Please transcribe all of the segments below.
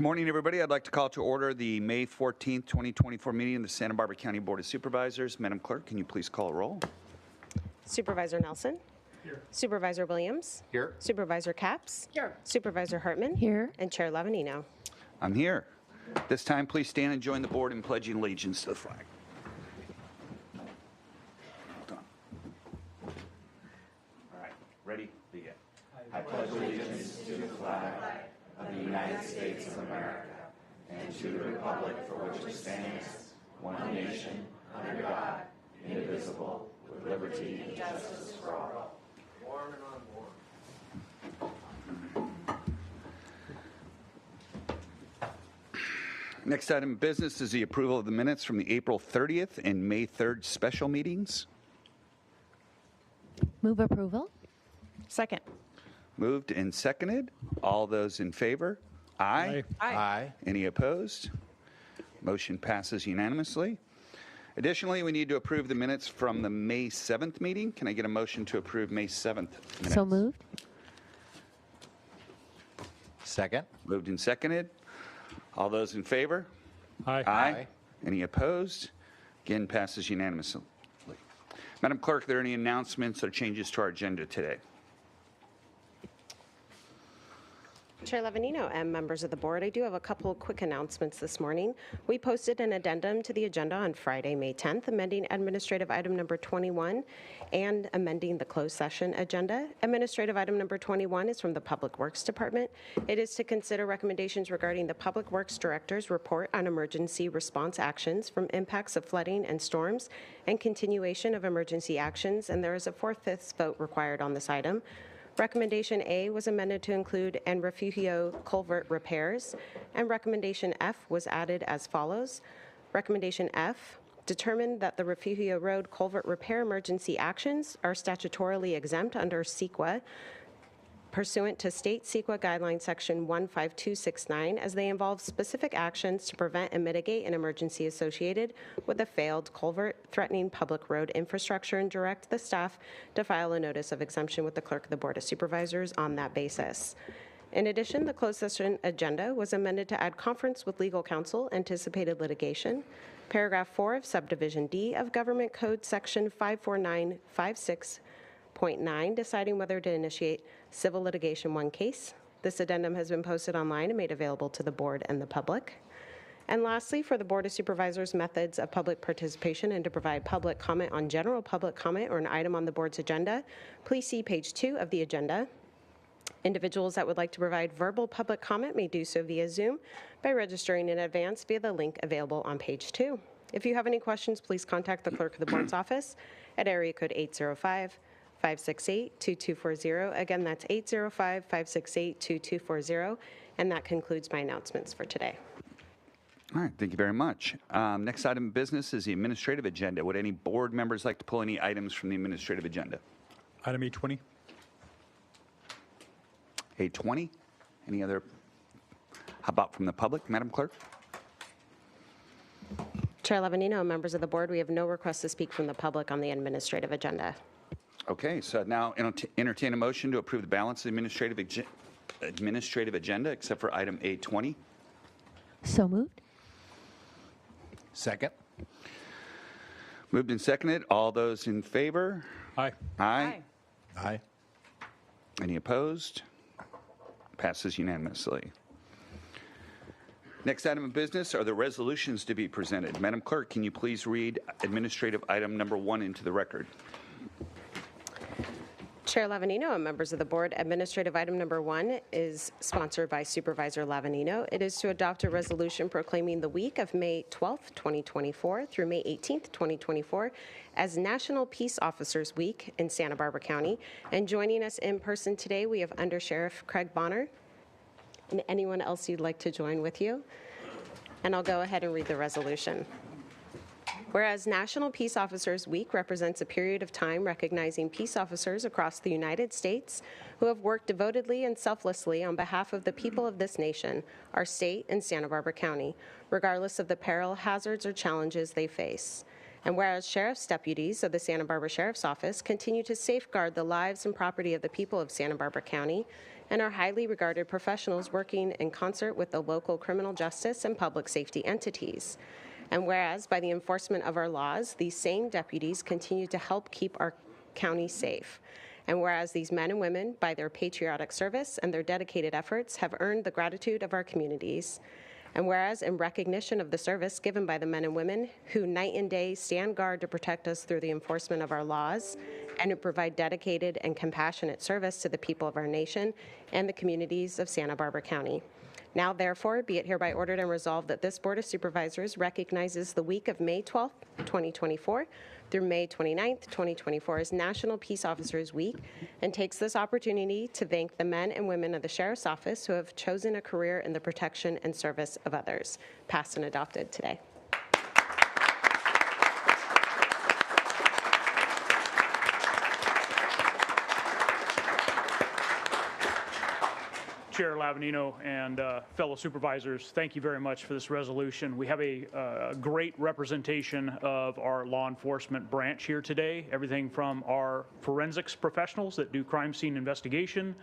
Good morning, everybody. I'd like to call to order the May 14th, 2024 meeting of the Santa Barbara County Board of Supervisors. Madam Clerk, can you please call a roll? Supervisor Nelson. Here. Supervisor Williams. Here. Supervisor Capps. Here. Supervisor Hartman. Here. And Chair Lavanino. I'm here. This time, please stand and join the board in pledging allegiance to the flag. Hold on. All right, ready? Begin. I pledge allegiance to the flag of the United States of America and to the republic for which it stands, one nation, under God, indivisible, with liberty and justice for all. Born and unborn. Next item of business is the approval of the minutes from the April 30th and May 3rd special meetings. Move approval. Second. Moved and seconded. All those in favor? Aye. Aye. Any opposed? Motion passes unanimously. Additionally, we need to approve the minutes from the May 7th meeting. Can I get a motion to approve May 7th minutes? So moved. Second. Moved and seconded. All those in favor? Aye. Aye. Any opposed? Again, passes unanimously. Madam Clerk, are there any announcements or changes to our agenda today? Chair Lavanino and members of the board, I do have a couple quick announcements this morning. We posted an addendum to the agenda on Friday, May 10th, amending administrative item number 21 and amending the closed session agenda. Administrative item number 21 is from the Public Works Department. It is to consider recommendations regarding the Public Works Director's report on emergency response actions from impacts of flooding and storms and continuation of emergency actions, and there is a 4/5 vote required on this item. Recommendation A was amended to include en refugio culvert repairs, and Recommendation F was added as follows. Recommendation F determined that the Refugio Road culvert repair emergency actions are statutorily exempt under CEQA pursuant to State CEQA Guideline Section 15269, as they involve specific actions to prevent and mitigate an emergency associated with a failed culvert threatening public road infrastructure, and direct the staff to file a notice of exemption with the Clerk of the Board of Supervisors on that basis. In addition, the closed session agenda was amended to add conference with legal counsel, anticipated litigation, paragraph 4 of subdivision D of Government Code Section 54956.9, deciding whether to initiate civil litigation 1 case. This addendum has been posted online and made available to the board and the public. And lastly, for the Board of Supervisors, methods of public participation and to provide public comment on general public comment or an item on the board's agenda, please see page 2 of the agenda. Individuals that would like to provide verbal public comment may do so via Zoom by registering in advance via the link available on page 2. If you have any questions, please contact the Clerk of the Board's office at area code 805-568-2240. Again, that's 805-568-2240. And that concludes my announcements for today. All right, thank you very much. Next item of business is the administrative agenda. Would any board members like to pull any items from the administrative agenda? Item 820. 820. Any other? How about from the public, Madam Clerk? Chair Lavanino, members of the board, we have no requests to speak from the public on the administrative agenda. Okay, so now entertain a motion to approve the balance of the administrative agenda except for item 820. So moved. Second. Moved and seconded. All those in favor? Aye. Aye. Aye. Any opposed? Passes unanimously. Next item of business are the resolutions to be presented. Madam Clerk, can you please read administrative item number 1 into the record? Chair Lavanino and members of the board, administrative item number 1 is sponsored by Supervisor Lavanino. It is to adopt a resolution proclaiming the week of May 12th, 2024 through May 18th, 2024 as National Peace Officers Week in Santa Barbara County. And joining us in person today, we have Under Sheriff Craig Bonner and anyone else you'd like to join with you. And I'll go ahead and read the resolution. Whereas National Peace Officers Week represents a period of time recognizing peace officers across the United States who have worked devotedly and selflessly on behalf of the people of this nation, our state, and Santa Barbara County, regardless of the peril, hazards, or challenges they face. And whereas sheriff's deputies of the Santa Barbara Sheriff's Office continue to safeguard the lives and property of the people of Santa Barbara County and are highly regarded professionals working in concert with the local criminal justice and public safety entities. And whereas by the enforcement of our laws, these same deputies continue to help keep our county safe. And whereas these men and women, by their patriotic service and their dedicated efforts, have earned the gratitude of our communities. And whereas in recognition of the service given by the men and women who night and day stand guard to protect us through the enforcement of our laws and to provide dedicated and compassionate service to the people of our nation and the communities of Santa Barbara County. Now, therefore, be it hereby ordered and resolved that this Board of Supervisors recognizes the week of May 12th, 2024 through May 29th, 2024 as National Peace Officers Week and takes this opportunity to thank the men and women of the Sheriff's Office who have chosen a career in the protection and service of others. Passed and adopted today. Chair Lavanino and fellow supervisors, thank you very much for this resolution. We have a great representation of our law enforcement branch here today, everything from our forensics professionals that do crime scene investigation,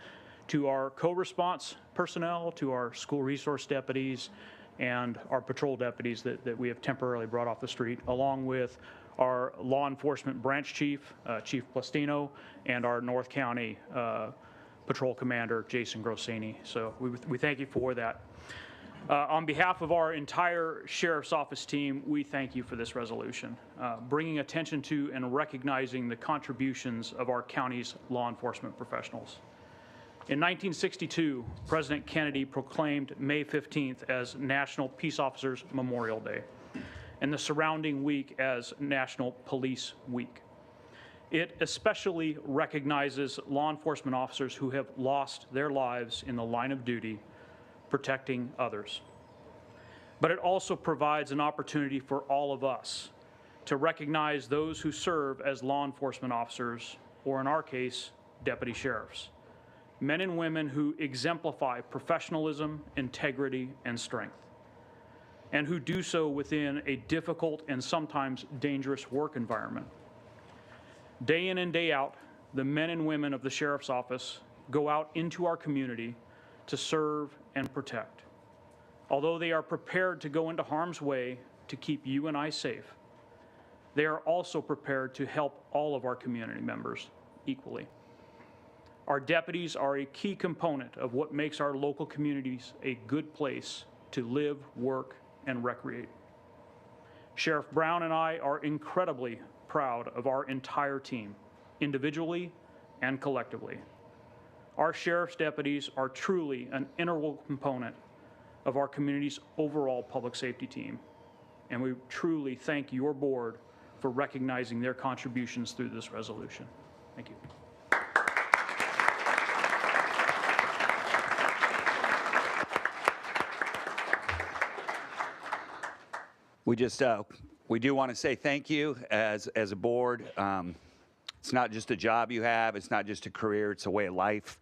to our co-response personnel, to our school resource deputies, and our patrol deputies that we have temporarily brought off the street, along with our law enforcement branch chief, Chief Plastino, and our North County Patrol Commander, Jason Grossini. So we thank you for that. On behalf of our entire Sheriff's Office team, we thank you for this resolution, bringing attention to and recognizing the contributions of our county's law enforcement professionals. In 1962, President Kennedy proclaimed May 15th as National Peace Officers Memorial Day, and the surrounding week as National Police Week. It especially recognizes law enforcement officers who have lost their lives in the line of duty protecting others. But it also provides an opportunity for all of us to recognize those who serve as law enforcement officers, or in our case, deputy sheriffs, men and women who exemplify professionalism, integrity, and strength, and who do so within a difficult and sometimes dangerous work environment. Day in and day out, the men and women of the Sheriff's Office go out into our community to serve and protect. Although they are prepared to go into harm's way to keep you and I safe, they are also prepared to help all of our community members equally. Our deputies are a key component of what makes our local communities a good place to live, work, and recreate. Sheriff Brown and I are incredibly proud of our entire team, individually and collectively. Our sheriff's deputies are truly an integral component of our community's overall public safety team, and we truly thank your board for recognizing their contributions through this resolution. Thank you. We do want to say thank you as a board. It's not just a job you have, it's not just a career, it's a way of life.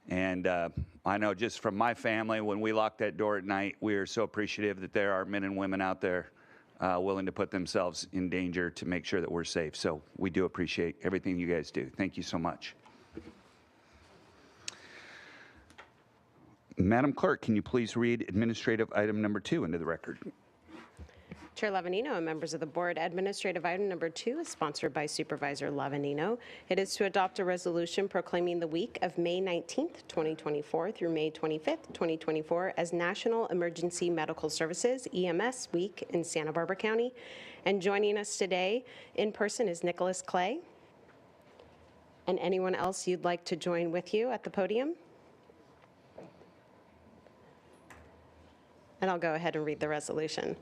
And I know just from my family, when we lock that door at night, we are so appreciative that there are men and women out there willing to put themselves in danger to make sure that we're safe. So we do appreciate everything you guys do. Thank you so much. Madam Clerk, can you please read administrative item number 2 into the record? Chair Lavanino and members of the board, administrative item number 2 is sponsored by Supervisor Lavanino. It is to adopt a resolution proclaiming the week of May 19th, 2024 through May 25th, 2024 as National Emergency Medical Services EMS Week in Santa Barbara County. And joining us today in person is Nicholas Clay. And anyone else you'd like to join with you at the podium? And I'll go ahead and read the resolution.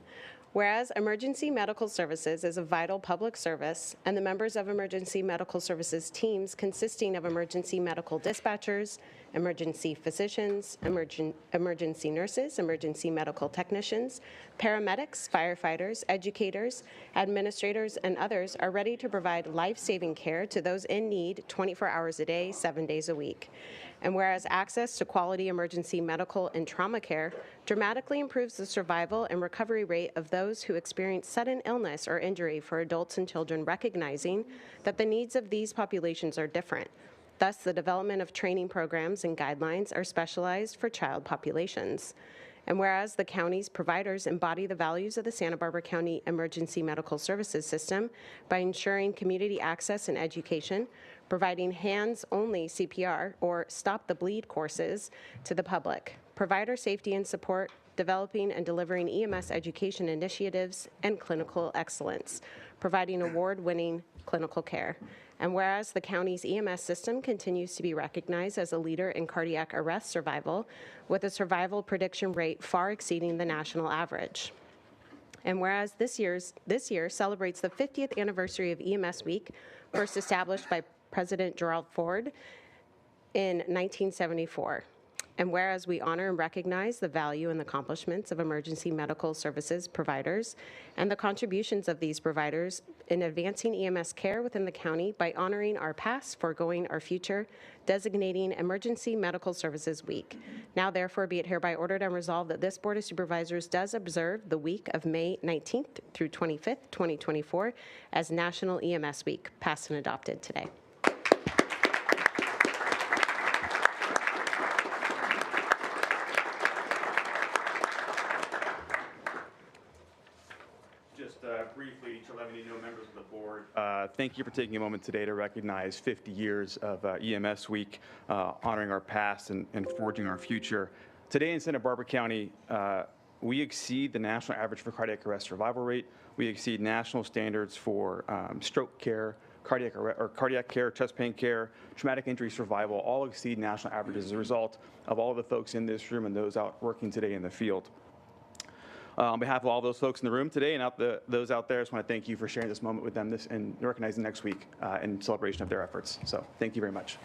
Whereas emergency medical services is a vital public service, and the members of emergency medical services teams consisting of emergency medical dispatchers, emergency physicians, emergency nurses, emergency medical technicians, paramedics, firefighters, educators, administrators, and others are ready to provide life-saving care to those in need 24 hours a day, 7 days a week. And whereas access to quality emergency medical and trauma care dramatically improves the survival and recovery rate of those who experience sudden illness or injury for adults and children, recognizing that the needs of these populations are different. Thus, the development of training programs and guidelines are specialized for child populations. And whereas the county's providers embody the values of the Santa Barbara County Emergency Medical Services System by ensuring community access and education, providing hands-only CPR or stop the bleed courses to the public, provider safety and support, developing and delivering EMS education initiatives, and clinical excellence, providing award-winning clinical care. And whereas the county's EMS system continues to be recognized as a leader in cardiac arrest survival, with a survival prediction rate far exceeding the national average. And whereas this year celebrates the 50th anniversary of EMS Week, first established by President Gerald Ford in 1974. And whereas we honor and recognize the value and accomplishments of emergency medical services providers and the contributions of these providers in advancing EMS care within the county by honoring our past, foregoing our future, designating Emergency Medical Services Week. Now, therefore, be it hereby ordered and resolved that this Board of Supervisors does observe the week of May 19th through 25th, 2024 as National EMS Week, passed and adopted today. Briefly, to let me know, members of the board, thank you for taking a moment today to recognize 50 years of EMS Week, honoring our past and forging our future. Today in Santa Barbara County, we exceed the national average for cardiac arrest survival rate. We exceed national standards for stroke care, cardiac care, chest pain care, traumatic injury survival, all exceed national averages as a result of all of the folks in this room and those out working today in the field. On behalf of all those folks in the room today and those out there, I just want to thank you for sharing this moment with them and recognizing next week in celebration of their efforts. So thank you very much.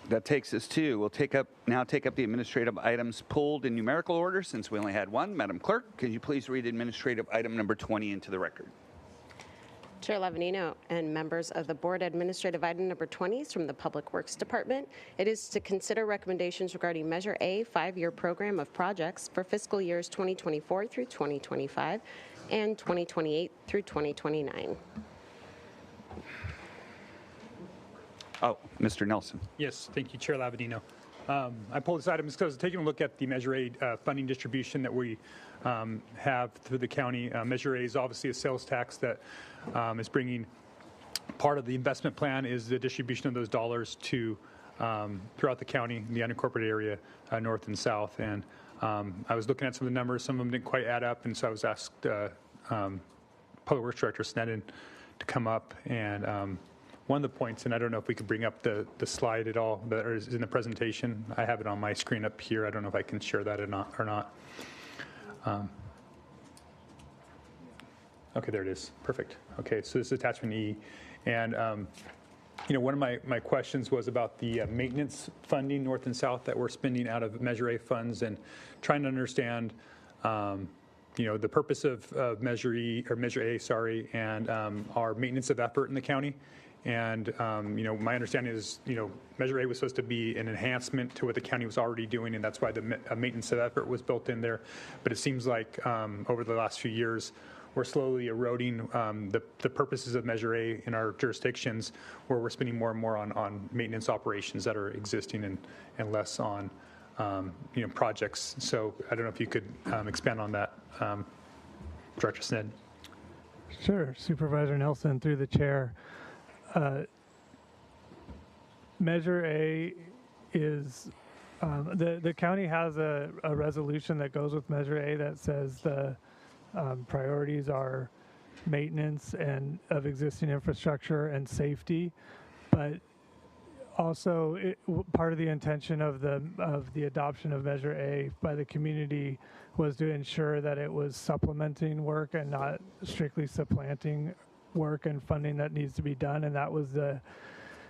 That takes us to, we'll now take up the administrative items pulled in numerical order since we only had one. Madam Clerk, could you please read administrative item number 20 into the record? Chair Lavanino and members of the board, administrative item number 20 is from the Public Works Department. It is to consider recommendations regarding Measure A, 5-year program of projects for fiscal years 2024 through 2025 and 2028 through 2029. Oh, Mr. Nelson. Yes, thank you, Chair Lavadino. I pulled this item because taking a look at the Measure A funding distribution that we have through the county. Measure A is obviously a sales tax that is bringing part of the investment plan is the distribution of those dollars to throughout the county, the unincorporated area, north and south. And I was looking at some of the numbers. Some of them didn't quite add up, and so I was asked Public Works Director Sneddon to come up and one of the points, and I don't know if we could bring up the slide at all that is in the presentation. I have it on my screen up here. I don't know if I can share that or not. Okay, there it is. Perfect. Okay, so this is attachment E. And, one of my questions was about the maintenance funding north and south that we're spending out of Measure A funds and trying to understand, the purpose of Measure A, and our maintenance of effort in the county. And, my understanding is, Measure A was supposed to be an enhancement to what the county was already doing, and that's why the maintenance of effort was built in there. But it seems like over the last few years, we're slowly eroding the purposes of Measure A in our jurisdictions, where we're spending more and more on maintenance operations that are existing and less on, projects. So I don't know if you could expand on that, Director Sneddon. Sure, Supervisor Nelson, through the chair. Measure A is, the county has a resolution that goes with Measure A that says the priorities are maintenance and of existing infrastructure and safety, but Also, part of the intention of the adoption of Measure A by the community was to ensure that it was supplementing work and not strictly supplanting work and funding that needs to be done. And that was the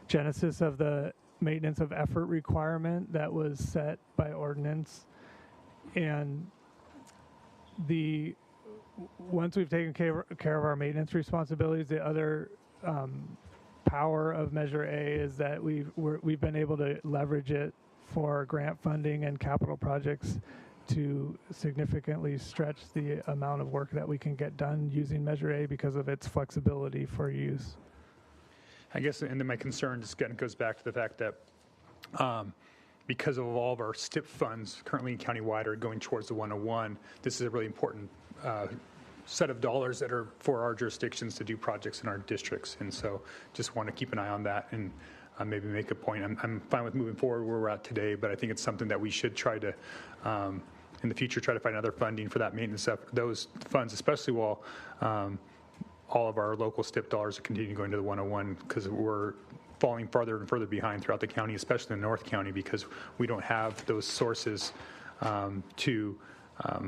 genesis of the maintenance of effort requirement that was set by ordinance. And once we've taken care of our maintenance responsibilities, the other power of Measure A is that we've been able to leverage it for grant funding and capital projects to significantly stretch the amount of work that we can get done using Measure A because of its flexibility for use. I guess, and then my concern just goes back to the fact that because of all of our STIP funds currently countywide are going towards the 101, this is a really important set of dollars that are for our jurisdictions to do projects in our districts. And so just want to keep an eye on that and maybe make a point. I'm fine with moving forward where we're at today, but I think it's something that we should try to, in the future, try to find other funding for that maintenance effort, those funds, especially while all of our local STIP dollars are continuing going to the 101, because we're falling farther and further behind throughout the county, especially in North County, because we don't have those sources to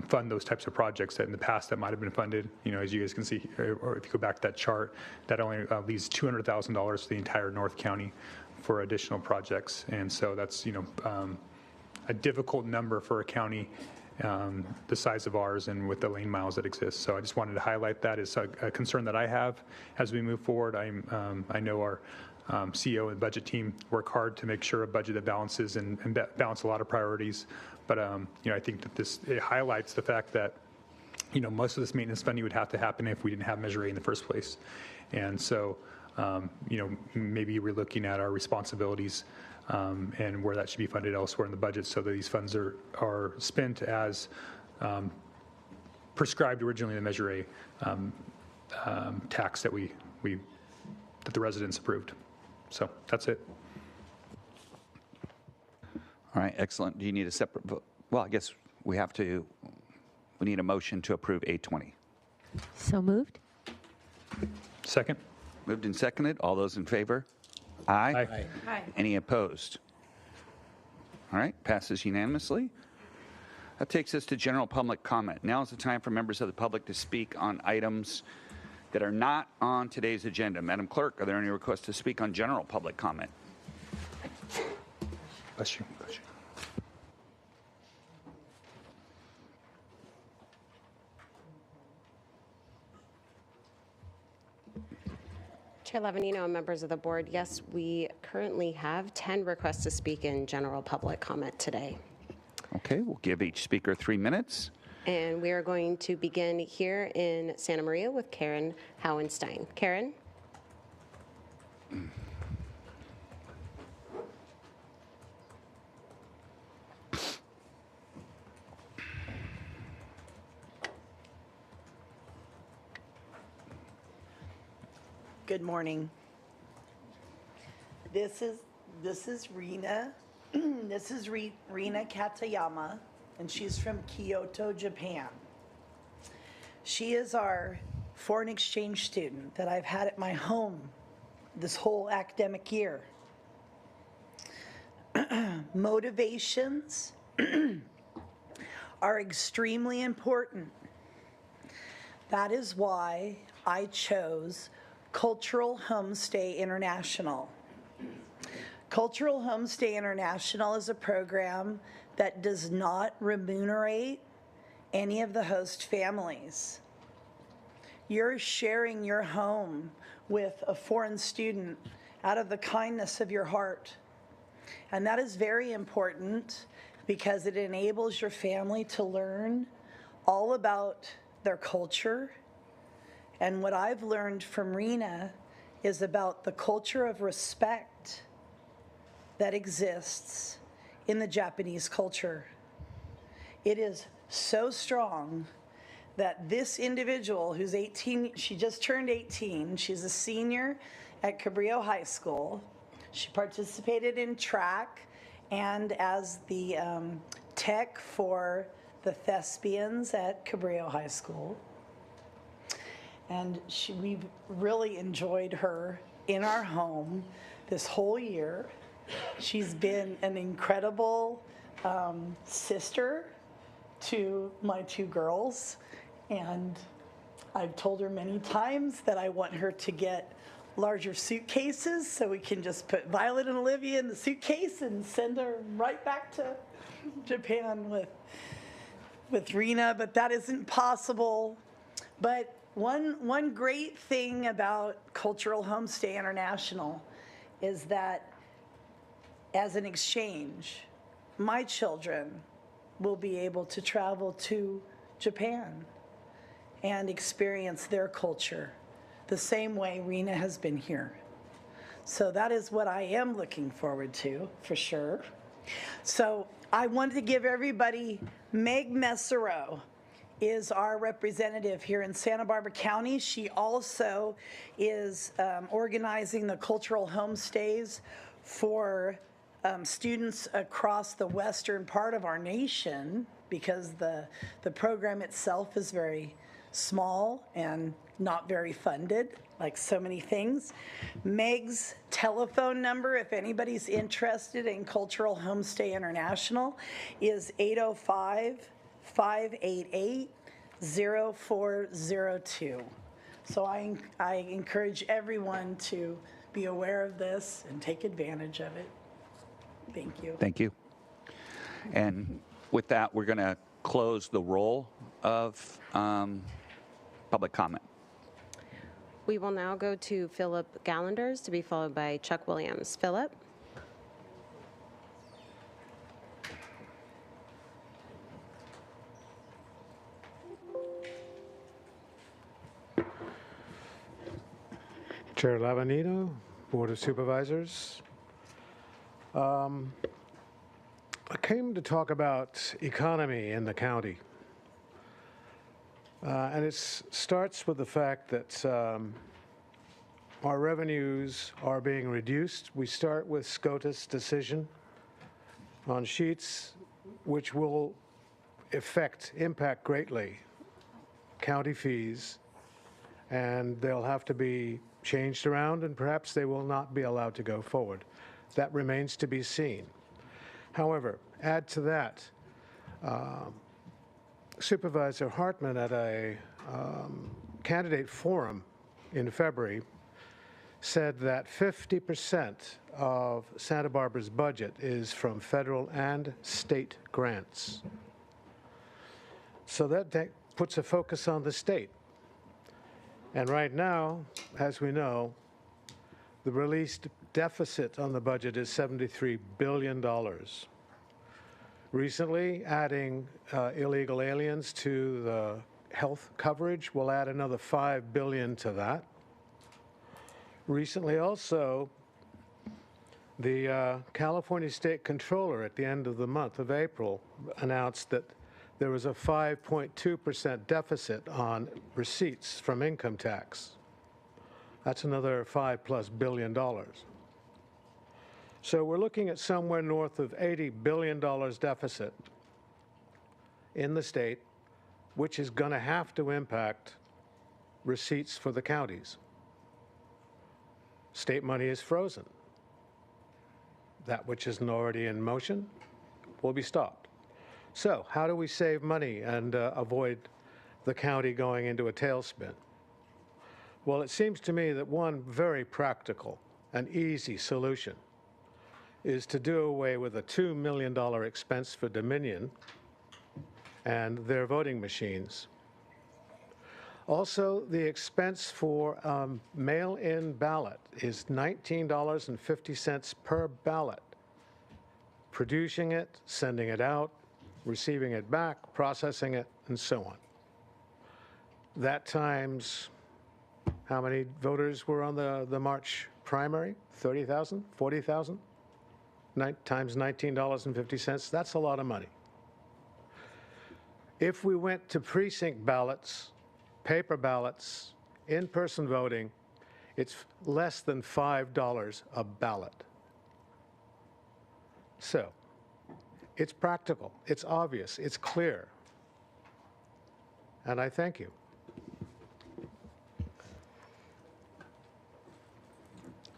fund those types of projects that in the past that might have been funded. You know, as you guys can see, or if you go back to that chart, that only leaves $200,000 to the entire North County for additional projects. And so that's, you know, a difficult number for a county the size of ours and with the lane miles that exist. So I just wanted to highlight that as a concern that I have as we move forward. I know our CEO and budget team work hard to make sure a budget that balances and balance a lot of priorities. But you know, I think that it highlights the fact that, you know, most of this maintenance funding would have to happen if we didn't have Measure A in the first place. And so, you know, maybe we're looking at our responsibilities and where that should be funded elsewhere in the budget, so that these funds are spent as prescribed originally in the Measure A tax that that the residents approved. So that's it. All right, excellent. Do you need a separate vote? Well, I guess we need a motion to approve 820. So moved. Second. Moved and seconded. All those in favor? Aye. Aye. Any opposed? All right, passes unanimously. That takes us to general public comment. Now is the time for members of the public to speak on items that are not on today's agenda. Madam Clerk, are there any requests to speak on general public comment? Bless you. Bless you. Chair Levanino and members of the board, yes, we currently have 10 requests to speak in general public comment today. Okay, we'll give each speaker 3 minutes. And we are going to begin here in Santa Maria with Karen Howenstein. Karen? Good morning. This is Rina. This is Rina Katayama, and she's from Kyoto, Japan. She is our foreign exchange student that I've had at my home this whole academic year. Motivations are extremely important. That is why I chose Cultural Homestay International. Cultural Homestay International is a program that does not remunerate any of the host families. You're sharing your home with a foreign student out of the kindness of your heart. And that is very important because it enables your family to learn all about their culture. And what I've learned from Rina is about the culture of respect that exists in the Japanese culture. It is so strong that this individual who's 18, she just turned 18, she's a senior at Cabrillo High School. She participated in track and as the tech for the thespians at Cabrillo High School. And we've really enjoyed her in our home this whole year. She's been an incredible sister to my two girls, and I've told her many times that I want her to get larger suitcases so we can just put Violet and Olivia in the suitcase and send her right back to Japan with Rena, but that isn't possible. But one great thing about Cultural Homestay International is that as an exchange, my children will be able to travel to Japan and experience their culture the same way Rena has been here. So that is what I am looking forward to, for sure. So I wanted to give everybody, Meg Messereau is our representative here in Santa Barbara County. She also is organizing the cultural homestays for students across the western part of our nation, because the program itself is very small and not very funded, like so many things. Meg's telephone number, if anybody's interested in Cultural Homestay International, is 805-588-0402. So I encourage everyone to be aware of this and take advantage of it. Thank you. Thank you. And with that, we're going to close the roll of public comment. We will now go to Philip Gallanders, to be followed by Chuck Williams. Philip? Chair Lavanino, Board of Supervisors. I came to talk about economy in the county. And it starts with the fact that our revenues are being reduced. We start with SCOTUS decision on sheets, which will impact greatly county fees, and they'll have to be changed around, and perhaps they will not be allowed to go forward. That remains to be seen. However, add to that, Supervisor Hartman at a candidate forum in February said that 50% of Santa Barbara's budget is from federal and state grants. So that puts a focus on the state. And right now, as we know, the released deficit on the budget is $73 billion. Recently, adding illegal aliens to the health coverage will add another $5 billion to that. Recently also, the California State Controller at the end of the month of April announced that there was a 5.2% deficit on receipts from income tax. That's another $5+ billion. So we're looking at somewhere north of $80 billion deficit in the state, which is going to have to impact receipts for the counties. State money is frozen. That which isn't already in motion will be stopped. So how do we save money and avoid the county going into a tailspin? Well, it seems to me that one very practical and easy solution is to do away with a $2 million expense for Dominion and their voting machines. Also, the expense for mail-in ballot is $19.50 per ballot. Producing it, sending it out, receiving it back, processing it, and so on. That times how many voters were on the March primary? 30,000? 40,000? Times $19.50, that's a lot of money. If we went to precinct ballots, paper ballots, in-person voting, it's less than $5 a ballot. So, it's practical, it's obvious, it's clear. And I thank you.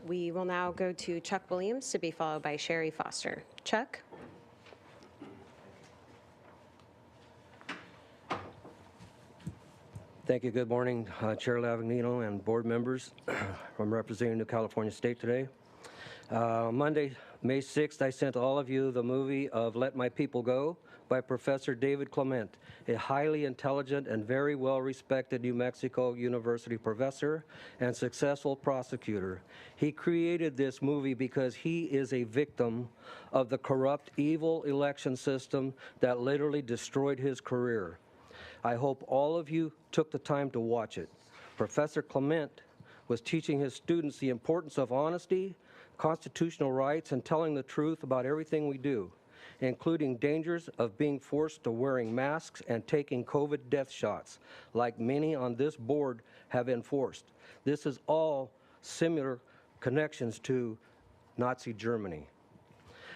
We will now go to Chuck Williams to be followed by Sherry Foster. Chuck? Thank you. Good morning, Chair Lavagnino and board members. I'm representing New California State today. Monday, May 6th, I sent all of you the movie of Let My People Go by Professor David Clement, a highly intelligent and very well-respected New Mexico University professor and successful prosecutor. He created this movie because he is a victim of the corrupt, evil election system that literally destroyed his career. I hope all of you took the time to watch it. Professor Clement was teaching his students the importance of honesty, constitutional rights, and telling the truth about everything we do, including dangers of being forced to wearing masks and taking COVID death shots, like many on this board have enforced. This is all similar connections to Nazi Germany.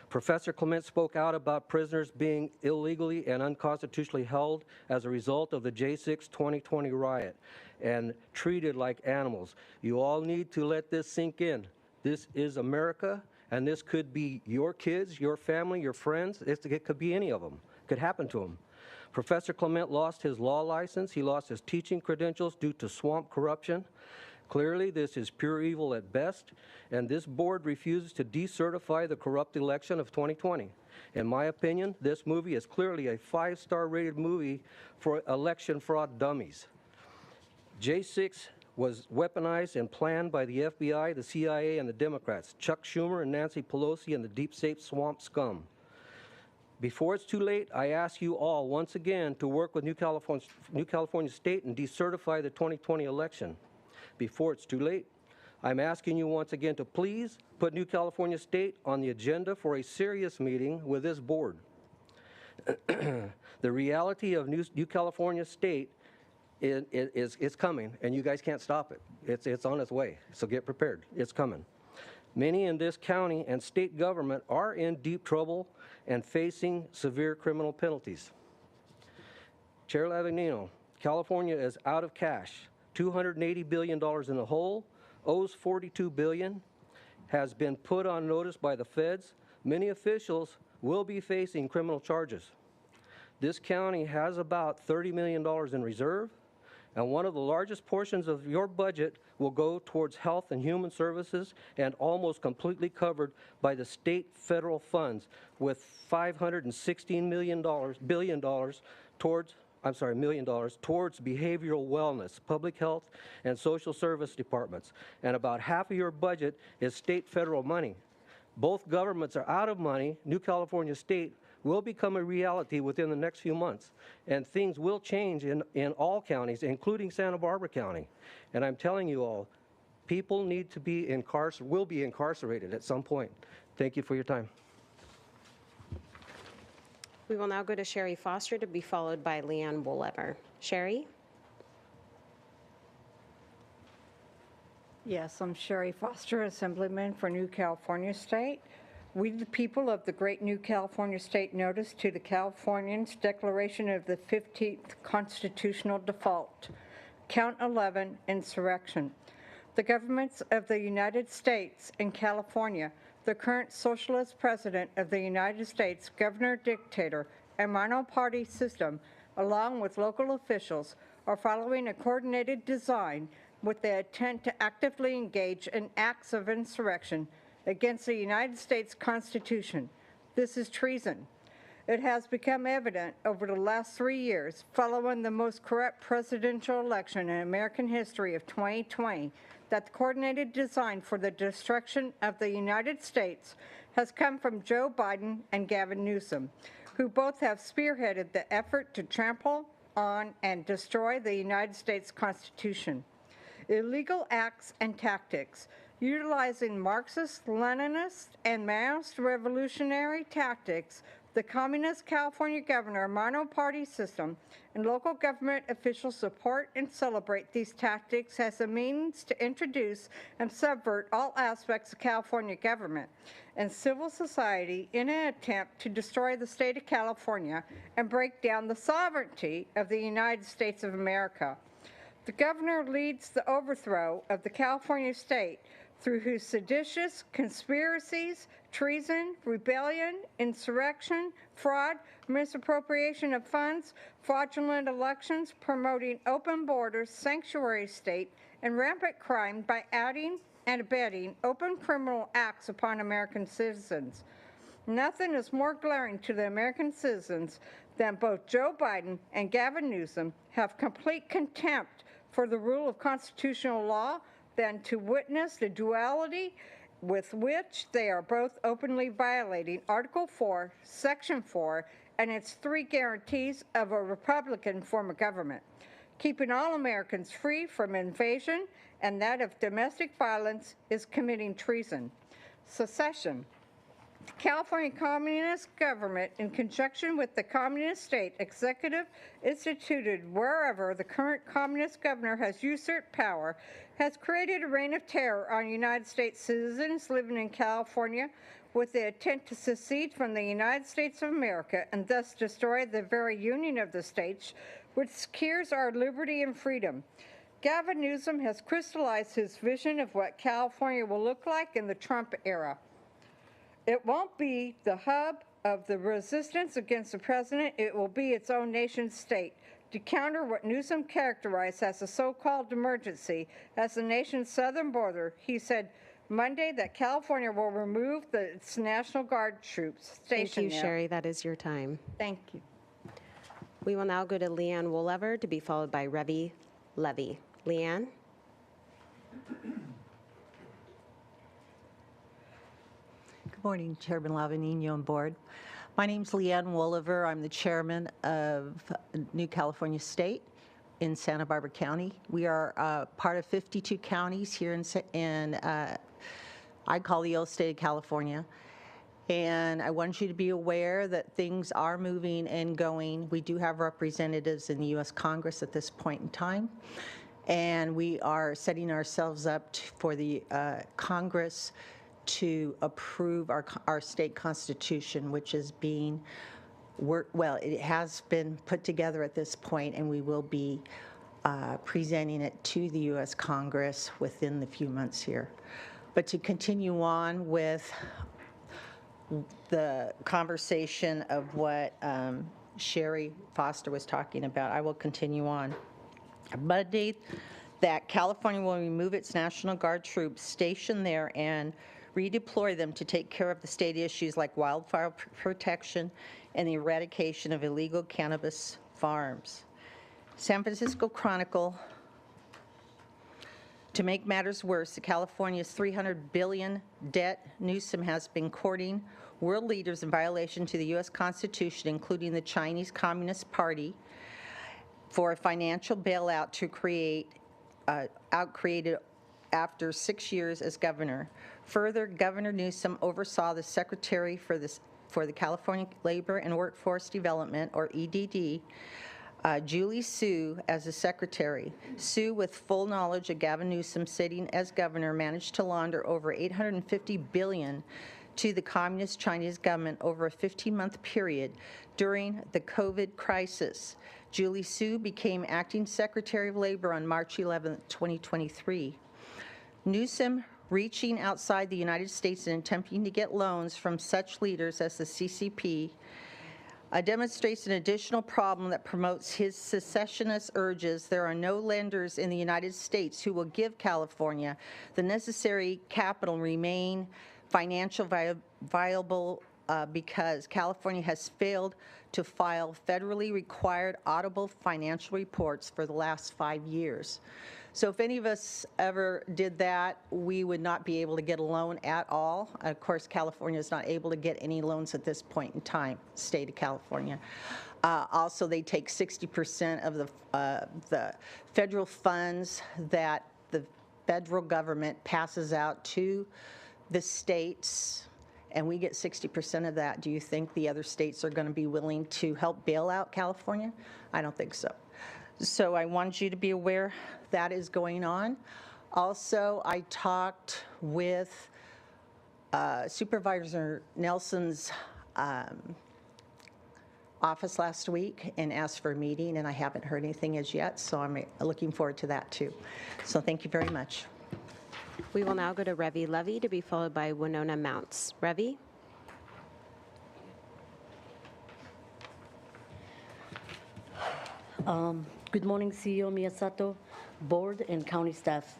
Professor Clement spoke out about prisoners being illegally and unconstitutionally held as a result of the J6 2020 riot and treated like animals. You all need to let this sink in. This is America, and this could be your kids, your family, your friends. It could be any of them. It could happen to them. Professor Clement lost his law license. He lost his teaching credentials due to swamp corruption. Clearly, this is pure evil at best, and this board refuses to decertify the corrupt election of 2020. In my opinion, this movie is clearly a 5-star rated movie for election fraud dummies. J6 was weaponized and planned by the FBI, the CIA, and the Democrats, Chuck Schumer and Nancy Pelosi, and the deep state swamp scum. Before it's too late, I ask you all once again to work with New California State and decertify the 2020 election. Before it's too late, I'm asking you once again to please put New California State on the agenda for a serious meeting with this board. The reality of New California State is coming, and you guys can't stop it. It's on its way, so get prepared. It's coming. Many in this county and state government are in deep trouble and facing severe criminal penalties. Chair Lavagnino, California is out of cash. $280 billion in the hole, owes $42 billion, has been put on notice by the feds. Many officials will be facing criminal charges. This county has about $30 million in reserve, and one of the largest portions of your budget will go towards health and human services and almost completely covered by the state federal funds with $516 billion towards behavioral wellness, public health, and social service departments. And about half of your budget is state federal money. Both governments are out of money. New California State will become a reality within the next few months. And things will change in all counties, including Santa Barbara County. And I'm telling you all, people need to be will be incarcerated at some point. Thank you for your time. We will now go to Sherry Foster to be followed by Leanne Wolever. Sherry? Yes, I'm Sherry Foster, Assemblyman for New California State. We, the people of the great New California State, notice to the Californians declaration of the 15th constitutional default. Count 11, insurrection. The governments of the United States and California, the current socialist president of the United States, governor, dictator, and monoparty system, along with local officials, are following a coordinated design with the intent to actively engage in acts of insurrection against the United States Constitution. This is treason. It has become evident over the last 3 years, following the most corrupt presidential election in American history of 2020, that the coordinated design for the destruction of the United States has come from Joe Biden and Gavin Newsom, who both have spearheaded the effort to trample on and destroy the United States Constitution. Illegal acts and tactics, utilizing Marxist, Leninist, and Maoist revolutionary tactics, the Communist California governor monoparty system and local government officials support and celebrate these tactics as a means to introduce and subvert all aspects of California government and civil society in an attempt to destroy the state of California and break down the sovereignty of the United States of America. The governor leads the overthrow of the California state through whose seditious conspiracies, treason, rebellion, insurrection, fraud, misappropriation of funds, fraudulent elections, promoting open borders, sanctuary state, and rampant crime by adding and abetting open criminal acts upon American citizens. Nothing is more glaring to the American citizens than both Joe Biden and Gavin Newsom have complete contempt for the rule of constitutional law than to witness the duality with which they are both openly violating Article 4, Section 4, and its 3 guarantees of a Republican form of government, keeping all Americans free from invasion and that of domestic violence is committing treason. Secession. The California Communist government, in conjunction with the Communist State Executive, instituted wherever the current Communist governor has usurped power, has created a reign of terror on United States citizens living in California with the intent to secede from the United States of America and thus destroy the very union of the states, which secures our liberty and freedom. Gavin Newsom has crystallized his vision of what California will look like in the Trump era. It won't be the hub of the resistance against the president. It will be its own nation state. To counter what Newsom characterized as a so-called emergency as the nation's southern border, he said Monday that California will remove its National Guard troops stationed Thank you, there. Sherry. That is your time. Thank you. We will now go to Leanne Woolever to be followed by Revi Levy. Leanne? Good morning, Chairman Lavanino and Board. My name's Leanne Woolever. I'm the chairman of New California State in Santa Barbara County. We are part of 52 counties here in I call the old state of California. And I want you to be aware that things are moving and going. We do have representatives in the U.S. Congress at this point in time. And we are setting ourselves up for the Congress to approve our state constitution, which is being it has been put together at this point, and we will be presenting it to the U.S. Congress within the few months here. But to continue on with the conversation of what Sherry Foster was talking about, I will continue on. Monday, that California will remove its National Guard troops stationed there and redeploy them to take care of the state issues like wildfire protection and the eradication of illegal cannabis farms. San Francisco Chronicle. To make matters worse, California's $300 billion debt Newsom has been courting world leaders in violation to the U.S. Constitution, including the Chinese Communist Party, for a financial bailout to created after 6 years as governor. Further, Governor Newsom oversaw the Secretary for the California Labor and Workforce Development, or EDD, Julie Su, as the secretary. Su, with full knowledge of Gavin Newsom sitting as governor, managed to launder over $850 billion to the Communist Chinese government over a 15-month period during the COVID crisis. Julie Su became acting Secretary of Labor on March 11, 2023. Newsom reaching outside the United States and attempting to get loans from such leaders as the CCP demonstrates an additional problem that promotes his secessionist urges. There are no lenders in the United States who will give California the necessary capital and remain financially viable because California has failed to file federally required audible financial reports for the last 5 years. So if any of us ever did that, we would not be able to get a loan at all. Of course, California is not able to get any loans at this point in time, state of California. Also, they take 60% of the federal funds that the federal government passes out to the states, and we get 60% of that. Do you think the other states are going to be willing to help bail out California? I don't think so. So I want you to be aware that is going on. Also, I talked with Supervisor Nelson's office last week and asked for a meeting, and I haven't heard anything as yet, so I'm looking forward to that too. So thank you very much. We will now go to Revi Levy to be followed by Winona Mounts. Revi? Good morning, CEO Miyasato, board, and county staff.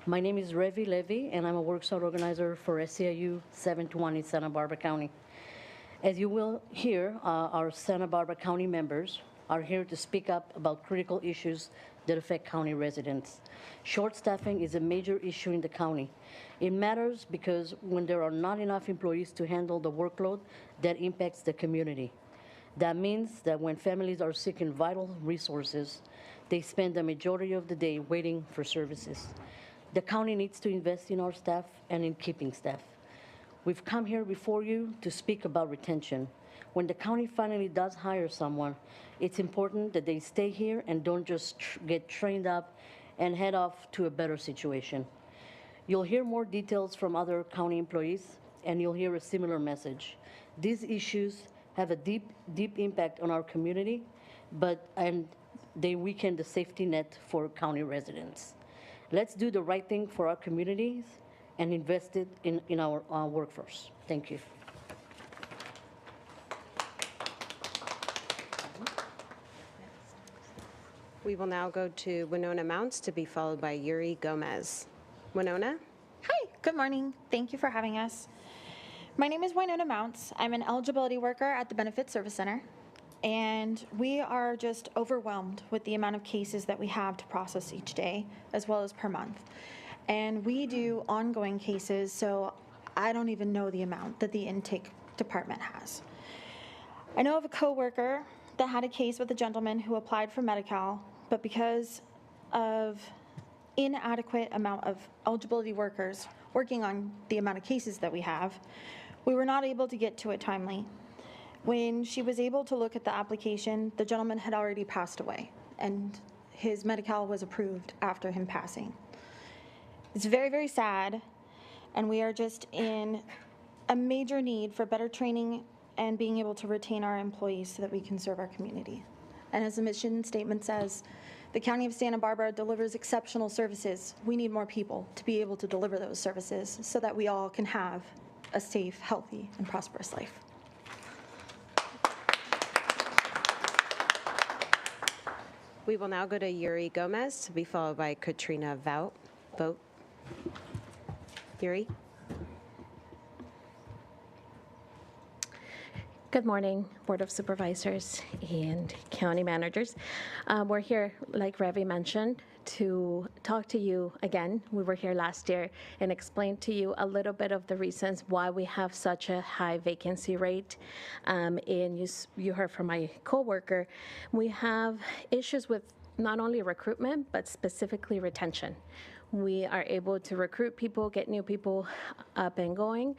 My name is Revi Levy, and I'm a workshop organizer for SEIU 721 in Santa Barbara County. As you will hear, our Santa Barbara County members are here to speak up about critical issues that affect county residents. Short staffing is a major issue in the county. It matters because when there are not enough employees to handle the workload, that impacts the community. That means that when families are seeking vital resources, they spend the majority of the day waiting for services. The county needs to invest in our staff and in keeping staff. We've come here before you to speak about retention. When the county finally does hire someone, it's important that they stay here and don't just get trained up and head off to a better situation. You'll hear more details from other county employees, and you'll hear a similar message. These issues have a deep impact on our community, and they weaken the safety net for county residents. Let's do the right thing for our communities and invest it in our workforce. Thank you. We will now go to Winona Mounts to be followed by Yuri Gomez. Winona? Hi, good morning. Thank you for having us. My name is Winona Mounts. I'm an eligibility worker at the Benefit Service Center, and we are just overwhelmed with the amount of cases that we have to process each day, as well as per month. And we do ongoing cases, so I don't even know the amount that the intake department has. I know of a coworker that had a case with a gentleman who applied for Medi-Cal, but because of inadequate amount of eligibility workers working on the amount of cases that we have, we were not able to get to it timely. When she was able to look at the application, the gentleman had already passed away, and his Medi-Cal was approved after him passing. It's very, very sad, and we are just in a major need for better training and being able to retain our employees so that we can serve our community. And as the mission statement says, the County of Santa Barbara delivers exceptional services. We need more people to be able to deliver those services so that we all can have a safe, healthy, and prosperous life. We will now go to Yuri Gomez to be followed by Katrina Vogt. Yuri? Good morning, Board of Supervisors and County Managers. We're here, like Revi mentioned, to talk to you again. We were here last year and explained to you a little bit of the reasons why we have such a high vacancy rate. And you heard from my coworker, we have issues with not only recruitment, but specifically retention. We are able to recruit people, get new people up and going,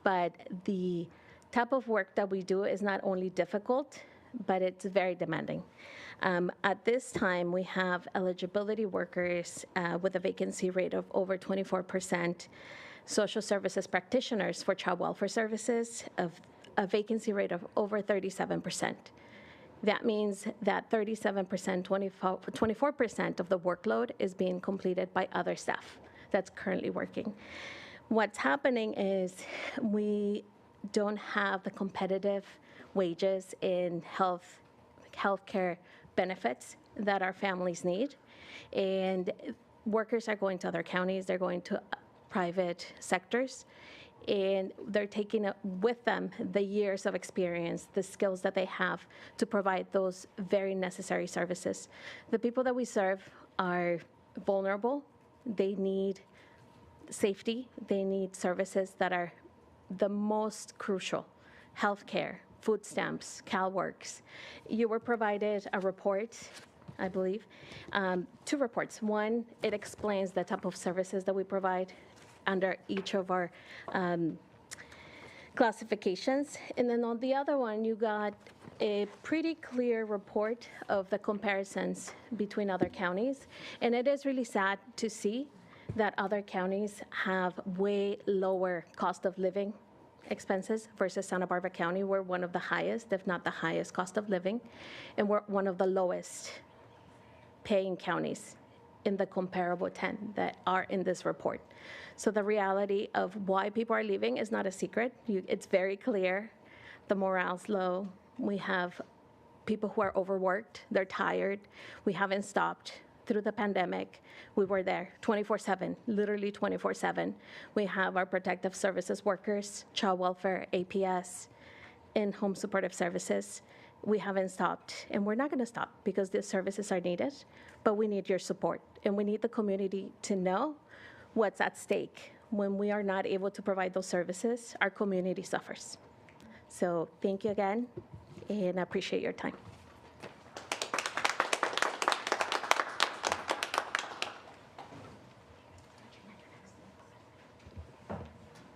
but the type of work that we do is not only difficult, but it's very demanding. At this time, we have eligibility workers with a vacancy rate of over 24%, social services practitioners for child welfare services of a vacancy rate of over 37%. That means that 37%, 24% of the workload is being completed by other staff that's currently working. What's happening is we don't have the competitive wages in healthcare benefits that our families need. And workers are going to other counties, they're going to private sectors, and they're taking with them the years of experience, the skills that they have to provide those very necessary services. The people that we serve are vulnerable. They need safety. They need services that are the most crucial: healthcare, food stamps, CalWorks. You were provided a report, I believe, 2 reports. One, it explains the type of services that we provide under each of our classifications. And then on the other one, you got a pretty clear report of the comparisons between other counties. And it is really sad to see that other counties have way lower cost of living expenses versus Santa Barbara County. We're one of the highest, if not the highest cost of living, and we're one of the lowest paying counties in the comparable 10 that are in this report. So the reality of why people are leaving is not a secret. It's very clear. The morale's low. We have people who are overworked. They're tired. We haven't stopped. Through the pandemic, we were there 24/7, literally 24/7. We have our protective services workers, child welfare, APS, and home supportive services. We haven't stopped, and we're not going to stop because these services are needed, but we need your support, and we need the community to know what's at stake. When we are not able to provide those services, our community suffers. So thank you again, and I appreciate your time.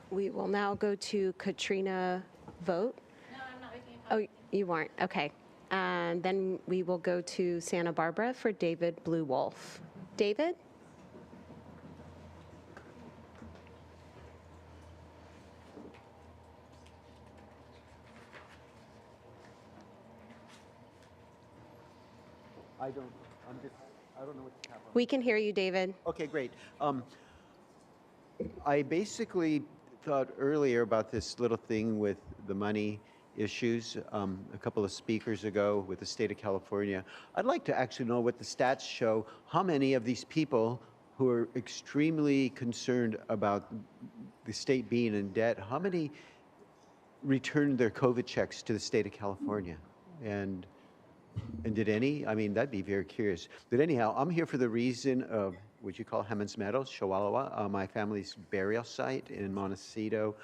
We will now go to Katrina Vogt. No, I'm not making Oh, you weren't, okay. And then we will go to Santa Barbara for David Blue Wolf. David? I don't know what's happening. We can hear you, David. Okay, great. I basically thought earlier about this little thing with the money issues a couple of speakers ago with the state of California. I'd like to actually know what the stats show, how many of these people who are extremely concerned about the state being in debt, how many returned their COVID checks to the state of California? And did any? I mean, that'd be very curious. But anyhow, I'm here for the reason of what you call Hammond's Meadows, Chihuahua, my family's burial site in Montecito.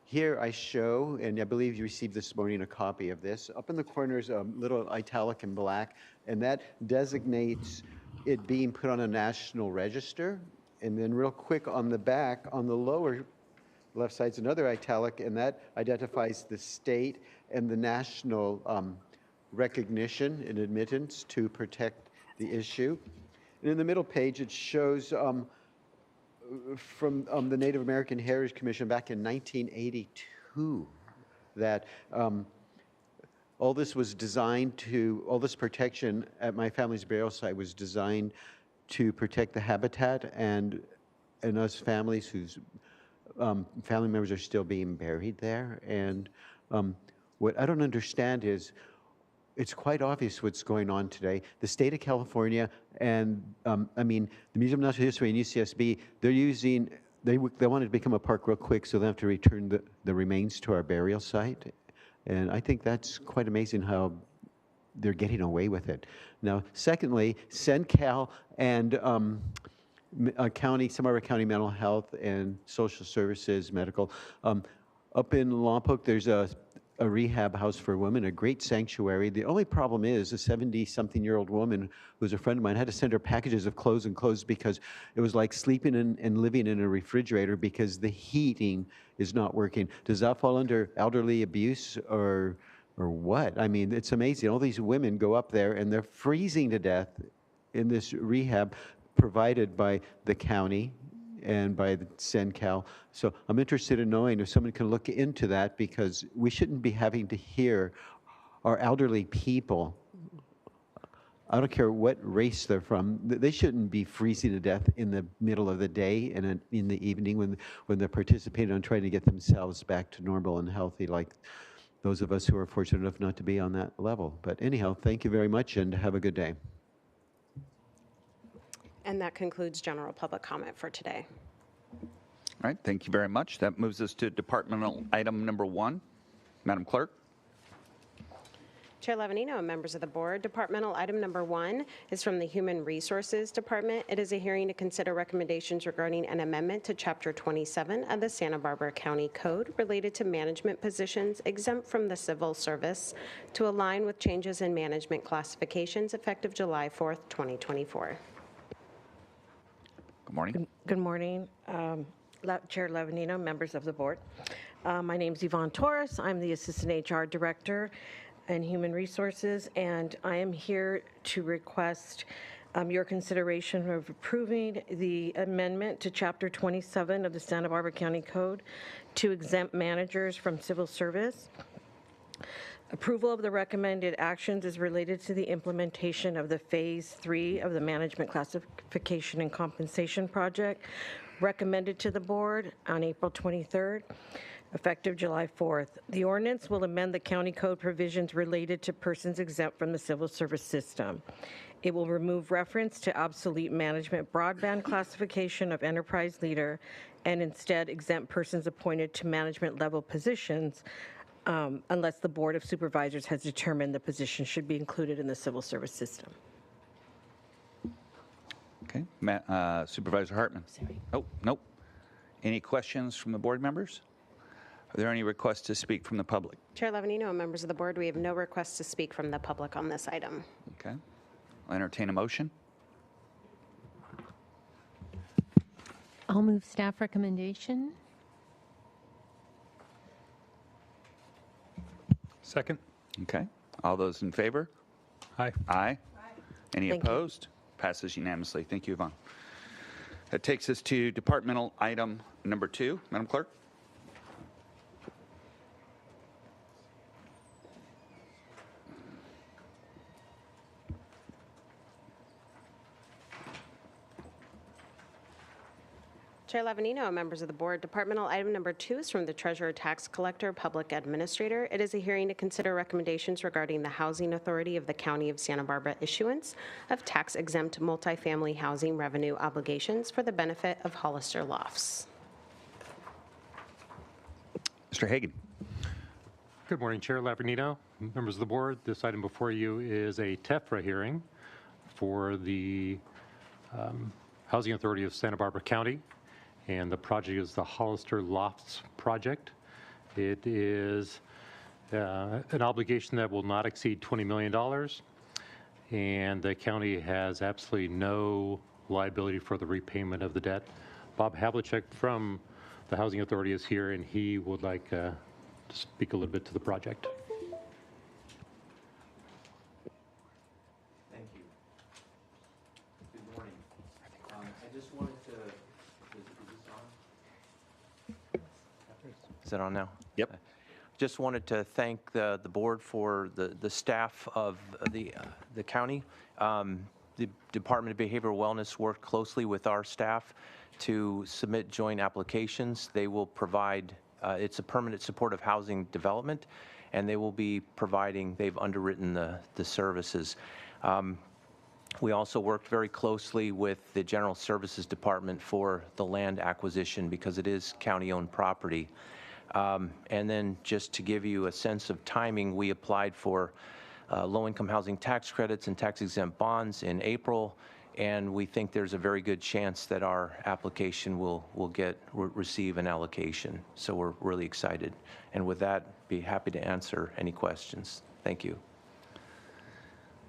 Here I show, and I believe you received this morning a copy of this. Up in the corner is a little italic in black, and that designates it being put on a national register. And then real quick on the back, on the lower left side is another italic, and that identifies the state and the national recognition and admittance to protect the issue. And in the middle page, it shows from the Native American Heritage Commission back in 1982 that all this was designed to, all this protection at my family's burial site was designed to protect the habitat and us families whose family members are still being buried there. And what I don't understand is, it's quite obvious what's going on today. The state of California and, I mean, the Museum of Natural History and UCSB, they're using, they wanted to become a park real quick so they have to return the remains to our burial site. And I think that's quite amazing how they're getting away with it. Now, secondly, CenCal and Santa County Mental Health and Social Services, Medical, up in Lompoc, there's a rehab house for women, a great sanctuary. The only problem is a 70-something-year-old woman who's a friend of mine had to send her packages of clothes and clothes because it was like sleeping and living in a refrigerator because the heating is not working. Does that fall under elderly abuse or what? I mean, it's amazing. All these women go up there and they're freezing to death in this rehab provided by the county and by the CenCal. So I'm interested in knowing if someone can look into that, because we shouldn't be having to hear our elderly people, I don't care what race they're from, they shouldn't be freezing to death in the middle of the day and in the evening when they're participating on trying to get themselves back to normal and healthy, like those of us who are fortunate enough not to be on that level. But anyhow, thank you very much and have a good day. And that concludes general public comment for today. All right, thank you very much. That moves us to departmental item number 1. Madam Clerk. Chair Levanino and members of the board, departmental item number 1 is from the Human Resources Department. It is a hearing to consider recommendations regarding an amendment to Chapter 27 of the Santa Barbara County Code related to management positions exempt from the civil service to align with changes in management classifications effective July 4th, 2024. Good morning. Good morning, Chair Levanino, members of the board. My name is Yvonne Torres. I'm the Assistant HR Director in Human Resources, and I am here to request your consideration of approving the amendment to Chapter 27 of the Santa Barbara County Code to exempt managers from civil service. Approval of the recommended actions is related to the implementation of the Phase 3 of the Management Classification and Compensation Project recommended to the board on April 23rd, effective July 4th. The ordinance will amend the county code provisions related to persons exempt from the civil service system. It will remove reference to obsolete management broadband classification of enterprise leader and instead exempt persons appointed to management level positions unless the Board of Supervisors has determined the position should be included in the civil service system. Okay, Supervisor Hartman. Oh, nope. Any questions from the board members? Are there any requests to speak from the public? Chair Levanino and members of the board, we have no requests to speak from the public on this item. Okay. I'll entertain a motion. I'll move staff recommendation. Second. Okay. All those in favor? Aye. Aye. Any Thank you. opposed? Passes unanimously. Thank you, Yvonne. That takes us to departmental item number 2. Madam Clerk? Chair Levanino, members of the board, departmental item number 2 is from the Treasurer, Tax Collector, Public Administrator. It is a hearing to consider recommendations regarding the Housing Authority of the County of Santa Barbara issuance of tax-exempt multifamily housing revenue obligations for the benefit of Hollister Lofts. Mr. Hagan. Good morning, Chair Lavernino, members of the board. This item before you is a TEFRA hearing for the Housing Authority of Santa Barbara County, and the project is the Hollister Lofts project. It is an obligation that will not exceed $20 million, and the county has absolutely no liability for the repayment of the debt. Bob Havlicek from the Housing Authority is here, and he would like to speak a little bit to the project. Thank you. Good morning. I just wanted to, is this on? Is that on now? Yep. Just wanted to thank the board for the staff of the county. The Department of Behavioral Wellness worked closely with our staff to submit joint applications. They will provide, it's a permanent supportive housing development, and they will be providing, they've underwritten the services. We also worked very closely with the General Services Department for the land acquisition because it is county-owned property. And then just to give you a sense of timing, we applied for low-income housing tax credits and tax-exempt bonds in April, and we think there's a very good chance that our application will receive an allocation. So we're really excited. And with that, be happy to answer any questions. Thank you.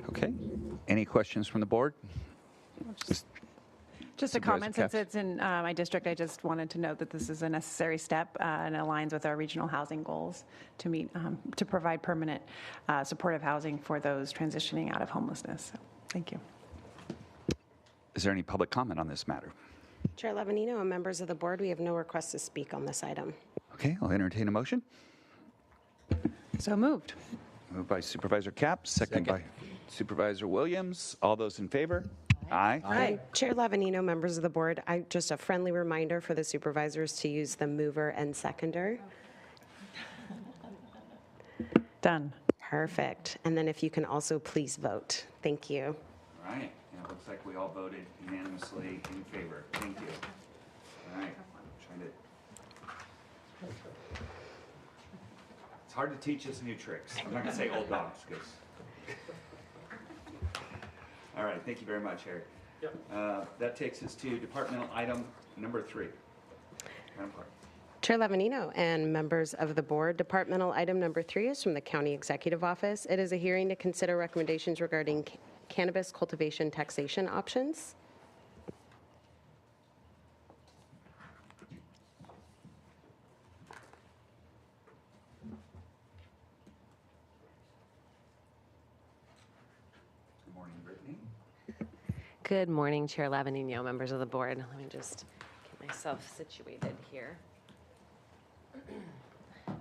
Okay. Any questions from the board? Just a comment, since it's in my district, I just wanted to note that this is a necessary step and aligns with our regional housing goals to meet, to provide permanent supportive housing for those transitioning out of homelessness. So, thank you. Is there any public comment on this matter? Chair Levanino and members of the board, we have no requests to speak on this item. Okay, I'll entertain a motion. So moved. Moved by Supervisor Capps, second by Supervisor Williams. All those in favor? Aye. Aye. Chair Levanino, members of the board, just a friendly reminder for the supervisors to use the mover and seconder. Done. Perfect. And then if you can also please vote. Thank you. All right. Yeah, it looks like we all voted unanimously in favor. Thank you. All right. I'm trying to. It's hard to teach us new tricks. I'm not going to say old dogs because. All right. Thank you very much, Harry. Yep. That takes us to departmental item number 3. Madam Clerk. Chair Levanino and members of the board, departmental item number 3 is from the County Executive Office. It is a hearing to consider recommendations regarding cannabis cultivation taxation options. Good morning, Brittany. Good morning, Chair Lavanino, members of the board. Let me just get myself situated here. All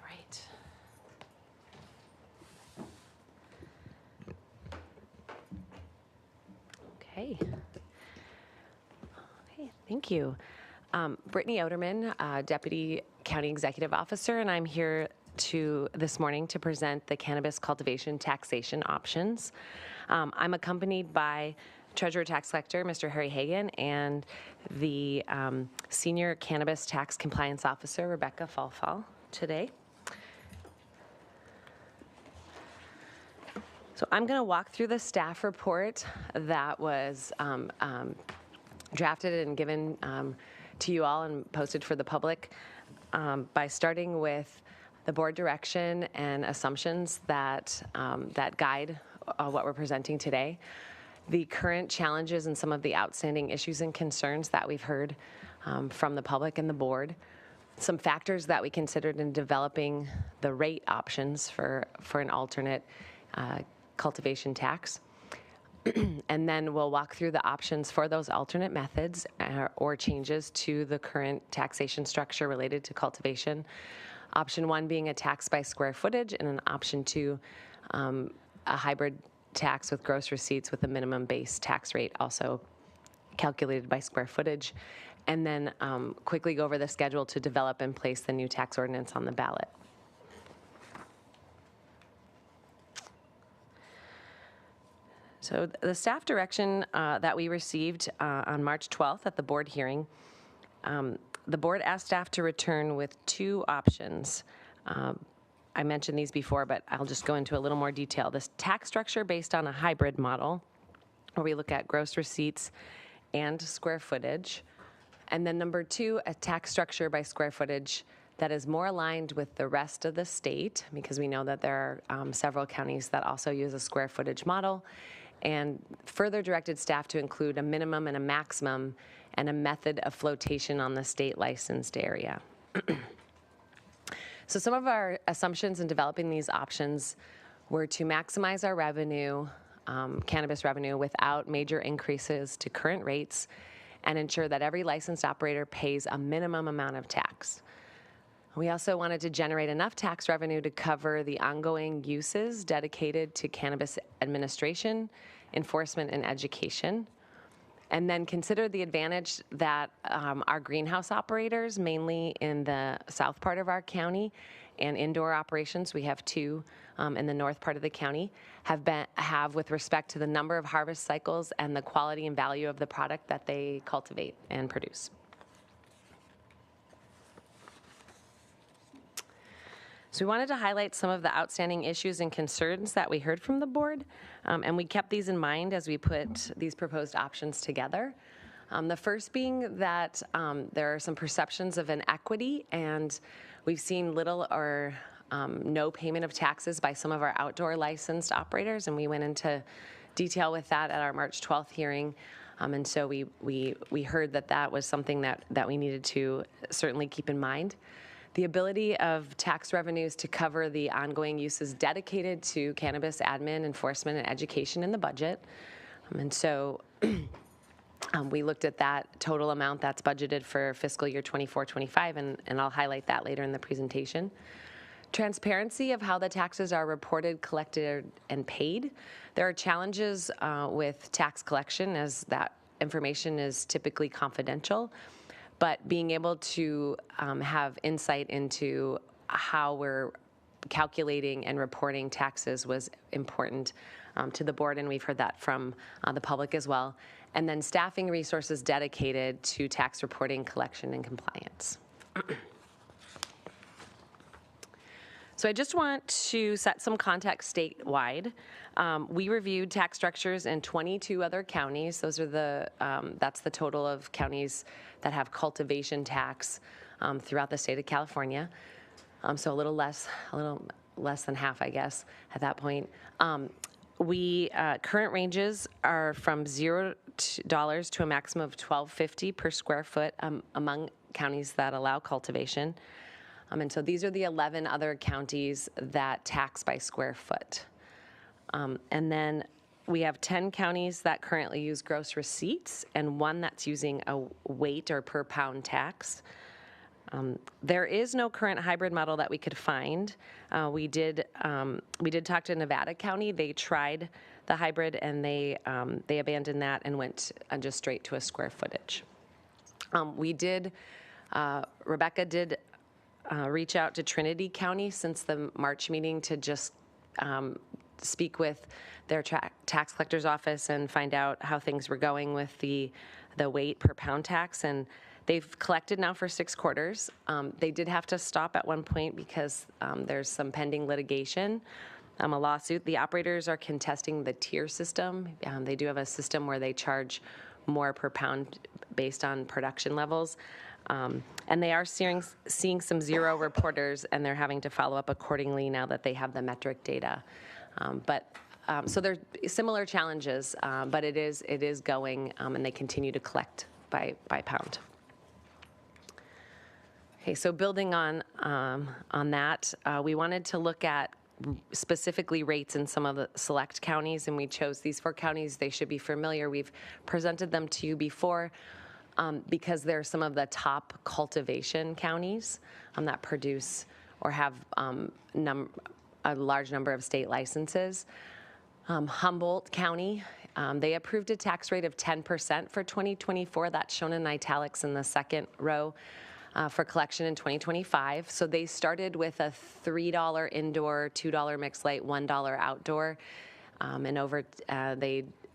right. Okay. Okay, thank you. Brittany Oderman, Deputy County Executive Officer, and I'm here this morning to present the cannabis cultivation taxation options. I'm accompanied by Treasurer Tax Collector, Mr. Harry Hagan, and the Senior Cannabis Tax Compliance Officer, Rebecca Falfall, today. So I'm going to walk through the staff report that was drafted and given to you all and posted for the public by starting with the board direction and assumptions that guide what we're presenting today, the current challenges and some of the outstanding issues and concerns that we've heard from the public and the board, some factors that we considered in developing the rate options for an alternate cultivation tax. And then we'll walk through the options for those alternate methods or changes to the current taxation structure related to cultivation. Option 1 being a tax by square footage, and an option 2, a hybrid tax with gross receipts with a minimum base tax rate also calculated by square footage. And then quickly go over the schedule to develop and place the new tax ordinance on the ballot. So the staff direction that we received on March 12th at the board hearing, the board asked staff to return with 2 options. I mentioned these before, but I'll just go into a little more detail. This tax structure based on a hybrid model, where we look at gross receipts and square footage. And then number 2, a tax structure by square footage that is more aligned with the rest of the state, because we know that there are several counties that also use a square footage model, and further directed staff to include a minimum and a maximum and a method of flotation on the state licensed area. So some of our assumptions in developing these options were to maximize our revenue, cannabis revenue, without major increases to current rates, and ensure that every licensed operator pays a minimum amount of tax. We also wanted to generate enough tax revenue to cover the ongoing uses dedicated to cannabis administration, enforcement, and education. And then consider the advantage that our greenhouse operators, mainly in the south part of our county, and indoor operations, we have 2 in the north part of the county, have with respect to the number of harvest cycles and the quality and value of the product that they cultivate and produce. So we wanted to highlight some of the outstanding issues and concerns that we heard from the board, and we kept these in mind as we put these proposed options together. The first being that there are some perceptions of inequity, and we've seen little or no payment of taxes by some of our outdoor licensed operators, and we went into detail with that at our March 12th hearing. And so we heard that was something that we needed to certainly keep in mind. The ability of tax revenues to cover the ongoing uses dedicated to cannabis admin, enforcement, and education in the budget. And so we looked at that total amount that's budgeted for fiscal year 24-25, and I'll highlight that later in the presentation. Transparency of how the taxes are reported, collected, and paid. There are challenges with tax collection, as that information is typically confidential. But being able to have insight into how we're calculating and reporting taxes was important to the board, and we've heard that from the public as well. And then staffing resources dedicated to tax reporting, collection, and compliance. So I just want to set some context statewide. We reviewed tax structures in 22 other counties. Those are that's the total of counties that have cultivation tax throughout the state of California. So a little less than half, I guess, at that point. Current ranges are from $0 to a maximum of $12.50 per square foot among counties that allow cultivation. And so these are the 11 other counties that tax by square foot. And then we have 10 counties that currently use gross receipts and 1 that's using a weight or per pound tax. There is no current hybrid model that we could find. We did talk to Nevada County. They tried the hybrid, and they abandoned that and went just straight to a square footage. Rebecca did reach out to Trinity County since the March meeting to just speak with their tax collector's office and find out how things were going with the weight per pound tax. And they've collected now for 6 quarters. They did have to stop at one point because there's some pending litigation, a lawsuit. The operators are contesting the tier system. They do have a system where they charge more per pound based on production levels. And they are seeing some zero reporters, and they're having to follow up accordingly now that they have the metric data. So there are similar challenges, but it is going, and they continue to collect by pound. Okay, so building on that, we wanted to look at specifically rates in some of the select counties, and we chose these 4 counties. They should be familiar. We've presented them to you before because they're some of the top cultivation counties that produce or have a large number of state licenses. Humboldt County, they approved a tax rate of 10% for 2024. That's shown in italics in the second row. For collection in 2025. So they started with a $3 indoor, $2 mixed light, $1 outdoor, and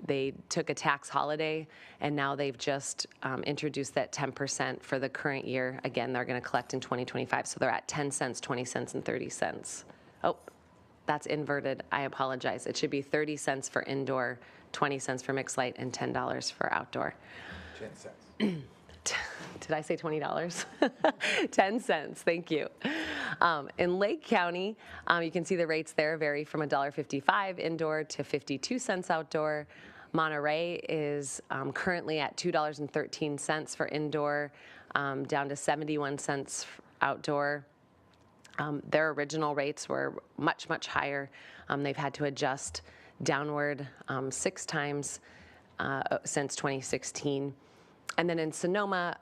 they took a tax holiday, and now they've just introduced that 10% for the current year. Again, they're going to collect in 2025, so they're at 10 cents, 20 cents, and 30 cents. Oh, that's inverted. I apologize. It should be 30 cents for indoor, 20 cents for mixed light, and $10 for outdoor. 10 cents. Did I say $20? 10 cents, thank you. In Lake County, you can see the rates there vary from $1.55 indoor to 52 cents outdoor. Monterey is currently at $2.13 for indoor, down to 71 cents outdoor. Their original rates were much, much higher. They've had to adjust downward 6 times since 2016. And then in Sonoma,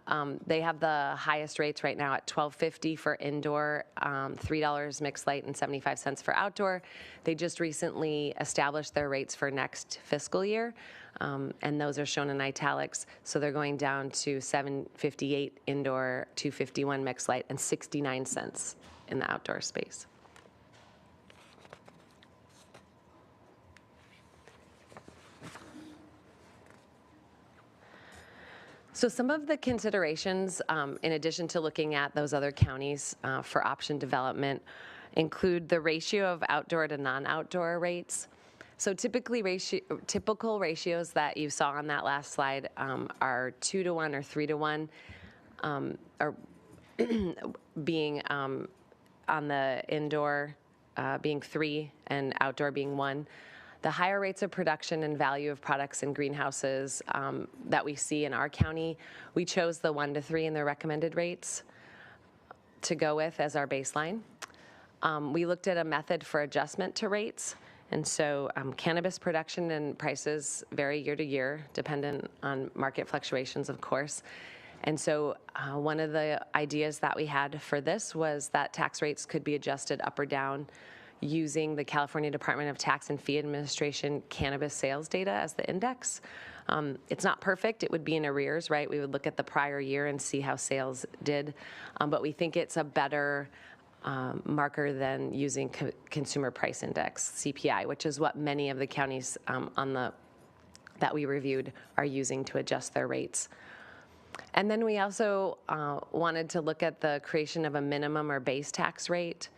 they have the highest rates right now at $12.50 for indoor, $3 mixed light, and 75 cents for outdoor. They just recently established their rates for next fiscal year, and those are shown in italics. So they're going down to $7.58 indoor, $2.51 mixed light, and 69 cents in the outdoor space. So some of the considerations, in addition to looking at those other counties for option development, include the ratio of outdoor to non-outdoor rates. So typical ratios that you saw on that last slide are 2 to 1 or 3 to 1, or being on the indoor being 3 and outdoor being 1. The higher rates of production and value of products in greenhouses that we see in our county, we chose the 1 to 3 in the recommended rates to go with as our baseline. We looked at a method for adjustment to rates. And so cannabis production and prices vary year to year, dependent on market fluctuations, of course. And so one of the ideas that we had for this was that tax rates could be adjusted up or down using the California Department of Tax and Fee Administration cannabis sales data as the index. It's not perfect. It would be in arrears, right? We would look at the prior year and see how sales did. But we think it's a better marker than using consumer price index, CPI, which is what many of the counties that we reviewed are using to adjust their rates. And then we also wanted to look at the creation of a minimum or base tax rate.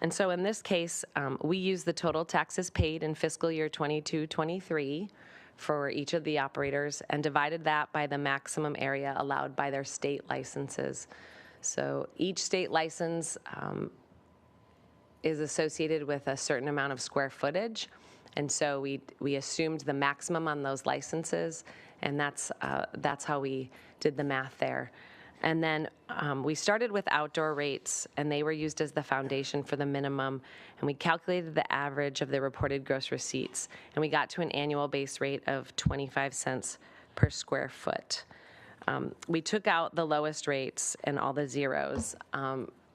And so in this case, we use the total taxes paid in fiscal year 22-23 for each of the operators and divided that by the maximum area allowed by their state licenses. So each state license is associated with a certain amount of square footage. And so we assumed the maximum on those licenses, and that's how we did the math there. And then we started with outdoor rates, and they were used as the foundation for the minimum. And we calculated the average of the reported gross receipts, and we got to an annual base rate of 25 cents per square foot. We took out the lowest rates and all the zeros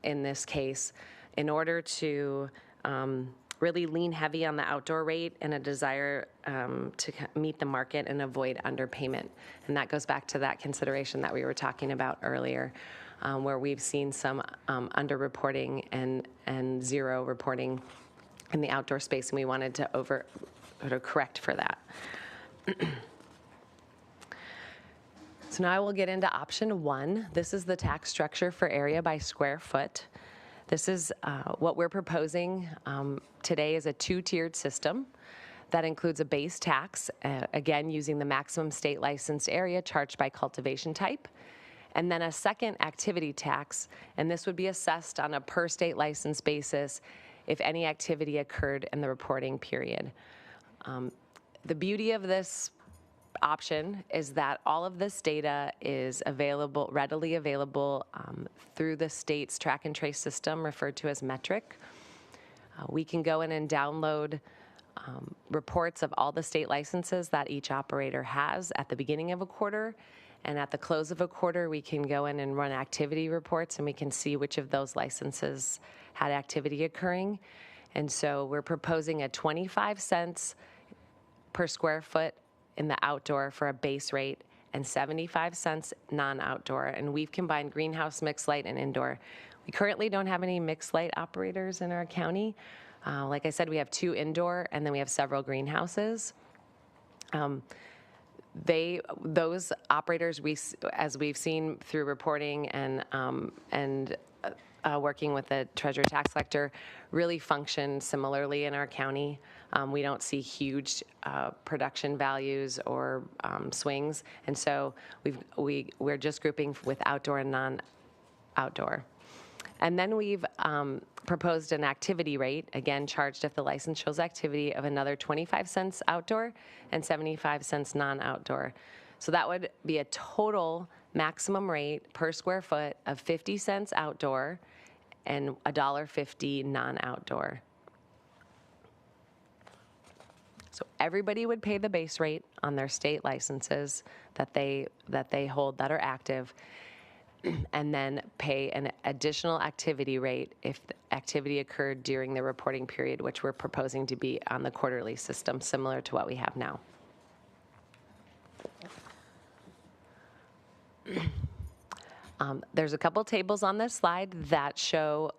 in this case in order to really lean heavy on the outdoor rate and a desire to meet the market and avoid underpayment. And that goes back to that consideration that we were talking about earlier, where we've seen some underreporting and zero reporting in the outdoor space, and we wanted to correct for that. So now I will get into option 1. This is the tax structure for area by square foot. This is what we're proposing today is a 2-tiered system that includes a base tax, again using the maximum state licensed area charged by cultivation type, and then a second activity tax, and this would be assessed on a per state license basis if any activity occurred in the reporting period. The beauty of this option is that all of this data is readily available through the state's track and trace system referred to as metric. We can go in and download reports of all the state licenses that each operator has at the beginning of a quarter, and at the close of a quarter we can go in and run activity reports, and we can see which of those licenses had activity occurring. And so we're proposing a 25 cents per square foot in the outdoor for a base rate and 75 cents non-outdoor. And we've combined greenhouse, mixed light, and indoor. We currently don't have any mixed light operators in our county. Like I said, we have 2 indoor, and then we have several greenhouses. Those operators, as we've seen through reporting and working with the treasurer tax collector, really function similarly in our county. We don't see huge production values or swings, and so we're just grouping with outdoor and non-outdoor. And then we've proposed an activity rate, again charged if the license shows activity, of another 25 cents outdoor and 75 cents non-outdoor. So that would be a total maximum rate per square foot of 50 cents outdoor and $1.50 non-outdoor. So everybody would pay the base rate on their state licenses that they hold that are active, and then pay an additional activity rate if the activity occurred during the reporting period, which we're proposing to be on the quarterly system, similar to what we have now. There's a couple tables on this slide that show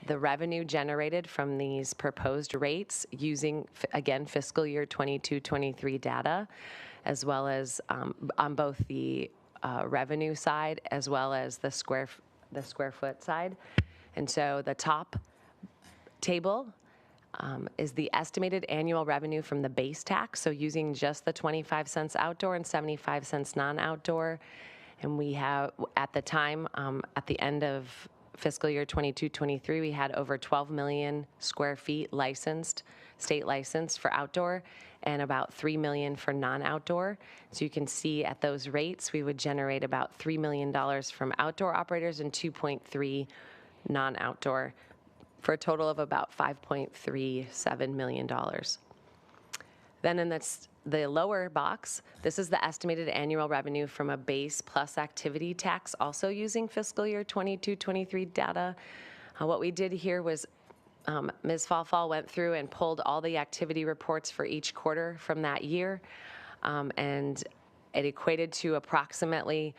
the revenue generated from these proposed rates using, again, fiscal year 22-23 data, as well as on both the revenue side as well as the square foot side. And so the top table is the estimated annual revenue from the base tax, so using just the 25 cents outdoor and 75 cents non-outdoor. And we have, at the time, at the end of fiscal year 22-23, we had over 12 million square feet licensed, state licensed for outdoor, and about 3 million for non-outdoor. So you can see at those rates, we would generate about $3 million from outdoor operators and 2.3 non-outdoor, for a total of about $5.37 million. Then in the lower box, this is the estimated annual revenue from a base plus activity tax, also using fiscal year 22-23 data. What we did here was Ms. Fall went through and pulled all the activity reports for each quarter from that year, and it equated to approximately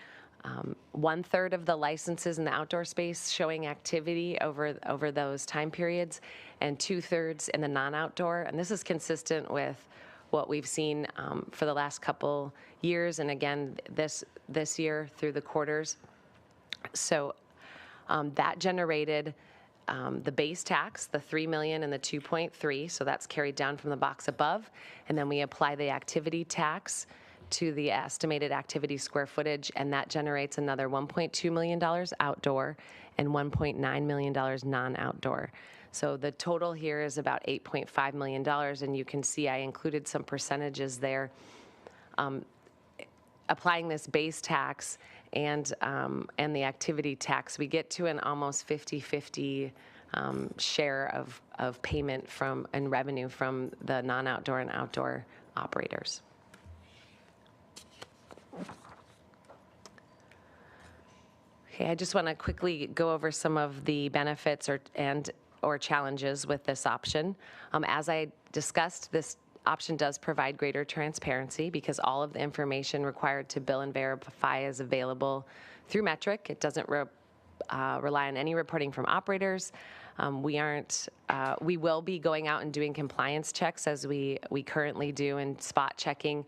1/3 of the licenses in the outdoor space showing activity over those time periods, and 2/3 in the non-outdoor. And this is consistent with what we've seen for the last couple years, and again this year through the quarters. So that generated the base tax, the 3 million and the 2.3, so that's carried down from the box above, and then we apply the activity tax to the estimated activity square footage, and that generates another $1.2 million outdoor and $1.9 million non-outdoor. So the total here is about $8.5 million, and you can see I included some percentages there. Applying this base tax and the activity tax, we get to an almost 50-50 share of payment and revenue from the non-outdoor and outdoor operators. Okay, I just want to quickly go over some of the benefits and or challenges with this option. As I discussed, this option does provide greater transparency because all of the information required to bill and verify is available through Metric. It doesn't rely on any reporting from operators. We will be going out and doing compliance checks as we currently do and spot checking,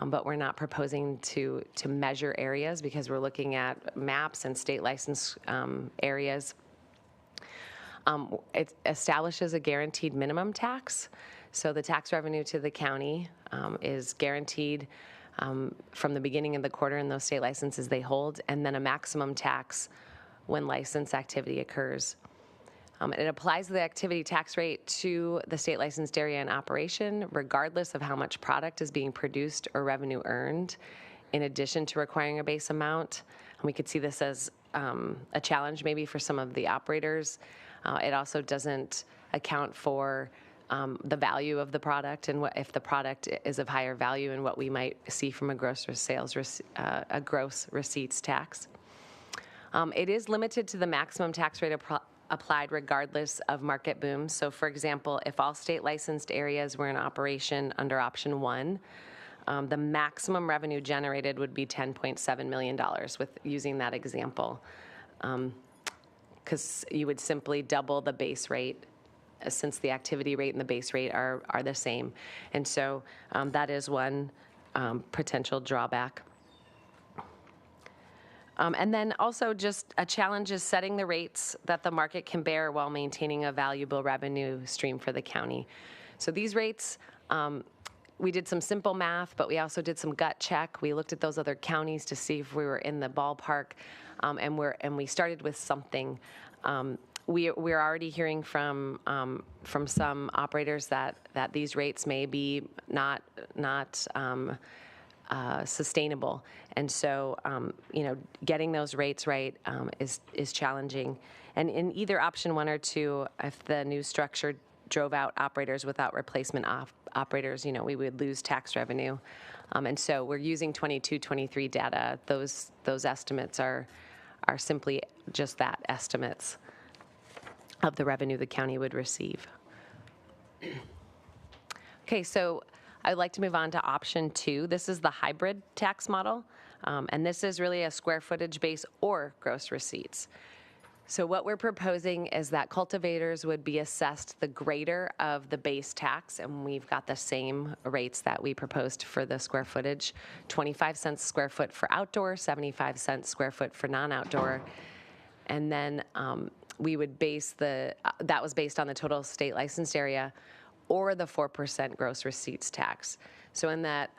but we're not proposing to measure areas because we're looking at maps and state license areas. It establishes a guaranteed minimum tax. So the tax revenue to the county is guaranteed from the beginning of the quarter in those state licenses they hold, and then a maximum tax when license activity occurs. It applies the activity tax rate to the state licensed area in operation, regardless of how much product is being produced or revenue earned, in addition to requiring a base amount. And we could see this as a challenge maybe for some of the operators. It also doesn't account for the value of the product and what if the product is of higher value and what we might see from a gross receipts tax. It is limited to the maximum tax rate applied regardless of market boom. So for example, if all state licensed areas were in operation under option 1, the maximum revenue generated would be $10.7 million with using that example. Because you would simply double the base rate since the activity rate and the base rate are the same. And so that is one potential drawback. And then also just a challenge is setting the rates that the market can bear while maintaining a valuable revenue stream for the county. So these rates, we did some simple math, but we also did some gut check. We looked at those other counties to see if we were in the ballpark, and we started with something. We're already hearing from some operators that these rates may be not sustainable, and so getting those rates right is challenging. And in either option 1 or 2, if the new structure drove out operators without replacement operators, we would lose tax revenue. And so we're using 22-23 data. Those estimates are simply just that, estimates of the revenue the county would receive. Okay, so I'd like to move on to option 2. This is the hybrid tax model, and this is really a square footage base or gross receipts. So what we're proposing is that cultivators would be assessed the greater of the base tax, and we've got the same rates that we proposed for the square footage, 25 cents square foot for outdoor, 75 cents square foot for non-outdoor. And then we would base that was based on the total state licensed area or the 4% gross receipts tax. So in that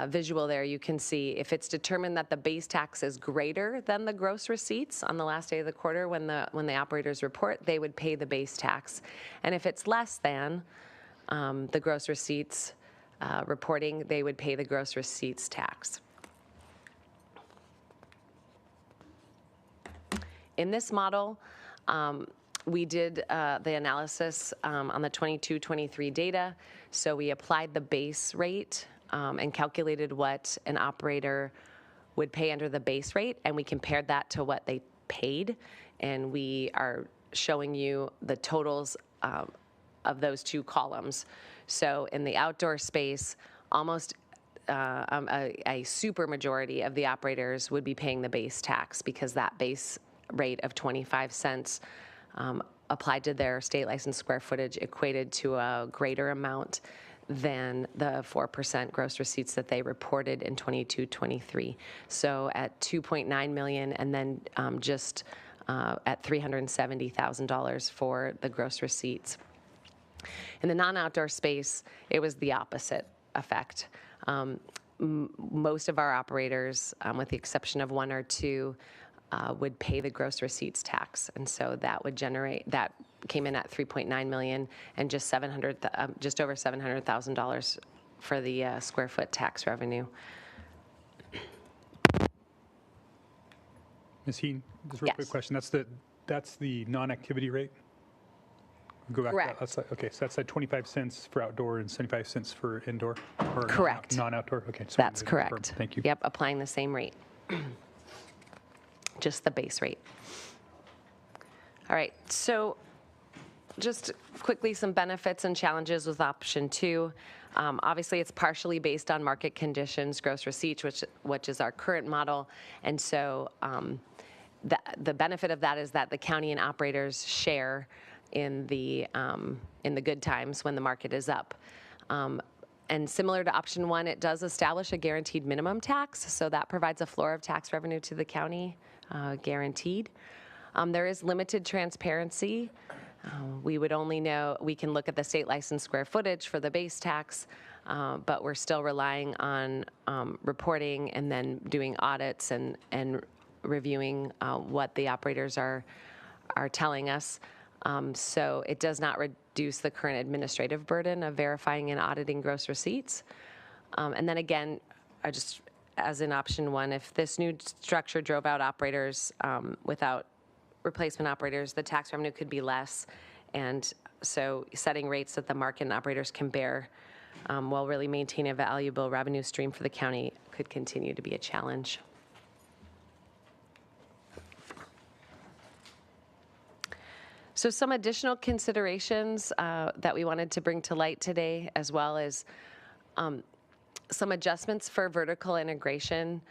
visual there, you can see if it's determined that the base tax is greater than the gross receipts on the last day of the quarter when the operators report, they would pay the base tax. And if it's less than the gross receipts reporting, they would pay the gross receipts tax. In this model, we did the analysis on the 22-23 data. So we applied the base rate and calculated what an operator would pay under the base rate, and we compared that to what they paid. And we are showing you the totals of those two columns. So in the outdoor space, almost a super majority of the operators would be paying the base tax because that base rate of 25 cents applied to their state license square footage equated to a greater amount than the 4% gross receipts that they reported in 22-23. So at $2.9 million, and then just at $370,000 for the gross receipts. In the non-outdoor space, it was the opposite effect. Most of our operators, with the exception of 1 or 2, would pay the gross receipts tax, and so that came in at $3.9 million and just over $700,000 for the square foot tax revenue. Ms. Heaton, just a real quick question. That's the non-activity rate? Go back. Correct. Okay, so that's at 25 cents for outdoor and 75 cents for indoor? Or correct. Non-outdoor? Okay. That's correct. Thank you. Yep, applying the same rate. Just the base rate. All right, so just quickly, some benefits and challenges with option 2. Obviously, it's partially based on market conditions, gross receipts, which is our current model. And so the benefit of that is that the county and operators share in the good times when the market is up. And similar to option 1, it does establish a guaranteed minimum tax, so that provides a floor of tax revenue to the county, guaranteed. There is limited transparency. We would only know, we can look at the state license square footage for the base tax, but we're still relying on reporting and then doing audits and reviewing what the operators are telling us. So it does not reduce the current administrative burden of verifying and auditing gross receipts. And then again, just as in option 1, if this new structure drove out operators without replacement operators, the tax revenue could be less. And so setting rates that the market and operators can bear while really maintaining a valuable revenue stream for the county could continue to be a challenge. So some additional considerations that we wanted to bring to light today, as well as some adjustments for vertical integration.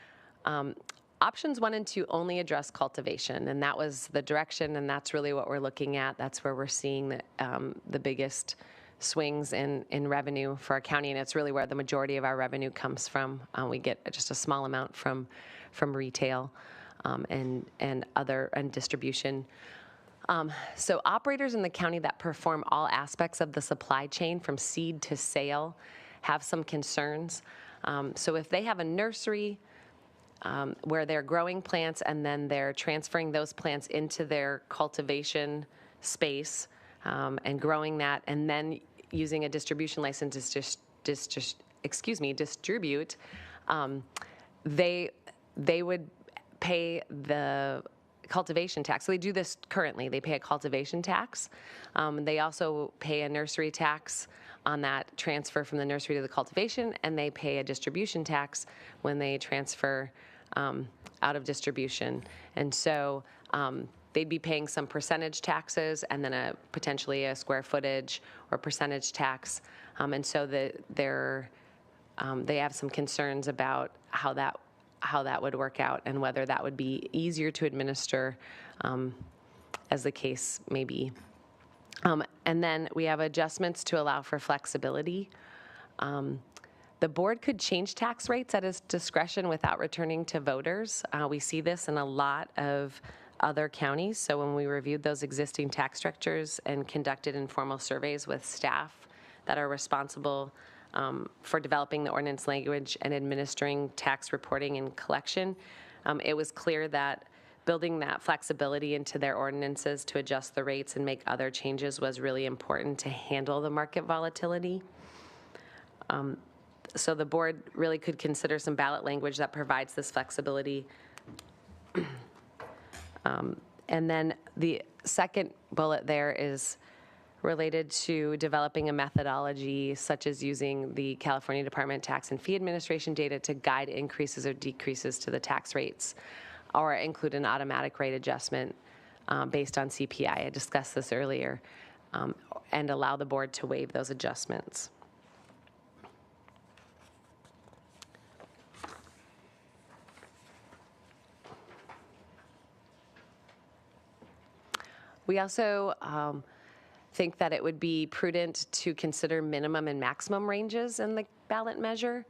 Options 1 and 2 only address cultivation, and that was the direction, and that's really what we're looking at. That's where we're seeing the biggest swings in revenue for our county, and it's really where the majority of our revenue comes from. We get just a small amount from retail and distribution. So operators in the county that perform all aspects of the supply chain from seed to sale have some concerns. So if they have a nursery where they're growing plants and then they're transferring those plants into their cultivation space and growing that, and then using a distribution license to distribute, they would pay the cultivation tax. So they do this currently. They pay a cultivation tax. They also pay a nursery tax on that transfer from the nursery to the cultivation, and they pay a distribution tax when they transfer out of distribution. And so they'd be paying some percentage taxes and then potentially a square footage or percentage tax. And so they have some concerns about how that would work out and whether that would be easier to administer as the case may be. And then we have adjustments to allow for flexibility. The board could change tax rates at its discretion without returning to voters. We see this in a lot of other counties. So when we reviewed those existing tax structures and conducted informal surveys with staff that are responsible for developing the ordinance language and administering tax reporting and collection, it was clear that building that flexibility into their ordinances to adjust the rates and make other changes was really important to handle the market volatility. So the board really could consider some ballot language that provides this flexibility. And then the second bullet there is related to developing a methodology such as using the California Department of Tax and Fee Administration data to guide increases or decreases to the tax rates, or include an automatic rate adjustment based on CPI. I discussed this earlier, and allow the board to waive those adjustments. We also think that it would be prudent to consider minimum and maximum ranges in the ballot measure.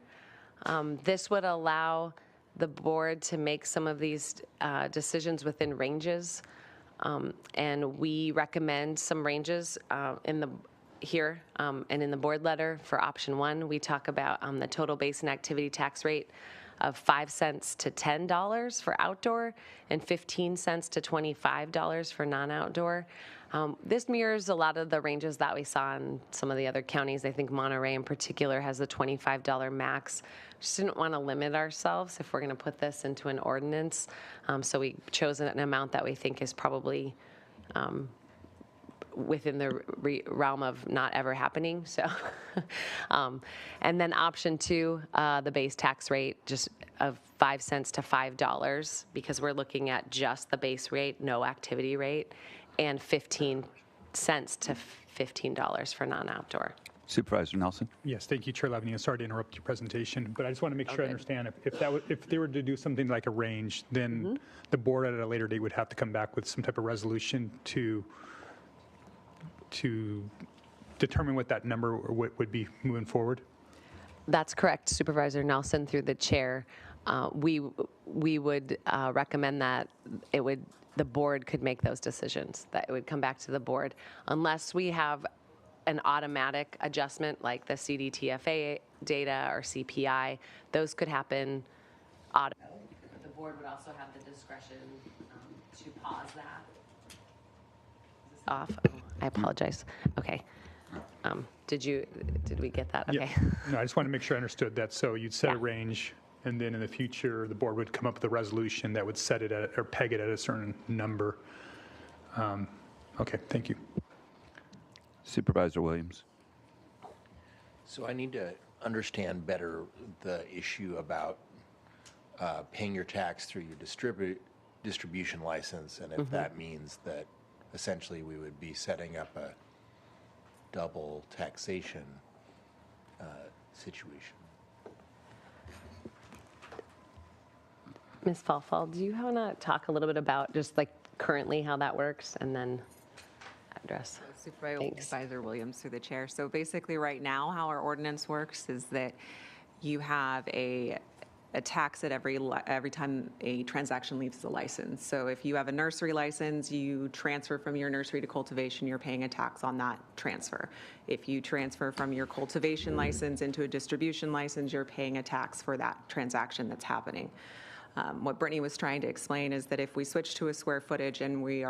This would allow the board to make some of these decisions within ranges. And we recommend some ranges and in the board letter for option 1, we talk about the total base and activity tax rate of 5 cents to $10 for outdoor and 15 cents to $25 for non-outdoor. This mirrors a lot of the ranges that we saw in some of the other counties. I think Monterey in particular has the $25 max. Just didn't want to limit ourselves if we're going to put this into an ordinance. So we chose an amount that we think is probably within the realm of not ever happening. So, and then option 2, the base tax rate just of 5 cents to $5, because we're looking at just the base rate, no activity rate. and 15 cents to $15 for non-outdoor. Supervisor Nelson? Yes, thank you, Chair Lavanino. Sorry to interrupt your presentation, but I just want to make sure I understand. If they were to do something like a range, then the board at a later date would have to come back with some type of resolution to determine what that number would be moving forward? That's correct, Supervisor Nelson, through the chair. We would recommend that the board could make those decisions, that it would come back to the board, unless we have an automatic adjustment like the CDTFA data or CPI. Those could happen automatically. But the board would also have the discretion to pause that. Is this off? Oh, I apologize. Okay. Did we get that? Okay. Yeah. No, I just want to make sure I understood that. So you'd set a range, and then in the future, the board would come up with a resolution that would set it at, or peg it at a certain number. Okay, thank you. Supervisor Williams. So I need to understand better the issue about paying your tax through your distribution license, and if that means that essentially we would be setting up a double taxation situation. Ms. Falfall, do you want to talk a little bit about just like currently how that works and then address? Supervisor Williams through the chair. So basically right now how our ordinance works is that you have a tax at every time a transaction leaves the license. So if you have a nursery license, you transfer from your nursery to cultivation, you're paying a tax on that transfer. If you transfer from your cultivation license into a distribution license, you're paying a tax for that transaction that's happening. What Brittany was trying to explain is that if we switch to a square footage and we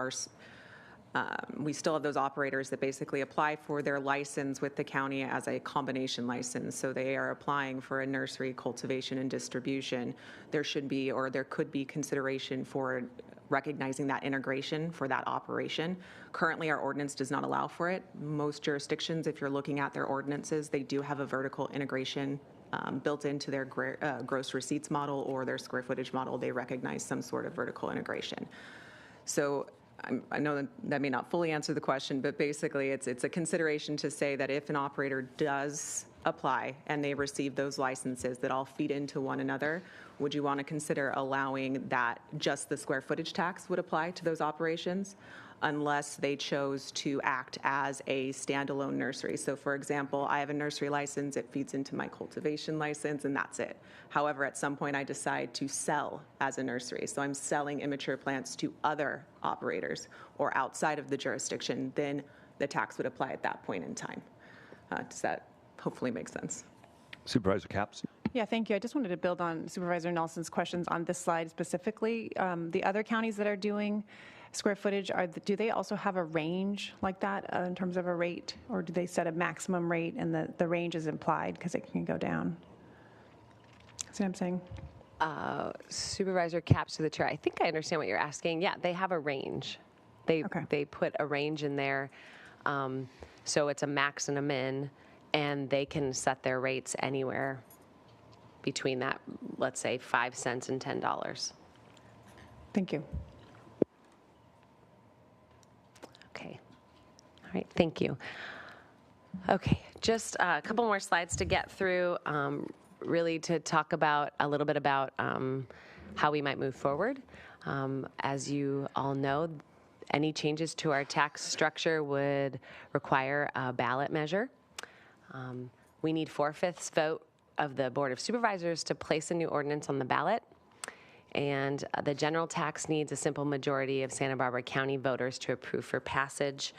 still have those operators that basically apply for their license with the county as a combination license. So they are applying for a nursery, cultivation, and distribution. There should be, or there could be, consideration for recognizing that integration for that operation. Currently, our ordinance does not allow for it. Most jurisdictions, if you're looking at their ordinances, they do have a vertical integration built into their gross receipts model or their square footage model. They recognize some sort of vertical integration. So I know that may not fully answer the question, but basically it's a consideration to say that if an operator does apply and they receive those licenses that all feed into one another, would you want to consider allowing that just the square footage tax would apply to those operations unless they chose to act as a standalone nursery? So for example, I have a nursery license, it feeds into my cultivation license, and that's it. However, at some point I decide to sell as a nursery. So I'm selling immature plants to other operators or outside of the jurisdiction, then the tax would apply at that point in time. Does that hopefully make sense? Supervisor Capps. Yeah, thank you. I just wanted to build on Supervisor Nelson's questions on this slide specifically. The other counties that are doing square footage, do they also have a range like that in terms of a rate, or do they set a maximum rate and the range is implied because it can go down? See what I'm saying? Supervisor Capps to the chair. I think I understand what you're asking. Yeah, they have a range. They put a range in there, so it's a max and a min, and they can set their rates anywhere between that, let's say, 5 cents and $10. Thank you. Okay. All right, thank you. Okay, just a couple more slides to get through, really to talk about a little bit about how we might move forward. As you all know, any changes to our tax structure would require a ballot measure. We need 4/5 vote of the Board of Supervisors to place a new ordinance on the ballot. And the general tax needs a simple majority of Santa Barbara County voters to approve for passage.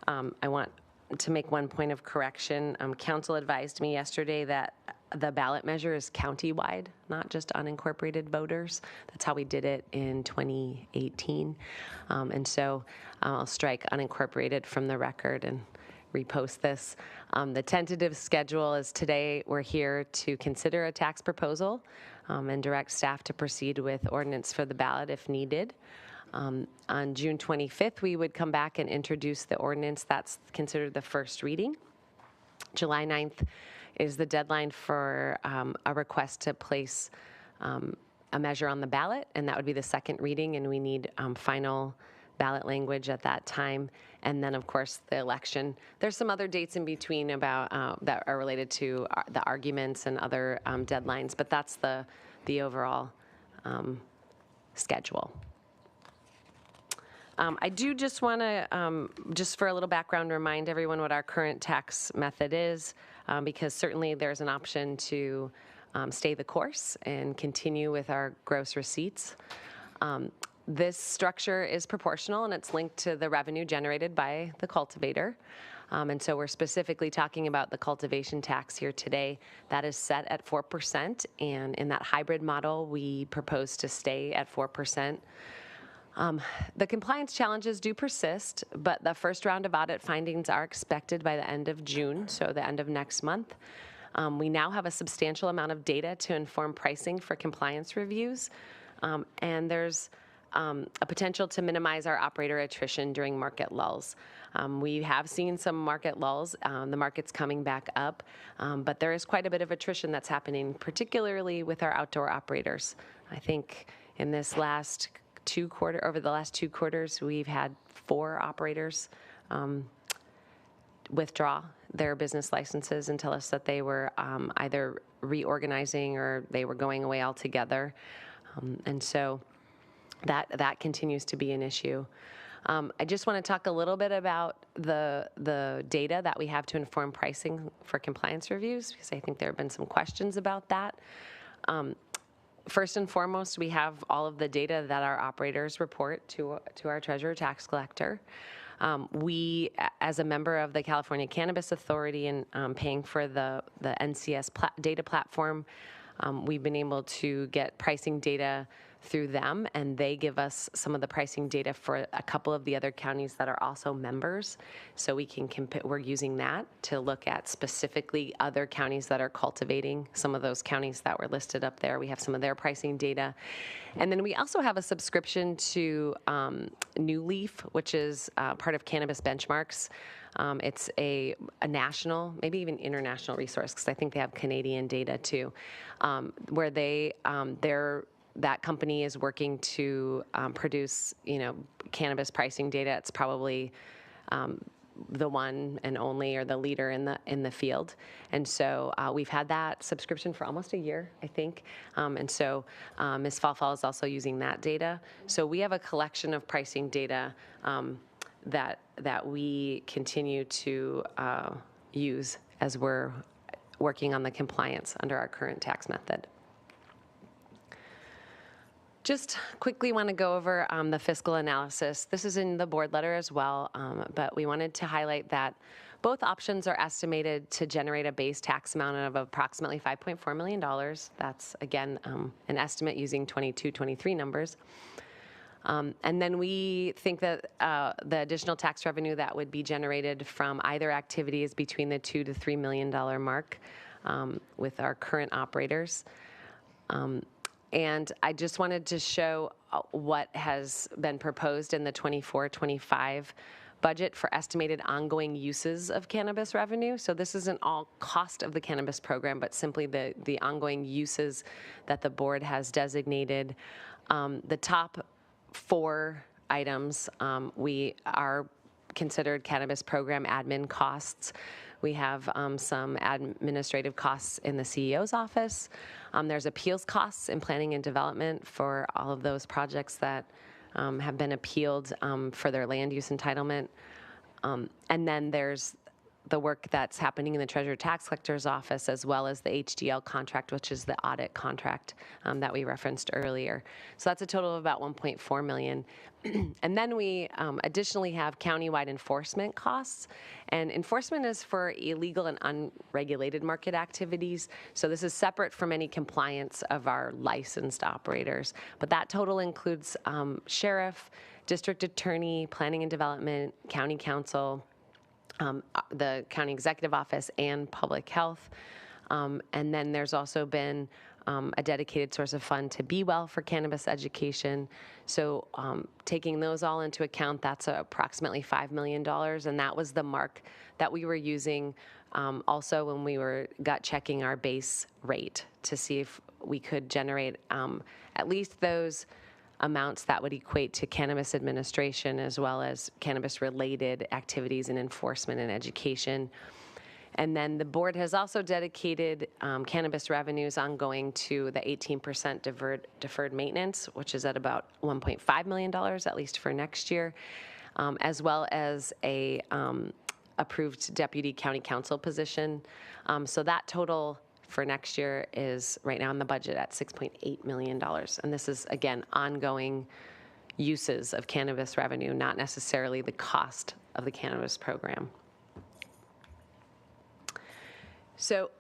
I want to make one point of correction. Council advised me yesterday that the ballot measure is countywide, not just unincorporated voters. That's how we did it in 2018. And so I'll strike unincorporated from the record and repost this. The tentative schedule is today we're here to consider a tax proposal and direct staff to proceed with ordinance for the ballot if needed. On June 25th, we would come back and introduce the ordinance. That's considered the first reading. July 9th is the deadline for a request to place a measure on the ballot, and that would be the second reading, and we need final ballot language at that time. And then, of course, the election. There's some other dates in between about that are related to the arguments and other deadlines, but that's the overall schedule. I do just want to, just for a little background, remind everyone what our current tax method is, because certainly there's an option to stay the course and continue with our gross receipts. This structure is proportional, and it's linked to the revenue generated by the cultivator. And so we're specifically talking about the cultivation tax here today. That is set at 4%, and in that hybrid model, we propose to stay at 4%. The compliance challenges do persist, but the first round of audit findings are expected by the end of June, so the end of next month. We now have a substantial amount of data to inform pricing for compliance reviews, and there's a potential to minimize our operator attrition during market lulls. We have seen some market lulls. The market's coming back up, but there is quite a bit of attrition that's happening, particularly with our outdoor operators. I think in this last over the last 2 quarters, we've had 4 operators withdraw their business licenses and tell us that they were either reorganizing or they were going away altogether. And so that continues to be an issue. I just want to talk a little bit about the data that we have to inform pricing for compliance reviews, because I think there have been some questions about that. First and foremost, we have all of the data that our operators report to our treasurer tax collector. We, as a member of the California Cannabis Authority and paying for the NCS data platform, we've been able to get pricing data through them, and they give us some of the pricing data for a couple of the other counties that are also members. So we can compare. We're using that to look at specifically other counties that are cultivating. Some of those counties that were listed up there, we have some of their pricing data. And then we also have a subscription to New Leaf, which is part of Cannabis Benchmarks. It's a national, maybe even international resource, because I think they have Canadian data too, where that company is working to produce, cannabis pricing data. It's probably the one and only, or the leader in the field. And so we've had that subscription for almost a year, I think. And so Ms. Falfall is also using that data. So we have a collection of pricing data that we continue to use as we're working on the compliance under our current tax method. Just quickly want to go over the fiscal analysis. This is in the board letter as well, but we wanted to highlight that both options are estimated to generate a base tax amount of approximately $5.4 million. That's, again, an estimate using 22-23 numbers. And then we think that the additional tax revenue that would be generated from either activity is between the $2 to $3 million mark with our current operators. And I just wanted to show what has been proposed in the 24-25 budget for estimated ongoing uses of cannabis revenue. So this isn't all cost of the cannabis program, but simply the ongoing uses that the board has designated. The top 4 items we are considered cannabis program admin costs. We have some administrative costs in the CEO's office. There's appeals costs in planning and development for all of those projects that have been appealed for their land use entitlement. And then there's the work that's happening in the Treasurer Tax Collector's office, as well as the HDL contract, which is the audit contract that we referenced earlier. So that's a total of about $1.4 million. And then we additionally have countywide enforcement costs. And enforcement is for illegal and unregulated market activities. So this is separate from any compliance of our licensed operators. But that total includes sheriff, district attorney, planning and development, county council, the county executive office, and public health. And then there's also been a dedicated source of fund to Be Well for cannabis education. So taking those all into account, that's approximately $5 million. And that was the mark that we were using also when we were gut checking our base rate to see if we could generate at least those amounts that would equate to cannabis administration as well as cannabis-related activities in enforcement and education. And then the board has also dedicated cannabis revenues ongoing to the 18% deferred maintenance, which is at about $1.5 million, at least for next year, as well as a approved deputy county council position. So that total for next year is right now in the budget at $6.8 million. And this is, again, ongoing uses of cannabis revenue, not necessarily the cost of the cannabis program. So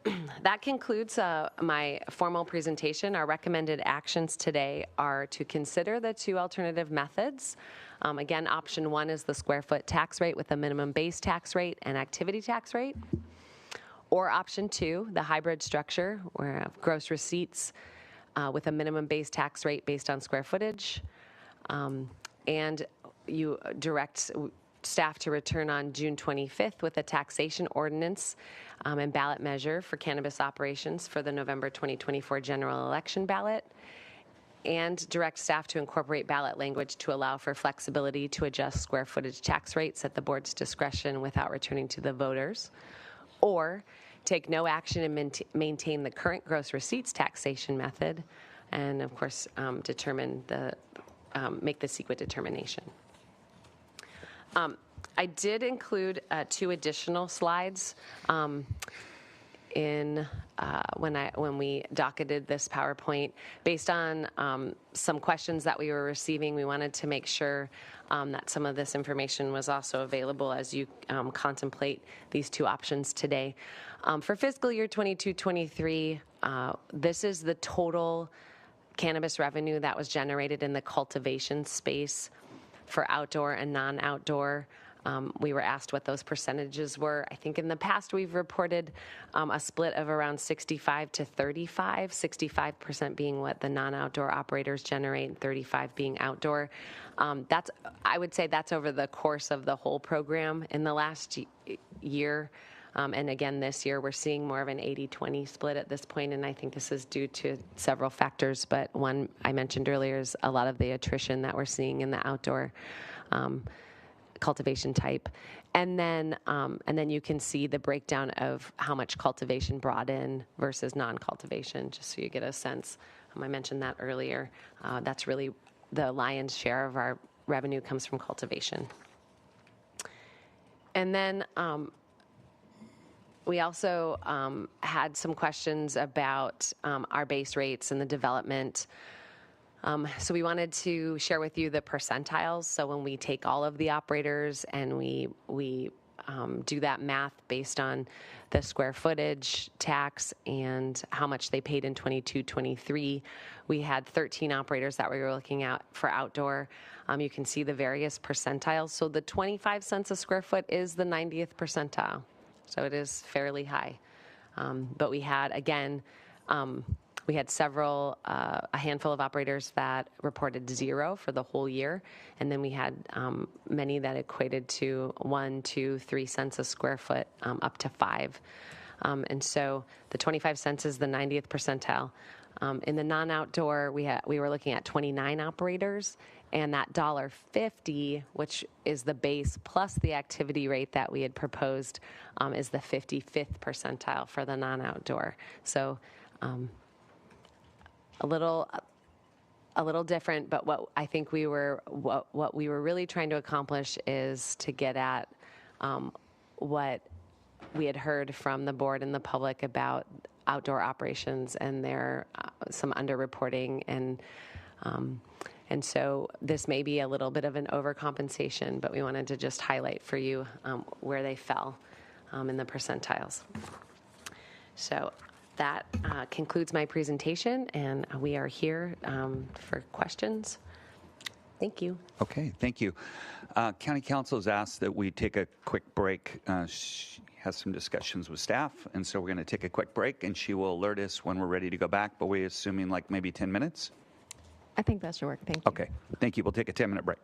that concludes my formal presentation. Our recommended actions today are to consider the two alternative methods. Again, option one is the square foot tax rate with a minimum base tax rate and activity tax rate. Or option two, the hybrid structure, where gross receipts with a minimum base tax rate based on square footage. And you direct staff to return on June 25th with a taxation ordinance and ballot measure for cannabis operations for the November 2024 general election ballot, and direct staff to incorporate ballot language to allow for flexibility to adjust square footage tax rates at the board's discretion without returning to the voters, or take no action and maintain the current gross receipts taxation method, and of course determine the make the CEQA determination. I did include 2 additional slides when we docketed this PowerPoint. Based on some questions that we were receiving, we wanted to make sure that some of this information was also available as you contemplate these 2 options today. For fiscal year 22-23, this is the total cannabis revenue that was generated in the cultivation space for outdoor and non-outdoor. We were asked what those percentages were. I think in the past we've reported a split of around 65 to 35, 65% being what the non-outdoor operators generate and 35 being outdoor. I would say that's over the course of the whole program. In the last year, and again this year, we're seeing more of an 80-20 split at this point, and I think this is due to several factors, but one I mentioned earlier is a lot of the attrition that we're seeing in the outdoor cultivation type. And then you can see the breakdown of how much cultivation brought in versus non-cultivation, just so you get a sense. I mentioned that earlier. That's really the lion's share of our revenue comes from cultivation. And then we also had some questions about our base rates and the development. So we wanted to share with you the percentiles. So when we take all of the operators and we do that math based on the square footage tax and how much they paid in 22-23, we had 13 operators that we were looking at for outdoor. You can see the various percentiles. So the 25 cents a square foot is the 90th percentile. So it is fairly high. But we had, again, we had a handful of operators that reported 0 for the whole year, and then we had many that equated to 1, 2, 3 cents a square foot, up to 5. And so the 25 cents is the 90th percentile. In the non-outdoor, we were looking at 29 operators, and that $1.50, which is the base plus the activity rate that we had proposed, is the 55th percentile for the non-outdoor. So a little different, but what I think what we were really trying to accomplish is to get at what we had heard from the board and the public about outdoor operations and their some underreporting, and so this may be a little bit of an overcompensation, but we wanted to just highlight for you where they fell in the percentiles. So that concludes my presentation, and we are here for questions. Thank you. Okay, thank you. County Council has asked that we take a quick break. She has some discussions with staff, and so we're going to take a quick break, and she will alert us when we're ready to go back, but we're assuming like maybe 10 minutes? I think that should work. Thank you. Okay, thank you. We'll take a 10-minute break.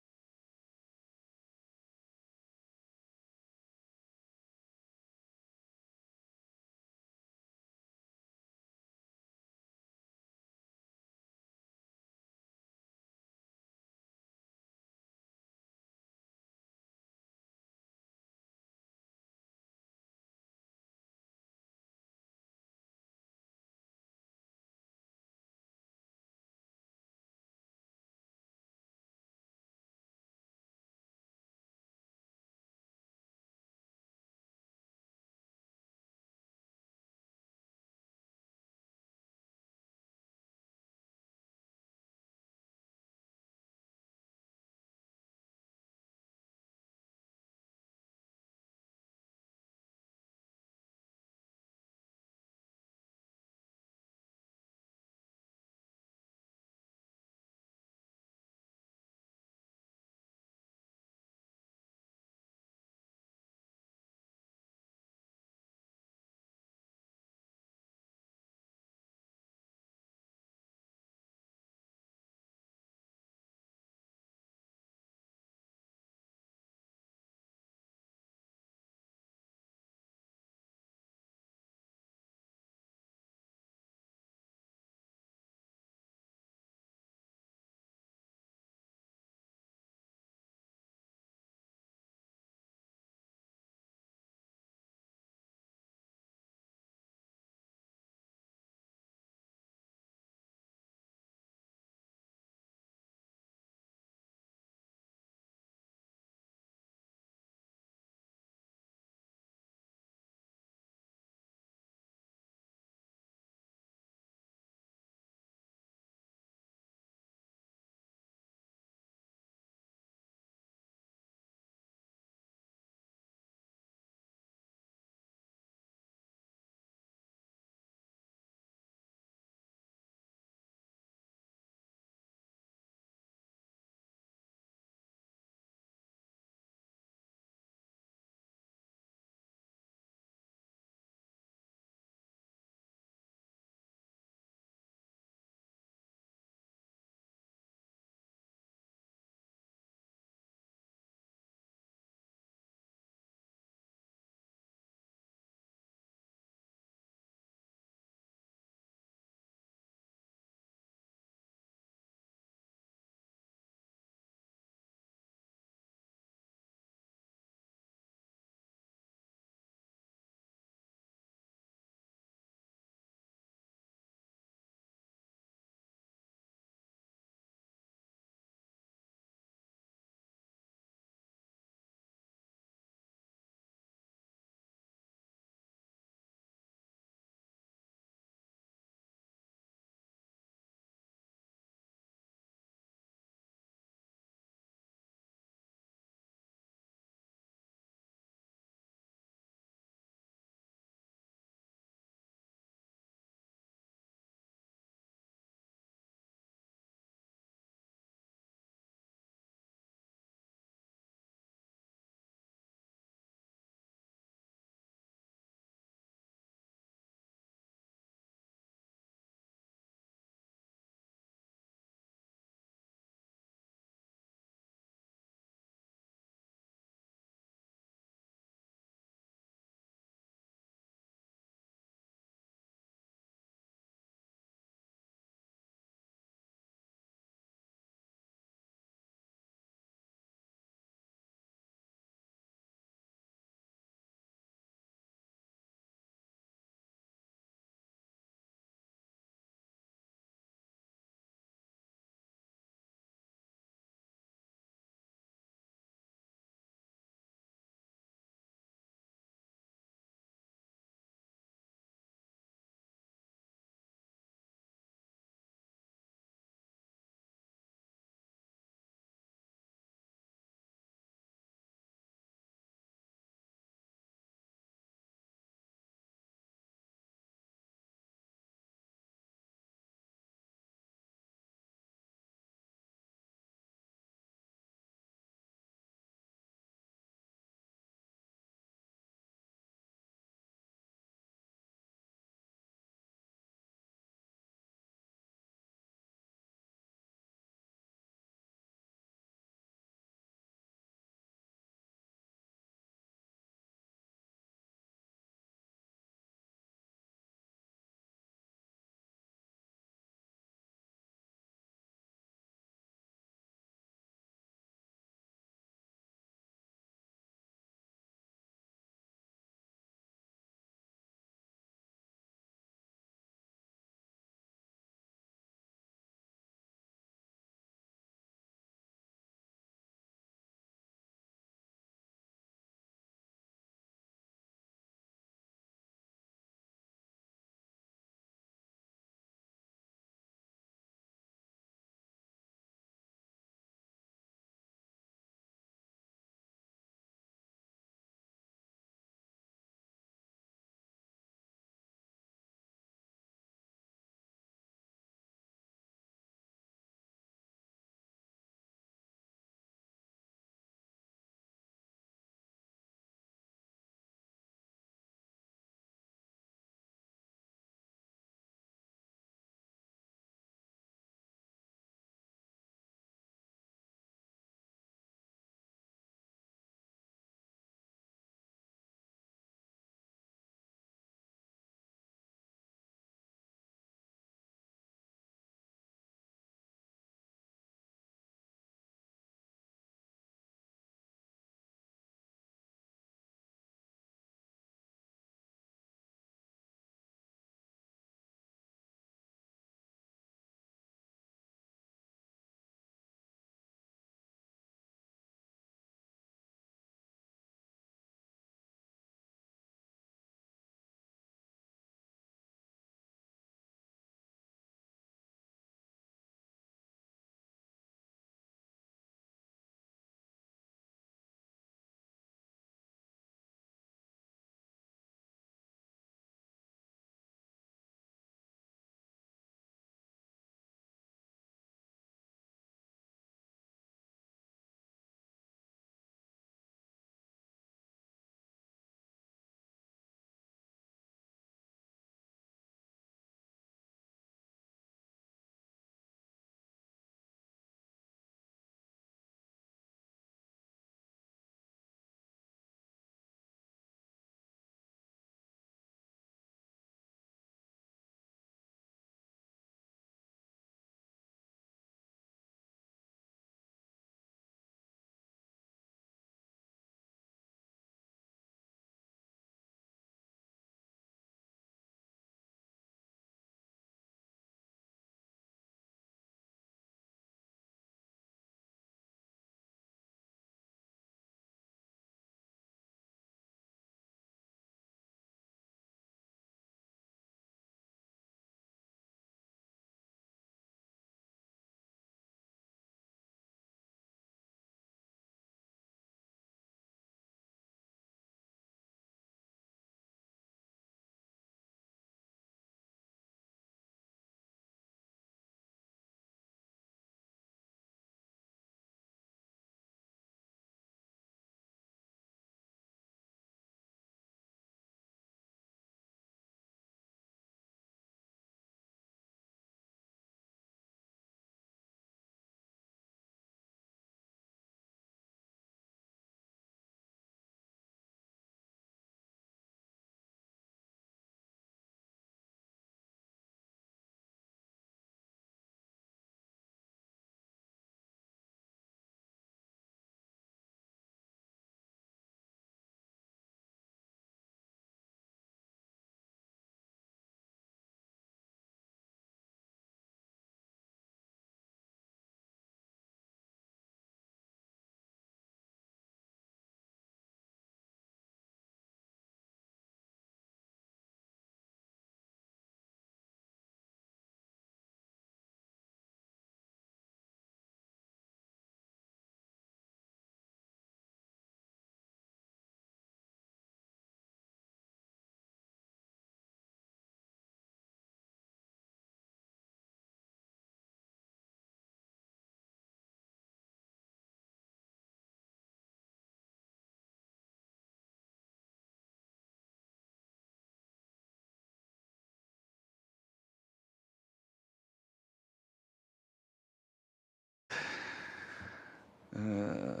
All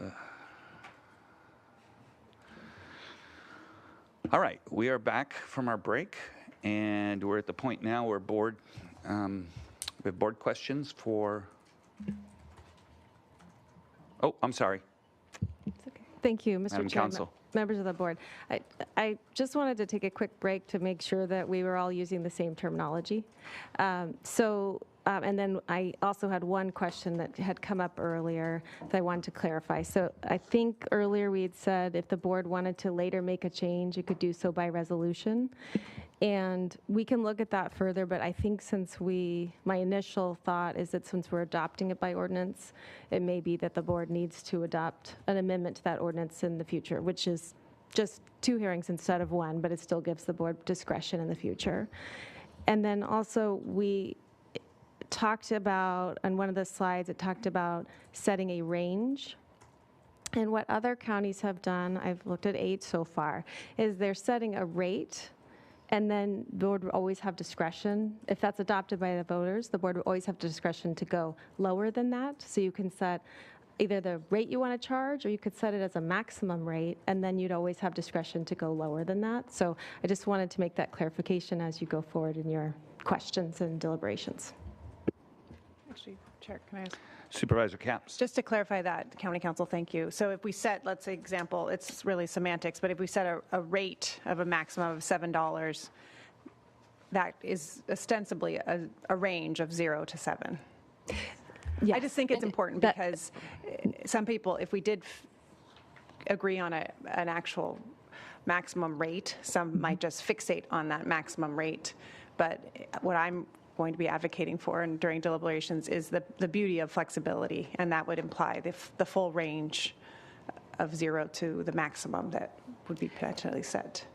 right, we are back from our break, and we're at the point now where we have board questions for. Oh, I'm sorry. Thank you, Mr. Madam Chair, Counsel. members of the board. I just wanted to take a quick break to make sure that we were all using the same terminology. And then I also had one question that had come up earlier that I wanted to clarify. So I think earlier we had said if the board wanted to later make a change, it could do so by resolution. And we can look at that further, but I think my initial thought is that since we're adopting it by ordinance, it may be that the board needs to adopt an amendment to that ordinance in the future, which is just 2 hearings instead of 1, but it still gives the board discretion in the future. And then also we talked about, on one of the slides, it talked about setting a range. And what other counties have done, I've looked at 8 so far, is they're setting a rate, and then the board will always have discretion. If that's adopted by the voters, the board will always have discretion to go lower than that. So you can set either the rate you want to charge, or you could set it as a maximum rate, and then you'd always have discretion to go lower than that. So I just wanted to make that clarification as you go forward in your questions and deliberations. Actually, Chair, can I ask? Supervisor Capps. Just to clarify that, County Council, thank you. So if we set, let's say, example, it's really semantics, but if we set a rate of a maximum of $7, that is ostensibly a range of 0 to 7. Yes. I just think it's important because some people, if we did agree on an actual maximum rate, some might just fixate on that maximum rate. But what I'm going to be advocating for and during deliberations is the beauty of flexibility, and that would imply the full range of 0 to the maximum that would be potentially set.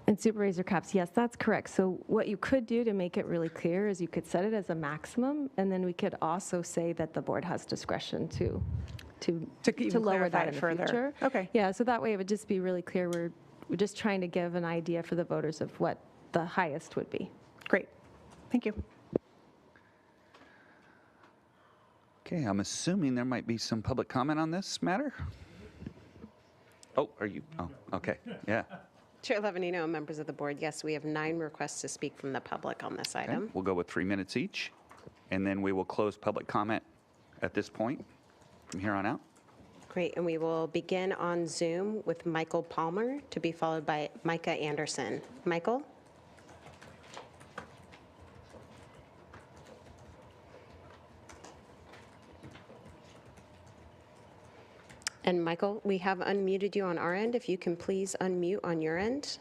And Supervisor Capps, yes, that's correct. So what you could do to make it really clear is you could set it as a maximum, and then we could also say that the board has discretion to lower that in the future. Okay. Yeah, so that way it would just be really clear. We're just trying to give an idea for the voters of what the highest would be. Great. Thank you. Okay, I'm assuming there might be some public comment on this matter. Oh, are you? Oh, okay. Yeah. Chair Levanino, members of the board, yes, we have 9 requests to speak from the public on this Okay, item. we'll go with 3 minutes each, and then we will close public comment at this point from here on out. Great, and we will begin on Zoom with Michael Palmer, to be followed by Micah Anderson. Michael? And Michael, we have unmuted you on our end. If you can please unmute on your end.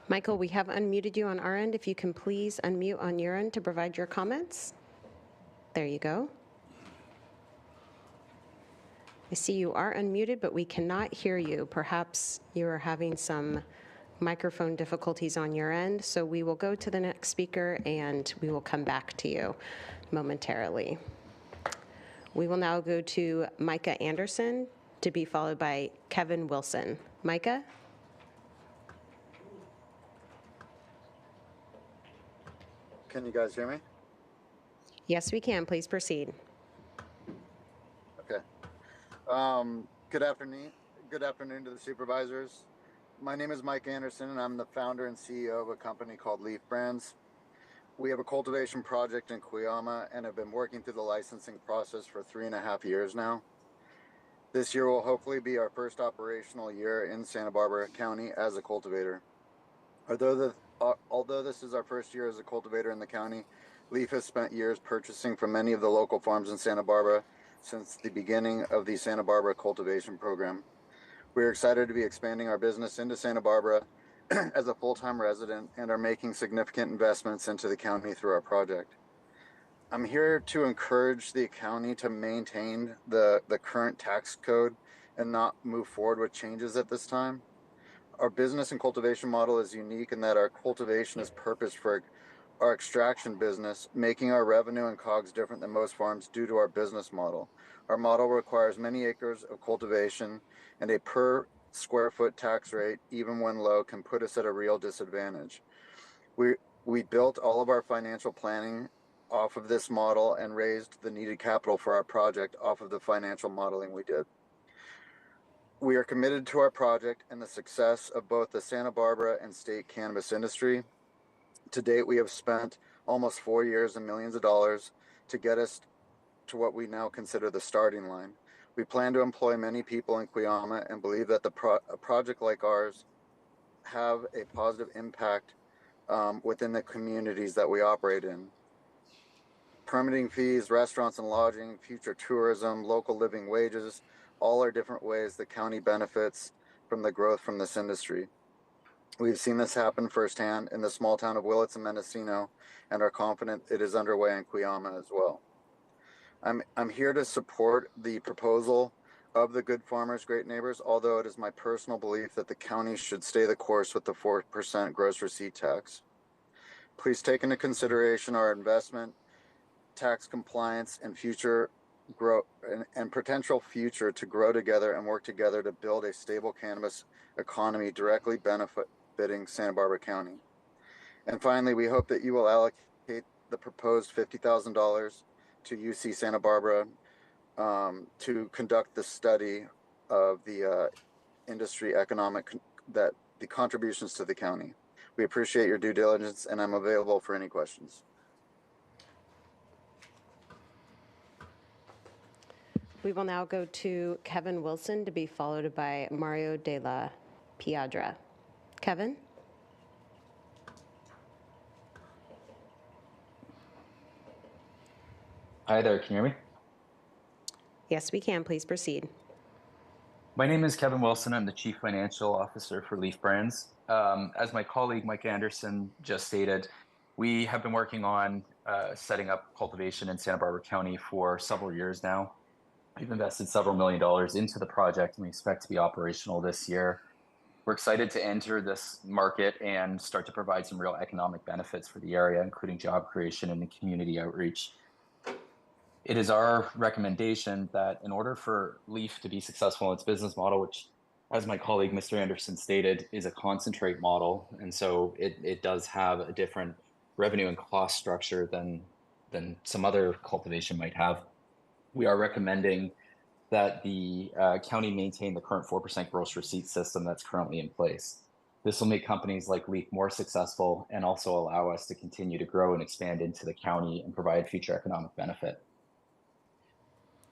Michael, we have unmuted you on our end. If you can please unmute on your end to provide your comments. There you go. I see you are unmuted, but we cannot hear you. Perhaps you are having some microphone difficulties on your end. So we will go to the next speaker and we will come back to you momentarily. We will now go to Micah Anderson, to be followed by Kevin Wilson. Micah? Can you guys hear me? Yes, we can. Please proceed. Okay. Good afternoon. Good afternoon to the supervisors. My name is Mike Anderson, and I'm the founder and CEO of a company called Leaf Brands. We have a cultivation project in Cuyama and have been working through the licensing process for 3.5 years now. This year will hopefully be our first operational year in Santa Barbara County as a cultivator. Although this is our first year as a cultivator in the county, Leaf has spent years purchasing from many of the local farms in Santa Barbara since the beginning of the Santa Barbara cultivation program. We're excited to be expanding our business into Santa Barbara as a full-time resident and are making significant investments into the county through our project. I'm here to encourage the county to maintain the current tax code and not move forward with changes at this time. Our business and cultivation model is unique in that our cultivation is purposed for our extraction business, making our revenue and COGS different than most farms due to our business model. Our model requires many acres of cultivation and a per square foot tax rate, even when low, can put us at a real disadvantage. We built all of our financial planning off of this model and raised the needed capital for our project off of the financial modeling we did. We are committed to our project and the success of both the Santa Barbara and state cannabis industry. To date, we have spent almost 4 years and millions of dollars to get us to what we now consider the starting line. We plan to employ many people in Cuyama and believe that a project like ours have a positive impact within the communities that we operate in. Permitting fees, restaurants and lodging, future tourism, local living wages, all are different ways the county benefits from the growth from this industry. We've seen this happen firsthand in the small town of Willits and Mendocino, and are confident it is underway in Cuyama as well. I'm here to support the proposal of the Good Farmers, Great Neighbors, although it is my personal belief that the county should stay the course with the 4% gross receipt tax. Please take into consideration our investment, tax compliance, and future grow and potential future to grow together and work together to build a stable cannabis economy directly benefiting Santa Barbara County. And finally, we hope that you will allocate the proposed $50,000 to UC Santa Barbara to conduct the study of the industry that the contributions to the county. We appreciate your due diligence, and I'm available for any questions. We will now go to Kevin Wilson to be followed by Mario de la Piedra. Kevin? Hi there, can you hear me? Yes, we can. Please proceed. My name is Kevin Wilson. I'm the Chief Financial Officer for Leaf Brands. As my colleague Mike Anderson just stated, we have been working on setting up cultivation in Santa Barbara County for several years now. We've invested several $1 million into the project, and we expect to be operational this year. We're excited to enter this market and start to provide some real economic benefits for the area, including job creation and community outreach. It is our recommendation that in order for Leaf to be successful in its business model, which, as my colleague Mr. Anderson stated, is a concentrate model, and so it does have a different revenue and cost structure than some other cultivation might have. We are recommending that the county maintain the current 4% gross receipt system that's currently in place. This will make companies like Leaf more successful and also allow us to continue to grow and expand into the county and provide future economic benefit.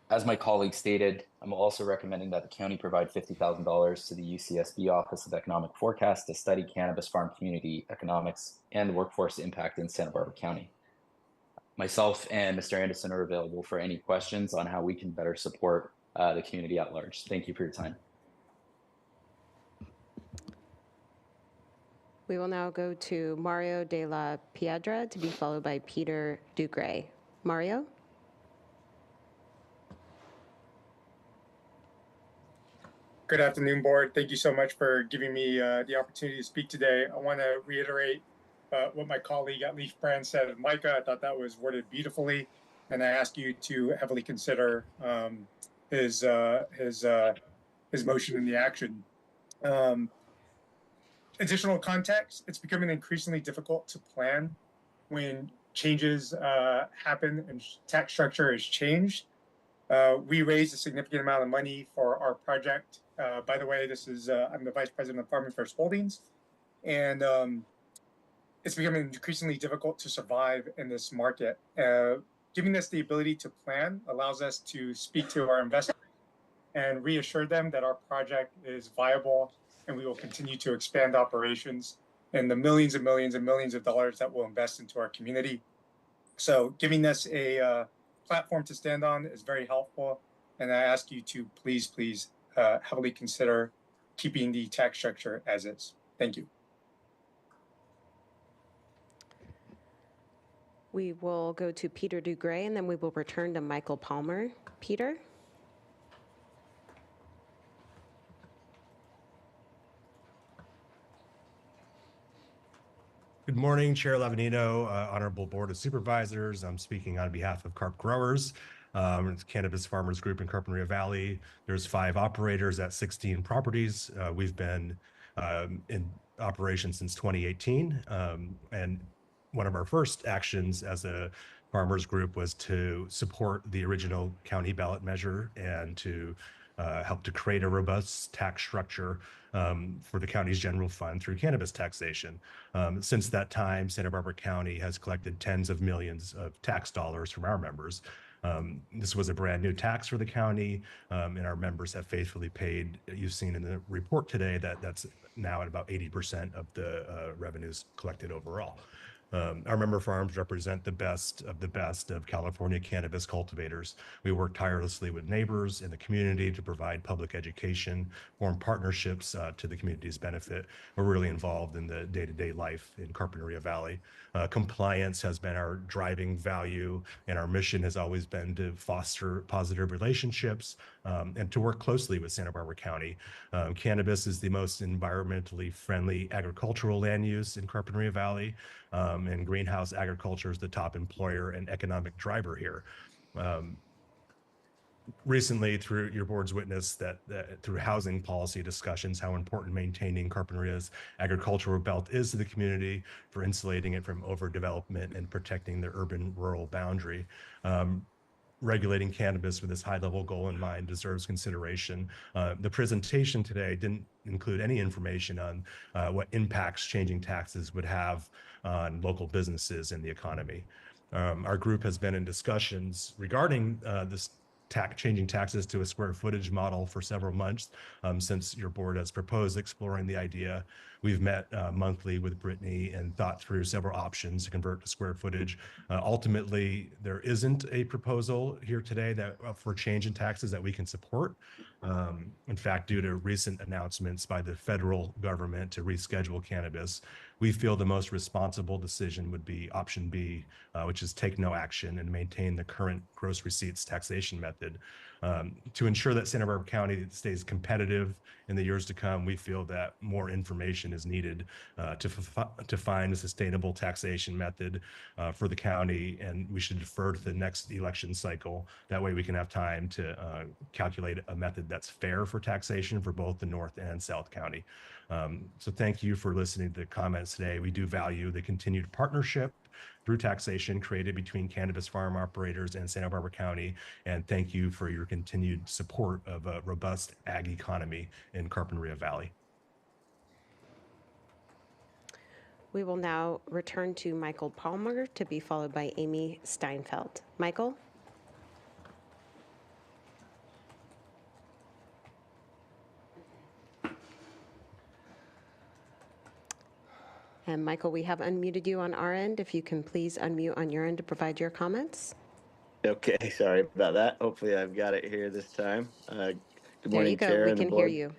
As my colleague stated, I'm also recommending that the county provide $50,000 to the UCSB Office of Economic Forecast to study cannabis farm community economics and the workforce impact in Santa Barbara County. Myself and Mr. Anderson are available for any questions on how we can better support the community at large. Thank you for your time. We will now go to Mario de la Piedra to be followed by Peter Dugray. Mario? Good afternoon, board. Thank you so much for giving me the opportunity to speak today. I want to reiterate what my colleague at Leaf Brand said. Micah, I thought that was worded beautifully, and I ask you to heavily consider his motion in the action. Additional context: it's becoming increasingly difficult to plan when changes happen and tax structure is changed. We raised a significant amount of money for our project. By the way, this is I'm the Vice President of Farm Affairs Holdings, and it's becoming increasingly difficult to survive in this market. Giving us the ability to plan allows us to speak to our investors and reassure them that our project is viable, and we will continue to expand operations and the millions and millions and millions of dollars that we'll invest into our community. So giving us a platform to stand on is very helpful, and I ask you to please heavily consider keeping the tax structure as is. Thank you. We will go to Peter Dugray, and then we will return to Michael Palmer. Peter? Good morning, Chair Lavanino, Honorable Board of Supervisors. I'm speaking on behalf of Carp Growers. It's Cannabis Farmers Group in Carpinteria Valley. There's 5 operators at 16 properties. We've been in operation since 2018. And one of our first actions as a farmers group was to support the original county ballot measure and to help to create a robust tax structure for the county's general fund through cannabis taxation. Since that time, Santa Barbara County has collected tens of millions of tax dollars from our members. This was a brand new tax for the county, and our members have faithfully paid. You've seen in the report today that that's now at about 80% of the revenues collected overall. Our member farms represent the best of California cannabis cultivators. We work tirelessly with neighbors in the community to provide public education, form partnerships to the community's benefit. We're really involved in the day-to-day life in Carpinteria Valley. Compliance has been our driving value, and our mission has always been to foster positive relationships and to work closely with Santa Barbara County. Cannabis is the most environmentally friendly agricultural land use in Carpinteria Valley. And greenhouse agriculture is the top employer and economic driver here. Recently, through your board's witness that through housing policy discussions, how important maintaining Carpinteria's agricultural belt is to the community for insulating it from overdevelopment and protecting the urban-rural boundary. Regulating cannabis with this high-level goal in mind deserves consideration. The presentation today didn't include any information on what impacts changing taxes would have on local businesses and the economy. Our group has been in discussions regarding this changing taxes to a square footage model for several months since your board has proposed exploring the idea. We've met monthly with Brittany and thought through several options to convert to square footage. Ultimately, there isn't a proposal here today that for change in taxes that we can support. In fact, due to recent announcements by the federal government to reschedule cannabis, we feel the most responsible decision would be option B, which is take no action and maintain the current gross receipts taxation method. To ensure that Santa Barbara County stays competitive in the years to come, we feel that more information is needed to find a sustainable taxation method for the county, and we should defer to the next election cycle. That way we can have time to calculate a method that's fair for taxation for both the North and South County. So thank you for listening to the comments today. We do value the continued partnership through taxation created between cannabis farm operators and Santa Barbara County. And thank you for your continued support of a robust ag economy in Carpinteria Valley. We will now return to Michael Palmer to be followed by Amy Steinfeld. Michael? And Michael, we have unmuted you on our end. If you can please unmute on your end to provide your comments. Okay, sorry about that. Hopefully I've got it here this time. Good morning, Chair. There you go. We and the can hear board. you.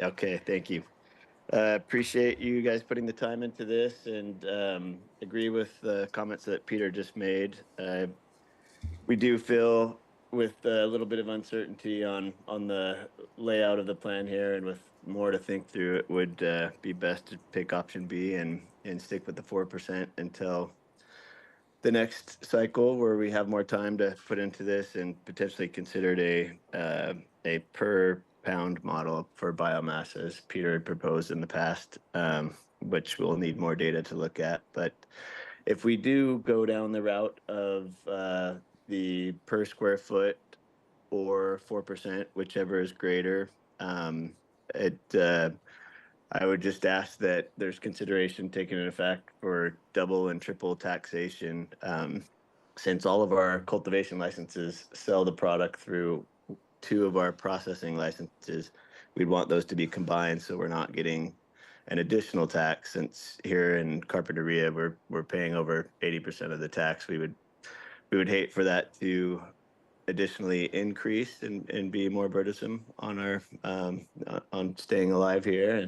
Okay, thank you. Appreciate you guys putting the time into this and agree with the comments that Peter just made. We do feel with a little bit of uncertainty on the layout of the plan here and with more to think through, it would be best to pick option B and stick with the 4% until the next cycle where we have more time to put into this and potentially considered a per pound model for biomass as Peter had proposed in the past, which we'll need more data to look at. But if we do go down the route of the per square foot or 4%, whichever is greater, I would just ask that there's consideration taken into effect for double and triple taxation, since all of our cultivation licenses sell the product through 2 of our processing licenses. We'd want those to be combined so we're not getting an additional tax, since here in Carpinteria we're paying over 80% of the tax. We would hate for that to additionally increase and be more burdensome on our on staying alive here,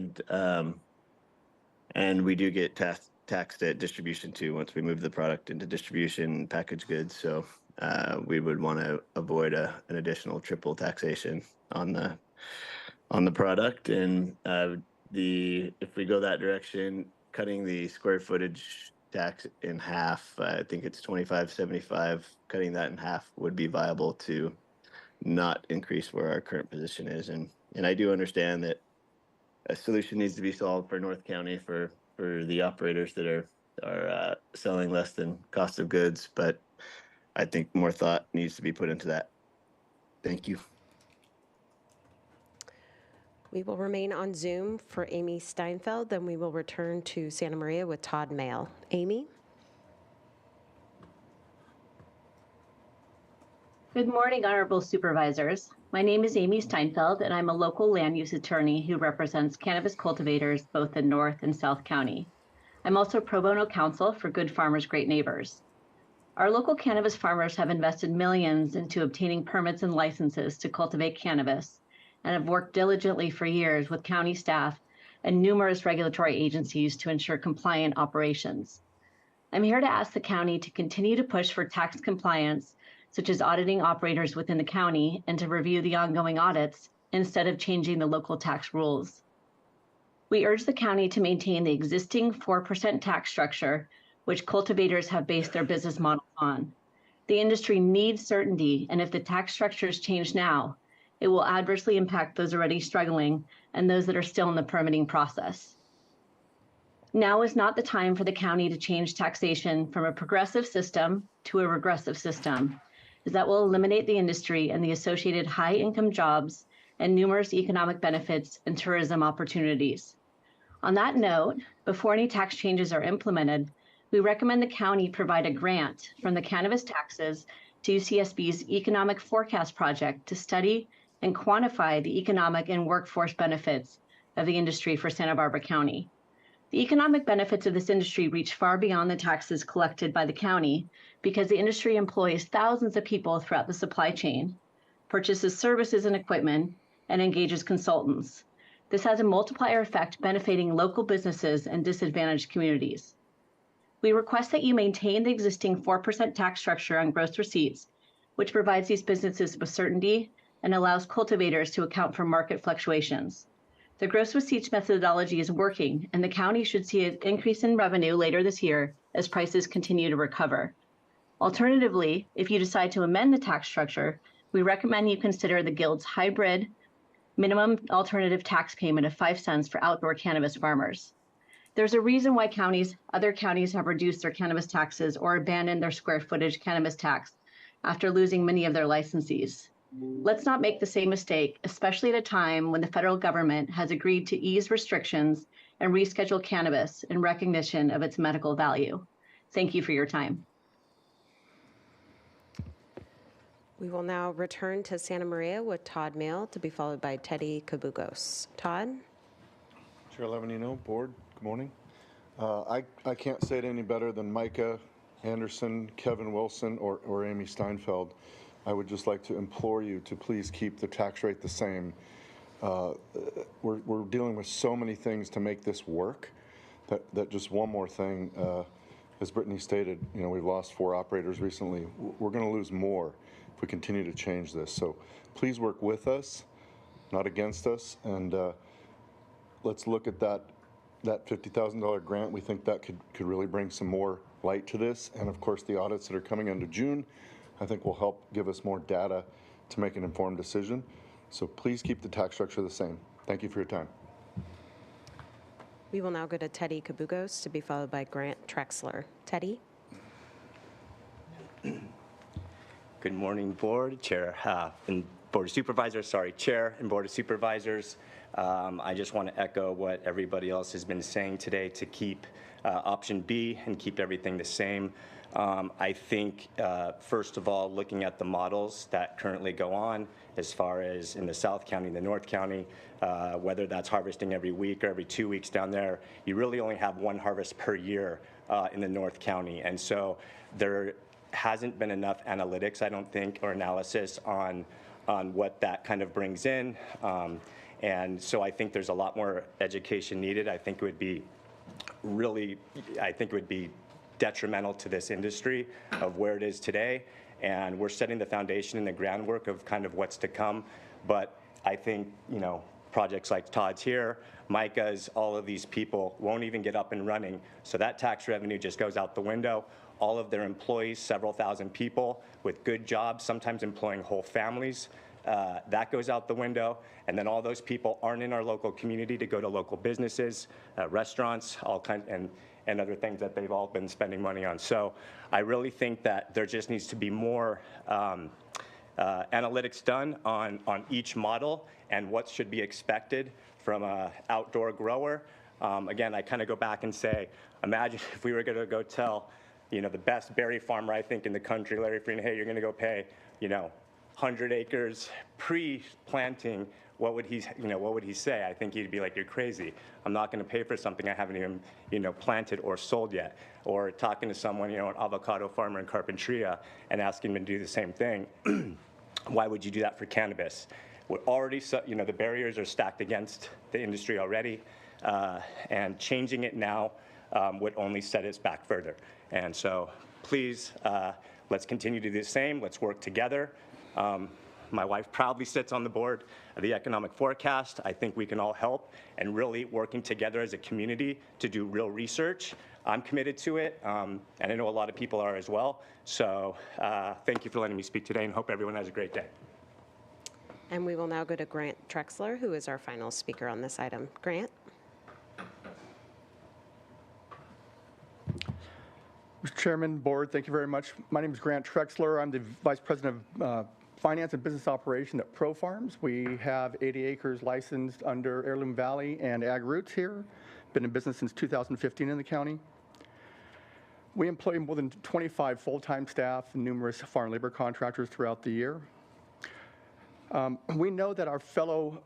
and we do get taxed at distribution too once we move the product into distribution and packaged goods. So we would want to avoid an additional triple taxation on the product. And if we go that direction, cutting the square footage tax in half. I think it's 25.75. Cutting that in half would be viable to not increase where our current position is. And I do understand that a solution needs to be solved for North County for the operators that are selling less than cost of goods, but I think more thought needs to be put into that. Thank you. We will remain on Zoom for Amy Steinfeld, then we will return to Santa Maria with Todd Mail. Amy? Good morning, Honorable Supervisors. My name is Amy Steinfeld, and I'm a local land use attorney who represents cannabis cultivators both in North and South County. I'm also pro bono counsel for Good Farmers, Great Neighbors. Our local cannabis farmers have invested millions into obtaining permits and licenses to cultivate cannabis and have worked diligently for years with county staff and numerous regulatory agencies to ensure compliant operations. I'm here to ask the county to continue to push for tax compliance, such as auditing operators within the county, and to review the ongoing audits instead of changing the local tax rules. We urge the county to maintain the existing 4% tax structure, which cultivators have based their business models on. The industry needs certainty, and if the tax structures change now, it will adversely impact those already struggling and those that are still in the permitting process. Now is not the time for the county to change taxation from a progressive system to a regressive system, as that will eliminate the industry and the associated high-income jobs and numerous economic benefits and tourism opportunities. On that note, before any tax changes are implemented, we recommend the county provide a grant from the cannabis taxes to UCSB's Economic Forecast Project to study and quantify the economic and workforce benefits of the industry for Santa Barbara County. The economic benefits of this industry reach far beyond the taxes collected by the county because the industry employs thousands of people throughout the supply chain, purchases services and equipment, and engages consultants. This has a multiplier effect benefiting local businesses and disadvantaged communities. We request that you maintain the existing 4% tax structure on gross receipts, which provides these businesses with certainty and allows cultivators to account for market fluctuations. The gross receipts methodology is working, and the county should see an increase in revenue later this year as prices continue to recover. Alternatively, if you decide to amend the tax structure, we recommend you consider the Guild's hybrid minimum alternative tax payment of 5 cents for outdoor cannabis farmers. There's a reason why other counties have reduced their cannabis taxes or abandoned their square footage cannabis tax after losing many of their licensees. Let's not make the same mistake, especially at a time when the federal government has agreed to ease restrictions and reschedule cannabis in recognition of its medical value. Thank you for your time. We will now return to Santa Maria with Todd Mail, to be followed by Teddy Kabugos. Todd? Chair Levanino, Board, good morning. I can't say it any better than Micah Anderson, Kevin Wilson, or Amy Steinfeld. I would just like to implore you to please keep the tax rate the same. We're dealing with so many things to make this work that just one more thing, as Brittany stated, we've lost 4 operators recently. We're going to lose more if we continue to change this. So please work with us, not against us, and let's look at that $50,000 grant. We think that could really bring some more light to this, and of course the audits that are coming into June I think will help give us more data to make an informed decision. So please keep the tax structure the same. Thank you for your time. We will now go to Teddy Kabugos, to be followed by Grant Trexler. Teddy? Good morning, Board, Chair, and Board of Supervisors, Chair and Board of Supervisors. I just want to echo what everybody else has been saying today to keep option B and keep everything the same. I think, first of all, looking at the models that currently go on, as far as in the South County, the North County, whether that's harvesting every week or every 2 weeks down there, you really only have 1 harvest per year in the North County. And so there hasn't been enough analytics, I don't think, or analysis on what that kind of brings in. And so I think there's a lot more education needed. I think it would be detrimental to this industry of where it is today, and we're setting the foundation and the groundwork of kind of what's to come. But I think, projects like Todd's here, Micah's, all of these people won't even get up and running. So that tax revenue just goes out the window. All of their employees, several thousand people with good jobs, sometimes employing whole families, that goes out the window. And then all those people aren't in our local community to go to local businesses, restaurants, all kinds, and other things that they've all been spending money on. So I really think that there just needs to be more analytics done on each model and what should be expected from an outdoor grower. Again, I kind of go back and say, imagine if we were going to go tell, the best berry farmer, I think, in the country, Larry Freeman, hey, you're going to go pay, 100 acres pre-planting. What would he say? I think he'd be like, you're crazy. I'm not going to pay for something I haven't even, planted or sold yet. Or talking to someone, an avocado farmer in Carpinteria and asking him to do the same thing. Why would you do that for cannabis? We're already, the barriers are stacked against the industry already, and changing it now would only set us back further. And so please, let's continue to do the same. Let's work together. My wife proudly sits on the board of the economic forecast. I think we can all help and really working together as a community to do real research. I'm committed to it, and I know a lot of people are as well. So thank you for letting me speak today, and hope everyone has a great day. And we will now go to Grant Trexler, who is our final speaker on this item. Grant? Mr. Chairman, Board, thank you very much. My name is Grant Trexler. I'm the Vice President of Finance and Business Operation at Pro Farms. We have 80 acres licensed under Heirloom Valley and Ag Roots here. Been in business since 2015 in the county. We employ more than 25 full-time staff and numerous farm labor contractors throughout the year. We know that our fellow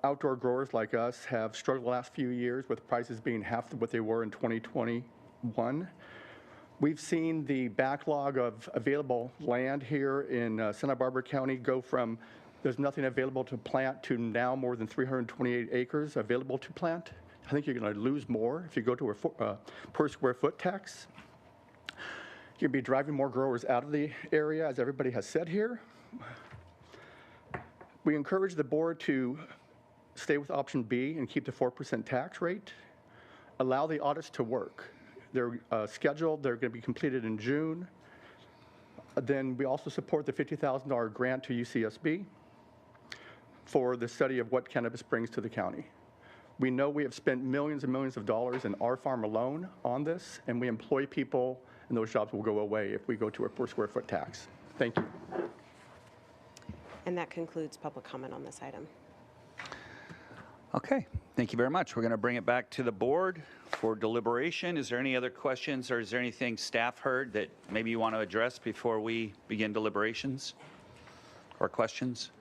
outdoor growers like us have struggled the last few years with prices being half of what they were in 2021. We've seen the backlog of available land here in Santa Barbara County go from there's nothing available to plant to now more than 328 acres available to plant. I think you're going to lose more if you go to a per square foot tax. You'll be driving more growers out of the area, as everybody has said here. We encourage the board to stay with option B and keep the 4% tax rate. Allow the audits to work. They're scheduled. They're going to be completed in June. Then we also support the $50,000 grant to UCSB for the study of what cannabis brings to the county. We know we have spent millions and millions of dollars in our farm alone on this, and we employ people, and those jobs will go away if we go to a per square foot tax. Thank you. And that concludes public comment on this item. Okay, thank you very much. We're going to bring it back to the board for deliberation. Is there any other questions, or is there anything staff heard that maybe you want to address before we begin deliberations or questions?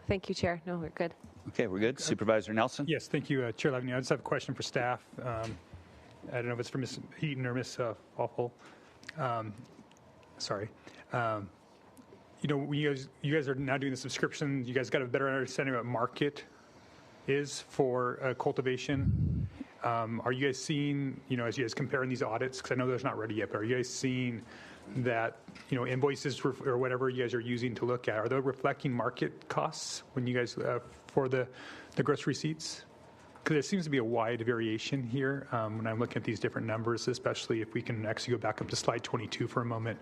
Thank you, Chair. No, we're good. Okay, we're good. Supervisor Nelson? Yes, thank you, Chair Levin. I just have a question for staff. I don't know if it's for Ms. Heaton or Ms. Waffle. Sorry. You guys are now doing the subscription. You guys got a better understanding of what market is for cultivation. Are you guys seeing, as you guys comparing these audits, because I know those not ready yet, but are you guys seeing that, invoices or whatever you guys are using to look at, are they reflecting market costs when you guys, for the gross receipts? Because there seems to be a wide variation here when I'm looking at these different numbers, especially if we can actually go back up to slide 22 for a moment.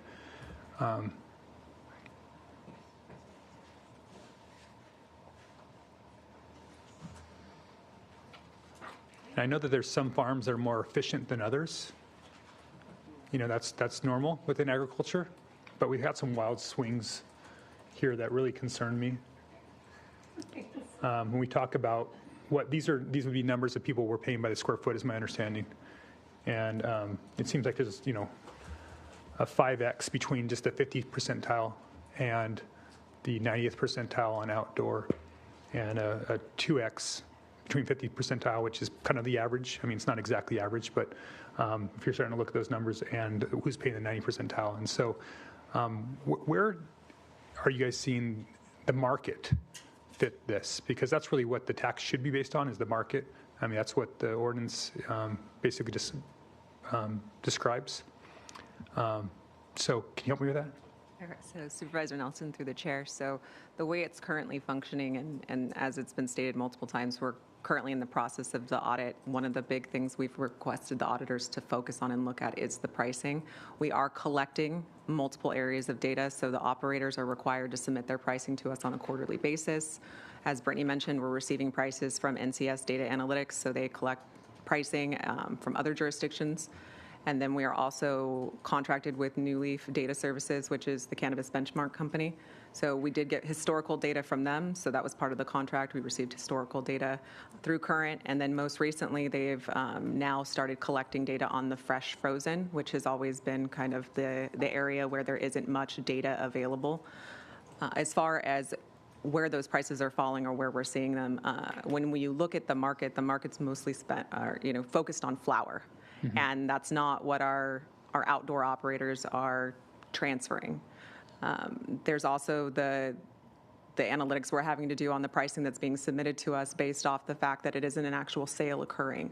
I know that there's some farms that are more efficient than others. That's normal within agriculture, but we've had some wild swings here that really concern me. When we talk about these would be numbers that people were paying by the square foot, is my understanding, and it seems like there's a 5x between just the 50th percentile and the 90th percentile on outdoor, and a 2x between 50th percentile, which is kind of the average. I mean, it's not exactly average, but if you're starting to look at those numbers, and who's paying the 90th percentile. And so where are you guys seeing the market fit this? Because that's really what the tax should be based on, is the market. I mean, that's what the ordinance basically just describes. So can you help me with that? So Supervisor Nelson through the chair. So the way it's currently functioning, and as it's been stated multiple times, we're currently in the process of the audit. One of the big things we've requested the auditors to focus on and look at is the pricing. We are collecting multiple areas of data, so the operators are required to submit their pricing to us on a quarterly basis. As Brittany mentioned, we're receiving prices from NCS Data Analytics, so they collect pricing from other jurisdictions. And then we are also contracted with New Leaf Data Services, which is the cannabis benchmark company. So we did get historical data from them. So that was part of the contract. We received historical data through Current. And then most recently, they've now started collecting data on the fresh frozen, which has always been kind of the area where there isn't much data available. As far as where those prices are falling or where we're seeing them, when you look at the market's mostly focused on flower. Mm-hmm. And that's not what our outdoor operators are transferring. There's also the analytics we're having to do on the pricing that's being submitted to us based off the fact that it isn't an actual sale occurring.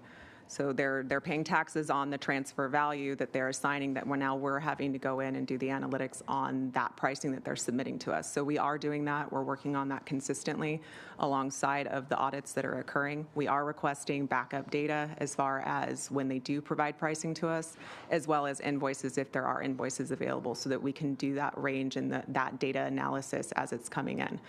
So they're paying taxes on the transfer value that they're assigning that we're having to go in and do the analytics on that pricing that they're submitting to us. So we are doing that. We're working on that consistently alongside of the audits that are occurring. We are requesting backup data as far as when they do provide pricing to us, as well as invoices if there are invoices available so that we can do that range and that data analysis as it's coming in.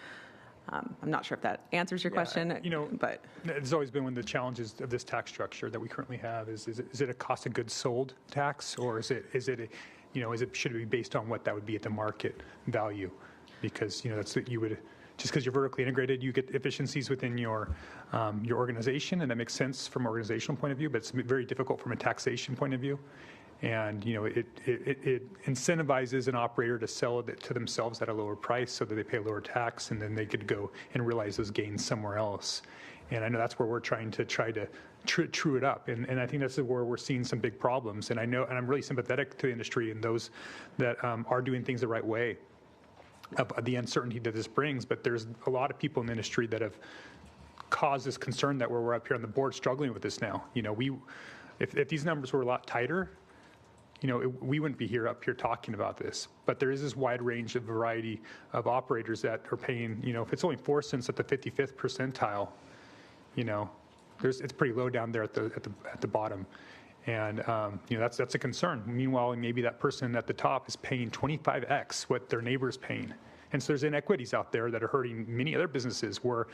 I'm not sure if that answers your question, but it's always been one of the challenges of this tax structure that we currently have. Is it a cost of goods sold tax, or should it be based on what that would be at the market value? Because that's what you would. Just because you're vertically integrated, you get efficiencies within your organization, and that makes sense from an organizational point of view. But it's very difficult from a taxation point of view. And it incentivizes an operator to sell it to themselves at a lower price so that they pay a lower tax, and then they could go and realize those gains somewhere else. And I know that's where we're trying to true it up. And I think that's where we're seeing some big problems. And I'm really sympathetic to the industry and those that are doing things the right way, of the uncertainty that this brings. But there's a lot of people in the industry that have caused this concern that we're up here on the board struggling with this now. If these numbers were a lot tighter, we wouldn't be up here talking about this. But there is this wide range of variety of operators that are paying, if it's only 4 cents at the 55th percentile, it's pretty low down there at the bottom. And, that's a concern. Meanwhile, maybe that person at the top is paying 25x what their neighbor is paying. And so there's inequities out there that are hurting many other businesses where,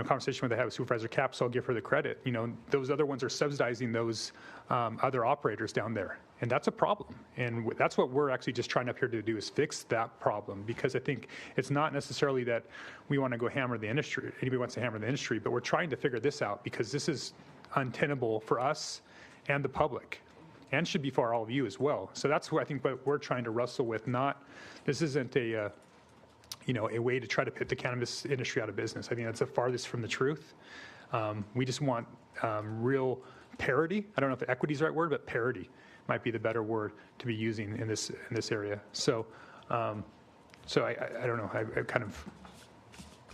conversation with I have with Supervisor Capps, I'll give her the credit. Those other ones are subsidizing those other operators down there. And that's a problem. And that's what we're actually just trying up here to do, is fix that problem. Because I think it's not necessarily that we want to go hammer the industry. Anybody wants to hammer the industry, but we're trying to figure this out because this is untenable for us and the public, and should be for all of you as well. So that's what I think what we're trying to wrestle with. This isn't a way to try to put the cannabis industry out of business. I think that's the farthest from the truth. We just want real parity. I don't know if equity is the right word, but parity might be the better word to be using in this area. So, I don't know. I kind of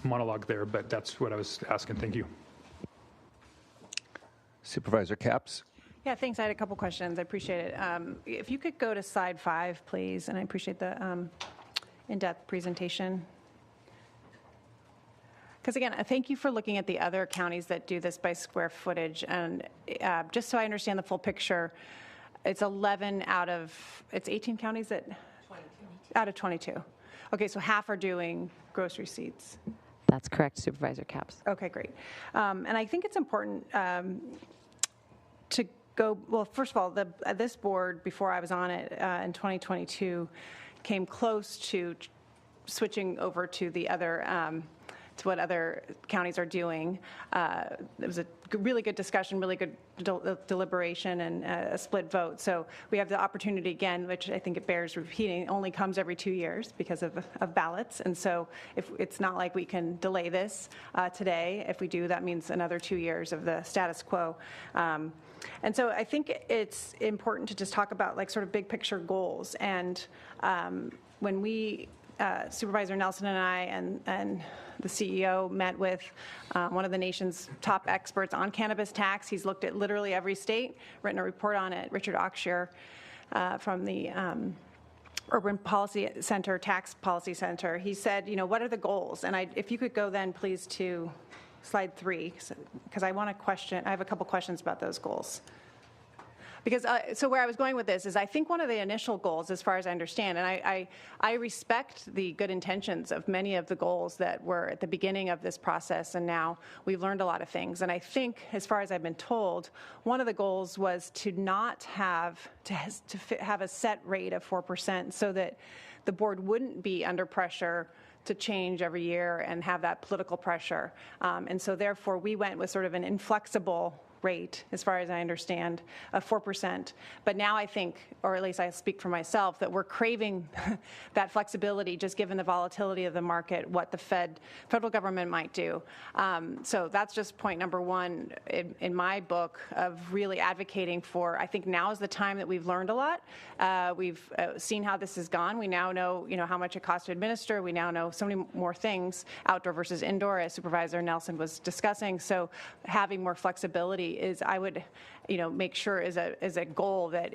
monologue there, but that's what I was asking. Thank you. Supervisor Capps. Yeah, thanks. I had a couple questions. I appreciate it. If you could go to slide 5, please, and I appreciate the in-depth presentation. Because again, thank you for looking at the other counties that do this by square footage. And just so I understand the full picture, it's 18 counties that? 22. Out of 22. Okay, so half are doing gross receipts. That's correct, Supervisor Capps. Okay, great. And I think it's important to go, well, first of all, this board, before I was on it in 2022, came close to switching over to the other, to what other counties are doing. It was a really good discussion, really good deliberation, and a split vote. So we have the opportunity again, which I think it bears repeating, only comes every 2 years because of ballots. And so if it's not like we can delay this today. If we do, that means another 2 years of the status quo. And so I think it's important to just talk about sort of big picture goals. And when we, Supervisor Nelson and I and the CEO met with one of the nation's top experts on cannabis tax. He's looked at literally every state, written a report on it, Richard Oxshire from the Urban Policy Center, Tax Policy Center. He said, what are the goals? And if you could go then, please, to slide 3, because I have a couple questions about those goals. Because, so where I was going with this is I think one of the initial goals, as far as I understand, and I respect the good intentions of many of the goals that were at the beginning of this process, and now we've learned a lot of things. And I think, as far as I've been told, one of the goals was to not have, to have a set rate of 4% so that the board wouldn't be under pressure to change every year and have that political pressure. And so therefore, we went with sort of an inflexible rate, as far as I understand, of 4%. But now I think, or at least I speak for myself, that we're craving that flexibility, just given the volatility of the market, what the federal government might do. So that's just point number one in my book of really advocating for. I think now is the time that we've learned a lot. We've seen how this has gone. We now know, how much it costs to administer. We now know so many more things, outdoor versus indoor, as Supervisor Nelson was discussing. So having more flexibility is, I would, make sure is a goal that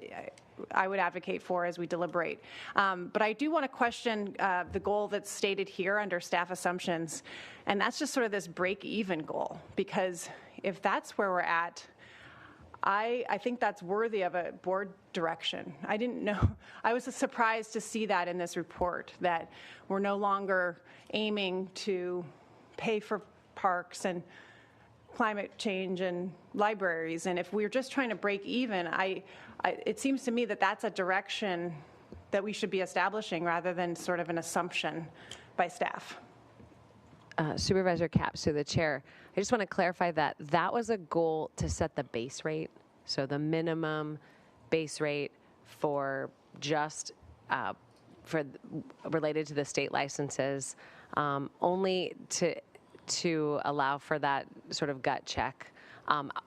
I would advocate for as we deliberate. But I do want to question the goal that's stated here under staff assumptions, and that's just sort of this break-even goal, because if that's where we're at, I think that's worthy of a board direction. I didn't know, I was surprised to see that in this report, that we're no longer aiming to pay for parks and climate change and libraries. And if we're just trying to break even, it seems to me that that's a direction that we should be establishing rather than sort of an assumption by staff. Supervisor Capps, to the chair, I just want to clarify that was a goal to set the base rate, so the minimum base rate for just related to the state licenses, only to allow for that sort of gut check.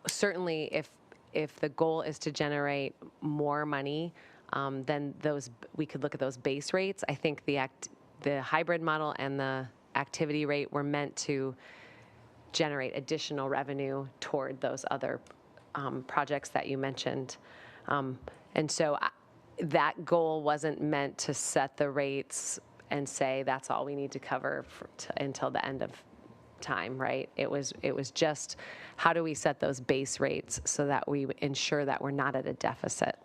Certainly, if the goal is to generate more money, then we could look at those base rates. I think the hybrid model and the activity rate were meant to generate additional revenue toward those other projects that you mentioned. And so that goal wasn't meant to set the rates and say that's all we need to cover until the end of time, right? It was just how do we set those base rates so that we ensure that we're not at a deficit.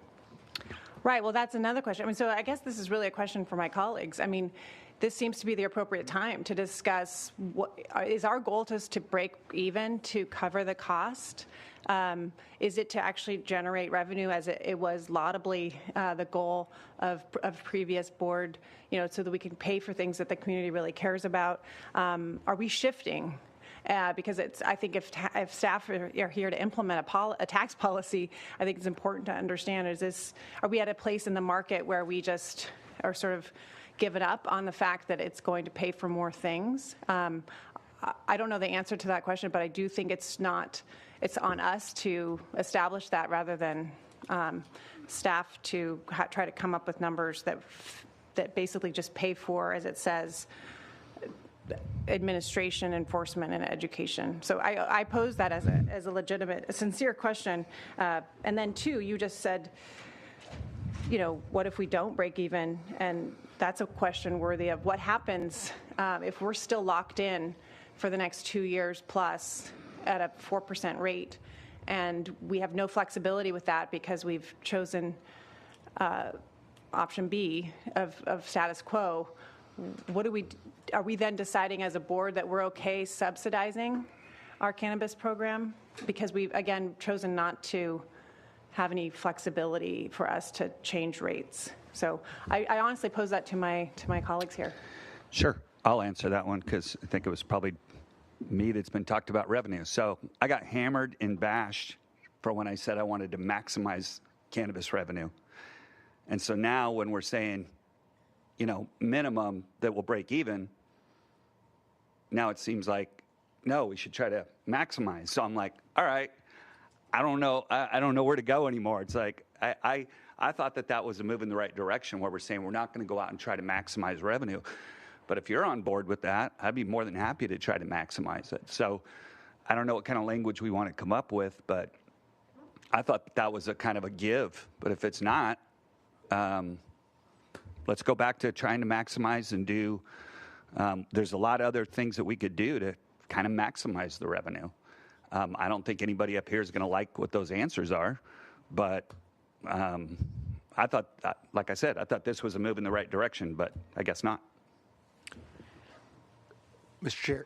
Right, well, that's another question. So I guess this is really a question for my colleagues. This seems to be the appropriate time to discuss is our goal just to break even to cover the cost? Is it to actually generate revenue, as it was laudably the goal of previous board, so that we can pay for things that the community really cares about? Are we shifting? Because I think if staff are here to implement a tax policy, I think it's important to understand, are we at a place in the market where we just are sort of given up on the fact that it's going to pay for more things? I don't know the answer to that question, but I do think it's on us to establish that rather than staff to try to come up with numbers that basically just pay for, as it says, administration, enforcement, and education. So I pose that as a legitimate, sincere question. And then two, you just said, what if we don't break even? And that's a question worthy of what happens if we're still locked in for the next 2 years plus at a 4% rate, and we have no flexibility with that because we've chosen option B of status quo. Are we then deciding as a board that we're okay subsidizing our cannabis program because we've, again, chosen not to have any flexibility for us to change rates? So I honestly pose that to my colleagues here. Sure. I'll answer that one because I think it was probably me that's been talked about revenue. So I got hammered and bashed for when I said I wanted to maximize cannabis revenue. And so now when we're saying, minimum that will break even, now it seems like, no, we should try to maximize. So I'm like, all right, I don't know where to go anymore. It's like, I thought that was a move in the right direction where we're saying we're not going to go out and try to maximize revenue. But if you're on board with that, I'd be more than happy to try to maximize it. So I don't know what kind of language we want to come up with, but I thought that was a kind of a give. But if it's not, let's go back to trying to maximize and do, there's a lot of other things that we could do to kind of maximize the revenue. I don't think anybody up here is going to like what those answers are, but I thought, like I said, I thought this was a move in the right direction, but I guess not. Mr. Chair,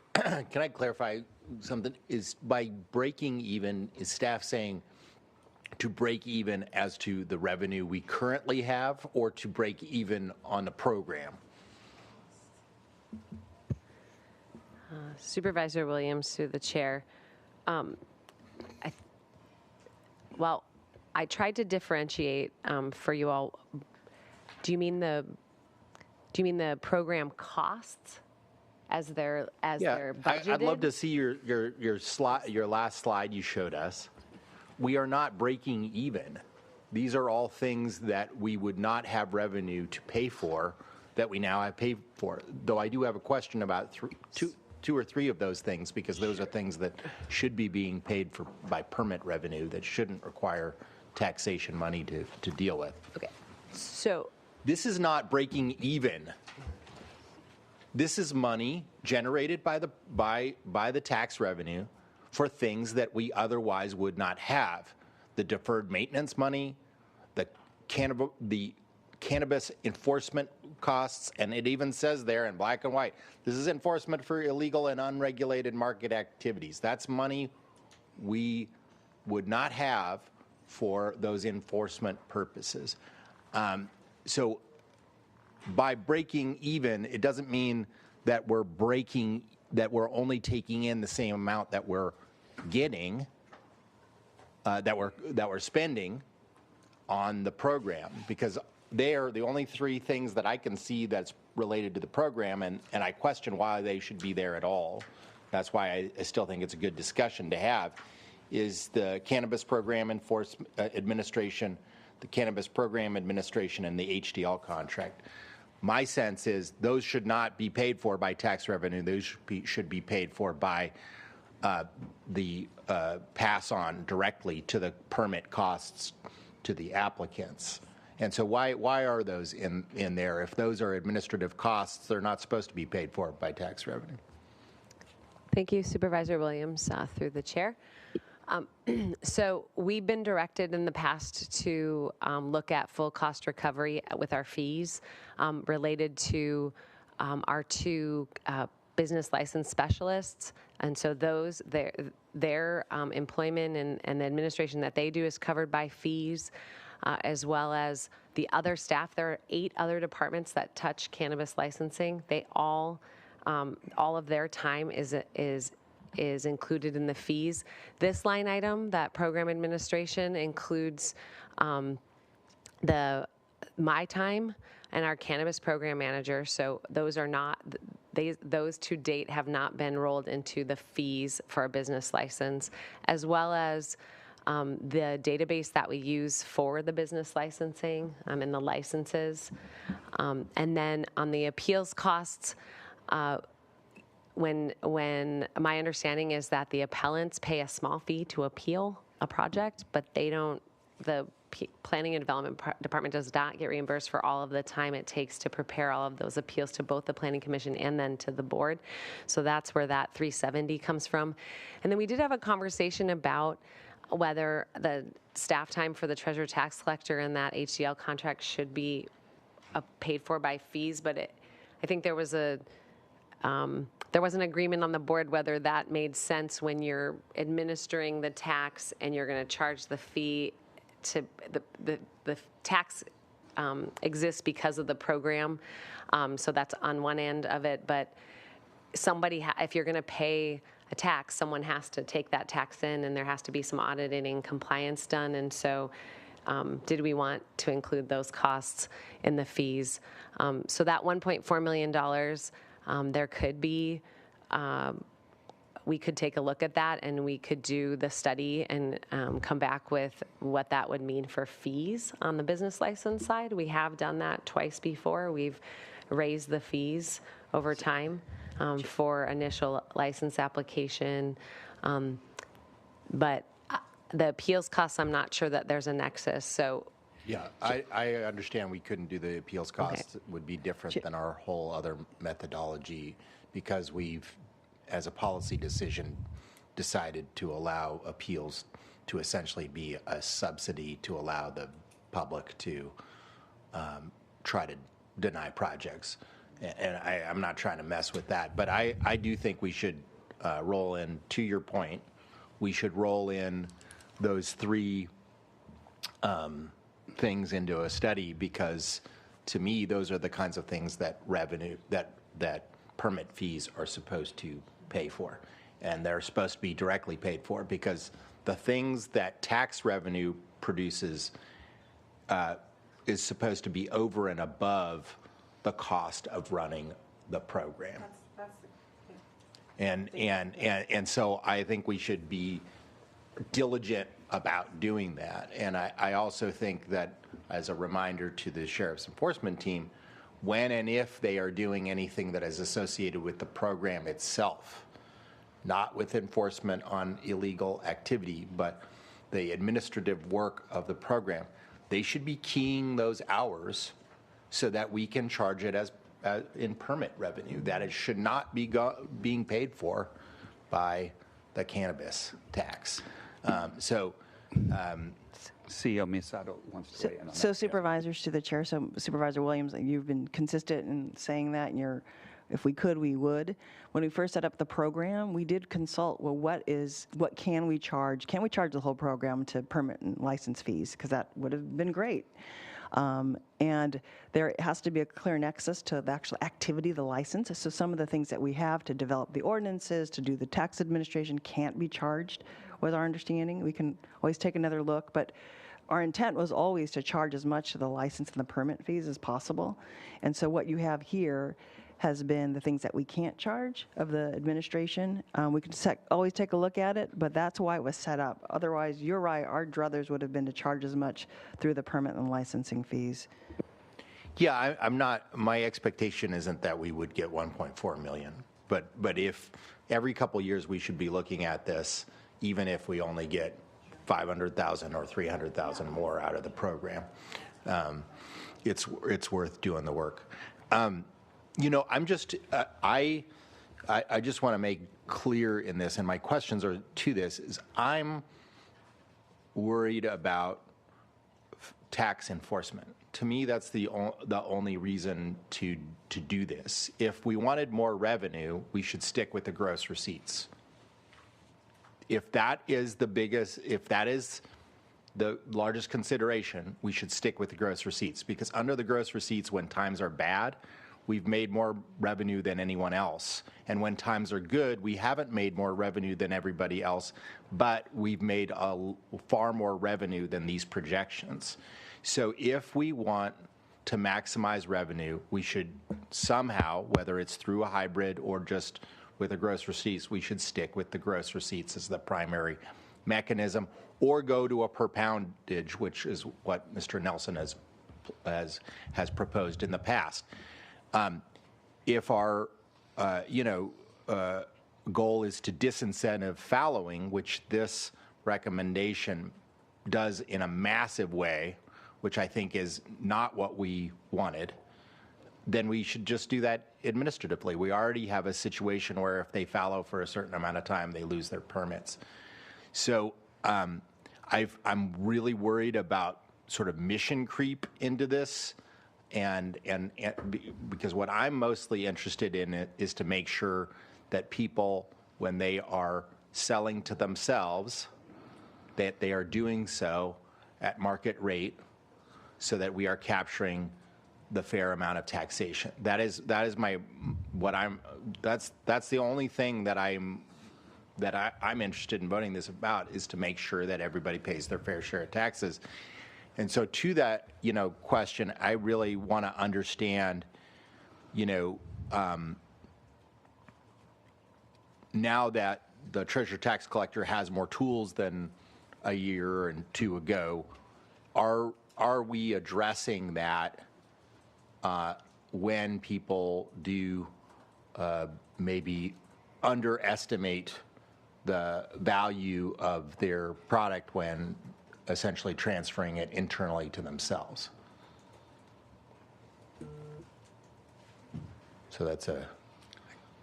can I clarify something? Is by breaking even, is staff saying to break even as to the revenue we currently have, or to break even on the program? Supervisor Williams, through the chair. I tried to differentiate for you all. Do you mean the program costs as they're budgeted? I'd love to see your slide, your last slide you showed us. We are not breaking even. These are all things that we would not have revenue to pay for that we now have paid for. Though I do have a question about two or three of those things, because those are things that should be being paid for by permit revenue that shouldn't require taxation money to deal with. Okay, so this is not breaking even. This is money generated by the tax revenue for things that we otherwise would not have. The deferred maintenance money, the cannabis enforcement costs, and it even says there in black and white, this is enforcement for illegal and unregulated market activities. That's money we would not have for those enforcement purposes. So by breaking even, it doesn't mean that we're only taking in the same amount that we're getting, that we're spending on the program, because they are the only three things that I can see that's related to the program, and I question why they should be there at all. That's why I still think it's a good discussion to have, is the Cannabis Program Administration, the Cannabis Program Administration, and the HDL contract. My sense is those should not be paid for by tax revenue. Those should be paid for by the pass on directly to the permit costs to the applicants. And so why are those in there? If those are administrative costs, they're not supposed to be paid for by tax revenue. Thank you, Supervisor Williams, through the chair. So we've been directed in the past to look at full cost recovery with our fees related to our two business license specialists. And so their employment and the administration that they do is covered by fees, as well as the other staff. There are 8 other departments that touch cannabis licensing. They all of their time is included in the fees. This line item, that program administration, includes my time and our cannabis program manager. So those are not, those to date have not been rolled into the fees for a business license, as well as the database that we use for the business licensing and the licenses. And then on the appeals costs, when my understanding is that the appellants pay a small fee to appeal a project, but they don't, the Planning and Development Department does not get reimbursed for all of the time it takes to prepare all of those appeals to both the Planning Commission and then to the board. So that's where that $370 comes from. And then we did have a conversation about whether the staff time for the treasurer tax collector and that HDL contract should be paid for by fees, but I think there was an agreement on the board whether that made sense when you're administering the tax and you're going to charge the fee to the tax exists because of the program. So that's on one end of it, but if you're going to pay a tax, someone has to take that tax in, and there has to be some auditing and compliance done. And so did we want to include those costs in the fees? So that $1.4 million, there could be, we could take a look at that, and we could do the study and come back with what that would mean for fees on the business license side. We have done that twice before. We've raised the fees over time for initial license application. But the appeals costs, I'm not sure that there's a nexus. So Yeah, I understand we couldn't do the appeals costs. It would be different than our whole other methodology because we've, as a policy decision, decided to allow appeals to essentially be a subsidy to allow the public to try to deny projects. And I'm not trying to mess with that, but I do think we should roll in, to your point, we should roll in those three things into a study because to me, those are the kinds of things that revenue, that permit fees are supposed to pay for. And they're supposed to be directly paid for because the things that tax revenue produces is supposed to be over and above the cost of running the program. And so I think we should be diligent about doing that. And I also think that as a reminder to the sheriff's enforcement team, when and if they are doing anything that is associated with the program itself, not with enforcement on illegal activity, but the administrative work of the program, they should be keying those hours so that we can charge it as in permit revenue, that it should not be being paid for by the cannabis tax. CEO Misato wants to weigh in on So that. supervisors to the chair, so Supervisor Williams, you've been consistent in saying that, and if we could, we would. When we first set up the program, we did consult, well, what can we charge? Can we charge the whole program to permit and license fees? Because that would have been great. And there has to be a clear nexus to the actual activity of the license. So some of the things that we have to develop the ordinances, to do the tax administration can't be charged, was our understanding. We can always take another look, but our intent was always to charge as much of the license and the permit fees as possible. And so what you have here has been the things that we can't charge of the administration. We can always take a look at it, but that's why it was set up. Otherwise, you're right, our druthers would have been to charge as much through the permit and licensing fees. Yeah, I'm not, my expectation isn't that we would get 1.4 million, but if every couple years we should be looking at this, even if we only get 500,000 or 300,000 more out of the program, it's worth doing the work. I'm just, I just want to make clear in this, and my questions are to this, is I'm worried about tax enforcement. To me, that's the only reason to do this. If we wanted more revenue, we should stick with the gross receipts. If that is the largest consideration, we should stick with the gross receipts, because under the gross receipts, when times are bad, we've made more revenue than anyone else. And when times are good, we haven't made more revenue than everybody else, but we've made far more revenue than these projections. So if we want to maximize revenue, we should somehow, whether it's through a hybrid or just with the gross receipts, we should stick with the gross receipts as the primary mechanism, or go to a per poundage, which is what Mr. Nelson has proposed in the past. If our goal is to disincentive fallowing, which this recommendation does in a massive way, which I think is not what we wanted, then we should just do that administratively. We already have a situation where if they fallow for a certain amount of time, they lose their permits. So I'm really worried about sort of mission creep into this, and because what I'm mostly interested in is to make sure that people, when they are selling to themselves, that they are doing so at market rate, so that we are capturing the fair amount of taxation. That's the only thing that I'm interested in voting this about, is to make sure that everybody pays their fair share of taxes. And so to that, question, I really want to understand, now that the treasurer tax collector has more tools than a year and two ago, are we addressing that when people do maybe underestimate the value of their product when essentially transferring it internally to themselves. So that's I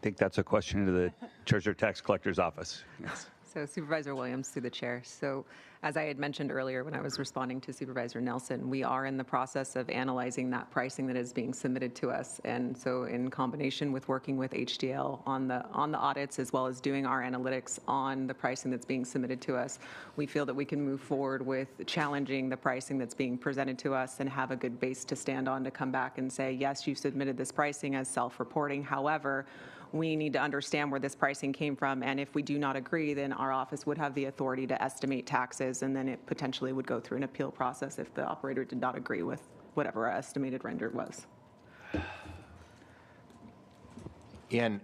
think that's a question to the Treasurer Tax Collector's Office. Yes. So Supervisor Williams through the chair. So as I had mentioned earlier when I was responding to Supervisor Nelson, we are in the process of analyzing that pricing that is being submitted to us. And so in combination with working with HDL on the audits as well as doing our analytics on the pricing that's being submitted to us, we feel that we can move forward with challenging the pricing that's being presented to us and have a good base to stand on to come back and say, yes, you submitted this pricing as self-reporting. However, we need to understand where this pricing came from, and if we do not agree, then our office would have the authority to estimate taxes, and then it potentially would go through an appeal process if the operator did not agree with whatever our estimated render was. And,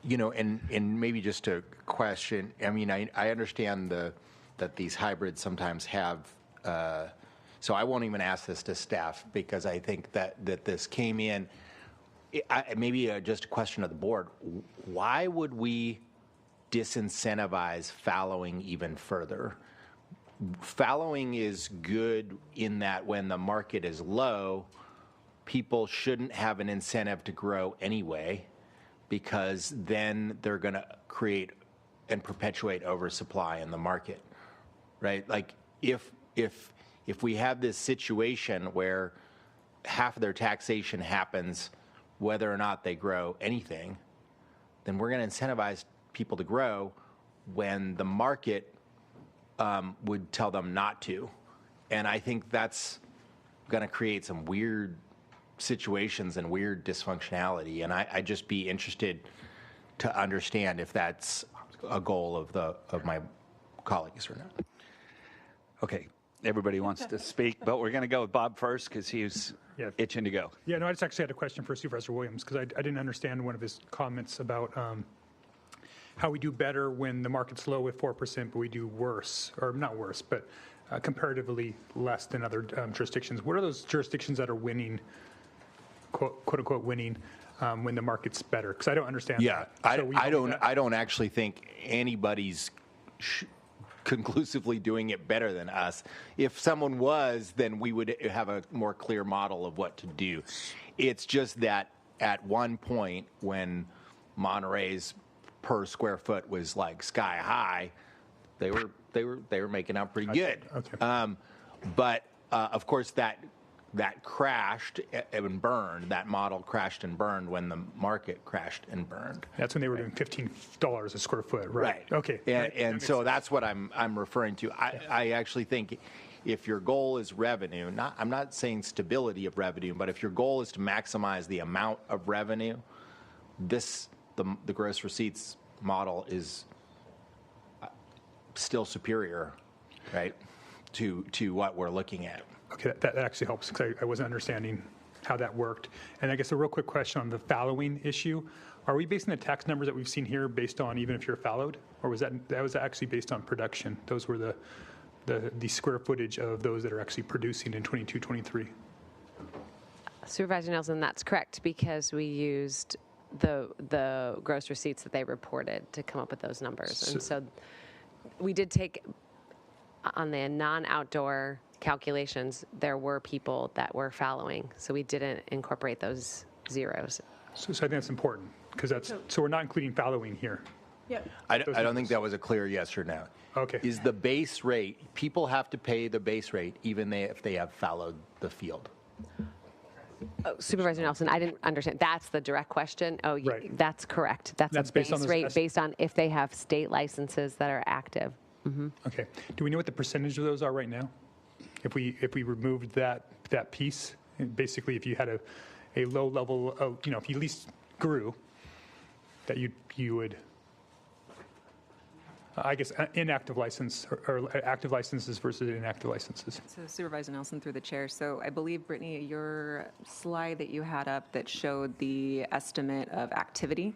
you know, and maybe just a question, I mean, I understand that these hybrids sometimes have, so I won't even ask this to staff because I think that this came in, maybe just a question of the board. Why would we disincentivize fallowing even further? Fallowing is good in that when the market is low, people shouldn't have an incentive to grow anyway, because then they're going to create and perpetuate oversupply in the market, right? Like if we have this situation where half of their taxation happens whether or not they grow anything, then we're going to incentivize people to grow when the market would tell them not to. And I think that's going to create some weird situations and weird dysfunctionality. And I'd just be interested to understand if that's a goal of my colleagues or not. Okay, everybody wants to speak, but we're going to go with Bob first because he was itching to go. Yeah, no, I just actually had a question for Supervisor Williams because I didn't understand one of his comments about how we do better when the market's low with 4%, but we do worse, or not worse, but comparatively less than other jurisdictions. What are those jurisdictions that are winning, quote unquote winning, when the market's better? Because I don't understand that. So I don't actually think anybody's conclusively doing it better than us. If someone was, then we would have a more clear model of what to do. It's just that at one point when Monterey's per square foot was like sky high, they were making out pretty good. Okay. But of course that crashed and burned. That model crashed and burned when the market crashed and burned. That's when they were doing $15 a square foot, right? Okay. And so that's what I'm referring to. I actually think if your goal is revenue, I'm not saying stability of revenue, but if your goal is to maximize the amount of revenue, the gross receipts model is still superior, right, to what we're looking at. Okay, that actually helps because I wasn't understanding how that worked. And I guess a real quick question on the fallowing issue. Are we basing the tax numbers that we've seen here based on even if you're fallowed? Or was that was actually based on production? Those were the square footage of those that are actually producing in 22, 23. Supervisor Nelson, that's correct because we used the gross receipts that they reported to come up with those numbers. And so we did take on the non-outdoor calculations, there were people that were fallowing, so we didn't incorporate those zeros. So I think that's important because so we're not including fallowing here. Yeah. I don't think that was a clear yes or no. Okay. Is the base rate, people have to pay the base rate even if they have fallowed the field? Oh, Supervisor Nelson, I didn't understand. That's the direct question. Oh, right. That's correct. That's a based base on rate based on if they have state licenses that are active. Mm-hmm. Okay. Do we know what the percentage of those are right now? If we removed that piece, basically, if you had a low level of, if you at least grew, that you would, I guess, inactive license or active licenses versus inactive licenses. So Supervisor Nelson through the chair. So I believe, Brittany, your slide that you had up that showed the estimate of activity,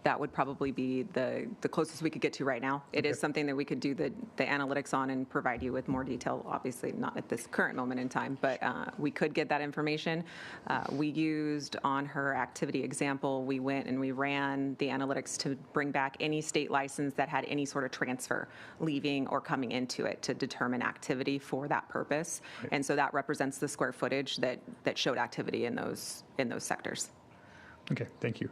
that would probably be the closest we could get to right now. It is something that we could do the analytics on and provide you with more detail, obviously not at this current moment in time, but we could get that information. We used on her activity example, we went and we ran the analytics to bring back any state license that had any sort of transfer leaving or coming into it to determine activity for that purpose. And so that represents the square footage that showed activity in those sectors. Okay, thank you.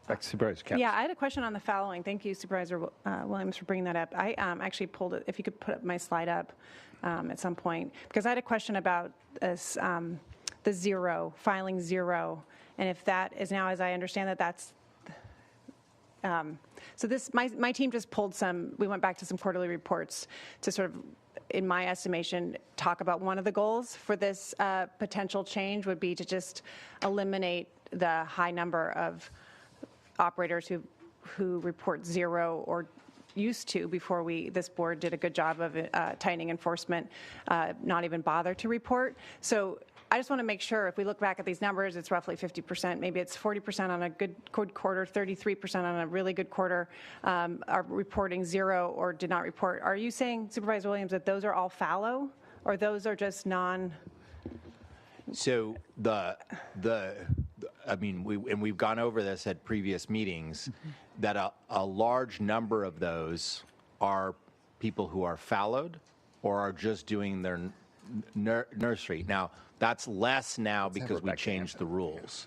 Back to Supervisor Capps. Yeah, I had a question on the following. Thank you, Supervisor Williams, for bringing that up. I actually pulled it, if you could put up my slide up at some point, because I had a question about this, the zero, filing zero, and if that is now, as I understand that, that's so this, my team just pulled we went back to some quarterly reports to sort of, in my estimation, talk about one of the goals for this potential change would be to just eliminate the high number of operators who report zero or used to before this board did a good job of tightening enforcement, not even bother to report. So I just want to make sure if we look back at these numbers, it's roughly 50%, maybe it's 40% on a good quarter, 33% on a really good quarter are reporting zero or did not report. Are you saying, Supervisor Williams, that those are all fallow or those are just non? So I mean, we've gone over this at previous meetings, that a large number of those are people who are fallowed or are just doing their nursery. Now, that's less now because we changed the rules.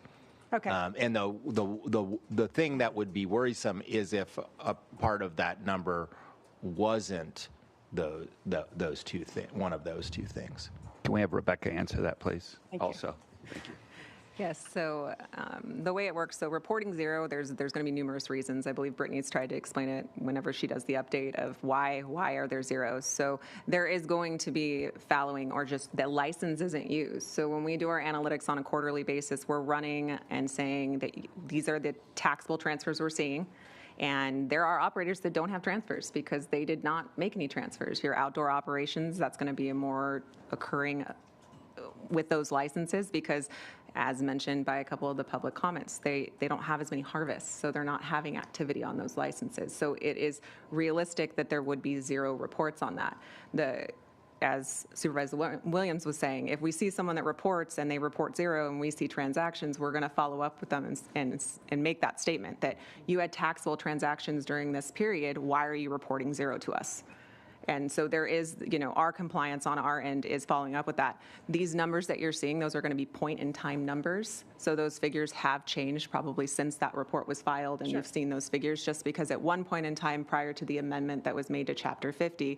Okay. And the thing that would be worrisome is if a part of that number wasn't those two one of those two things. Can we have Rebecca answer that, please? Thank you. Also. Thank you. Yes, so the way it works, so reporting zero, there's going to be numerous reasons. I believe Brittany's tried to explain it whenever she does the update of why are there zeros. So there is going to be fallowing or just the license isn't used. So when we do our analytics on a quarterly basis, we're running and saying that these are the taxable transfers we're seeing. And there are operators that don't have transfers because they did not make any transfers. Your outdoor operations, that's going to be a more occurring with those licenses because, as mentioned by a couple of the public comments, they don't have as many harvests, so they're not having activity on those licenses. So it is realistic that there would be zero reports on that. As Supervisor Williams was saying, if we see someone that reports and they report zero and we see transactions, we're going to follow up with them and make that statement that you had taxable transactions during this period. Why are you reporting zero to us? And so there is, our compliance on our end is following up with that. These numbers that you're seeing, those are going to be point-in-time numbers. So those figures have changed probably since that report was filed, and you've seen those figures just because at one point in time prior to the amendment that was made to Chapter 50,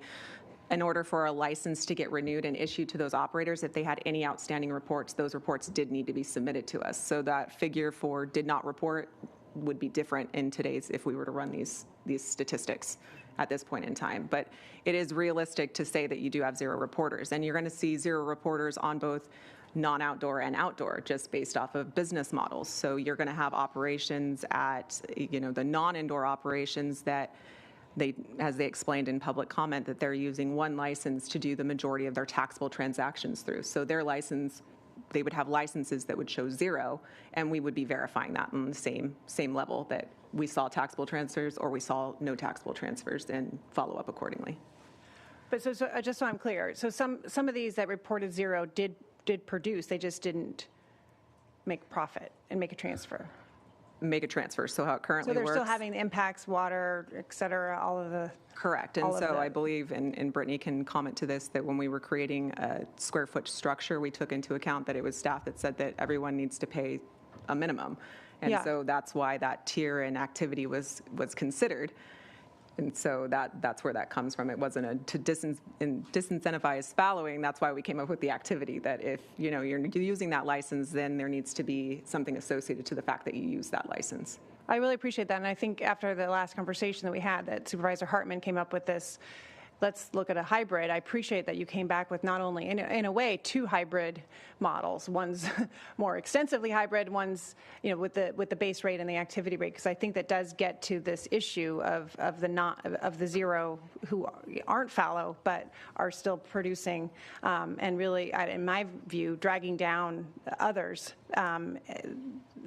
in order for a license to get renewed and issued to those operators, if they had any outstanding reports, those reports did need to be submitted to us. So that figure for did not report would be different in today's, if we were to run these statistics at this point in time. But it is realistic to say that you do have zero reporters, and you're going to see zero reporters on both non-outdoor and outdoor just based off of business models. So you're going to have operations at, the non-indoor operations that as they explained in public comment, that they're using one license to do the majority of their taxable transactions through. So their license, they would have licenses that would show zero, and we would be verifying that on the same level that we saw taxable transfers or we saw no taxable transfers and follow up accordingly. But so just so I'm clear, so some of these that reported zero did produce, they just didn't make profit and make a transfer. Make a transfer. So how it currently works. So they're still having the impacts, water, et cetera, all of the. Correct. And so I believe, and Brittany can comment to this, that when we were creating a square foot structure, we took into account that it was staff that said that everyone needs to pay a minimum. And so that's why that tier and activity was considered. And so that's where that comes from. It wasn't to disincentivize fallowing. That's why we came up with the activity, that if you're using that license, then there needs to be something associated to the fact that you use that license. I really appreciate that. And I think after the last conversation that we had, that Supervisor Hartman came up with this, let's look at a hybrid. I appreciate that you came back with not only, in a way, two hybrid models. One's more extensively hybrid, one's with the base rate and the activity rate, because I think that does get to this issue of the zero who aren't fallow but are still producing, and really, in my view, dragging down others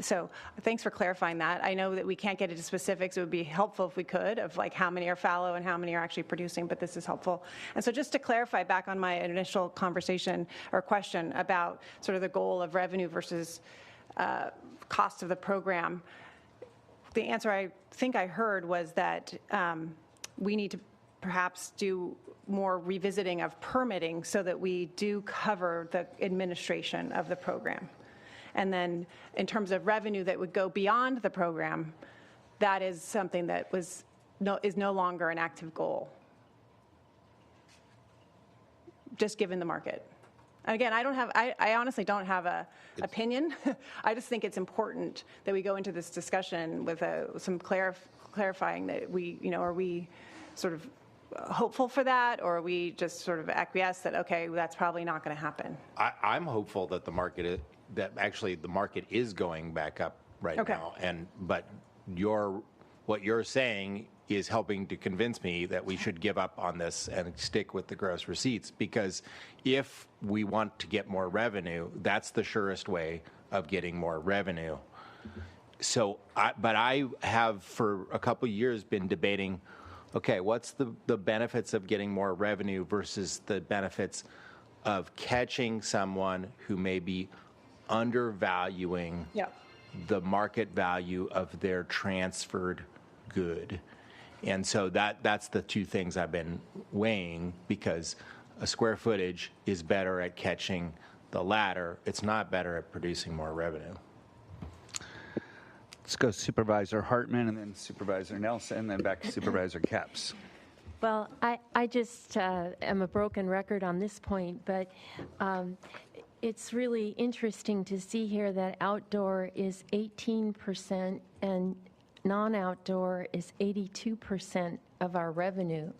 So thanks for clarifying that. I know that we can't get into specifics. It would be helpful if we could, of like how many are fallow and how many are actually producing, but this is helpful. And so just to clarify back on my initial conversation or question about sort of the goal of revenue versus cost of the program, the answer I think I heard was that we need to perhaps do more revisiting of permitting so that we do cover the administration of the program. And then in terms of revenue that would go beyond the program, that is something that is no longer an active goal, just given the market. And again, I honestly don't have a opinion. I just think it's important that we go into this discussion with some clarifying that are we sort of hopeful for that, or are we just sort of acquiesce that, okay, that's probably not going to happen? I'm hopeful that the market is going back up right now, but what you're saying is helping to convince me that we should give up on this and stick with the gross receipts, because if we want to get more revenue, that's the surest way of getting more revenue. So, I have for a couple of years been debating, okay, what's the benefits of getting more revenue versus the benefits of catching someone who may be undervaluing the market value of their transferred good. And so that's the two things I've been weighing, because a square footage is better at catching the latter. It's not better at producing more revenue. Let's go Supervisor Hartman and then Supervisor Nelson, and then back to Supervisor Capps. Well, I just am a broken record on this point, but it's really interesting to see here that outdoor is 18% and non-outdoor is 82% of our revenue.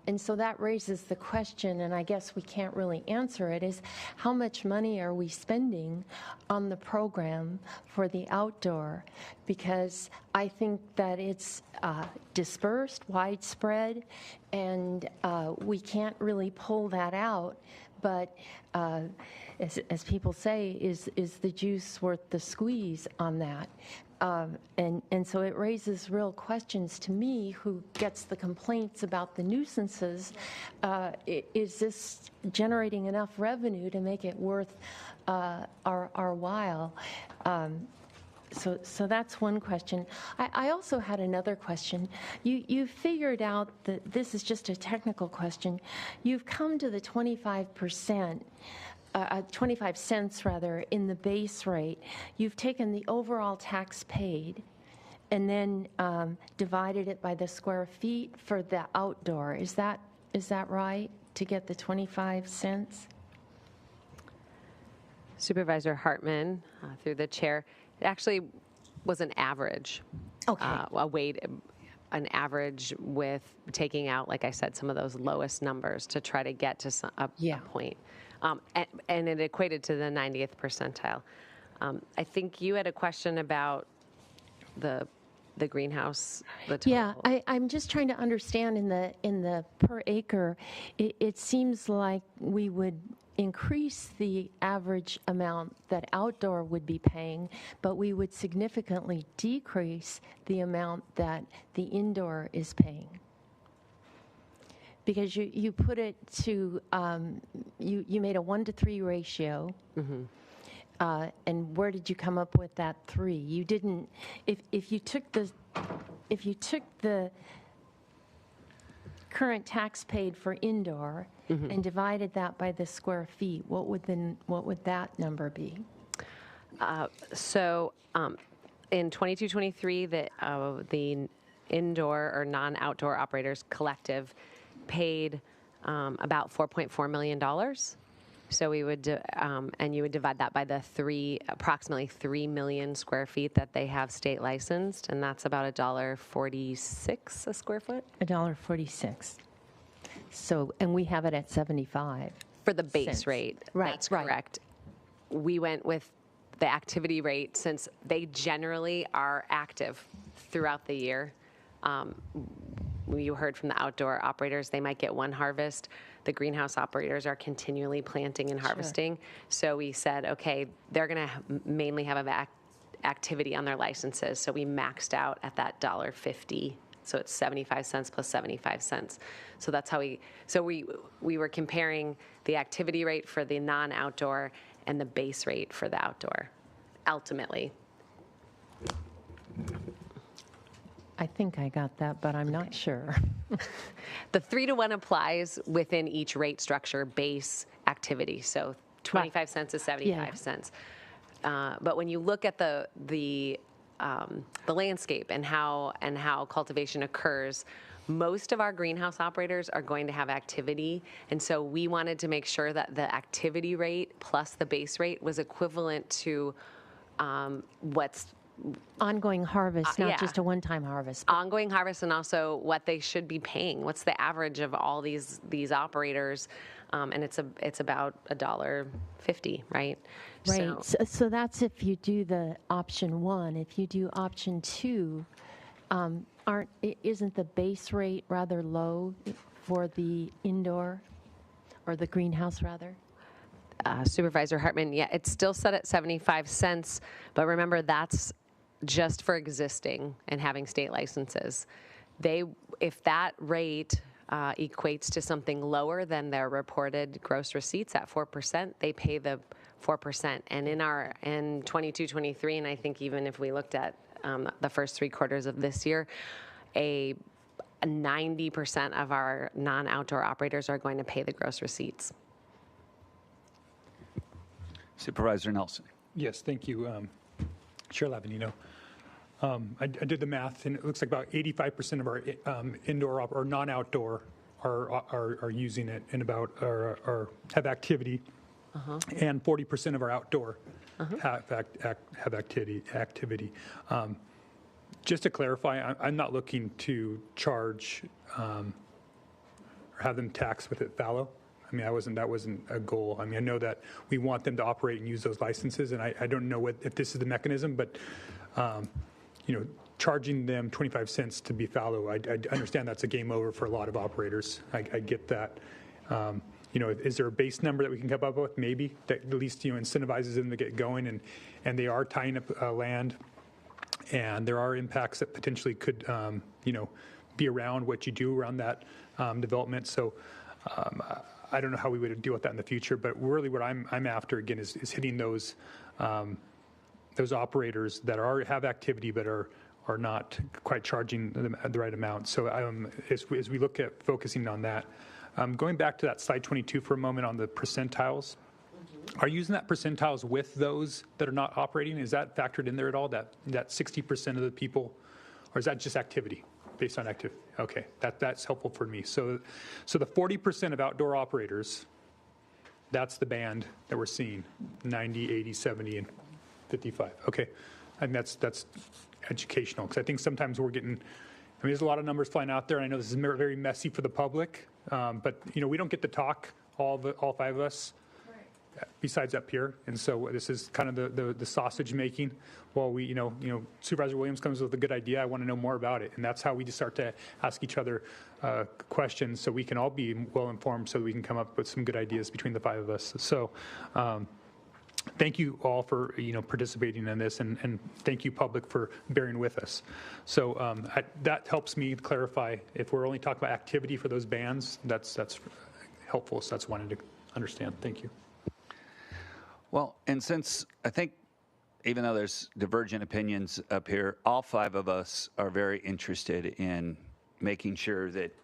And so that raises the question, and I guess we can't really answer it, is how much money are we spending on the program for the outdoor? Because I think that it's dispersed, widespread, and we can't really pull that out. But as people say, is the juice worth the squeeze on that? And so it raises real questions to me, who gets the complaints about the nuisances. Is this generating enough revenue to make it worth our while? So that's one question. I also had another question. You figured out that this is just a technical question. You've come to the 25%. 25 cents rather in the base rate. You've taken the overall tax paid and then divided it by the square feet for the outdoor. Is that right, to get the 25 cents? Supervisor Hartman, through the chair, it actually was an average. Okay. An average with taking out, like I said, some of those lowest numbers to try to get to a point. And it equated to the 90th percentile. I think you had a question about the greenhouse. Yeah, I'm just trying to understand in the per acre. It seems like we would increase the average amount that outdoor would be paying, but we would significantly decrease the amount that the indoor is paying. Because you put it to, you made a 1-to-3 ratio. Mm-hmm. And where did you come up with that 3? You didn't, if you took the current tax paid for indoor mm-hmm. and divided that by the square feet, what would that number be? In 22-23, the indoor or non-outdoor operators collective paid about $4.4 million. So we would, and you would divide that by the approximately 3 million square feet that they have state licensed, and that's about $1.46 a square foot. $1.46. So, and we have it at 75 for the base rate. Right, that's correct. We went with the activity rate since they generally are active throughout the year. you heard from the outdoor operators, they might get one harvest. The greenhouse operators are continually planting and harvesting. So we said, okay, they're going to mainly have an activity on their licenses. So we maxed out at that $1.50. So it's 75 cents plus 75 cents. So that's how we were comparing the activity rate for the non-outdoor and the base rate for the outdoor, ultimately. I think I got that, but I'm not sure. The 3-to-1 applies within each rate structure base activity. So 25 cents is 75 cents. But when you look at the landscape and how cultivation occurs, most of our greenhouse operators are going to have activity. And so we wanted to make sure that the activity rate plus the base rate was equivalent to what's ongoing harvest, not just a one-time harvest. Ongoing harvest, and also what they should be paying. What's the average of all these operators? And it's about $1.50, right? Right. So that's if you do the option 1. If you do option 2, isn't the base rate rather low for the indoor or the greenhouse rather? Supervisor Hartman, yeah, it's still set at 75 cents, but remember that's just for existing and having state licenses. If that rate equates to something lower than their reported gross receipts at 4%, they pay the 4%. And in 22-23, and I think even if we looked at the first 3 quarters of this year, a 90% of our non-outdoor operators are going to pay the gross receipts. Supervisor Nelson. Yes, thank you, Chair Lavanino. I did the math, and it looks like about 85% of our indoor or non-outdoor are using it and have activity, and 40% of our outdoor have activity. Just to clarify, I'm not looking to charge or have them tax with it fallow. I mean, that wasn't a goal. I mean, I know that we want them to operate and use those licenses, and I don't know if this is the mechanism, but charging them 25 cents to be fallow, I understand that's a game over for a lot of operators. I get that. Is there a base number that we can come up with? Maybe that at least incentivizes them to get going, and they are tying up land, and there are impacts that potentially could be around what you do around that development. So. I don't know how we would deal with that in the future, but really what I'm after again is hitting those operators that have activity but are not quite charging the right amount. So as we look at focusing on that, going back to that slide 22 for a moment on the percentiles, are you using that percentiles with those that are not operating? Is that factored in there at all? That 60% of the people, or is that just activity? Based on activity. Okay, that's helpful for me. So the 40% of outdoor operators, that's the band that we're seeing, 90, 80, 70, and 55. Okay, and that's educational, because I think sometimes we're getting, there's a lot of numbers flying out there, and I know this is very messy for the public, but we don't get to talk, all 5 of us, besides up here, and so this is kind of the sausage making. Well, Supervisor Williams comes with a good idea. I want to know more about it, and that's how we just start to ask each other questions, so we can all be well informed, so that we can come up with some good ideas between the 5 of us. So, thank you all for participating in this, and thank you public for bearing with us. So that helps me clarify if we're only talking about activity for those bands. That's helpful. So that's wanted to understand. Thank you. Well, and since I think even though there's divergent opinions up here, all 5 of us are very interested in making sure that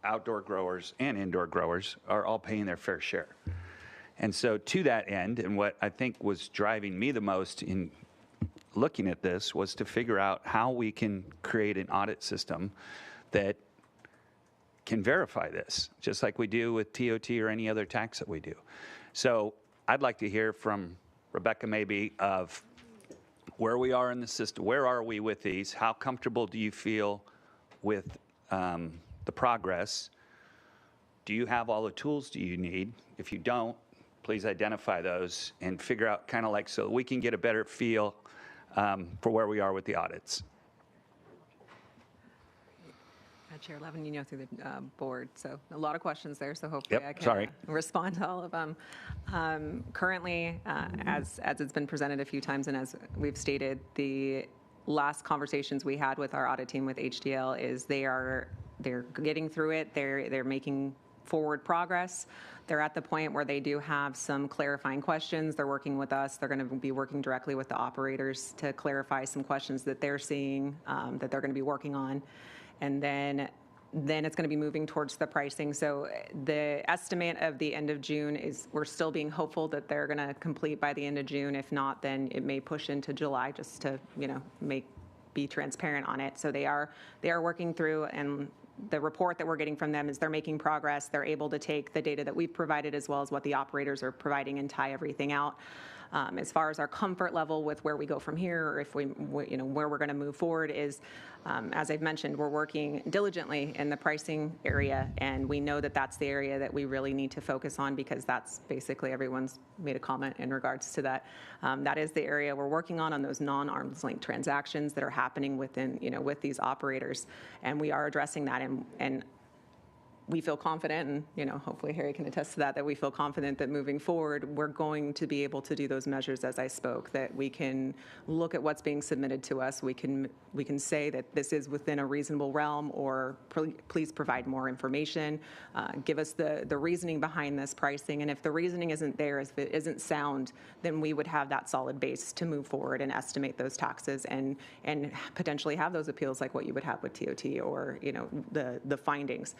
outdoor growers and indoor growers are all paying their fair share. And so to that end, and what I think was driving me the most in looking at this was to figure out how we can create an audit system that can verify this, just like we do with TOT or any other tax that we do. So I'd like to hear from Rebecca maybe of where we are in the system. Where are we with these? How comfortable do you feel with the progress? Do you have all the tools do you need? If you don't, please identify those and figure out kind of so we can get a better feel for where we are with the audits. Chair Levin, through the board. So a lot of questions there, so hopefully Yep, I can sorry. respond to all of them. Currently, as it's been presented a few times and as we've stated, the last conversations we had with our audit team with HDL is they're getting through it. They're making forward progress. They're at the point where they do have some clarifying questions. They're working with us. They're going to be working directly with the operators to clarify some questions that they're seeing that they're going to be working on. And then it's going to be moving towards the pricing. So the estimate of the end of June is we're still being hopeful that they're going to complete by the end of June. If not, then it may push into July just to, be transparent on it. So they are working through, and the report that we're getting from them is they're making progress. They're able to take the data that we've provided as well as what the operators are providing and tie everything out. As far as our comfort level with where we go from here, or if where we're going to move forward is, as I've mentioned, we're working diligently in the pricing area, and we know that that's the area that we really need to focus on because that's basically everyone's made a comment in regards to that. That is the area we're working on those non-arm's length transactions that are happening within, with these operators, and we are addressing that, and we feel confident, and hopefully Harry can attest to that we feel confident that moving forward, we're going to be able to do those measures as I spoke, that we can look at what's being submitted to us. We can say that this is within a reasonable realm, or please provide more information, give us the reasoning behind this pricing. And if the reasoning isn't there, if it isn't sound, then we would have that solid base to move forward and estimate those taxes and potentially have those appeals like what you would have with TOT or, the findings.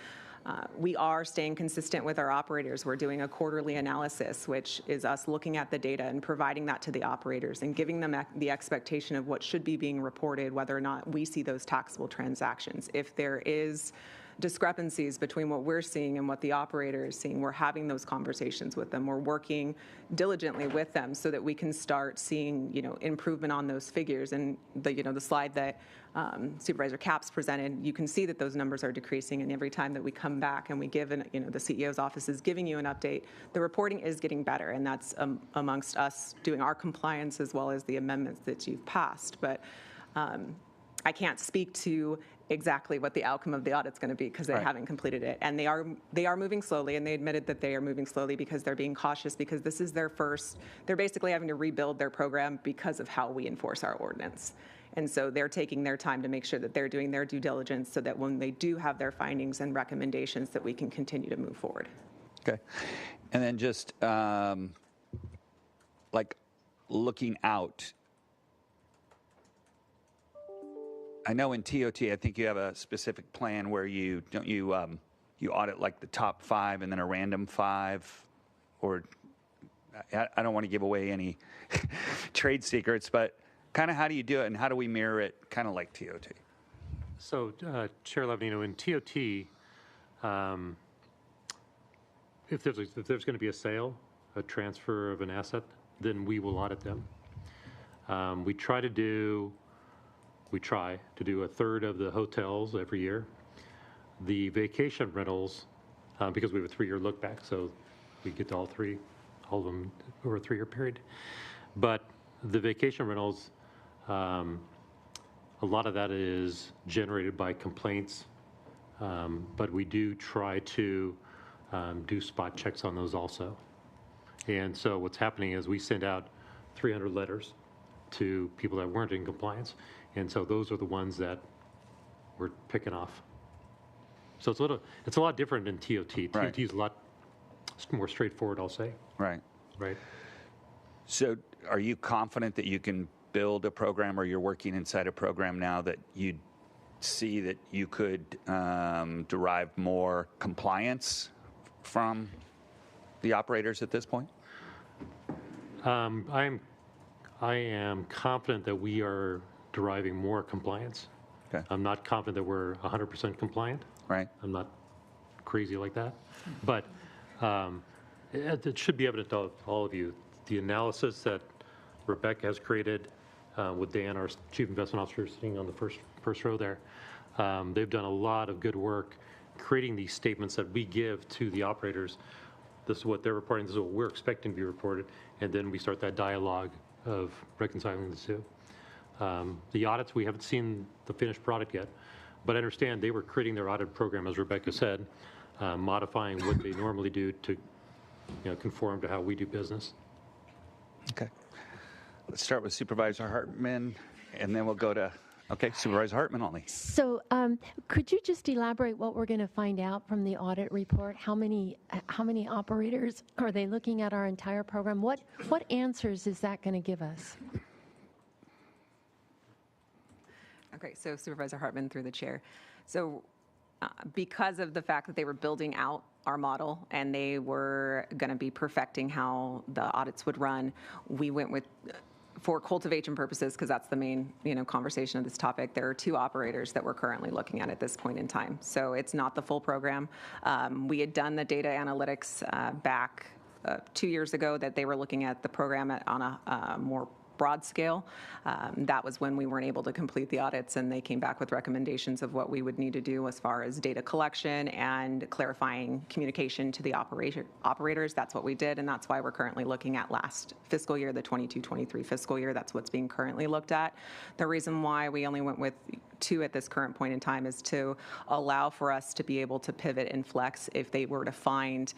We are staying consistent with our operators. We're doing a quarterly analysis, which is us looking at the data and providing that to the operators and giving them the expectation of what should be being reported, whether or not we see those taxable transactions. If there is discrepancies between what we're seeing and what the operator is seeing, we're having those conversations with them. We're working diligently with them so that we can start seeing, improvement on those figures. And the slide that Supervisor Capps presented, you can see that those numbers are decreasing. And every time that we come back and we give, the CEO's office is giving you an update, the reporting is getting better. And that's amongst us doing our compliance as well as the amendments that you've passed. But I can't speak to exactly what the outcome of the audit's going to be because they haven't completed it. And they are moving slowly, and they admitted that they are moving slowly because they're being cautious because this is their first, they're basically having to rebuild their program because of how we enforce our ordinance. And so they're taking their time to make sure that they're doing their due diligence so that when they do have their findings and recommendations that we can continue to move forward. Okay. And then just looking out, I know in TOT, I think you have a specific plan where you audit like the top 5 and then a random 5, or I don't want to give away any trade secrets, but kind of how do you do it and how do we mirror it kind of like TOT? So Chair Levin, in TOT, if there's going to be a sale, a transfer of an asset, then we will audit them. We try to do a third of the hotels every year. The vacation rentals, because we have a 3-year look back, so we get to all of them over a 3-year period. But the vacation rentals, a lot of that is generated by complaints, but we do try to do spot checks on those also. And so what's happening is we send out 300 letters to people that weren't in compliance. And so those are the ones that we're picking off. So it's a lot different than TOT. TOT is a lot more straightforward, I'll say. Right. Right. So are you confident that you can build a program, or you're working inside a program now that you see that you could derive more compliance from the operators at this point? I am confident that we are deriving more compliance. Okay. I'm not confident that we're 100% compliant. Right. I'm not crazy like that. But it should be evident to all of you. The analysis that Rebecca has created with Dan, our Chief Investment Officer, sitting on the first row there, they've done a lot of good work creating these statements that we give to the operators. This is what they're reporting, this is what we're expecting to be reported, and then we start that dialogue of reconciling the two. The audits, we haven't seen the finished product yet, But I understand they were creating their audit program, as Rebecca said, modifying what they normally do to conform to how we do business. Okay. Let's start with Supervisor Hartman, and then we'll go to, Supervisor Hartman only. So could you just elaborate what we're going to find out from the audit report? How many operators are they looking at our entire program? What answers is that going to give us? Okay, so Supervisor Hartman through the chair. So because of the fact that they were building out our model and they were going to be perfecting how the audits would run, we went with, for cultivation purposes, because that's the main conversation of this topic, there are 2 operators that we're currently looking at this point in time. So it's not the full program. We had done the data analytics back 2 years ago that they were looking at the program on a more broad scale. That was when we weren't able to complete the audits, and they came back with recommendations of what we would need to do as far as data collection and clarifying communication to the operators. That's what we did, and that's why we're currently looking at last fiscal year, the 22-23 fiscal year. That's what's being currently looked at. The reason why we only went with 2 at this current point in time is to allow for us to be able to pivot and flex if they were to find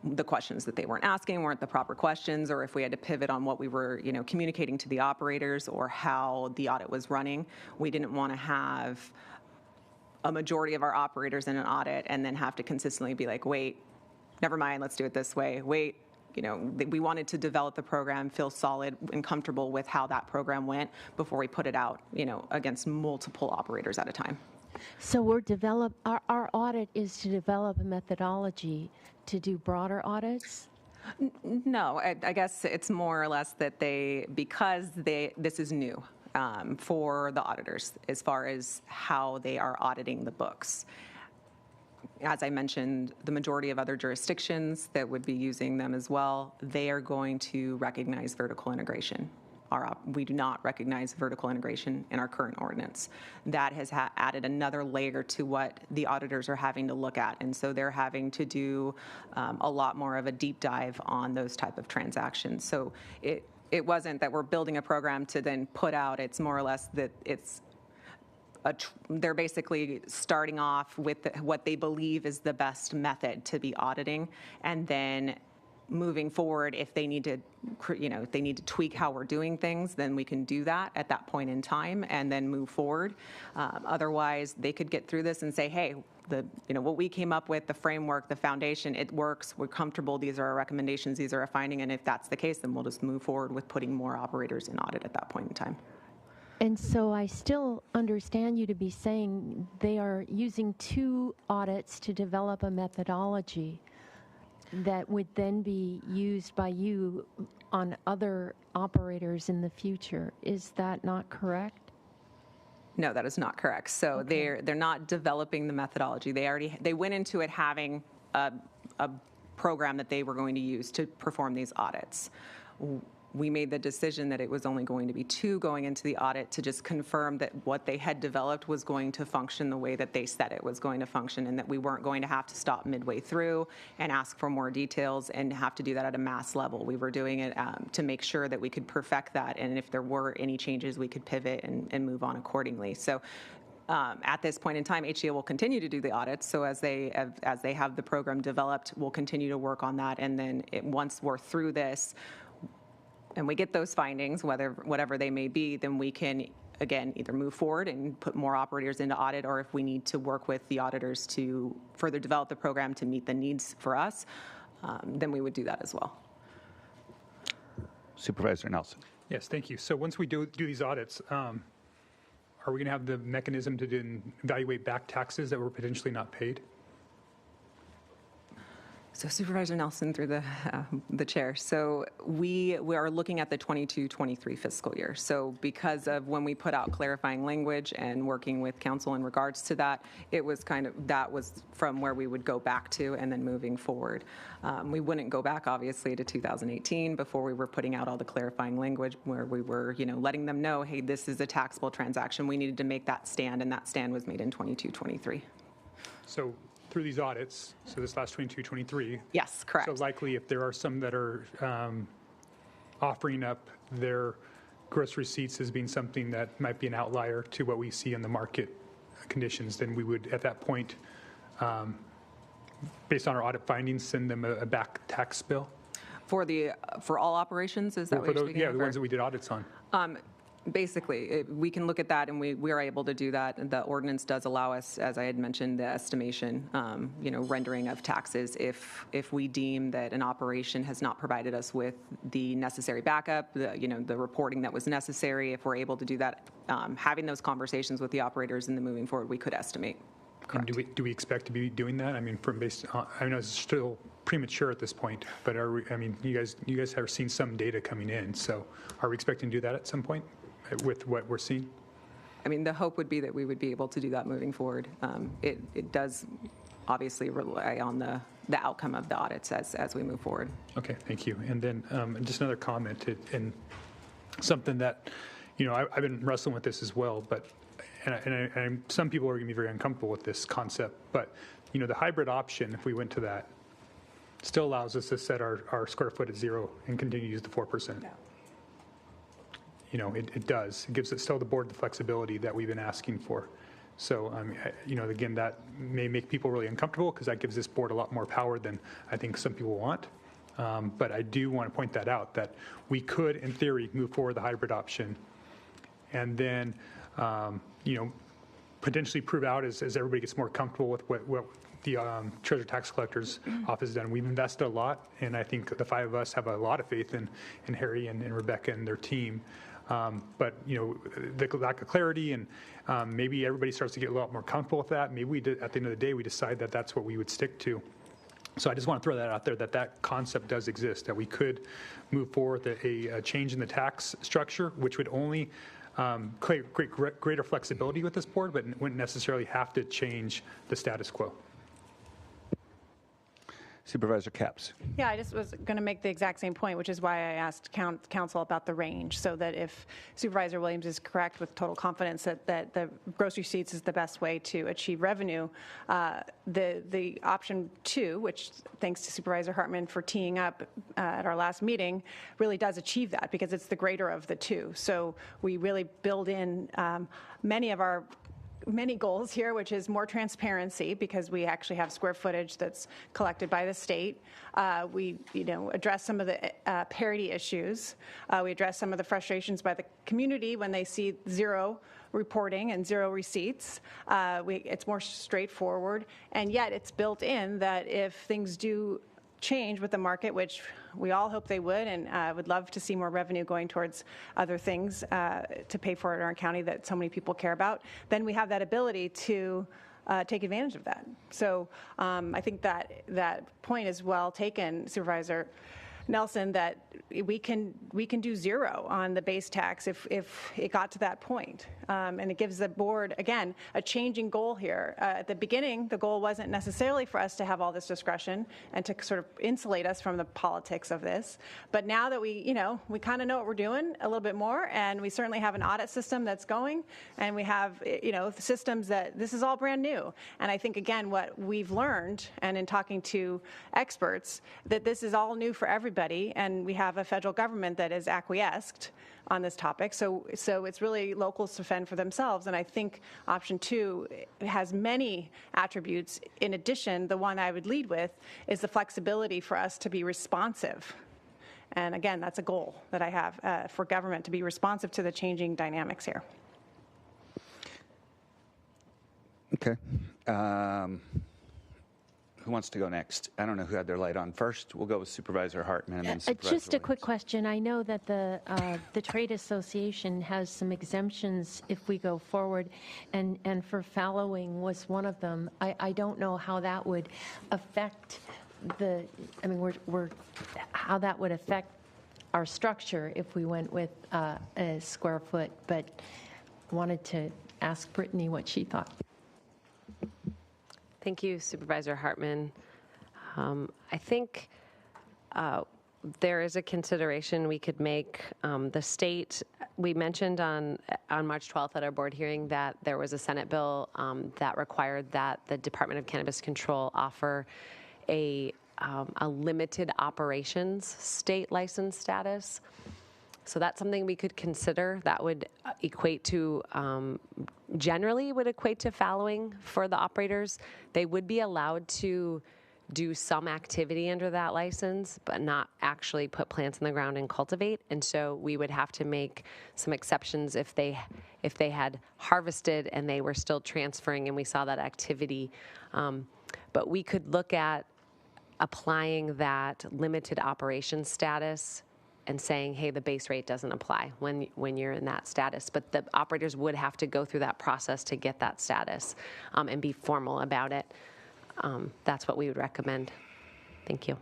the questions that they weren't asking weren't the proper questions, or if we had to pivot on what we were, communicating to the operators or how the audit was running. We didn't want to have a majority of our operators in an audit and then have to consistently be like, wait, never mind, let's do it this way. Wait, we wanted to develop the program, feel solid and comfortable with how that program went before we put it out, against multiple operators at a time. So our audit is to develop a methodology to do broader audits? No, I guess it's more or less that this is new for the auditors as far as how they are auditing the books. As I mentioned, the majority of other jurisdictions that would be using them as well, they are going to recognize vertical integration. We do not recognize vertical integration in our current ordinance. That has added another layer to what the auditors are having to look at, and so they're having to do a lot more of a deep dive on those type of transactions. So it wasn't that we're building a program to then put out. It's more or less that they're basically starting off with what they believe is the best method to be auditing, and then moving forward, if they need to, if they need to tweak how we're doing things, then we can do that at that point in time and then move forward. Otherwise, they could get through this and say, hey, what we came up with, the framework, the foundation, it works, we're comfortable, these are our recommendations, these are our findings, and if that's the case, then we'll just move forward with putting more operators in audit at that point in time. And so I still understand you to be saying they are using 2 audits to develop a methodology that would then be used by you on other operators in the future. Is that not correct? No, that is not correct. So they're not developing the methodology. They went into it having a program that they were going to use to perform these audits. We made the decision that it was only going to be 2 going into the audit to just confirm that what they had developed was going to function the way that they said it was going to function, and that we weren't going to have to stop midway through and ask for more details and have to do that at a mass level. We were doing it to make sure that we could perfect that, and if there were any changes, we could pivot and move on accordingly. So at this point in time, HCA will continue to do the audits. So as they have the program developed, we'll continue to work on that, and then once we're through this, and we get those findings, whatever they may be, then we can, again, either move forward and put more operators into audit, or if we need to work with the auditors to further develop the program to meet the needs for us, then we would do that as well. Supervisor Nelson. Yes, thank you. So once we do these audits, are we going to have the mechanism to evaluate back taxes that were potentially not paid? So Supervisor Nelson through the chair. So we are looking at the 22-23 fiscal year. So because of when we put out clarifying language and working with council in regards to that, it was that was from where we would go back to and then moving forward. We wouldn't go back obviously to 2018 before we were putting out all the clarifying language where we were, letting them know, hey, this is a taxable transaction. We needed to make that stand, and that stand was made in 22-23. So through these audits, so this last 22-23. Yes, correct. So likely if there are some that are offering up their gross receipts as being something that might be an outlier to what we see in the market conditions, then we would, at that point, based on our audit findings, send them a back tax bill? For all operations, is that what you're speaking Yeah, of? the or- ones that we did audits on. Basically, we can look at that, and we are able to do that. The ordinance does allow us, as I had mentioned, the estimation, rendering of taxes if we deem that an operation has not provided us with the necessary backup, the reporting that was necessary. If we're able to do that, having those conversations with the operators and then moving forward, we could estimate. And do we expect to be doing that? I mean, I know it's still premature at this point, but you guys have seen some data coming in, so are we expecting to do that at some point with what we're seeing? I mean, the hope would be that we would be able to do that moving forward. It does obviously rely on the outcome of the audits as we move forward. Okay, thank you. And then just another comment, and something that, I've been wrestling with this as well, but and some people are going to be very uncomfortable with this concept, but the hybrid option, if we went to that, still allows us to set our square foot at 0 and continue to use the 4%. Yeah. It does. It gives it still the board the flexibility that we've been asking for. So, again, that may make people really uncomfortable because that gives this board a lot more power than I think some people want. But I do want to point that out, that we could, in theory, move forward the hybrid option and then, potentially prove out as everybody gets more comfortable with what the Treasurer Tax Collector's office has done. We've invested a lot, and I think the 5 of us have a lot of faith in Harry and Rebecca and their team. But, the lack of clarity and maybe everybody starts to get a lot more comfortable with that. Maybe at the end of the day, we decide that that's what we would stick to. So I just want to throw that out there, that concept does exist, that we could move forward with a change in the tax structure, which would only create greater flexibility with this board, but wouldn't necessarily have to change the status quo. Supervisor Capps. Yeah, I just was going to make the exact same point, which is why I asked council about the range, so that if Supervisor Williams is correct with total confidence that the gross receipts is the best way to achieve revenue, the option 2, which thanks to Supervisor Hartman for teeing up at our last meeting, really does achieve that because it's the greater of the 2. So we really build in many goals here, which is more transparency because we actually have square footage that's collected by the state. We, address some of the parity issues. We address some of the frustrations by the community when they see 0 reporting and 0 receipts. It's more straightforward, and yet it's built in that if things do change with the market, which we all hope they would, and would love to see more revenue going towards other things to pay for it in our county that so many people care about, then we have that ability to take advantage of that. So I think that point is well taken, Supervisor Nelson, that we can do 0 on the base tax if it got to that point. And it gives the board, again, a changing goal here. At the beginning, the goal wasn't necessarily for us to have all this discretion and to sort of insulate us from the politics of this. But now that we kind of know what we're doing a little bit more, and we certainly have an audit system that's going, and we have, systems that this is all brand new. And I think, again, what we've learned, and in talking to experts, that this is all new for everybody, and we have a federal government that is acquiesced on this topic. So it's really locals to fend for themselves. And I think option 2 has many attributes. In addition, the one I would lead with is the flexibility for us to be responsive. And again, that's a goal that I have for government, to be responsive to the changing dynamics here. Okay. Who wants to go next? I don't know who had their light on first. We'll go with Supervisor Hartman and then Supervisor Just a quick question. I know that the trade association has some exemptions if we go forward, and for fallowing was one of them. I don't know how that would affect how that would affect our structure if we went with a square foot, but wanted to ask Brittany what she thought. Thank you, Supervisor Hartman. I think there is a consideration we could make. The state, we mentioned on March 12th at our board hearing that there was a Senate bill that required that the Department of Cannabis Control offer a limited operations state license status. So that's something we could consider. That would equate to, generally would equate to fallowing for the operators. They would be allowed to do some activity under that license, but not actually put plants in the ground and cultivate. And so we would have to make some exceptions if they had harvested and they were still transferring and we saw that activity. But we could look at applying that limited operation status and saying, hey, the base rate doesn't apply when you're in that status. But the operators would have to go through that process to get that status and be formal about it. That's what we would recommend. Thank you.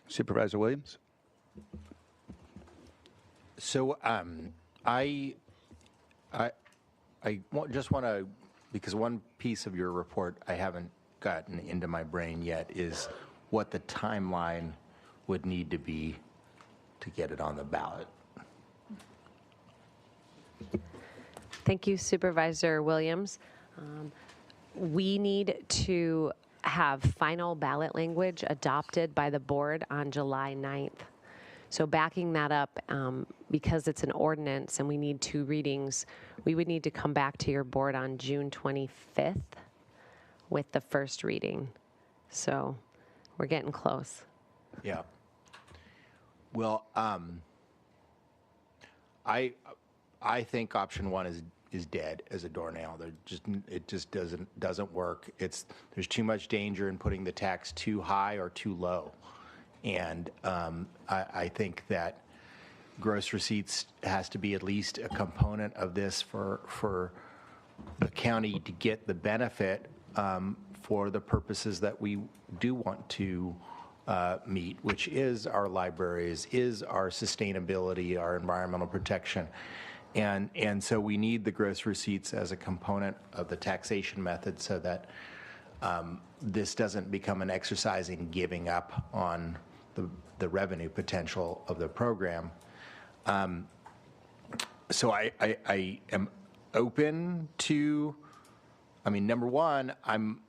Supervisor Williams? So just want to, because one piece of your report I haven't gotten into my brain yet is what the timeline would need to be to get it on the ballot. Thank you, Supervisor Williams. We need to have final ballot language adopted by the board on July 9th. So backing that up, because it's an ordinance and we need 2 readings, we would need to come back to your board on June 25th with the first reading. So we're getting close. Yeah. Well, I think option 1 is dead as a doornail. It just doesn't work. There's too much danger in putting the tax too high or too low, and I think that gross receipts has to be at least a component of this for the county to get the benefit for the purposes that we do want to meet, which is our libraries, is our sustainability, our environmental protection. And so we need the gross receipts as a component of the taxation method so that this doesn't become an exercise in giving up on the revenue potential of the program. So I am open to, number one, I'm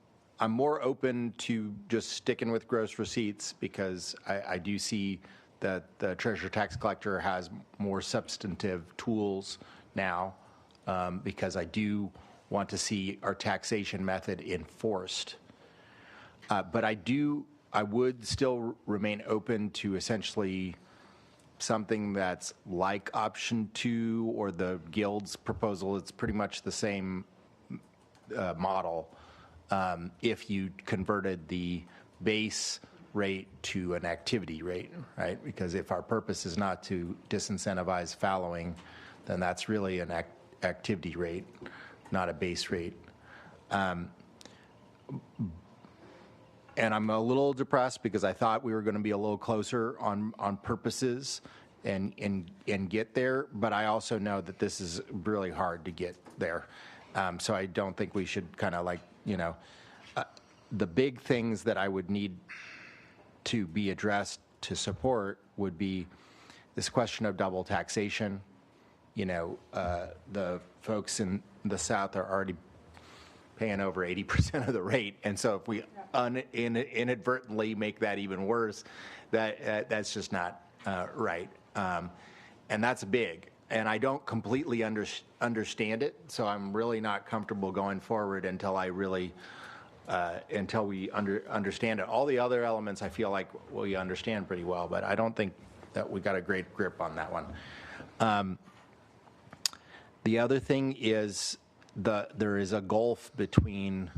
more open to just sticking with gross receipts because I do see that the treasurer tax collector has more substantive tools now because I do want to see our taxation method enforced. But I would still remain open to essentially something that's like option 2 or the guild's proposal. It's pretty much the same model if you converted the base rate to an activity rate, right? Because if our purpose is not to disincentivize fallowing, then that's really an activity rate, not a base rate. And I'm a little depressed because I thought we were going to be a little closer on purposes and get there, but I also know that this is really hard to get there. So I don't think we should kind of the big things that I would need to be addressed to support would be this question of double taxation. The folks in the South are already paying over 80% of the rate, and so if we inadvertently make that even worse, that's just not right. And that's big, and I don't completely understand it, so I'm really not comfortable going forward until I really until we understand it. All the other elements I feel like we understand pretty well, but I don't think that we got a great grip on that one. The other thing is there is a gulf between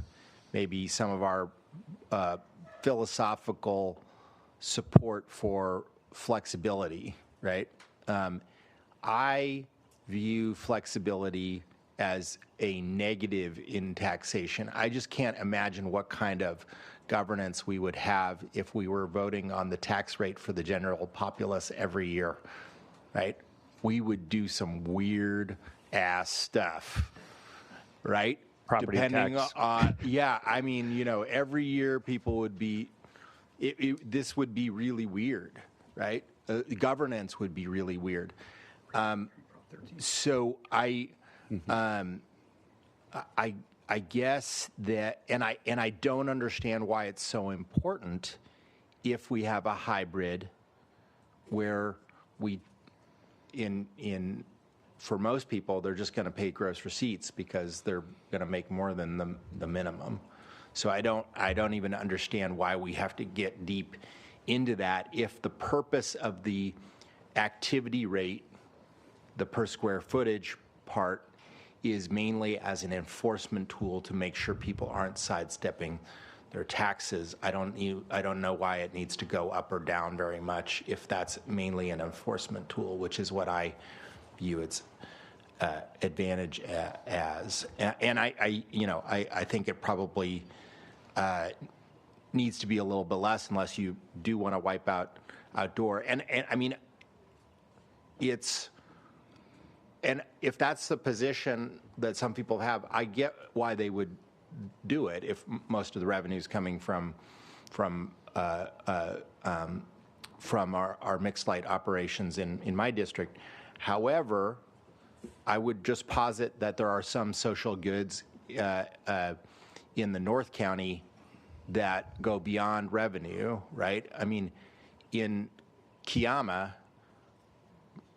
maybe some of our philosophical support for flexibility, right? I view flexibility as a negative in taxation. I just can't imagine what kind of governance we would have if we were voting on the tax rate for the general populace every year, right? We would do some weird ass stuff, right? Property Depending tax. on, yeah, every year people would be, this would be really weird, right? Governance would be really weird. So I guess that, and I don't understand why it's so important if we have a hybrid where we for most people, they're just going to pay gross receipts because they're going to make more than the minimum. So I don't even understand why we have to get deep into that if the purpose of the activity rate, the per square footage part, is mainly as an enforcement tool to make sure people aren't sidestepping their taxes. I don't know why it needs to go up or down very much if that's mainly an enforcement tool, which is what I view its advantage as. And I think it probably needs to be a little bit less unless you do want to wipe out outdoor. And I mean, and if that's the position that some people have, I get why they would do it if most of the revenue is coming from our mixed light operations in my district. However, I would just posit that there are some social goods in the North County that go beyond revenue, right? I mean, in Kiama,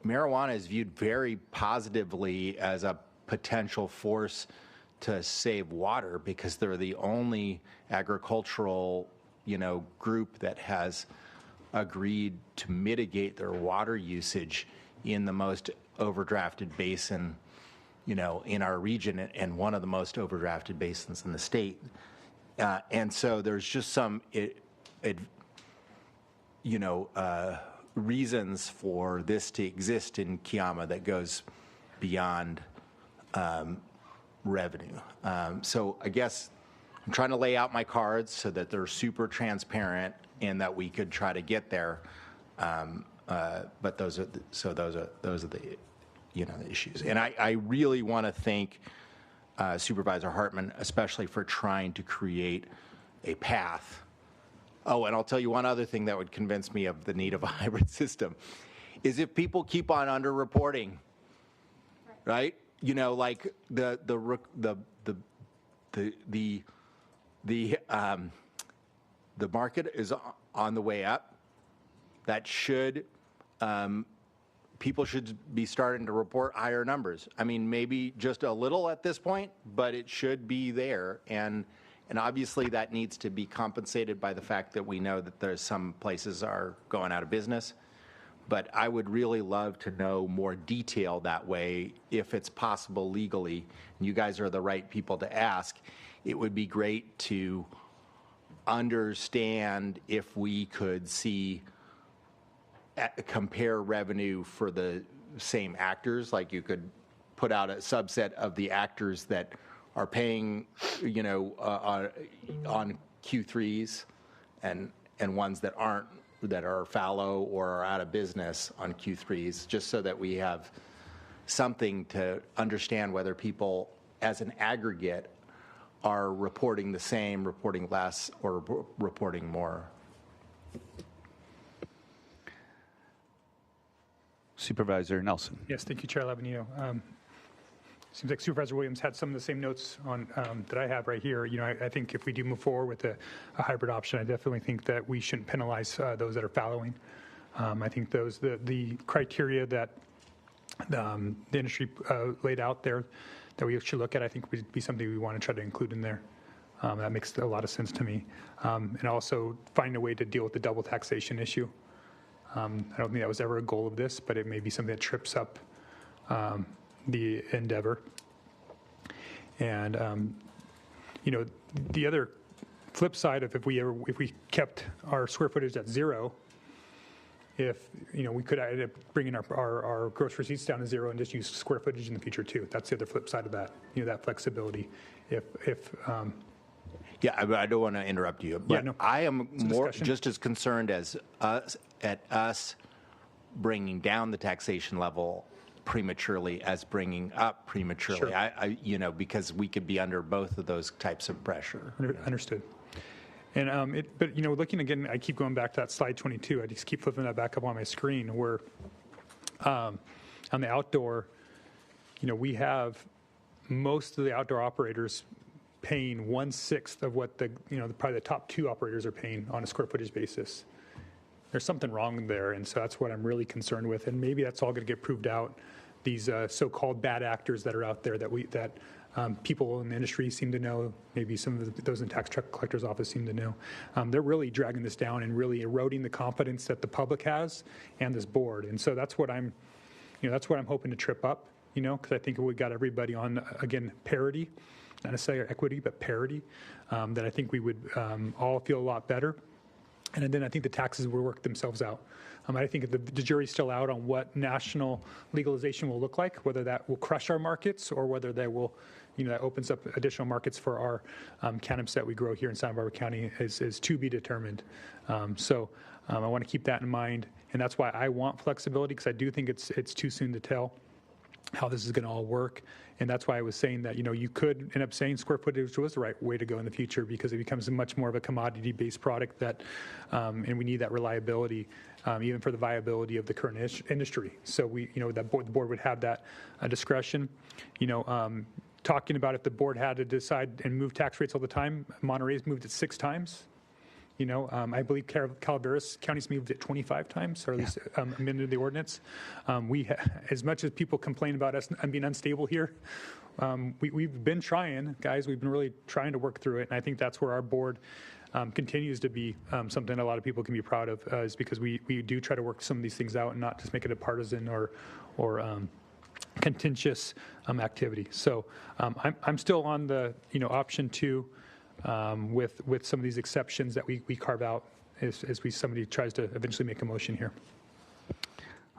marijuana is viewed very positively as a potential force to save water because they're the only agricultural, group that has agreed to mitigate their water usage in the most overdrafted basin, in our region, and one of the most overdrafted basins in the state. And so there's just some, reasons for this to exist in Kiama that goes beyond revenue. So I guess I'm trying to lay out my cards so that they're super transparent and that we could try to get there. But those are the the issues. And I really want to thank Supervisor Hartman, especially for trying to create a path. Oh, and I'll tell you one other thing that would convince me of the need of a hybrid system is if people keep on underreporting, right? Like the market is on the way up. That should people should be starting to report higher numbers. I mean, maybe just a little at this point, but it should be there. And obviously that needs to be compensated by the fact that we know that there's some places are going out of business. But I would really love to know more detail that way, if it's possible legally. And you guys are the right people to ask. It would be great to understand if we could compare revenue for the same actors. Like you could put out a subset of the actors that are paying, on Q3s and ones that aren't, that are fallow or are out of business on Q3s, just so that we have something to understand whether people as an aggregate are reporting the same, reporting less, or reporting more. Supervisor Nelson. Yes, thank you, Chair Lavanino. Seems like Supervisor Williams had some of the same notes on that I have right here. I think if we do move forward with a hybrid option, I definitely think that we shouldn't penalize those that are fallowing. I think the criteria that the industry laid out there that we should look at, I think would be something we want to try to include in there. That makes a lot of sense to me. And also find a way to deal with the double taxation issue. I don't think that was ever a goal of this, but it may be something that trips up the endeavor. And the other flip side of if we kept our square footage at zero, if we could end up bringing our gross receipts down to zero and just use square footage in the future too. That's the other flip side of that. That flexibility. Yeah, I don't want to interrupt you, but no, I am just as concerned as us bringing down the taxation level prematurely as bringing up prematurely. Sure. Because we could be under both of those types of pressure. Understood. And but looking again, I keep going back to that slide 22. I just keep flipping that back up on my screen where on the outdoor, we have most of the outdoor operators paying 1/6 of what probably the top two operators are paying on a square footage basis. there's something wrong there, and so that's what I'm really concerned with. And maybe that's all going to get proved out. These so-called bad actors that are out there that people in the industry seem to know, maybe some of those in tax collector's office seem to know. They're really dragging this down and really eroding the confidence that the public has and this board. And so that's what I'm hoping to trip up, because I think we got everybody on, again, parity, not necessarily equity, but parity, that I think we would all feel a lot better. And then I think the taxes will work themselves out. I think the jury's still out on what national legalization will look like, whether that will crush our markets or whether that will, that opens up additional markets for our cannabis that we grow here in Santa Barbara County is to be determined. So I want to keep that in mind, and that's why I want flexibility, because I do think it's too soon to tell how this is going to all work. And that's why I was saying that, you could end up saying square footage was the right way to go in the future, because it becomes much more of a commodity-based product that, and we need that reliability, even for the viability of the current industry. So the board would have that discretion. Talking about if the board had to decide and move tax rates all the time, Monterey's moved it 6 times. I believe Calaveras County's moved it 25 times, or at least amended the ordinance. As much as people complain about us being unstable here, we've been trying, guys. We've been really trying to work through it, and I think that's where our board continues to be something a lot of people can be proud of, is because we do try to work some of these things out and not just make it a partisan or contentious activity. So I'm still on the option 2. With some of these exceptions that we carve out as somebody tries to eventually make a motion here.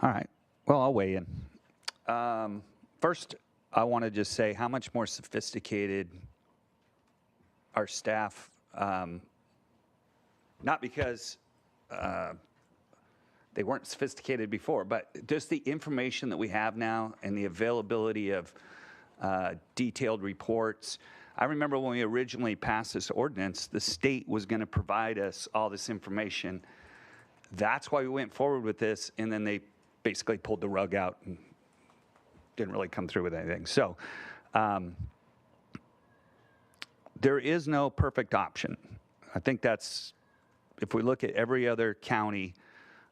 All right. Well, I'll weigh in. First, I want to just say how much more sophisticated our staff, not because they weren't sophisticated before, but just the information that we have now and the availability of detailed reports. I remember when we originally passed this ordinance, the state was going to provide us all this information. That's why we went forward with this, and then they basically pulled the rug out and didn't really come through with anything. So there is no perfect option. I think that's, if we look at every other county,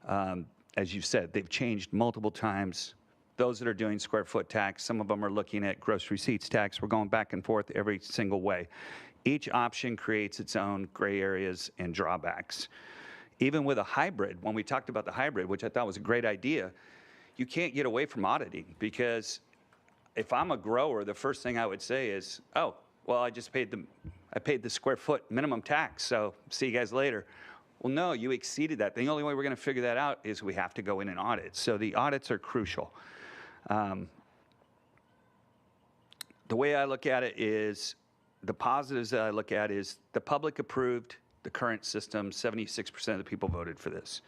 as you said, they've changed multiple times. Those that are doing square foot tax, some of them are looking at gross receipts tax. We're going back and forth every single way. Each option creates its own gray areas and drawbacks. Even with a hybrid, when we talked about the hybrid, which I thought was a great idea, you can't get away from auditing, because if I'm a grower, the first thing I would say is, oh, well, I paid the square foot minimum tax, so see you guys later. Well, no, you exceeded that. The only way we're going to figure that out is we have to go in and audit. So the audits are crucial. The way I look at it is, the positives that I look at is the public approved the current system. 76% of the people voted for this,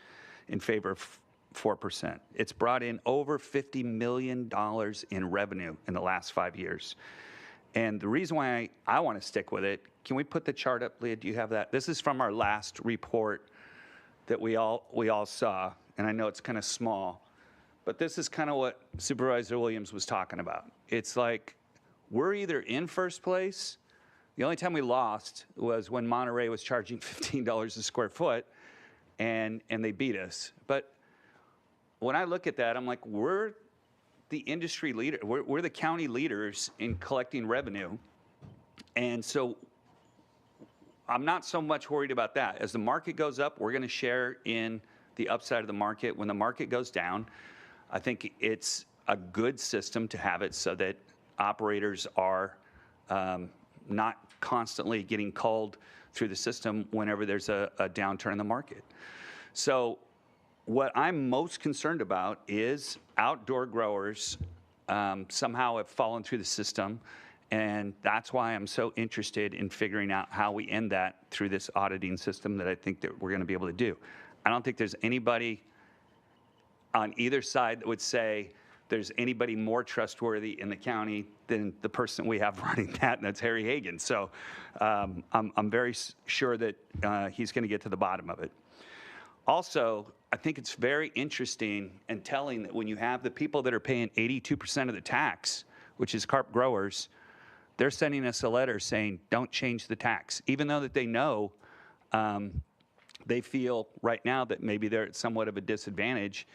in favor of 4%. It's brought in over $50 million in revenue in the last 5 years. And the reason why I want to stick with it, can we put the chart up, Leah? Do you have that? This is from our last report that we all saw, and I know it's kind of small. But this is kind of what Supervisor Williams was talking about. It's like we're either in first place. The only time we lost was when Monterey was charging $15 a square foot, and they beat us. But when I look at that, I'm like, we're the industry leader. We're the county leaders in collecting revenue. And so I'm not so much worried about that. As the market goes up, we're going to share in the upside of the market. When the market goes down, I think it's a good system to have it so that operators are not constantly getting called through the system whenever there's a downturn in the market. So what I'm most concerned about is outdoor growers somehow have fallen through the system, and that's why I'm so interested in figuring out how we end that through this auditing system that I think that we're going to be able to do. I don't think there's anybody on either side that would say there's anybody more trustworthy in the county than the person we have running that, and that's Harry Hagan. So I'm very sure that he's going to get to the bottom of it. Also, I think it's very interesting and telling that when you have the people that are paying 82% of the tax, which is carp growers, they're sending us a letter saying, don't change the tax, even though that they know they feel right now that maybe they're at somewhat of a disadvantage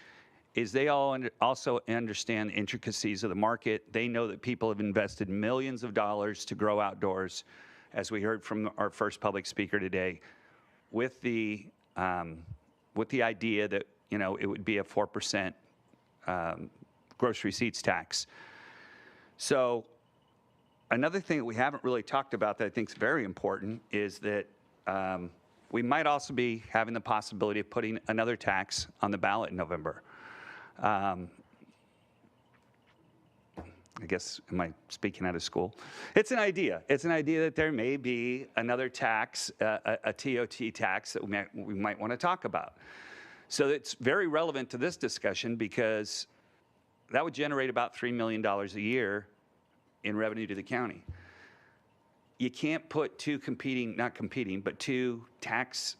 is they all also understand the intricacies of the market. They know that people have invested millions of dollars to grow outdoors, as we heard from our first public speaker today, with the idea that, you know, it would be a 4% gross receipts tax. So another thing that we haven't really talked about that I think is very important is that we might also be having the possibility of putting another tax on the ballot in November. I guess, am I speaking out of school? It's an idea. It's an idea that there may be another tax, a TOT tax that we might want to talk about. So it's very relevant to this discussion because that would generate about $3 million a year in revenue to the county. You can't put two tax,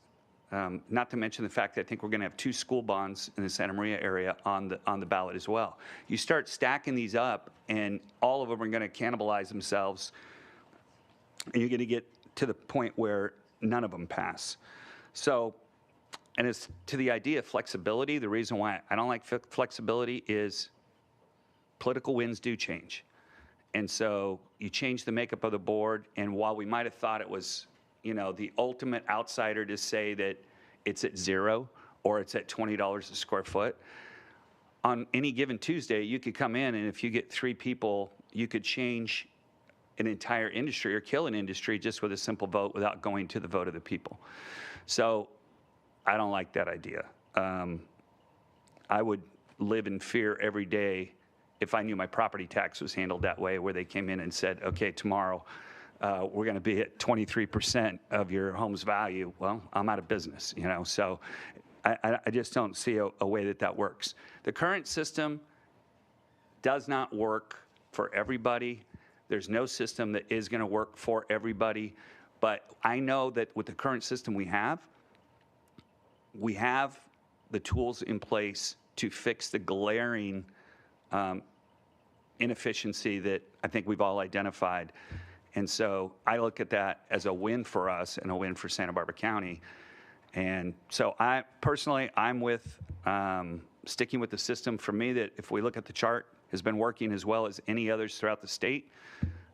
not to mention the fact that I think we're going to have 2 school bonds in the Santa Maria area on the ballot as well. You start stacking these up, and all of them are going to cannibalize themselves, and you're going to get to the point where none of them pass. So, and as to the idea of flexibility, the reason why I don't like flexibility is political winds do change. And so you change the makeup of the board, and while we might have thought it was, you know, the ultimate outsider to say that it's at 0 or it's at $20 a square foot, on any given Tuesday, you could come in, and if you get 3 people, you could change an entire industry or kill an industry just with a simple vote without going to the vote of the people. So I don't like that idea. I would live in fear every day if I knew my property tax was handled that way, where they came in and said, okay, tomorrow, we're going to be at 23% of your home's value. Well, I'm out of business, you know. So I just don't see a way that works. The current system does not work for everybody. There's no system that is going to work for everybody. But I know that with the current system we have the tools in place to fix the glaring inefficiency that I think we've all identified. And so I look at that as a win for us and a win for Santa Barbara County. And so I'm with sticking with the system. For me, that if we look at the chart, has been working as well as any others throughout the state.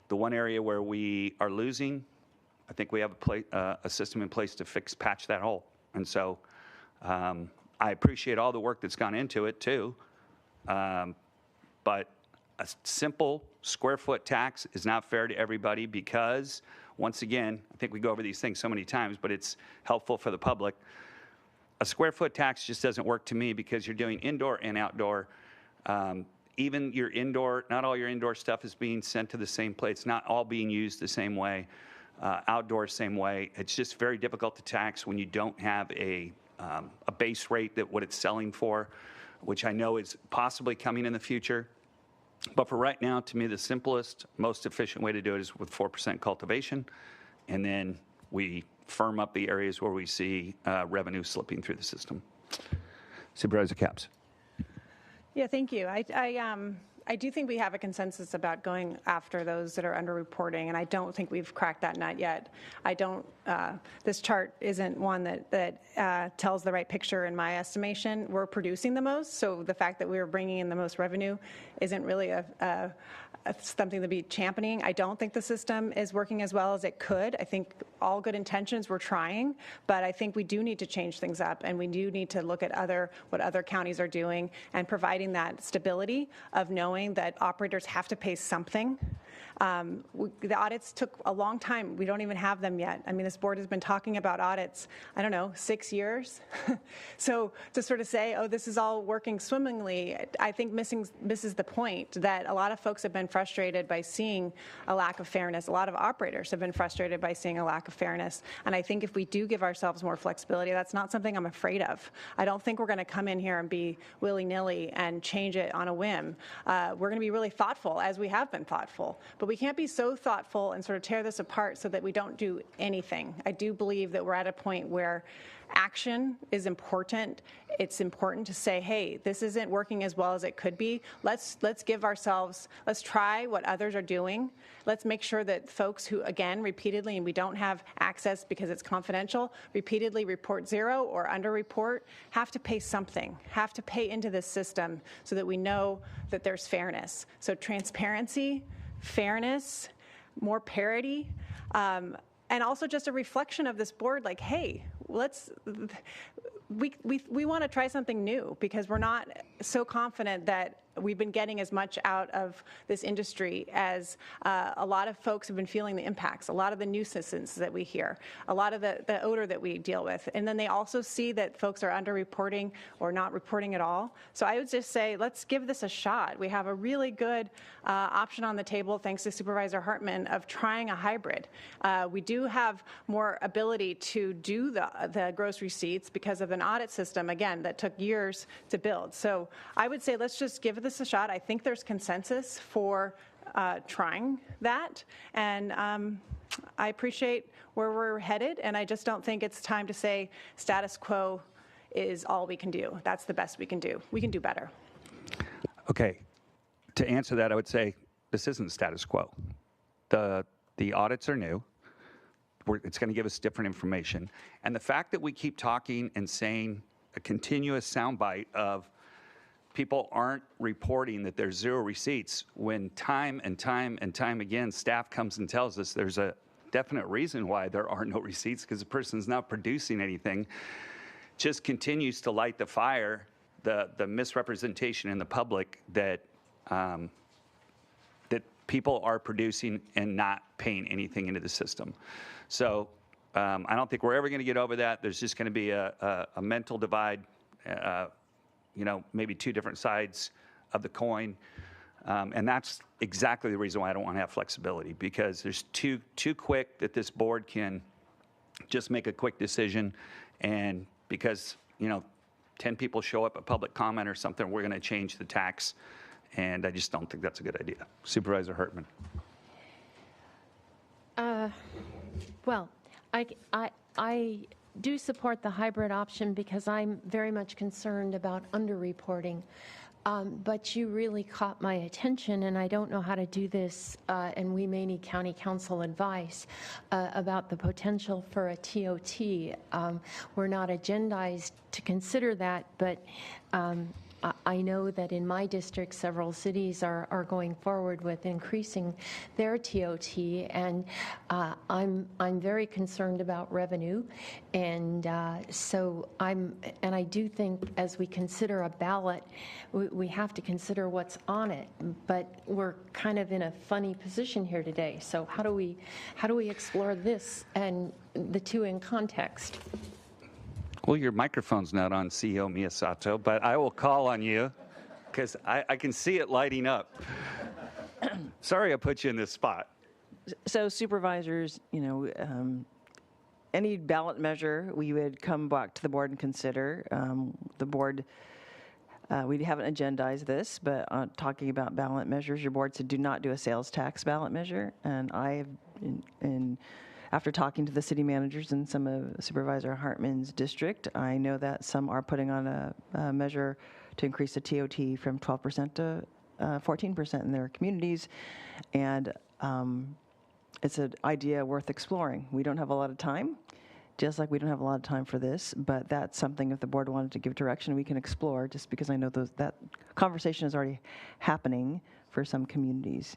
The one area where we are losing, I think we have a system in place to patch that hole. And so I appreciate all the work that's gone into it too. But a simple square foot tax is not fair to everybody because, once again, I think we go over these things so many times, but it's helpful for the public. A square foot tax just doesn't work to me because you're doing indoor and outdoor. Even your indoor, not all your indoor stuff is being sent to the same place, not all being used the same way, outdoor same way. It's just very difficult to tax when you don't have a base rate that what it's selling for, which I know is possibly coming in the future. But for right now, to me, the simplest, most efficient way to do it is with 4% cultivation, and then we firm up the areas where we see revenue slipping through the system. Supervisor Capps. Yeah, thank you. I do think we have a consensus about going after those that are underreporting, and I don't think we've cracked that nut yet. This chart isn't one that tells the right picture in my estimation. We're producing the most, so the fact that we're bringing in the most revenue isn't really something to be championing. I don't think the system is working as well as it could. I think all good intentions, we're trying, but I think we do need to change things up, and we do need to look at what other counties are doing and providing that stability of knowing that operators have to pay something. The audits took a long time. We don't even have them yet. I mean, this board has been talking about audits, 6 years. So to sort of say, oh, this is all working swimmingly, I think misses the point that a lot of folks have been frustrated by seeing a lack of fairness. A lot of operators have been frustrated by seeing a lack of fairness. And I think if we do give ourselves more flexibility, that's not something I'm afraid of. I don't think we're going to come in here and be willy-nilly and change it on a whim. We're going to be really thoughtful, as we have been thoughtful. but we can't be so thoughtful and sort of tear this apart so that we don't do anything. I do believe that we're at a point where action is important. It's important to say, hey, this isn't working as well as it could be. Let's give ourselves, let's try what others are doing. Let's make sure that folks who, again, repeatedly, and we don't have access because it's confidential, repeatedly report zero or underreport, have to pay something, have to pay into this system so that we know that there's fairness. So transparency, fairness, more parity, and also just a reflection of this board, like, hey, we want to try something new because we're not so confident that we've been getting as much out of this industry as a lot of folks have been feeling the impacts, a lot of the nuisances that we hear, a lot of the odor that we deal with. And then they also see that folks are underreporting or not reporting at all. So I would just say, let's give this a shot. We have a really good option on the table, thanks to Supervisor Hartman, of trying a hybrid. We do have more ability to do the gross receipts because of an audit system, again, that took years to build. So I would say let's just give this a shot. I think there's consensus for trying that, and I appreciate where we're headed, and I just don't think it's time to say status quo is all we can do. That's the best we can do. We can do better. Okay. To answer that, I would say this isn't status quo. The audits are new. It's going to give us different information. And the fact that we keep talking and saying a continuous soundbite of people aren't reporting that there's zero receipts when time and time and time again staff comes and tells us there's a definite reason why there are no receipts because the person's not producing anything, just continues to light the fire, the misrepresentation in the public that that people are producing and not paying anything into the system. So I don't think we're ever going to get over that. There's just going to be a mental divide, maybe two different sides of the coin. And that's exactly the reason why I don't want to have flexibility, because there's too quick that this board can just make a quick decision. And because, 10 people show up at public comment or something, we're going to change the tax. And I just don't think that's a good idea. Supervisor Hartman. Well, I do support the hybrid option because I'm very much concerned about underreporting. But you really caught my attention, and I don't know how to do this, and we may need county council advice about the potential for a TOT. We're not agendized to consider that, but I know that in my district, several cities are going forward with increasing their TOT, and I'm very concerned about revenue, and and I do think as we consider a ballot, we have to consider what's on it, but we're kind of in a funny position here today. So how do we explore this and the two in context? Well, your microphone's not on, CEO Miyasato, but I will call on you because I can see it lighting up. Sorry I put you in this spot. So supervisors, any ballot measure, we would come back to the board and consider. The board, we haven't agendized this, but talking about ballot measures, your board said do not do a sales tax ballot measure. And I have, after talking to the city managers in some of Supervisor Hartman's district, I know that some are putting on a measure to increase the TOT from 12% to 14% in their communities. And it's an idea worth exploring. We don't have a lot of time, just like we don't have a lot of time for this, but that's something if the board wanted to give direction, we can explore, just because I know that conversation is already happening for some communities.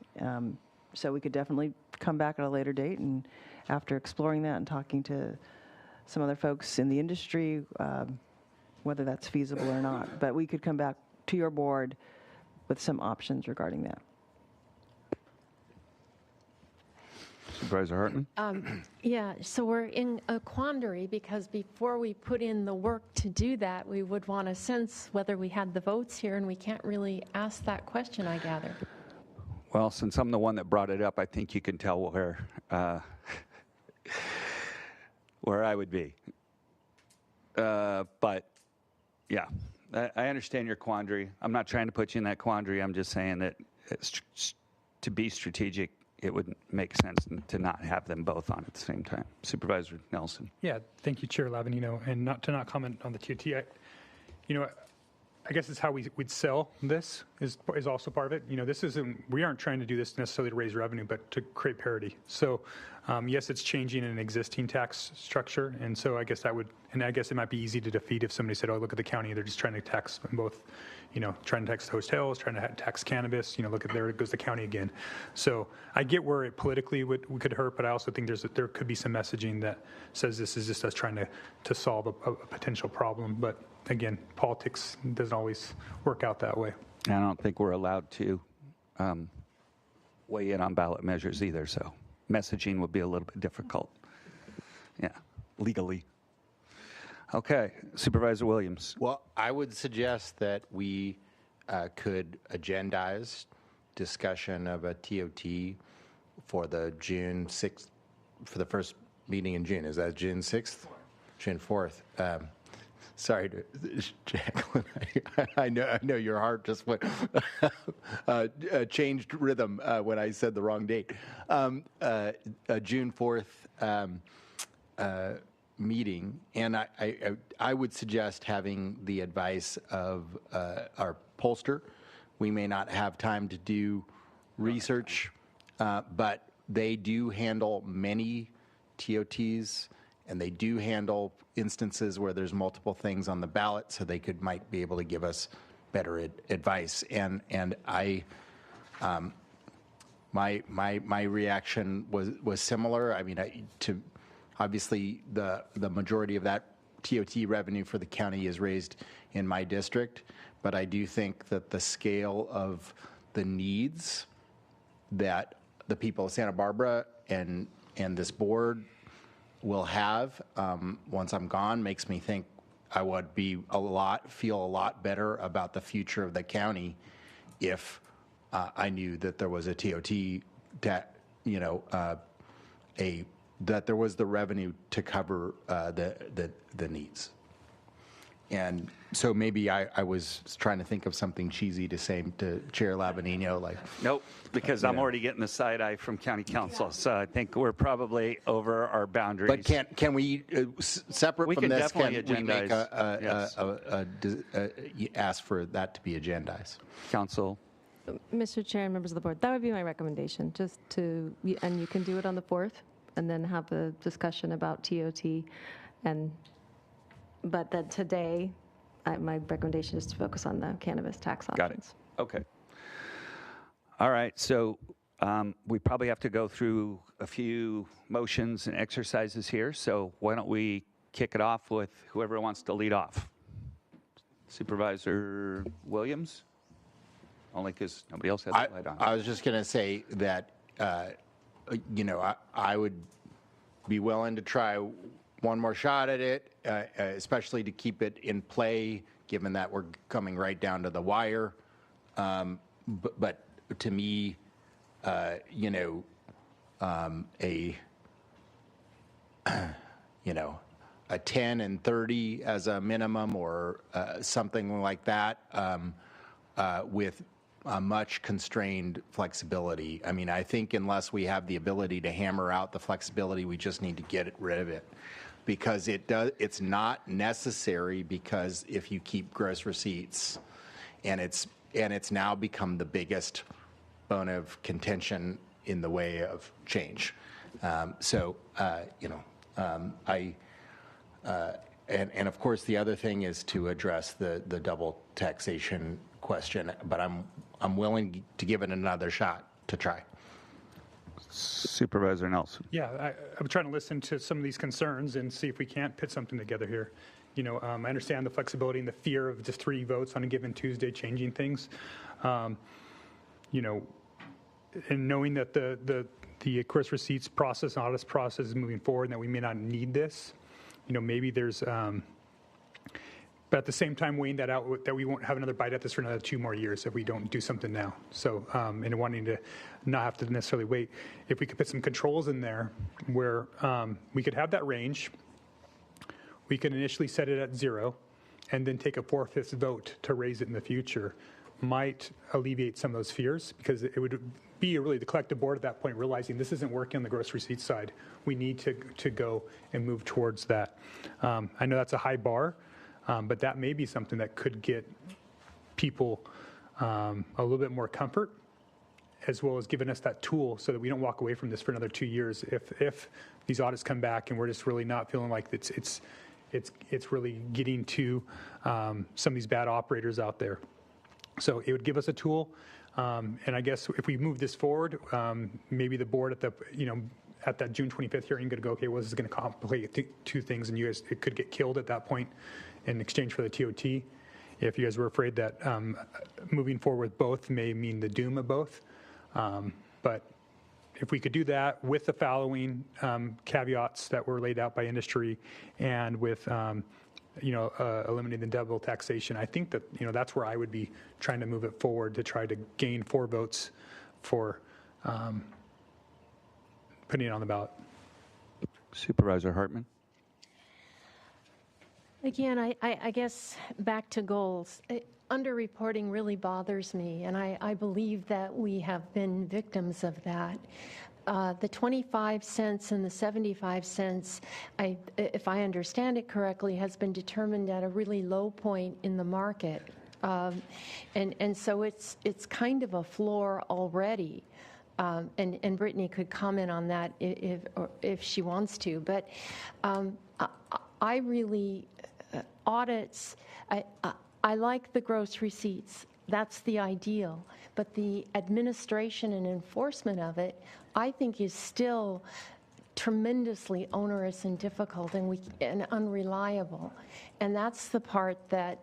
So we could definitely come back at a later date, and after exploring that and talking to some other folks in the industry, whether that's feasible or not. But we could come back to your board with some options regarding that. Supervisor Hartman? Yeah, so we're in a quandary because before we put in the work to do that, we would want to sense whether we had the votes here, and we can't really ask that question, I gather. Well, since I'm the one that brought it up, I think you can tell where I would be. But yeah, I understand your quandary. I'm not trying to put you in that quandary. I'm just saying that to be strategic, it would make sense to not have them both on at the same time. Supervisor Nelson. Yeah, thank you, Chair Lavanino. And not comment on the TOT, I guess it's how we'd sell this is also part of it. This isn't, we aren't trying to do this necessarily to raise revenue, but to create parity. So yes, it's changing an existing tax structure. And so I guess I guess it might be easy to defeat if somebody said, oh, look at the county, they're just trying to tax both, trying to tax hotels, trying to tax cannabis, look at there goes the county again. So I get where it politically could hurt, but I also think there could be some messaging that says this is just us trying to solve a potential problem. But again, politics doesn't always work out that way. I don't think we're allowed to weigh in on ballot measures either, so messaging would be a little bit difficult. Yeah, legally. Okay, Supervisor Williams. Well, I would suggest that we could agendize discussion of a TOT for the June 6th, for the first meeting in June. Is that June 6th? June 4th. Sorry, Jacqueline. I know your heart just went changed rhythm when I said the wrong date. June 4th meeting, and I would suggest having the advice of our pollster. We may not have time to do research, but they do handle many TOTs, and they do handle instances where there's multiple things on the ballot, so they might be able to give us better advice. And I, my reaction was similar. I mean, obviously the majority of that TOT revenue for the county is raised in my district, but I do think that the scale of the needs that the people of Santa Barbara and this board will have once I'm gone makes me think I would feel a lot better about the future of the county if I knew that there was a TOT that that there was the revenue to cover the needs. And so maybe I was trying to think of something cheesy to say to Chair Lavanino, like... Nope, because I'm already getting the side eye from County Council, so I think we're probably over our boundaries. But can we, separate from this, can we make ask for that to be agendized? Council? Mr. Chair and members of the board, that would be my recommendation, just to, and you can do it on the 4th, and then have a discussion about TOT, but then today, my recommendation is to focus on the cannabis tax options. Got it. Okay. All right. So we probably have to go through a few motions and exercises here. So why don't we kick it off with whoever wants to lead off? Supervisor Williams? Only because nobody else has the light on. I was just going to say that, I would be willing to try one more shot at it, especially to keep it in play, given that we're coming right down to the wire. But to me, a 10 and 30 as a minimum, or something like that, with a much constrained flexibility. I mean, I think unless we have the ability to hammer out the flexibility, we just need to get rid of it. Because it's not necessary, because if you keep gross receipts, and it's now become the biggest bone of contention in the way of change. And of course the other thing is to address the double taxation question, but I'm willing to give it another shot to try. Supervisor Nelson. Yeah, I'm trying to listen to some of these concerns and see if we can't put something together here. I understand the flexibility and the fear of just 3 votes on a given Tuesday changing things. And knowing that the gross receipts process, audit process is moving forward, and that we may not need this. Maybe there's, but at the same time, weighing that out, that we won't have another bite at this for another 2 more years if we don't do something now. So, and wanting to not have to necessarily wait. If we could put some controls in there where we could have that range, we could initially set it at 0, and then take a 4/5 vote to raise it in the future, might alleviate some of those fears, because it would be really the collective board at that point, realizing this isn't working on the gross receipts side. We need to go and move towards that. I know that's a high bar, but that may be something that could get people a little bit more comfort, as well as giving us that tool so that we don't walk away from this for another 2 years if these audits come back and we're just really not feeling like it's really getting to some of these bad operators out there. So it would give us a tool, and I guess if we move this forward, maybe the board at that June 25th hearing could go, okay, well, this is going to complicate two things, and you guys, it could get killed at that point in exchange for the TOT. If you guys were afraid that moving forward with both may mean the doom of both. But if we could do that with the following caveats that were laid out by industry and with eliminating the double taxation, I think that that's where I would be trying to move it forward to try to gain 4 votes for putting it on the ballot. Supervisor Hartman. Again, I guess back to goals. Underreporting really bothers me, and I believe that we have been victims of that. The 25 cents and the 75 cents, if I understand it correctly, has been determined at a really low point in the market. And so it's kind of a floor already. And Brittany could comment on that if she wants to. But I really, audits, I like the gross receipts. That's the ideal. But the administration and enforcement of it, I think, is still tremendously onerous and difficult and unreliable. And that's the part that,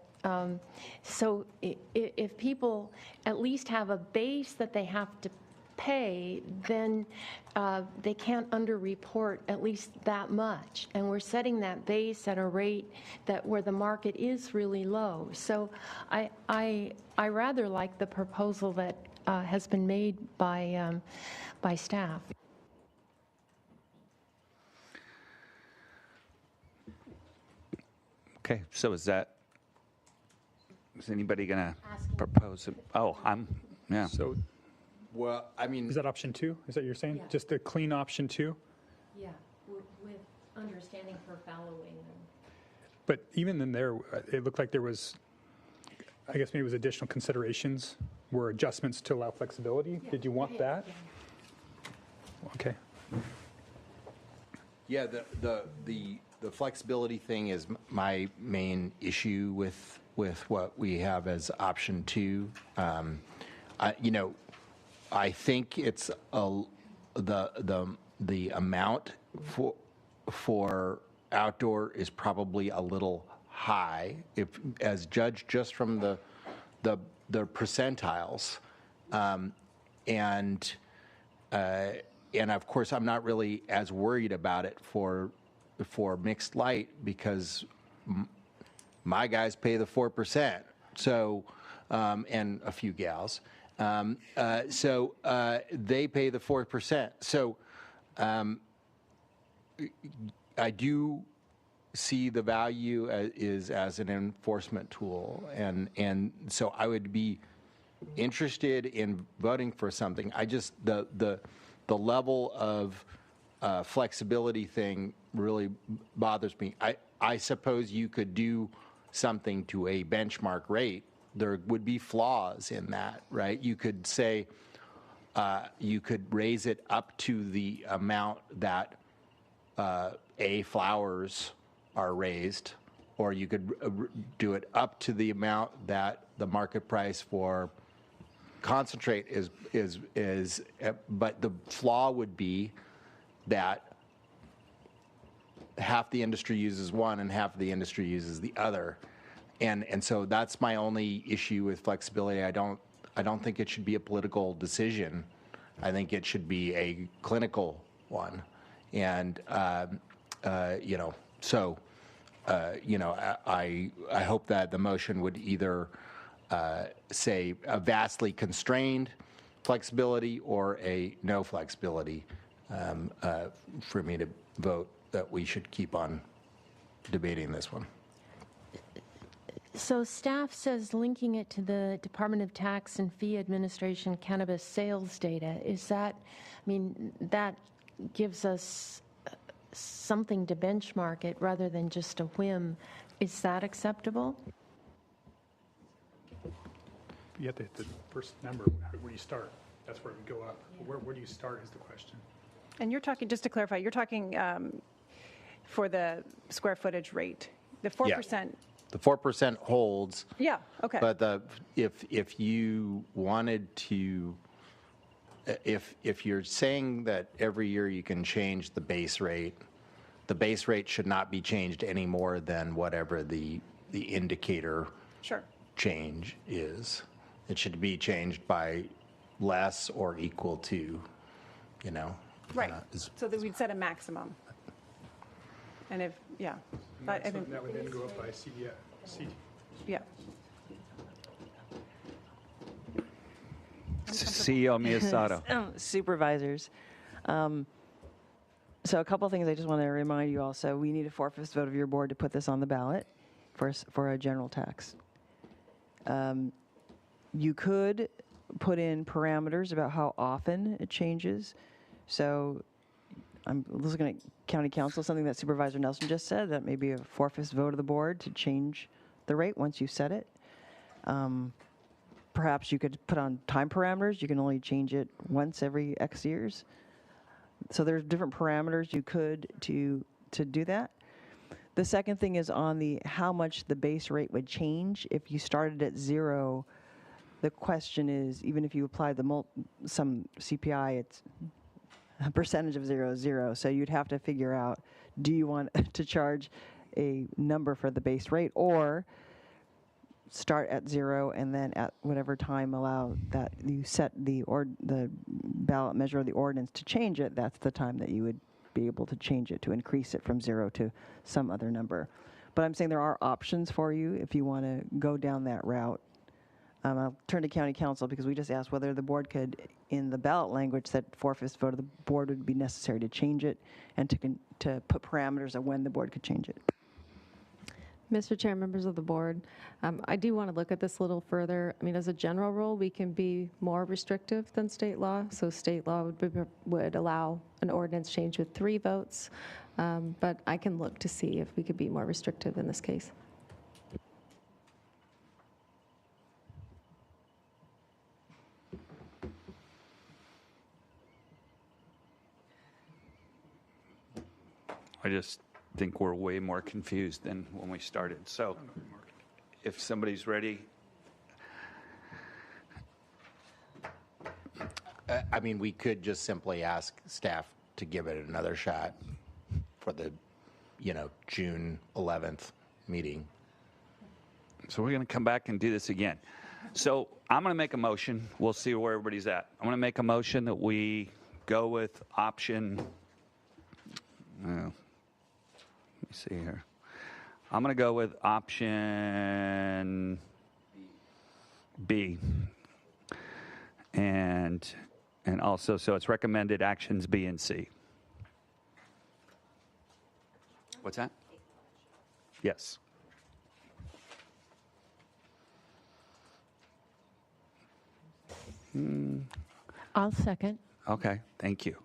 so if people at least have a base that they have to pay, then they can't underreport at least that much. And we're setting that base at a rate where the market is really low. So I rather like the proposal that has been made by staff. Okay, so is anybody going to propose? Yeah. So, well, I mean, is that option 2? Is that what you're saying? Yeah. Just a clean option 2? Yeah, with understanding for following. But even in there, it looked like there was, I guess maybe it was additional considerations, were adjustments to allow flexibility. Yeah. Did you want that? Yeah. Okay. Yeah, the flexibility thing is my main issue with what we have as option 2. I think it's the amount for outdoor is probably a little high, if as judged just from the percentiles, and of course I'm not really as worried about it for mixed light because my guys pay the 4%, so and a few gals. So they pay the 4%. So I do see the value as an enforcement tool, and so I would be interested in voting for something. I just the level of flexibility thing really bothers me. I suppose you could do something to a benchmark rate. There would be flaws in that, right? You could say, you could raise it up to the amount that flowers are raised, or you could do it up to the amount that the market price for concentrate is. But the flaw would be that half the industry uses one and half the industry uses the other. And so that's my only issue with flexibility. I don't think it should be a political decision. I think it should be a clinical one. And I hope that the motion would either say a vastly constrained flexibility or a no flexibility for me to vote that we should keep on debating this one. So staff says linking it to the Department of Tax and Fee Administration cannabis sales data. Is that, I mean, that gives us something to benchmark it rather than just a whim. Is that acceptable? You have to hit the first number. Where do you start? That's where we go up. Where do you start is the question. And you're talking, just to clarify, you're talking for the square footage rate, the 4%. The 4% holds. Yeah, okay. But if you wanted to, if you're saying that every year you can change the base rate should not be changed any more than whatever the indicator Sure. change is. It should be changed by less or equal to, you know. Right. So that we'd set a maximum. And if, yeah. I think that would then go up by C. Yeah. CEO Miyasato. Supervisors. So a couple of things I just want to remind you also. We need a 4/5 vote of your board to put this on the ballot for a general tax. You could put in parameters about how often it changes. So I'm looking at county council, something that Supervisor Nelson just said, that may be a 4/5 vote of the board to change the rate once you set it. Perhaps you could put on time parameters. You can only change it once every X years. So there's different parameters you could to do that. The second thing is on the how much the base rate would change if you started at 0. The question is, even if you apply some CPI, it's a percentage of 0 is 0. So you'd have to figure out, do you want to charge a number for the base rate, or start at 0 and then at whatever time allow that you set the ballot measure of the ordinance to change it, that's the time that you would be able to change it to increase it from 0 to some other number. But I'm saying there are options for you if you want to go down that route. I'll turn to county council because we just asked whether the board could, in the ballot language, that 4/5 vote of the board would be necessary to change it and to put parameters of when the board could change it. Mr. Chair, members of the board, I do want to look at this a little further. I mean, as a general rule, we can be more restrictive than state law. So state law would allow an ordinance change with 3 votes. But I can look to see if we could be more restrictive in this case. I just think we're way more confused than when we started. So if somebody's ready. I mean, we could just simply ask staff to give it another shot for the, June 11th meeting. So we're going to come back and do this again. So I'm going to make a motion. We'll see where everybody's at. I'm going to make a motion that we go with option. Let me see here. I'm going to go with option B. And also, so it's recommended actions B and C. What's that? Yes. I'll second. Okay, thank you.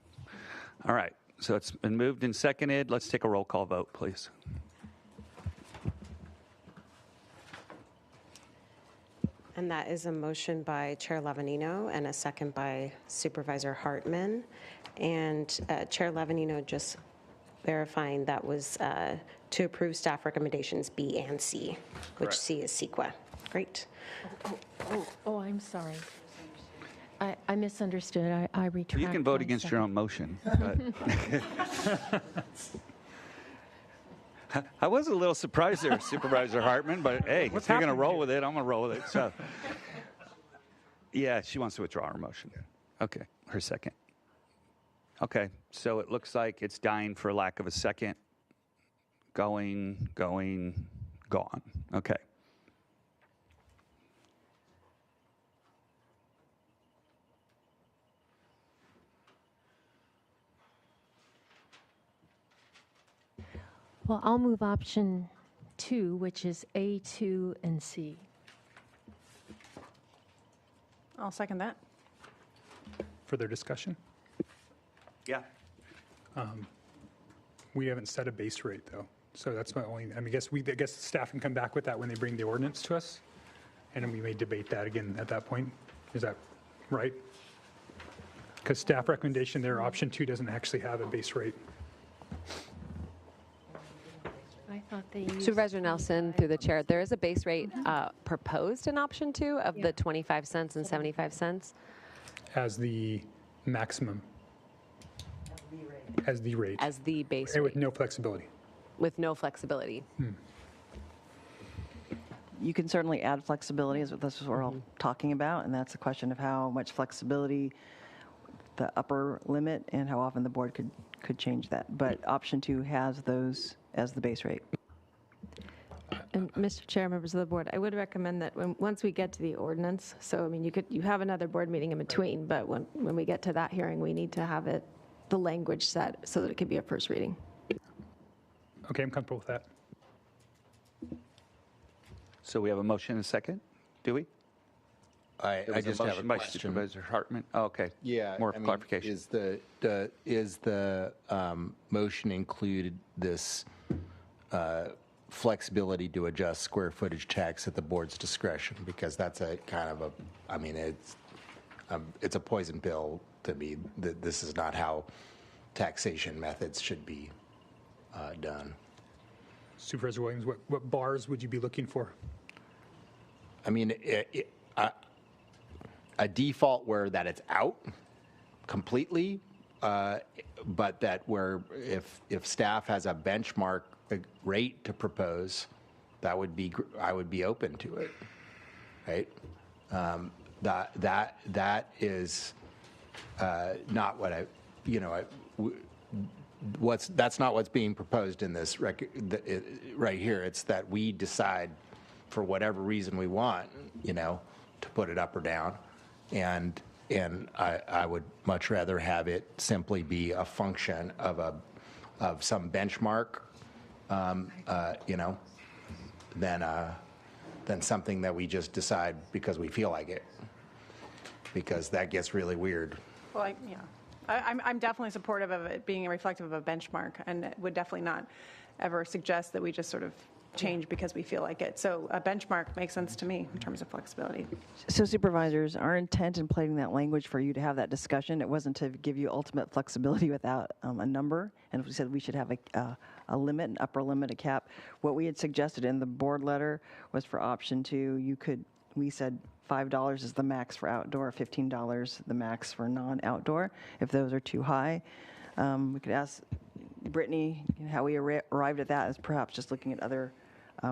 All right, so it's been moved and seconded. Let's take a roll call vote, please. And that is a motion by Chair Lavanino and a second by Supervisor Hartman. And Chair Lavanino just verifying that was to approve staff recommendations B and C, which Correct. C is CEQA. Great. Oh, I'm sorry. I misunderstood. I retract. You can vote my against your second. own motion. But I was a little surprised there, Supervisor Hartman, but hey, if you're going to roll with it, I'm going to roll with it. So, yeah, she wants to withdraw her motion. Okay, her second. Okay, so it looks like it's dying for lack of a second. Going, gone. Okay. Well, I'll move option 2, which is A2 and C. I'll second that. Further discussion? Yeah. We haven't set a base rate, though. So that's my only, I guess staff can come back with that when they bring the ordinance to us, and then we may debate that again at that point. Is that right? Because staff recommendation there, option 2 doesn't actually have a base rate. I thought they used Supervisor Nelson, through the chair, there is a base rate proposed in option 2 of the 25 cents and 75 cents. As the maximum. As the rate. As the base And rate. with no flexibility. With no flexibility. You can certainly add flexibility, as this is what we're all talking about, and that's a question of how much flexibility, the upper limit, and how often the board could change that. But option 2 has those as the base rate. And Mr. Chair, members of the board, I would recommend that once we get to the ordinance, so I mean, you have another board meeting in between, but when we get to that hearing, we need to have the language set so that it could be a first reading. Okay, I'm comfortable with that. So we have a motion and a second, do we? I There was just have a motion by question. Supervisor Hartman. Oh, okay. Yeah. More I mean, clarification. Is the motion included this flexibility to adjust square footage tax at the board's discretion? Because that's a kind of it's a poison pill to me. This is not how taxation methods should be done. Supervisor Williams, what bars would you be looking for? I mean, a default where that it's out completely, but that where if staff has a benchmark rate to propose, that would be I would be open to it, right? That is not what that's not what's being proposed in this right here. It's that we decide for whatever reason we want, to put it up or down. And I would much rather have it simply be a function of some benchmark, than something that we just decide because we feel like it, because that gets really weird. Well, I'm definitely supportive of it being reflective of a benchmark, and would definitely not ever suggest that we just sort of change because we feel like it. So a benchmark makes sense to me in terms of flexibility. So supervisors, our intent in putting that language for you to have that discussion, it wasn't to give you ultimate flexibility without a number. And we said we should have a limit, an upper limit, a cap. What we had suggested in the board letter was for option 2, we said $5 is the max for outdoor, $15 the max for non-outdoor. If those are too high, we could ask Brittany how we arrived at that, is perhaps just looking at other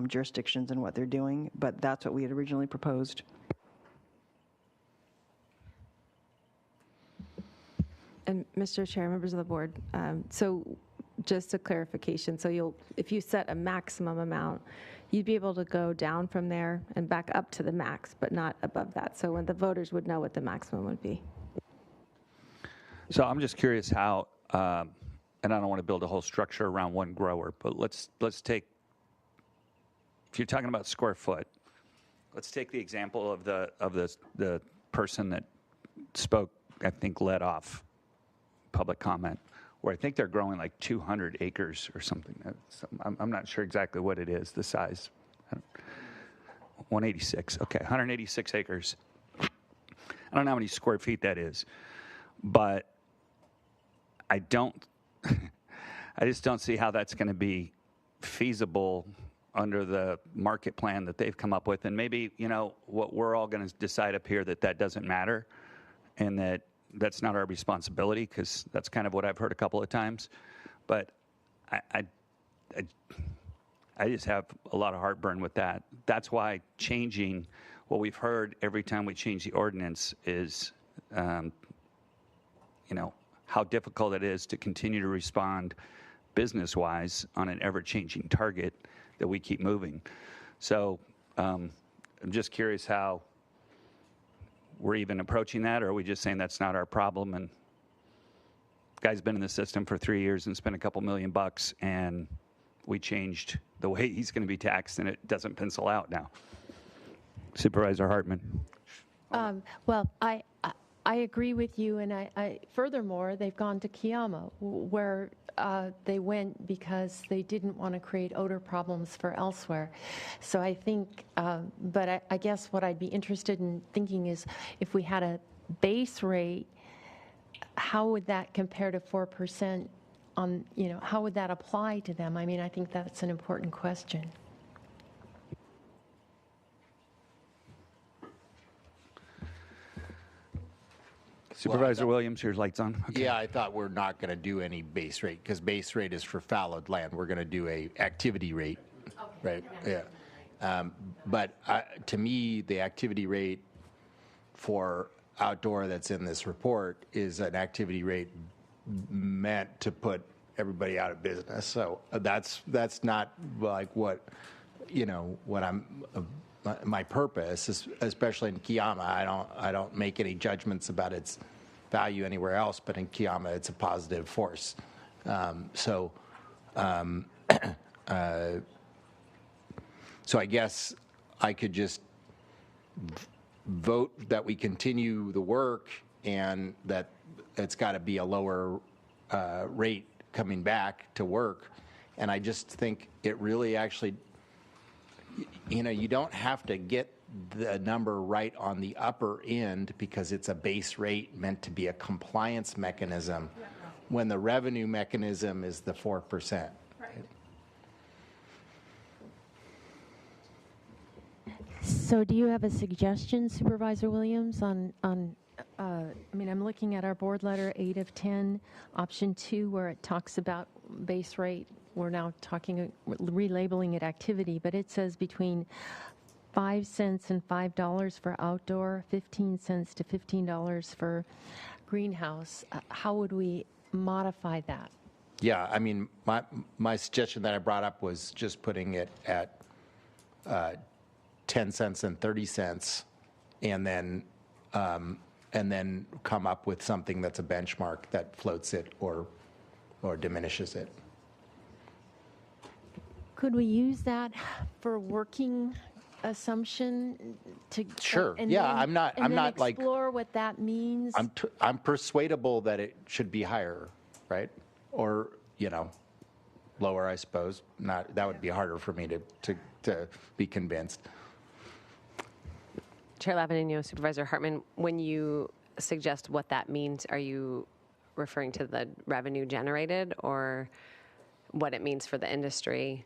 jurisdictions and what they're doing, but that's what we had originally proposed. And Mr. Chair, members of the board, so just a clarification, so if you set a maximum amount, you'd be able to go down from there and back up to the max, but not above that. So when the voters would know what the maximum would be. So I'm just curious how, and I don't want to build a whole structure around one grower, but let's take, if you're talking about square foot, let's take the example of the person that spoke, I think led off public comment, where I think they're growing like 200 acres or something. I'm not sure exactly what it is, the size. 186, okay, 186 acres. I don't know how many square feet that is, but I just don't see how that's going to be feasible under the market plan that they've come up with. And maybe, what we're all going to decide up here that doesn't matter, and that's not our responsibility, because that's kind of what I've heard a couple of times. But I just have a lot of heartburn with that. That's why changing what we've heard every time we change the ordinance is, how difficult it is to continue to respond business-wise on an ever-changing target that we keep moving. So I'm just curious how we're even approaching that, or are we just saying that's not our problem? And the guy's been in the system for 3 years and spent a couple $1 million, and we changed the way he's going to be taxed, and it doesn't pencil out now. Supervisor Hartman. Well, I agree with you, and I furthermore, they've gone to Kiama, where they went because they didn't want to create odor problems for elsewhere. So I think, but I guess what I'd be interested in thinking is if we had a base rate, how would that compare to 4% on, how would that apply to them? I mean, I think that's an important question. Supervisor Williams, your light's on. Okay. Yeah, I thought we're not going to do any base rate because base rate is for fallowed land. We're going to do a activity rate, right? Yeah. But to me, the activity rate for outdoor that's in this report is an activity rate meant to put everybody out of business. So that's not like what I'm. My purpose, especially in Kiama, I don't make any judgments about its value anywhere else, but in Kiama, it's a positive force. So I guess I could just vote that we continue the work and that it's got to be a lower rate coming back to work. And I just think it really actually, you don't have to get the number right on the upper end because it's a base rate meant to be a compliance mechanism when the revenue mechanism is the 4%. So do you have a suggestion, Supervisor Williams, on I mean, I'm looking at our board letter 8 of 10, option 2, where it talks about base rate. We're now talking, relabeling it activity, but it says between 5 cents and $5 for outdoor, 15 cents to $15 for greenhouse. How would we modify that? Yeah, I mean, my suggestion that I brought up was just putting it at 10 cents and 30 cents, and then come up with something that's a benchmark that floats it or diminishes it. Could we use that for working assumption to Sure. and Yeah, then, I'm not like explore what that means? I'm persuadable that it should be higher, right? Or lower, I suppose. Not that would be harder for me to be convinced. Chair Lavanino, Supervisor Hartman, when you suggest what that means, are you referring to the revenue generated or what it means for the industry?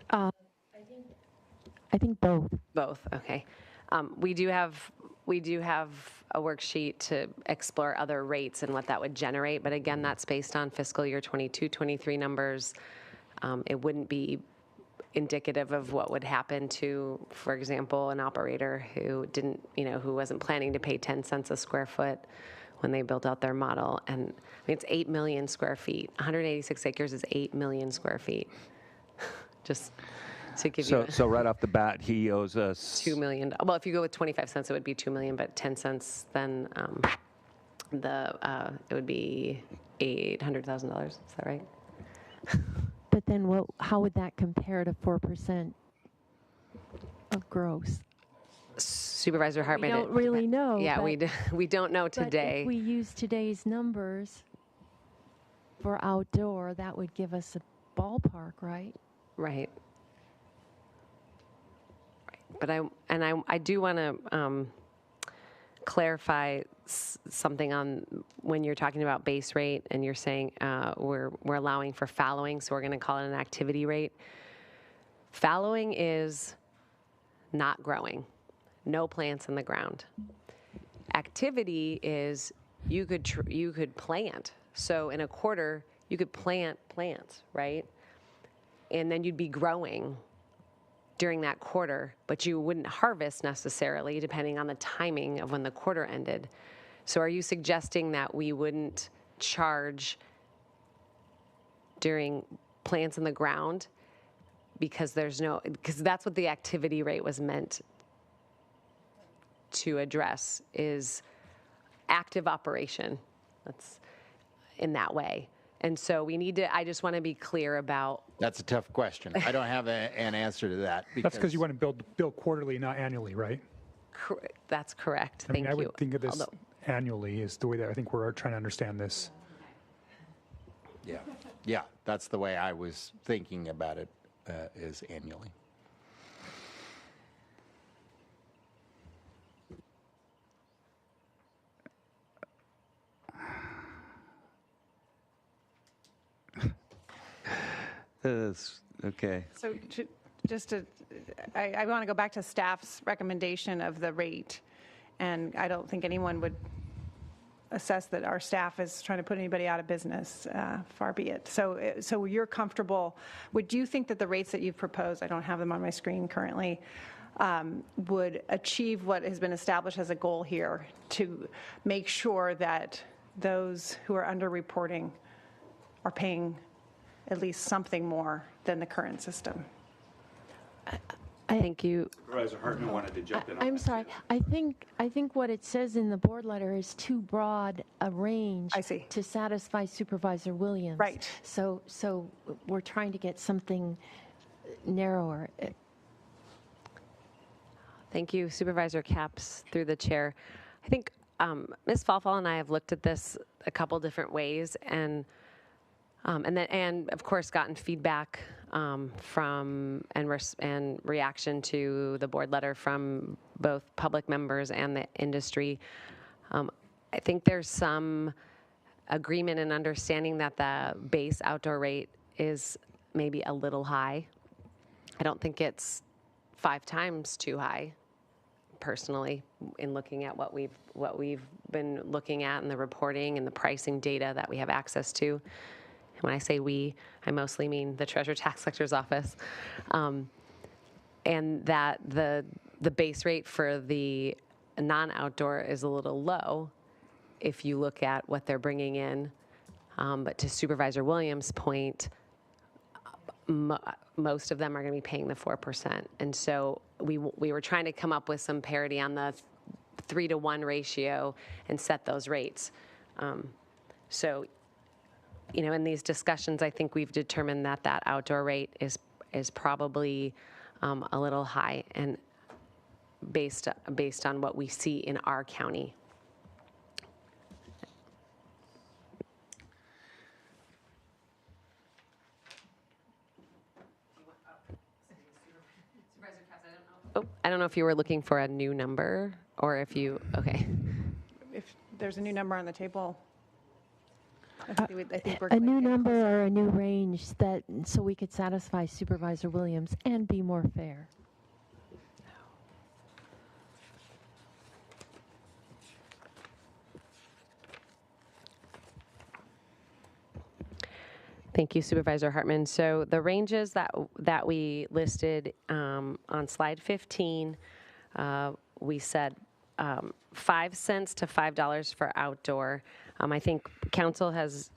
I think both. Both, okay. We do have a worksheet to explore other rates and what that would generate, but again, that's based on fiscal year 22, 23 numbers. It wouldn't be indicative of what would happen to, for example, an operator who didn't, who wasn't planning to pay 10 cents a square foot when they built out their model. And I mean, it's 8 million square feet. 186 acres is 8 million square feet. Just to give you So right off the bat, he owes us $2 million. Well, if you go with 25 cents, it would be 2 million, but 10 cents, then it would be $800,000. Is that right? But then how would that compare to 4% of gross? Supervisor Hartman. We don't really know. Yeah, we don't know today. But if we use today's numbers for outdoor, that would give us a ballpark, right? Right. But I do want to clarify something on when you're talking about base rate and you're saying we're allowing for fallowing, so we're going to call it an activity rate. Fallowing is not growing, no plants in the ground. Activity is you could plant. So in a quarter you could plant plants, right? And then you'd be growing during that quarter, but you wouldn't harvest necessarily depending on the timing of when the quarter ended. So are you suggesting that we wouldn't charge during plants in the ground because that's what the activity rate was meant to address, is active operation. That's in that way. And so we need to, I just want to be clear about. That's a tough question. I don't have an answer to that. That's because you want to bill quarterly, not annually, right? That's correct. I mean, Thank I would you. think of this annually is the way that I think we're trying to understand this. Yeah, that's the way I was thinking about it, is annually. Okay. So just to, I want to go back to staff's recommendation of the rate, and I don't think anyone would assess that our staff is trying to put anybody out of business, far be it. So you're comfortable, would you think that the rates that you've proposed, I don't have them on my screen currently, would achieve what has been established as a goal here to make sure that those who are underreporting are paying at least something more than the current system? Thank you. Supervisor Hartman wanted to jump in. I'm sorry. I think what it says in the board letter is too broad a range to satisfy Supervisor Williams. Right. So we're trying to get something narrower. Thank you, Supervisor Capps, through the chair. I think Ms. Falfall and I have looked at this a couple different ways, and of course gotten feedback from and reaction to the board letter from both public members and the industry. I think there's some agreement and understanding that the base outdoor rate is maybe a little high. I don't think it's 5 times too high, personally, in looking at what we've been looking at and the reporting and the pricing data that we have access to. And when I say we, I mostly mean the Treasurer Tax Collector's Office. And that the base rate for the non-outdoor is a little low if you look at what they're bringing in. But to Supervisor Williams' point, most of them are going to be paying the 4%. And so we were trying to come up with some parity on the 3-to-1 ratio and set those rates. So, in these discussions, I think we've determined that outdoor rate is probably a little high, and based on what we see in our county. I don't know if you were looking for a new number or if you, okay. If there's a new number on the table, I think we're A new number or a new range so we could satisfy Supervisor Williams and be more fair. Thank you, Supervisor Hartman. So the ranges that we listed on slide 15, we said 5 cents to $5 for outdoor. I think council has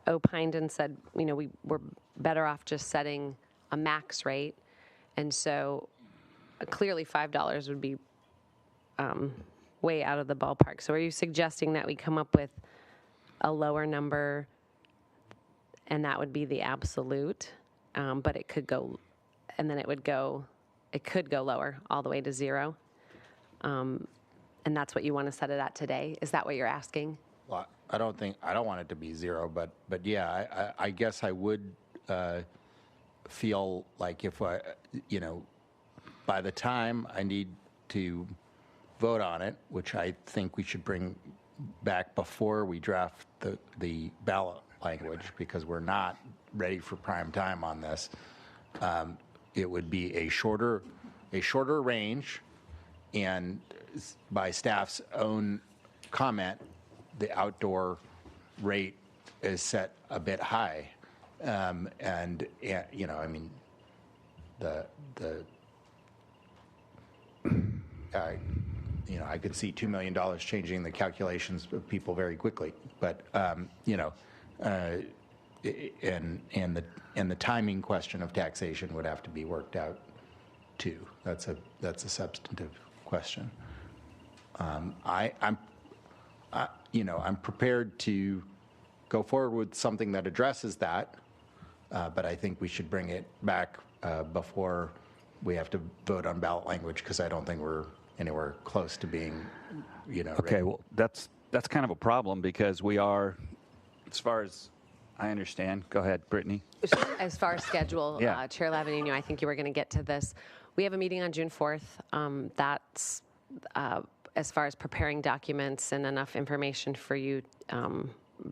opined and said, we're better off just setting a max rate. And so clearly $5 would be way out of the ballpark. So are you suggesting that we come up with a lower number and that would be the absolute, but it could go, and then it could go lower all the way to 0? And that's what you want to set it at today? Is that what you're asking? Well, I don't want it to be 0, but yeah, I guess I would feel like if by the time I need to vote on it, which I think we should bring back before we draft the ballot language, because we're not ready for prime time on this, it would be a shorter range, and by staff's own comment, the outdoor rate is set a bit high, and I mean, I could see $2 million changing the calculations of people very quickly, but and the timing question of taxation would have to be worked out too. That's a substantive question. I'm prepared to go forward with something that addresses that, but I think we should bring it back before we have to vote on ballot language, because I don't think we're anywhere close to being, Okay, ready. well, that's kind of a problem because we are, as far as I understand, go ahead, Brittany. As far as schedule, Yeah. Chair Lavanino, I think you were going to get to this. We have a meeting on June 4th. That's as far as preparing documents and enough information for you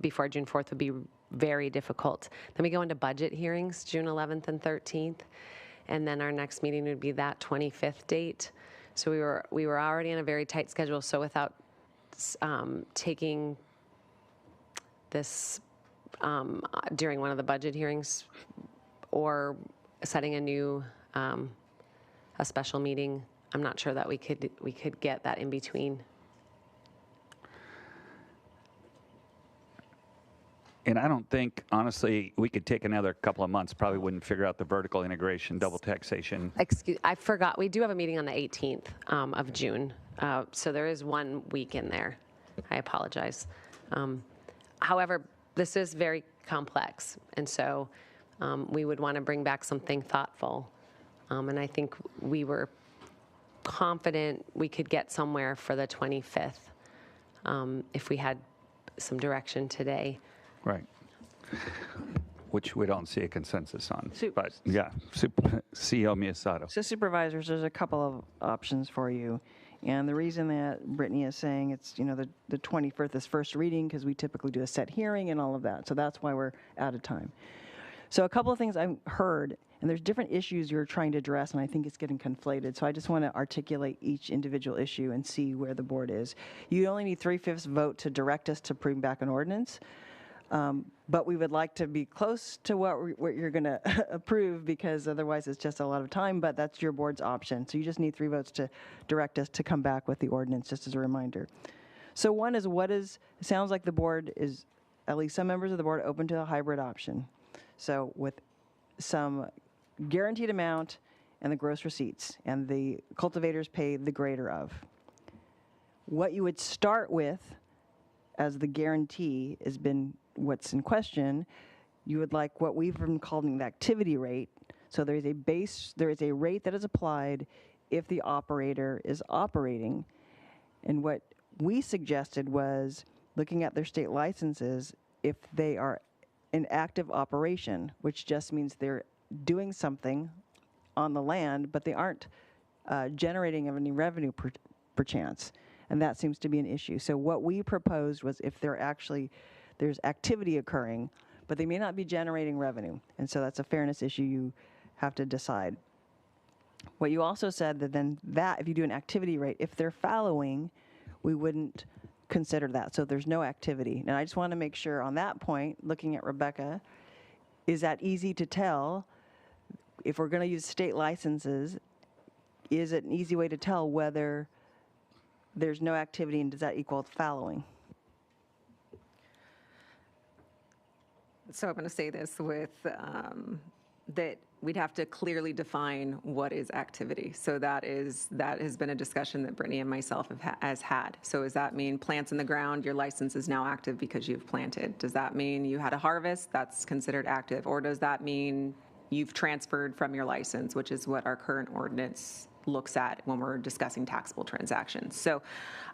before June 4th would be very difficult. Then we go into budget hearings, June 11th and 13th, and then our next meeting would be that 25th date. So we were already on a very tight schedule. So without taking this during one of the budget hearings or setting a special meeting, I'm not sure that we could get that in between. And I don't think, honestly, we could take another couple of months, probably wouldn't figure out the vertical integration, double taxation. Excuse, I forgot, we do have a meeting on the 18th of June. So there is 1 week in there. I apologize. However, this is very complex, and so we would want to bring back something thoughtful. And I think we were confident we could get somewhere for the 25th if we had some direction today. Right. Which we don't see a consensus on. Sup- But yeah, CEO Miyasato. So supervisors, there's a couple of options for you. And the reason that Brittany is saying it's, the 21st is first reading, because we typically do a set hearing and all of that. So that's why we're out of time. So a couple of things I've heard, and there's different issues you're trying to address, and I think it's getting conflated. So I just want to articulate each individual issue and see where the board is. You only need 3/5 vote to direct us to bring back an ordinance. But we would like to be close to what you're going to approve, because otherwise it's just a lot of time, but that's your board's option. So you just need 3 votes to direct us to come back with the ordinance, just as a reminder. So one is, it sounds like the board is, at least some members of the board, open to a hybrid option. So with some guaranteed amount and the gross receipts, and the cultivators pay the greater of. What you would start with as the guarantee has been what's in question. You would like what we've been calling the activity rate. So there is a rate that is applied if the operator is operating. And what we suggested was looking at their state licenses, if they are in active operation, which just means they're doing something on the land, but they aren't generating any revenue per chance. And that seems to be an issue. So what we proposed was if there's activity occurring, but they may not be generating revenue. And so that's a fairness issue you have to decide. What you also said that if you do an activity rate, if they're fallowing, we wouldn't consider that. So there's no activity. And I just want to make sure on that point, looking at Rebecca, is that easy to tell? If we're going to use state licenses, is it an easy way to tell whether there's no activity, and does that equal fallowing? So I'm going to say this with that we'd have to clearly define what is activity. So that has been a discussion that Brittany and myself has had. So does that mean plants in the ground, your license is now active because you've planted? Does that mean you had a harvest, that's considered active? Or does that mean you've transferred from your license, which is what our current ordinance looks at when we're discussing taxable transactions? So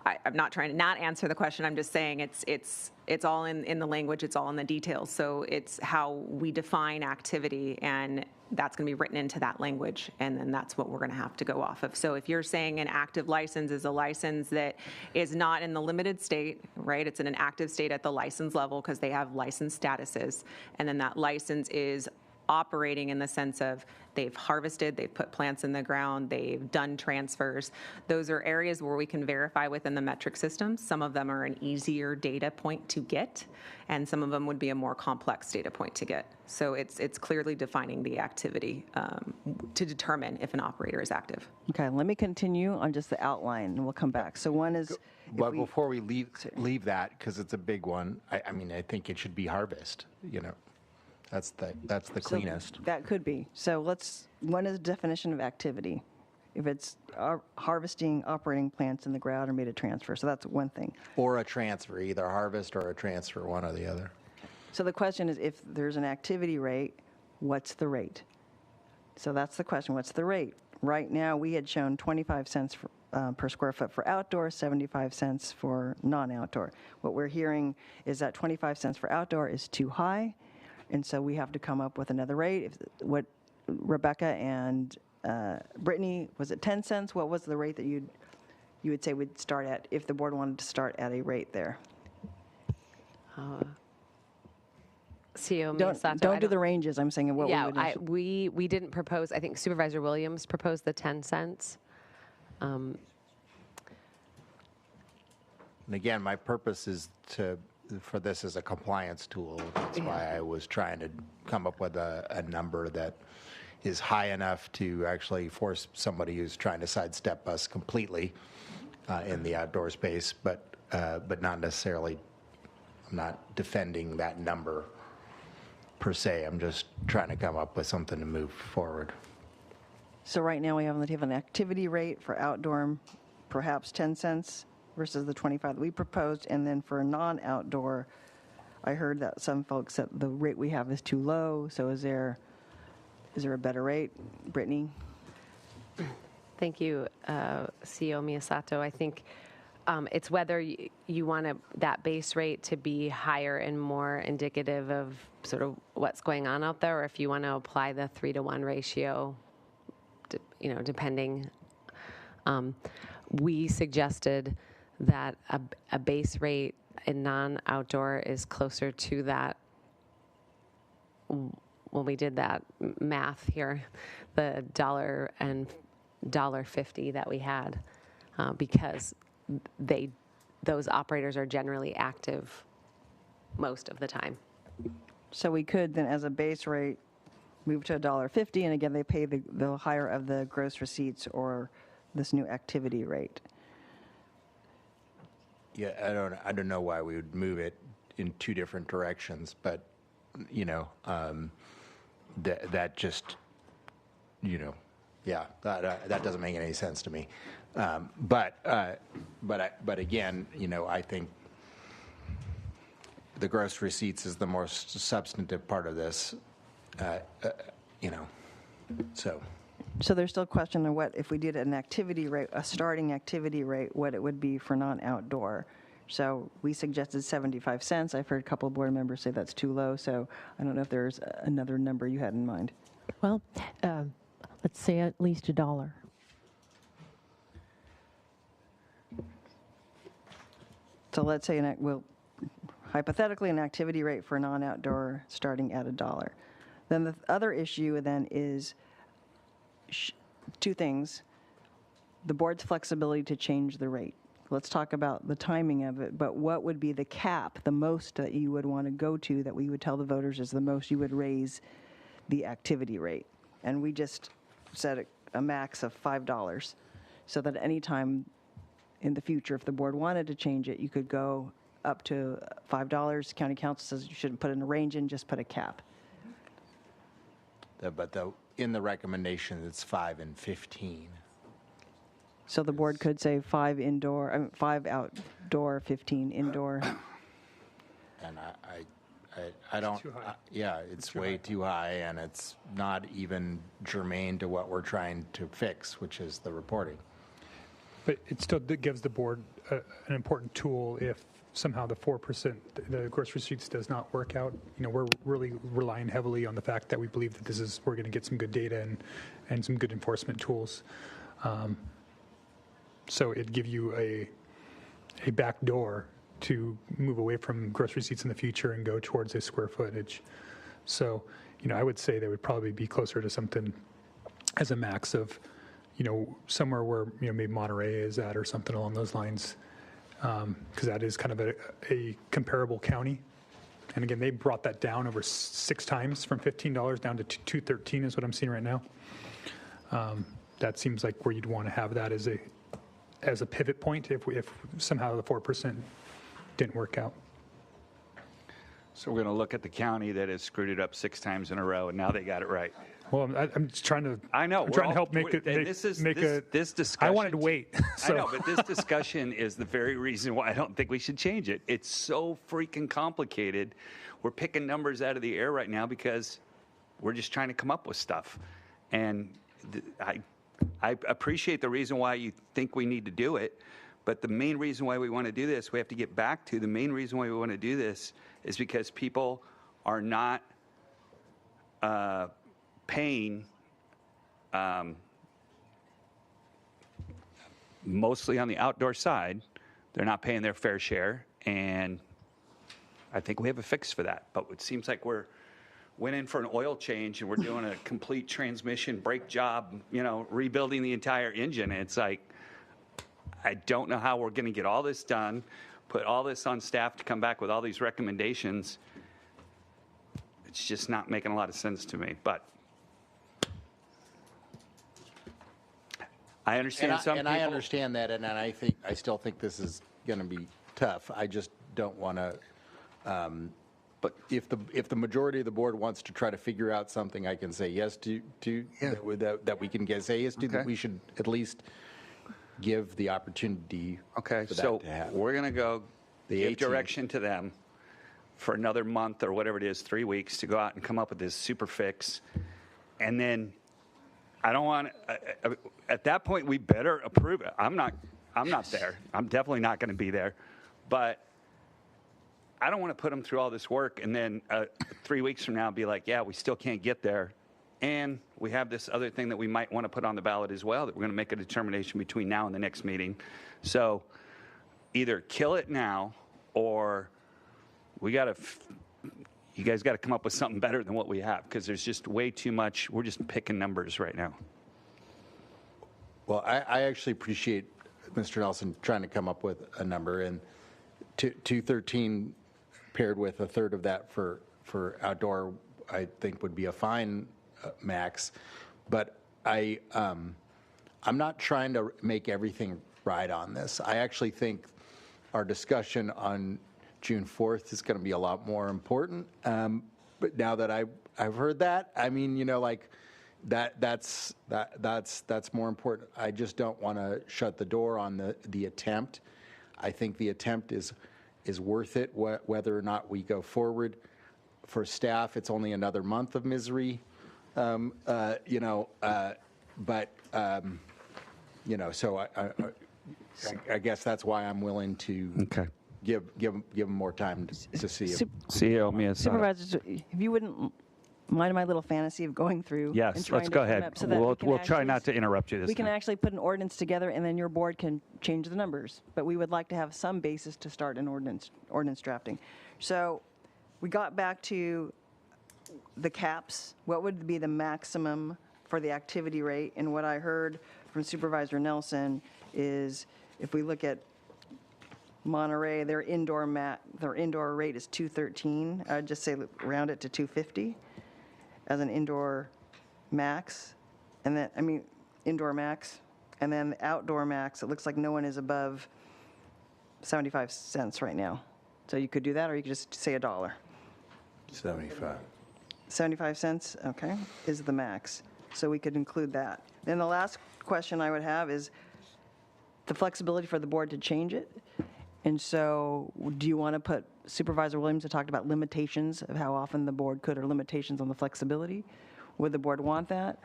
I'm not trying to not answer the question. I'm just saying it's all in the language. It's all in the details. So it's how we define activity, and that's going to be written into that language, and then that's what we're going to have to go off of. So if you're saying an active license is a license that is not in the limited state, right? It's in an active state at the license level because they have license statuses, and then that license is operating in the sense of they've harvested, they've put plants in the ground, they've done transfers. Those are areas where we can verify within the metric system. Some of them are an easier data point to get, and some of them would be a more complex data point to get. So it's clearly defining the activity to determine if an operator is active. Okay, let me continue on just the outline, and we'll come back. So one is... But before we leave that, because it's a big one, I mean, I think it should be harvest, That's the cleanest. So that could be. So one is definition of activity. If it's harvesting, operating plants in the ground or made a transfer. So that's one thing. Or a transfer, either harvest or a transfer, one or the other. So the question is, if there's an activity rate, what's the rate? So that's the question, what's the rate? Right now, we had shown 25 cents per square foot for outdoor, 75 cents for non-outdoor. What we're hearing is that 25 cents for outdoor is too high, and so we have to come up with another rate. What Rebecca and Brittany, was it 10 cents? What was the rate that you would say we'd start at if the board wanted to start at a rate there? CEO Don't Miyasato, do the ranges. I'm saying what yeah, we would. we didn't propose. I think Supervisor Williams proposed the 10 cents. And again, my purpose is for this as a compliance tool. That's why I was trying to come up with a number that is high enough to actually force somebody who's trying to sidestep us completely in the outdoor space, but not necessarily. I'm not defending that number per se. I'm just trying to come up with something to move forward. So right now we have on the table an activity rate for outdoor, perhaps 10 cents versus the 25 that we proposed. And then for non-outdoor, I heard that some folks said the rate we have is too low. So is there a better rate? Brittany? Thank you, CEO Miyasato. I think it's whether you want that base rate to be higher and more indicative of sort of what's going on out there, or if you want to apply the 3-to-1 ratio, depending. We suggested that a base rate in non-outdoor is closer to that. When we did that math here, the $1.50 that we had, because those operators are generally active most of the time. So we could then, as a base rate, move to $1.50, and again, they pay the higher of the gross receipts or this new activity rate. Yeah, I don't know why we would move it in two different directions, but that just that doesn't make any sense to me. But again, I think the gross receipts is the most substantive part of this. So there's still a question of what if we did an activity rate, a starting activity rate, what it would be for non-outdoor. So we suggested 75 cents. I've heard a couple of board members say that's too low. So I don't know if there's another number you had in mind. Well, let's say at least $1. So let's say hypothetically an activity rate for non-outdoor starting at $1. Then the other issue then is two things. The board's flexibility to change the rate. Let's talk about the timing of it, but what would be the cap, the most that you would want to go to that we would tell the voters is the most you would raise the activity rate? And we just set a max of $5 so that any time in the future, if the board wanted to change it, you could go up to $5. County council says you shouldn't put in a range in, just put a cap. But in the recommendation, it's 5 and 15. So the board could say 5 outdoor, 15 indoor. And I don't. It's way too high, and it's not even germane to what we're trying to fix, which is the reporting. But it still gives the board an important tool if somehow the 4%, the gross receipts does not work out. We're really relying heavily on the fact that we believe that we're going to get some good data and some good enforcement tools. So it'd give you a back door to move away from gross receipts in the future and go towards a square footage. So, I would say that would probably be closer to something as a max of, somewhere where, maybe Monterey is at or something along those lines, because that is kind of a comparable county. And again, they brought that down over 6 times from $15 down to $2.13 is what I'm seeing right now. That seems like where you'd want to have that as a pivot point if somehow the 4% didn't work out. So we're going to look at the county that has screwed it up 6 times in a row, and now they got it right. Well, I'm just trying to. I know. I'm trying to help make it. This discussion. I wanted to wait. So. I know, but this discussion is the very reason why I don't think we should change it. It's so freaking complicated. We're picking numbers out of the air right now because we're just trying to come up with stuff. And I appreciate the reason why you think we need to do it, but the main reason why we want to do this, we have to get back to the main reason why we want to do this is because people are not paying mostly on the outdoor side. They're not paying their fair share, and I think we have a fix for that. But it seems like went in for an oil change and we're doing a complete transmission brake job, rebuilding the entire engine. And it's like, I don't know how we're going to get all this done, put all this on staff to come back with all these recommendations. It's just not making a lot of sense to me, but I understand some people. I understand that, and I still think this is going to be tough. I just don't want to. But if the majority of the board wants to try to figure out something, I can say yes to that we can say yes to. That we should at least give the opportunity. Okay, for so that to happen. we're going to go give 18th. direction to them for another month or whatever it is, 3 weeks, to go out and come up with this super fix, and then I don't want. At that point, we better approve it. I'm not there. I'm definitely not going to be there, but I don't want to put them through all this work and then 3 weeks from now be like, yeah, we still can't get there. And we have this other thing that we might want to put on the ballot as well, that we're going to make a determination between now and the next meeting. So either kill it now, or you guys got to come up with something better than what we have, because there's just way too much. We're just picking numbers right now. Well, I actually appreciate Mr. Nelson trying to come up with a number, and 213 paired with a third of that for outdoor, I think would be a fine max. But I'm not trying to make everything right on this. I actually think our discussion on June 4th is going to be a lot more important. But now that I've heard that, I mean, like that's more important. I just don't want to shut the door on the attempt. I think the attempt is worth it, whether or not we go forward. For staff, it's only another month of misery, So I guess that's why I'm willing to give them more time to see if. Supervisors, if you wouldn't mind my little fantasy of going through. Yes, and trying let's to go come ahead. up so that We'll try not to interrupt you this We can time. actually put an ordinance together, and then your board can change the numbers. But we would like to have some basis to start an ordinance drafting. So we got back to the caps. What would be the maximum for the activity rate? And what I heard from Supervisor Nelson is, if we look at Monterey, their indoor rate is 213. I'd just say round it to 250 as an indoor max. And then, indoor max. And then the outdoor max, it looks like no one is above 75 cents right now. So you could do that, or you could just say $1. 75. 75 cents, okay, is the max. So we could include that. Then the last question I would have is the flexibility for the board to change it. And so do you want to put, Supervisor Williams had talked about limitations of how often the board could, or limitations on the flexibility. Would the board want that?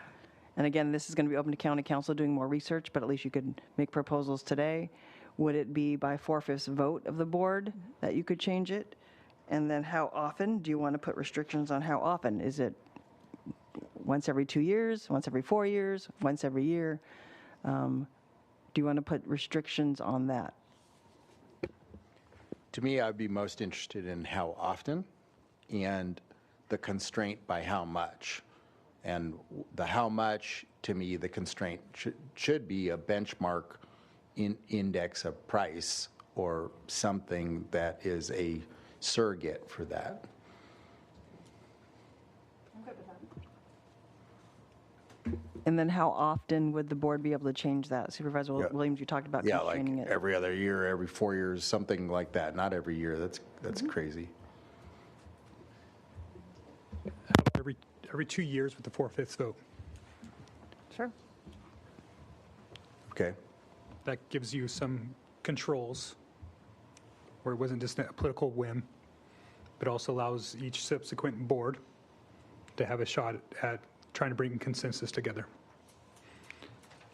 And again, this is going to be open to county council doing more research, but at least you could make proposals today. Would it be by 4/5 vote of the board that you could change it? And then how often? Do you want to put restrictions on how often? Is it once every 2 years, once every 4 years, once every year? Do you want to put restrictions on that? To me, I'd be most interested in how often and the constraint by how much. And the how much, to me, the constraint should be a benchmark index of price or something that is a surrogate for that. And then how often would the board be able to change that? Supervisor Williams, you talked about constraining it. Every other year, every 4 years, something like that. Not every year. That's crazy. every 2 years with the 4/5 vote. Sure. Okay. That gives you some controls where it wasn't just a political whim, but also allows each subsequent board to have a shot at trying to bring consensus together.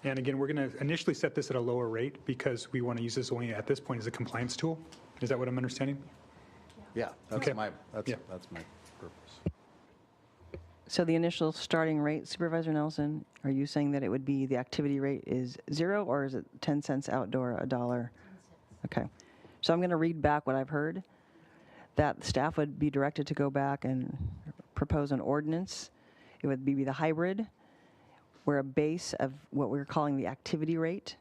And again, we're going to initially set this at a lower rate because we want to use this only at this point as a compliance tool. Is that what I'm understanding? Yeah, that's Okay. that's my purpose. So the initial starting rate, Supervisor Nelson, are you saying that it would be the activity rate is 0 or is it 10 cents outdoor, $1? Okay. So I'm going to read back what I've heard, that staff would be directed to go back and propose an ordinance. It would be the hybrid, where a base of what we're calling the activity rate.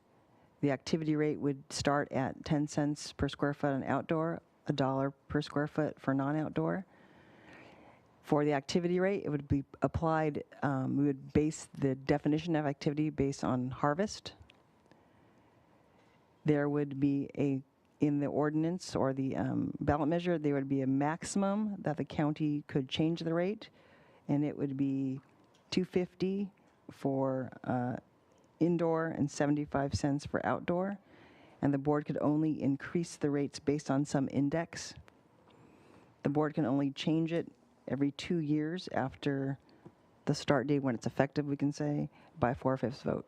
The activity rate would start at 10 cents per square foot on outdoor, $1 per square foot for non-outdoor. For the activity rate, it would be applied, we would base the definition of activity based on harvest. There would be in the ordinance or the ballot measure, there would be a maximum that the county could change the rate, and it would be $2.50 for indoor and 75 cents for outdoor, and the board could only increase the rates based on some index. The board can only change it every 2 years after the start date when it's effective, we can say, by 4/5 vote.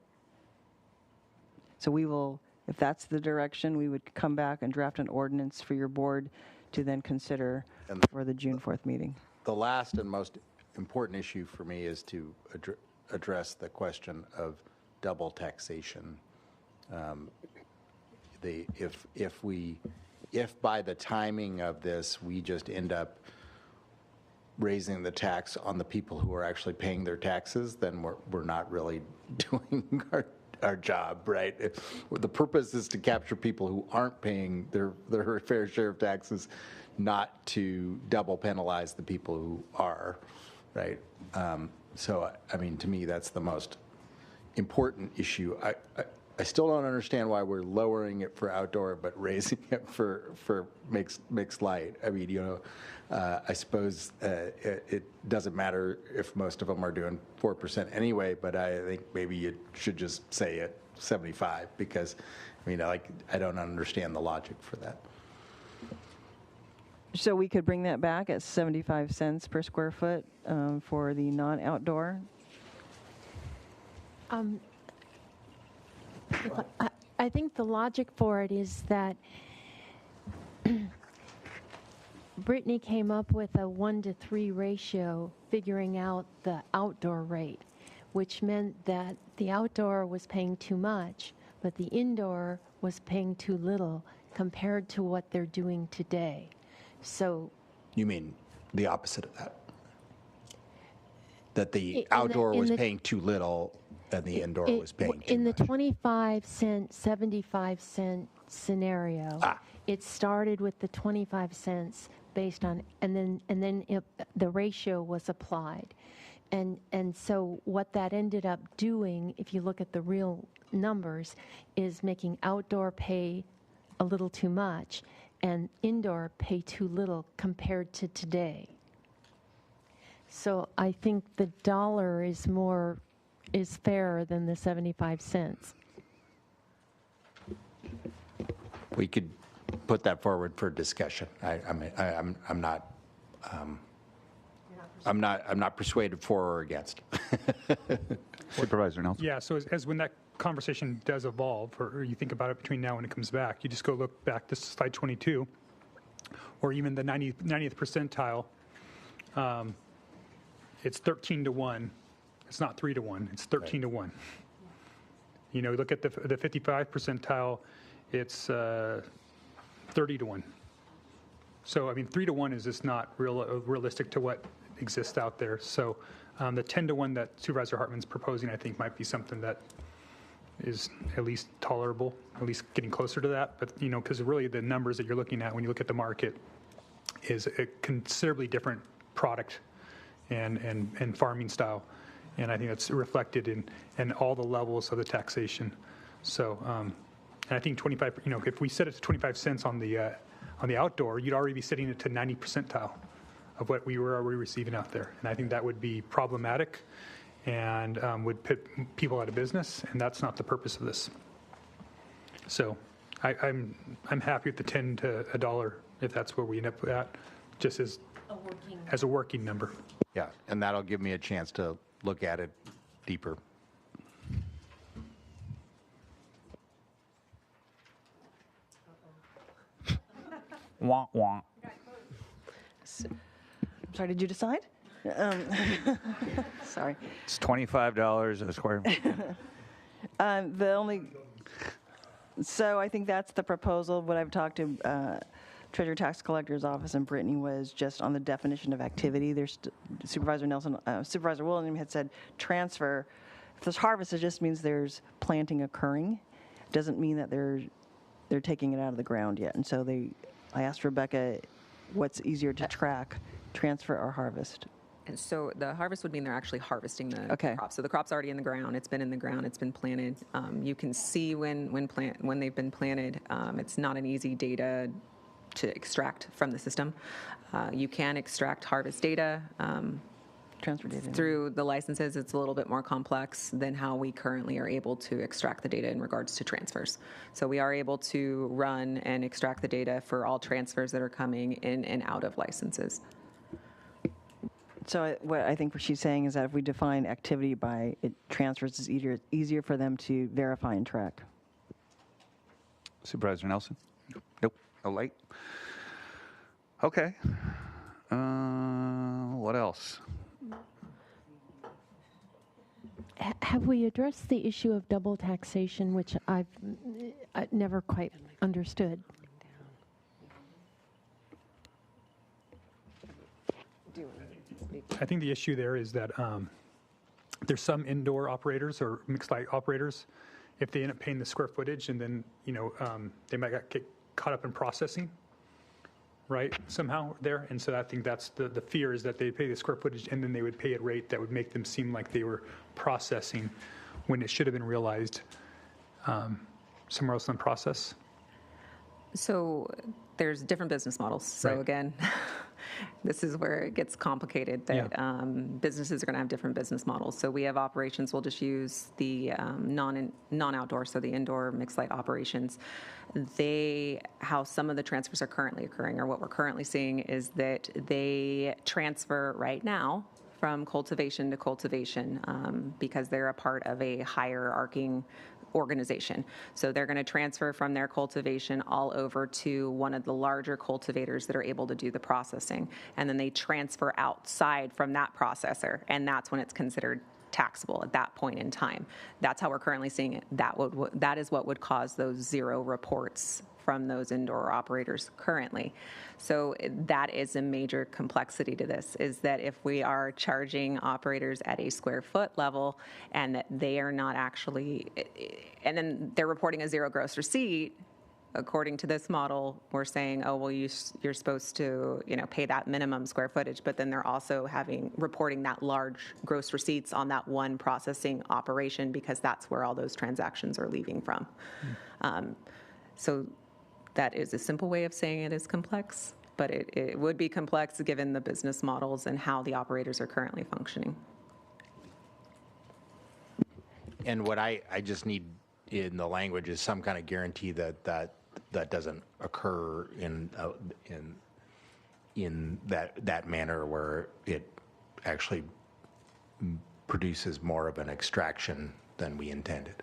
So we will, if that's the direction, we would come back and draft an ordinance for your board to then consider for the June 4th meeting. The last and most important issue for me is to address the question of double taxation. If by the timing of this, we just end up raising the tax on the people who are actually paying their taxes, then we're not really doing our job, right? The purpose is to capture people who aren't paying their fair share of taxes, not to double penalize the people who are, right? So, I mean, to me, that's the most important issue. I still don't understand why we're lowering it for outdoor, but raising it for mixed light. I mean, I suppose it doesn't matter if most of them are doing 4% anyway, but I think maybe you should just say it 75 because, I mean, I don't understand the logic for that. So we could bring that back at 75 cents per square foot for the non-outdoor. I think the logic for it is that Brittany came up with a 1-to-3 ratio figuring out the outdoor rate, which meant that the outdoor was paying too much, but the indoor was paying too little compared to what they're doing today. So you mean the opposite of that? That the outdoor was paying too little and the indoor was paying too in much? the 25-cent, 75-cent scenario, it started with the 25 cents based on, and then the ratio was applied. And so what that ended up doing, if you look at the real numbers, is making outdoor pay a little too much and indoor pay too little compared to today. So I think the dollar is fairer than the 75 cents. We could put that forward for discussion. I'm not persuaded for or against. Supervisor Nelson. Yeah, so as when that conversation does evolve, or you think about it between now and it comes back, you just go look back to slide 22, or even the 90th percentile. It's 13-1. It's not 3-1. It's 13-1. You know, look at the 55th percentile. It's 30-1. So I mean, 3-1 is just not realistic to what exists out there. So the 10-1 that Supervisor Hartman's proposing, I think, might be something that is at least tolerable, at least getting closer to that. But you know, because really the numbers that you're looking at when you look at the market is a considerably different product and farming style, and I think that's reflected in all the levels of the taxation. So, and I think 25. You know, if we set it to 25 cents on the outdoor, you'd already be setting it to 90 percentile of what we were already receiving out there. And I think that would be problematic and would put people out of business, and that's not the purpose of this. So I'm happy with the 10 to $1 if that's where we end up at, just as a working number. Yeah, and that'll give me a chance to look at it deeper. Wah, wah. Sorry, did you decide? Sorry. It's $25 a square. So I think that's the proposal. What I've talked to Treasurer Tax Collector's Office and Brittany was just on the definition of activity. There's Supervisor Nelson, Supervisor William had said transfer. If there's harvest, it just means there's planting occurring. It doesn't mean that they're taking it out of the ground yet. And so I asked Rebecca, what's easier to track, transfer or harvest? And so the harvest would mean they're actually harvesting the Okay. crop. So the crop's already in the ground. It's been in the ground. It's been planted. You can see when they've been planted. It's not an easy data to extract from the system. You can extract harvest data. Transfer data. Through the licenses, it's a little bit more complex than how we currently are able to extract the data in regards to transfers. So we are able to run and extract the data for all transfers that are coming in and out of licenses. So what I think what she's saying is that if we define activity by transfers, it's easier for them to verify and track. Supervisor Nelson? Nope. No light. Okay. What else? Have we addressed the issue of double taxation, which I've never quite understood? I think the issue there is that there's some indoor operators or mixed light operators, if they end up paying the square footage and then, they might get caught up in processing, right, somehow there. And so I think that's the fear is that they pay the square footage and then they would pay a rate that would make them seem like they were processing when it should have been realized somewhere else in the process. So there's different business models. So Right. again, this is where it gets complicated that businesses are going to have different business models. So we have operations, we'll just use the non-outdoor, so the indoor mixed light operations. How some of the transfers are currently occurring, or what we're currently seeing is that they transfer right now from cultivation to cultivation because they're a part of a hierarchy organization. So they're going to transfer from their cultivation all over to one of the larger cultivators that are able to do the processing. And then they transfer outside from that processor, and that's when it's considered taxable at that point in time. That's how we're currently seeing it. That is what would cause those zero reports from those indoor operators currently. So that is a major complexity to this, is that if we are charging operators at a square foot level and that they are not actually, and then they're reporting a zero gross receipt, according to this model, we're saying, oh, well, you're supposed to, pay that minimum square footage, but then they're also reporting that large gross receipts on that one processing operation because that's where all those transactions are leaving from. So that is a simple way of saying it is complex, but it would be complex given the business models and how the operators are currently functioning. And what I just need in the language is some kind of guarantee that doesn't occur in that manner where it actually produces more of an extraction than we intended.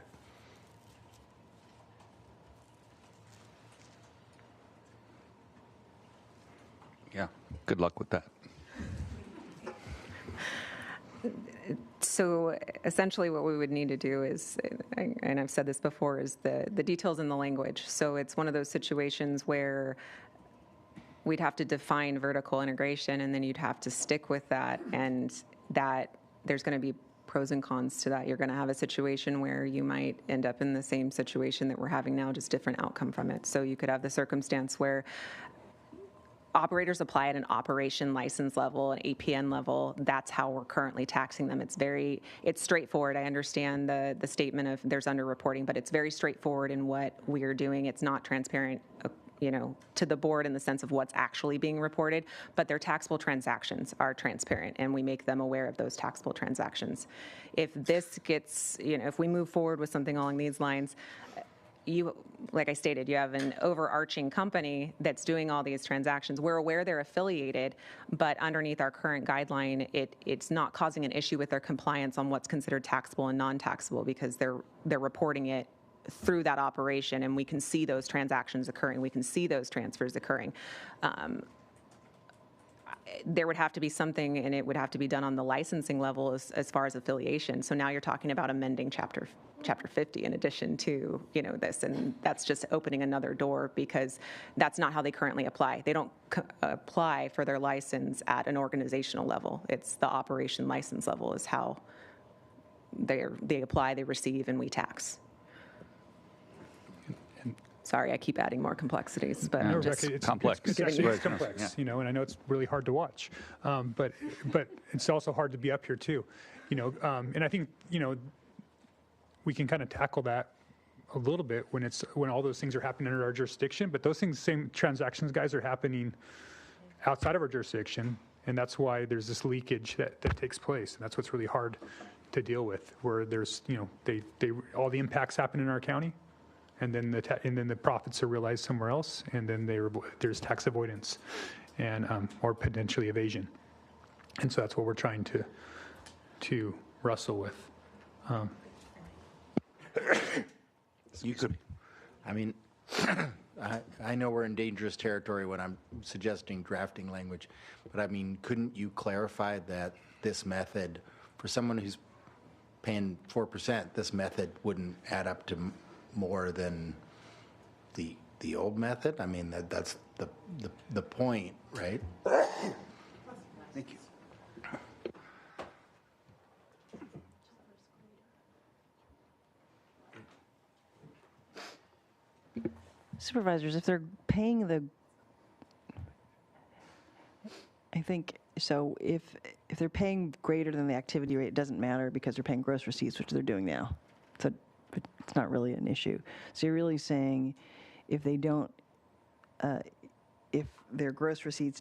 Yeah, good luck with that. So essentially what we would need to do is, and I've said this before, is the details in the language. So it's one of those situations where we'd have to define vertical integration and then you'd have to stick with that, and that there's going to be pros and cons to that. You're going to have a situation where you might end up in the same situation that we're having now, just different outcome from it. So you could have the circumstance where operators apply at an operation license level, an APN level. That's how we're currently taxing them. It's straightforward. I understand the statement of there's underreporting, but it's very straightforward in what we're doing. It's not transparent to the board in the sense of what's actually being reported, but their taxable transactions are transparent, and we make them aware of those taxable transactions. If this gets, if we move forward with something along these lines, like I stated, you have an overarching company that's doing all these transactions. We're aware they're affiliated, but underneath our current guideline, it's not causing an issue with their compliance on what's considered taxable and non-taxable, because they're reporting it through that operation, and we can see those transactions occurring. We can see those transfers occurring. There would have to be something, and it would have to be done on the licensing level as far as affiliation. So now you're talking about amending Chapter 50 in addition to this, and that's just opening another door, because that's not how they currently apply. They don't apply for their license at an organizational level. It's the operation license level is how they apply, they receive, and we tax. Sorry, I keep adding more complexities, but No, just Rebecca, complex. It's actually complex, and I know it's really hard to watch, but it's also hard to be up here too, and I think we can kind of tackle that a little bit when all those things are happening under our jurisdiction, but those same transactions, guys, are happening outside of our jurisdiction, and that's why there's this leakage that takes place, and that's what's really hard to deal with, where there's all the impacts happen in our county. And then the profits are realized somewhere else, and then there's tax avoidance, and or potentially evasion, and so that's what we're trying to wrestle with. You could, I know we're in dangerous territory when I'm suggesting drafting language, but couldn't you clarify that this method, for someone who's paying 4%, this method wouldn't add up to more than the old method? That's the point, right? Thank you. Supervisors, if they're paying if they're paying greater than the activity rate, it doesn't matter because they're paying gross receipts, which they're doing now. So it's not really an issue. So you're really saying if they don't, if their gross receipts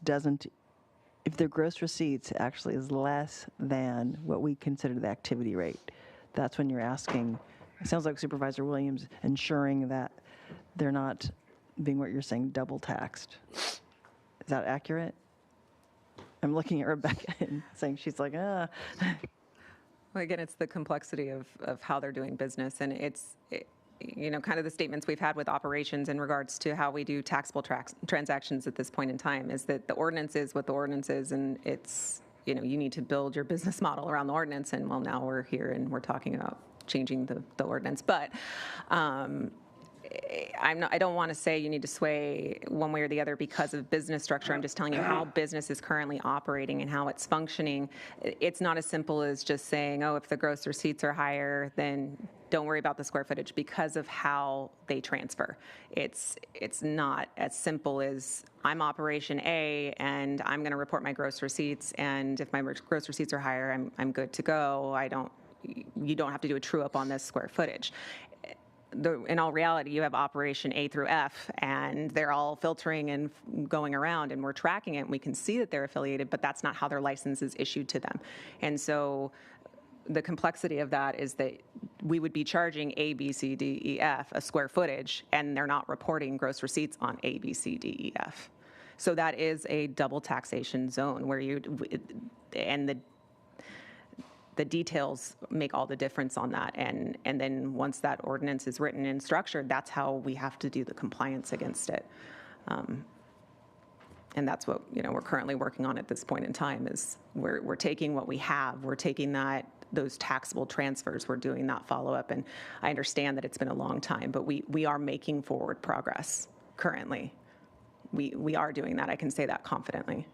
actually is less than what we consider the activity rate, that's when you're asking, it sounds like Supervisor Williams ensuring that they're not being what you're saying, double taxed. Is that accurate? I'm looking at Rebecca and saying, she's like, Well, again, it's the complexity of how they're doing business, and it's kind of the statements we've had with operations in regards to how we do taxable transactions at this point in time is that the ordinance is what the ordinance is, and it's, you need to build your business model around the ordinance, and well, now we're here and we're talking about changing the ordinance. But I don't want to say you need to sway one way or the other because of business structure. I'm just telling you how business is currently operating and how it's functioning. It's not as simple as just saying, oh, if the gross receipts are higher, then don't worry about the square footage, because of how they transfer. It's not as simple as I'm operation A and I'm going to report my gross receipts, and if my gross receipts are higher, I'm good to go. You don't have to do a true up on this square footage. In all reality, you have operation A through F, and they're all filtering and going around, and we're tracking it, and we can see that they're affiliated, but that's not how their license is issued to them. And so the complexity of that is that we would be charging A, B, C, D, E, F a square footage, and they're not reporting gross receipts on A, B, C, D, E, F. So that is a double taxation zone where the details make all the difference on that. And then once that ordinance is written and structured, that's how we have to do the compliance against it. And that's what we're currently working on at this point in time is we're taking what we have, we're taking those taxable transfers, we're doing that follow-up. And I understand that it's been a long time, but we are making forward progress currently. We are doing that. I can say that confidently.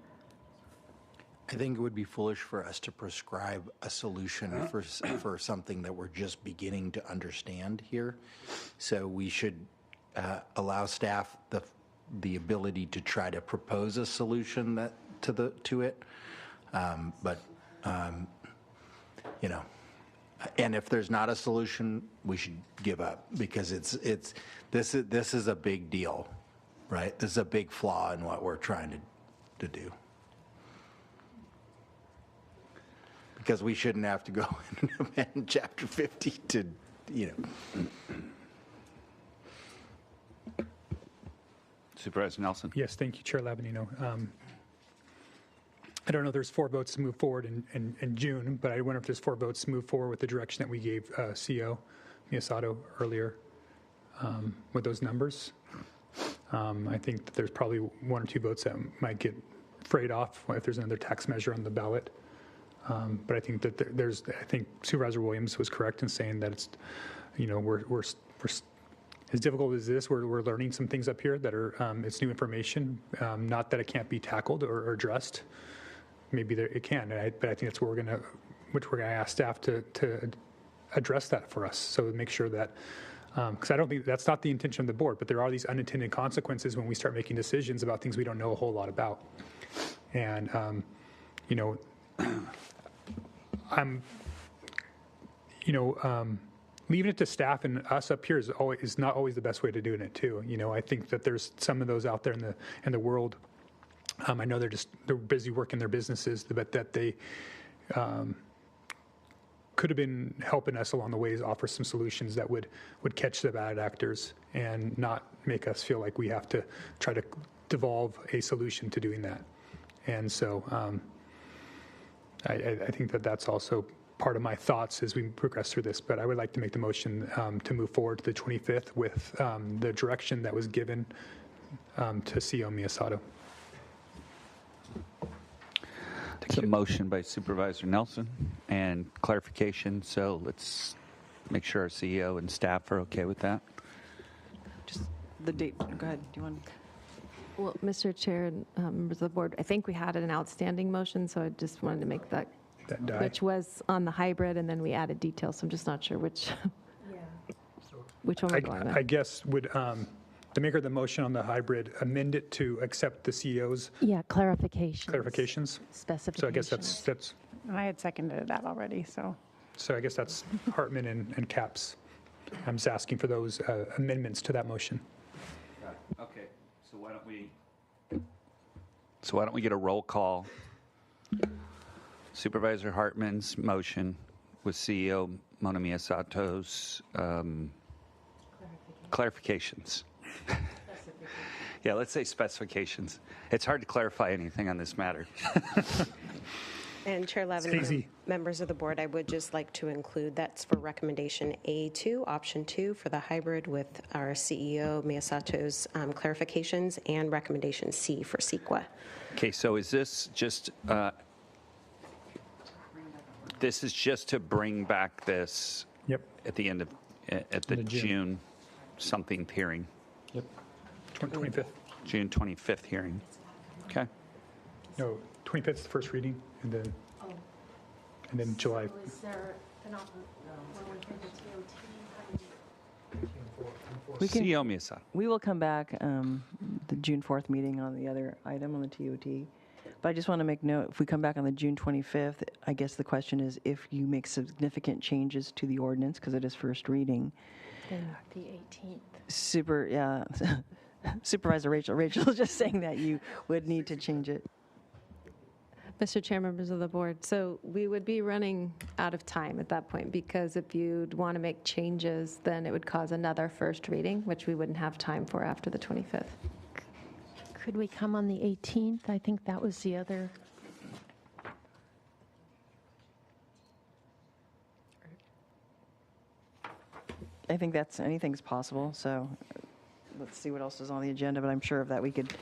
I think it would be foolish for us to prescribe a solution for something that we're just beginning to understand here. So we should allow staff the ability to try to propose a solution to it. And if there's not a solution, we should give up, because this is a big deal. right? This is a big flaw in what we're trying to do. Because we shouldn't have to go and amend Chapter 50 to, Supervisor Nelson. Yes, thank you, Chair Lavanino. I don't know if there's 4 votes to move forward in June, but I wonder if there's 4 votes to move forward with the direction that we gave CEO Miyasato earlier with those numbers. I think that there's probably 1 or 2 votes that might get frayed off if there's another tax measure on the ballot. But I think that I think Supervisor Williams was correct in saying that it's, we're as difficult as this, we're learning some things up here that are, it's new information. Not that it can't be tackled or addressed. Maybe it can, but I think that's what we're going to ask staff to address that for us. So make sure that, because I don't think that's not the intention of the board, but there are these unintended consequences when we start making decisions about things we don't know a whole lot about. And, leaving it to staff and us up here is not always the best way to do it too. I think that there's some of those out there in the world. I know they're busy working their businesses, but that they could have been helping us along the ways, offer some solutions that would catch the bad actors and not make us feel like we have to try to devolve a solution to doing that. And so I think that that's also part of my thoughts as we progress through this, but I would like to make the motion to move forward to the 25th with the direction that was given to CEO Miyasato. It's a motion by Supervisor Nelson and clarification, so let's make sure our CEO and staff are okay with that. Just the date. Go ahead. Do you want? Well, Mr. Chair and members of the board, I think we had an outstanding motion, so I just wanted to make that which was on the hybrid, and then we added details. So I'm just not sure which one we're going with. I guess would the maker of the motion on the hybrid amend it to accept the CEO's clarifications? Specifications. So I guess that's. I had seconded that already, so. So I guess that's Hartman and Capps. I'm just asking for those amendments to that motion. Okay, so why don't we get a roll call? Supervisor Hartman's motion with CEO Mona Miyasato's clarifications. Yeah, let's say specifications. It's hard to clarify anything on this matter. And Chair Levin, members of the board, I would just like to include that's for recommendation A2, option 2 for the hybrid with our CEO Miyasato's clarifications, and recommendation C for CEQA. Okay, so is this just this is just to bring back this at the end of at the June something hearing? Yep. 25th. June 25th hearing. Okay. No, 25th is the first reading, and then July. So is there an CEO Miyasato. We will come back the June 4th meeting on the other item on the TOT. But I just want to make note, if we come back on the June 25th, I guess the question is if you make significant changes to the ordinance, because it is first reading. Then the 18th. Supervisor Rachel is just saying that you would need to change it. Mr. Chair, members of the board, so we would be running out of time at that point, because if you'd want to make changes, then it would cause another first reading, which we wouldn't have time for after the 25th. Could we come on the 18th? I think that was the other. I think anything's possible, so let's see what else is on the agenda, but I'm sure of that we could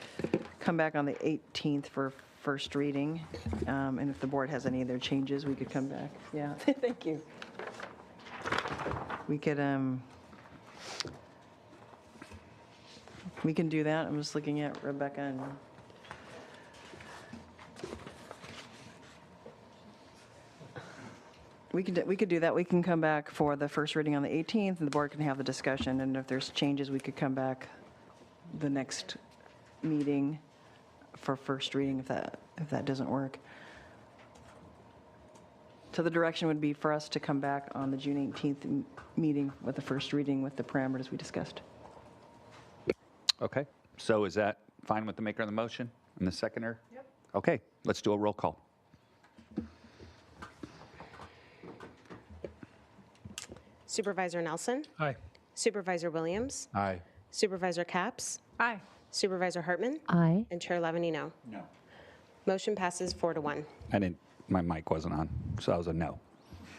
come back on the 18th for first reading, and if the board has any other changes, we could come back. Yeah, thank you. We can do that. I'm just looking at Rebecca and we could do that. We can come back for the first reading on the 18th, and the board can have the discussion, and if there's changes, we could come back the next meeting for first reading if that doesn't work. So the direction would be for us to come back on the June 18th meeting with the first reading with the parameters we discussed. Okay. So is that fine with the maker of the motion and the seconder? Yep. Okay, let's do a roll call. Supervisor Nelson? Aye. Supervisor Williams? Aye. Supervisor Capps? Aye. Supervisor Hartman? Aye. And Chair Levanino? No. Motion passes 4-1. My mic wasn't on, so that was a no.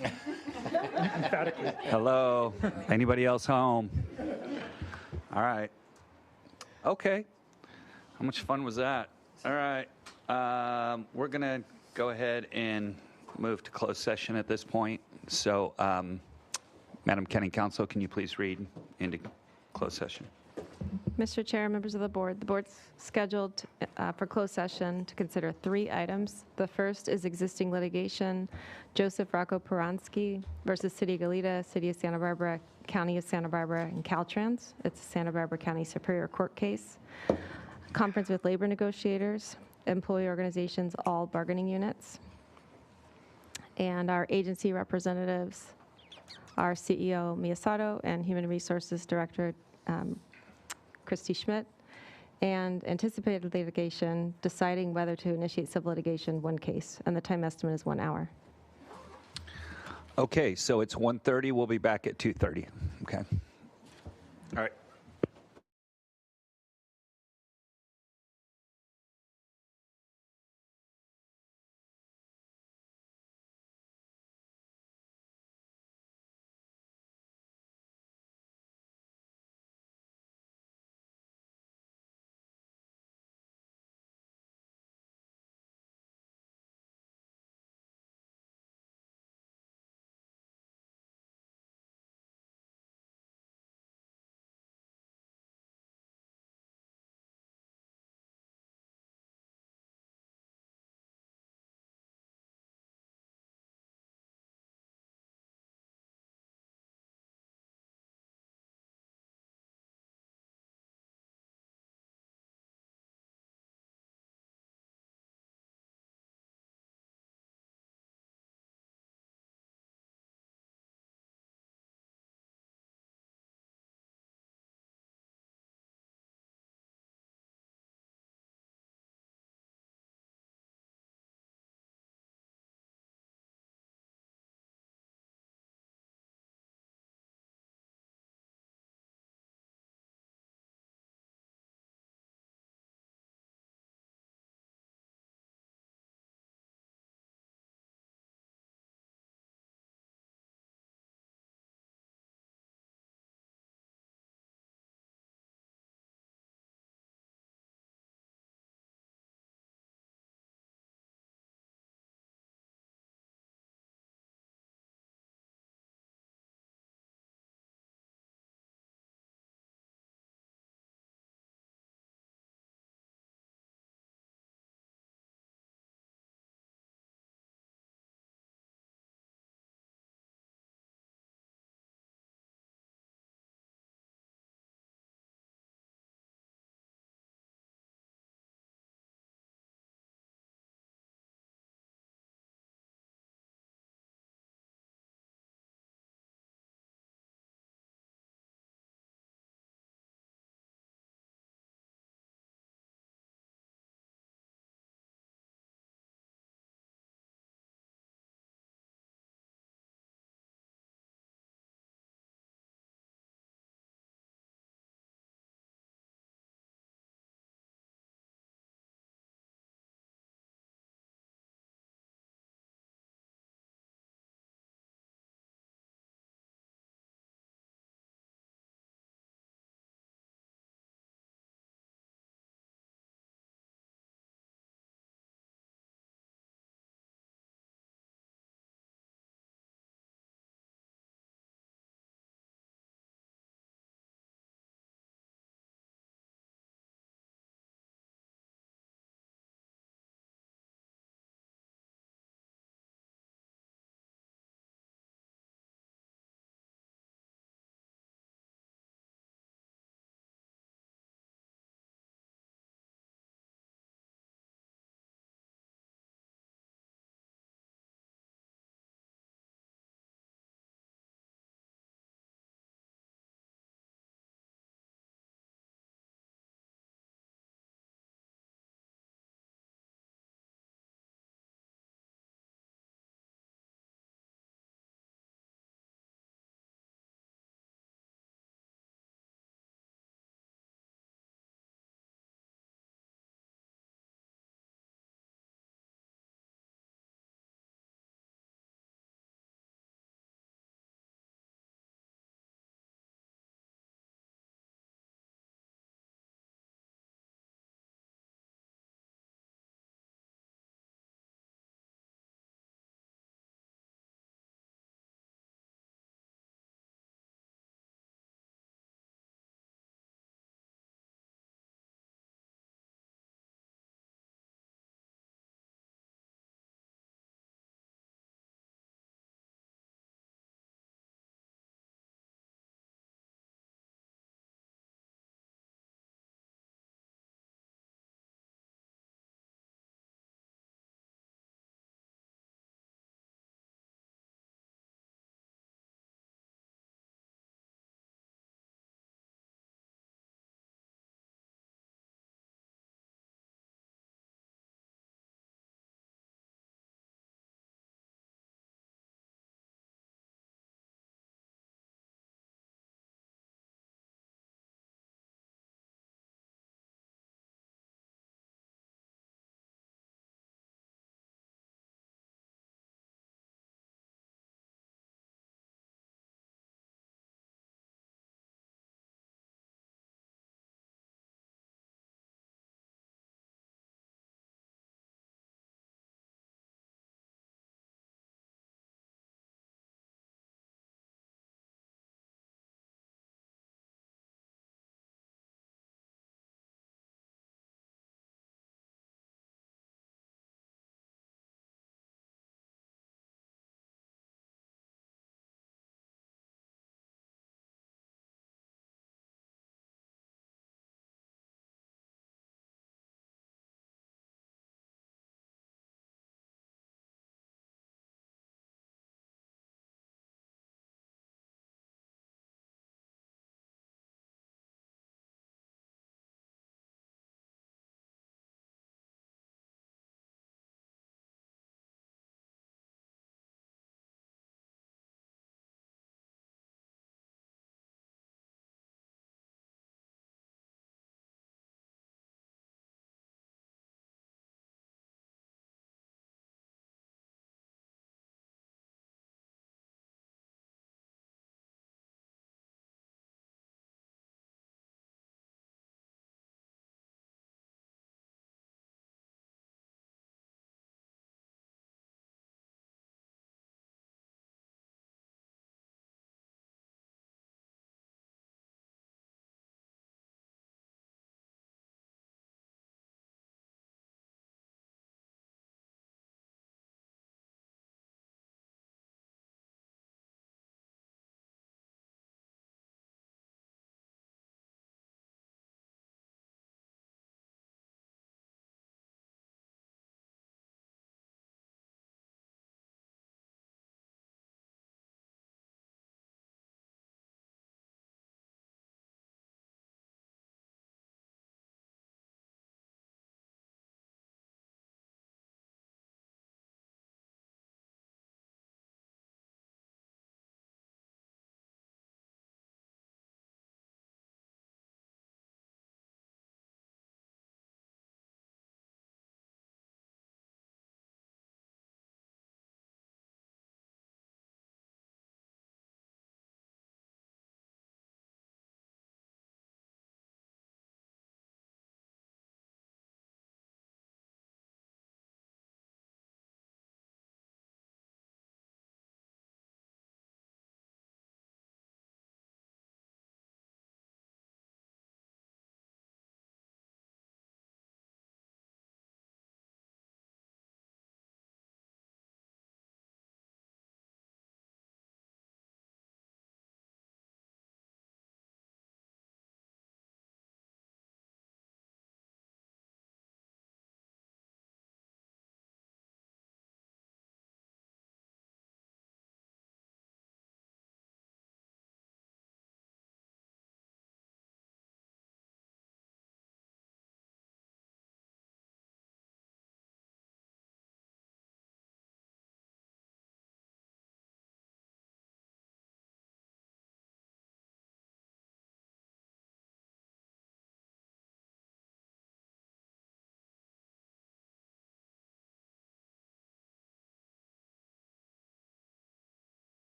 Emphatically. Hello, anybody else home? All right. Okay. How much fun was that? All right. We're going to go ahead and move to closed session at this point. So, Madam County Counsel, can you please read into closed session? Mr. Chair, members of the board's scheduled for closed session to consider 3 items. The first is existing litigation, Joseph Rocco Peransky versus City of Goleta, City of Santa Barbara, County of Santa Barbara, and Caltrans. It's a Santa Barbara County Superior Court case. Conference with labor negotiators, employee organizations, all bargaining units. And our agency representatives, our CEO, Miyasato, and Human Resources Director, Christy Schmidt, and anticipated litigation, deciding whether to initiate civil litigation, 1 case, and the time estimate is 1 hour. Okay, so it's 1:30. We'll be back at 2:30. Okay. All right.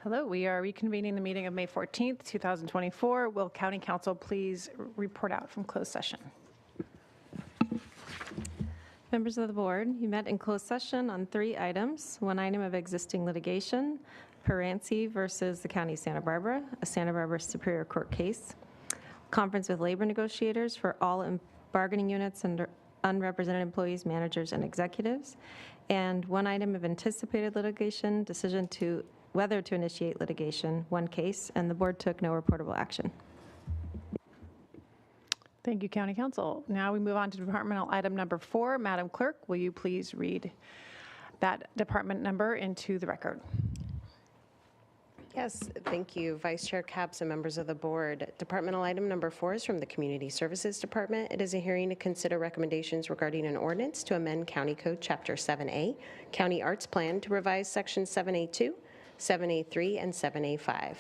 Hello, we are reconvening the meeting of May 14th, 2024. Will County Council please report out from closed session? Members of the board, you met in closed session on 3 items. 1 item of existing litigation, Peranci versus the County of Santa Barbara, a Santa Barbara Superior Court case. Conference with labor negotiators for all bargaining units and unrepresented employees, managers, and executives. And 1 item of anticipated litigation, decision to whether to initiate litigation, 1 case, and the board took no reportable action. Thank you, County Council. Now we move on to departmental item number 4. Madam Clerk, will you please read that department number into the record? Yes, thank you, Vice Chair Capps and members of the board. Departmental item number 4 is from the Community Services Department. It is a hearing to consider recommendations regarding an ordinance to amend County Code Chapter 7A, County Arts Plan, to revise Section 7A2, 7A3, and 7A5.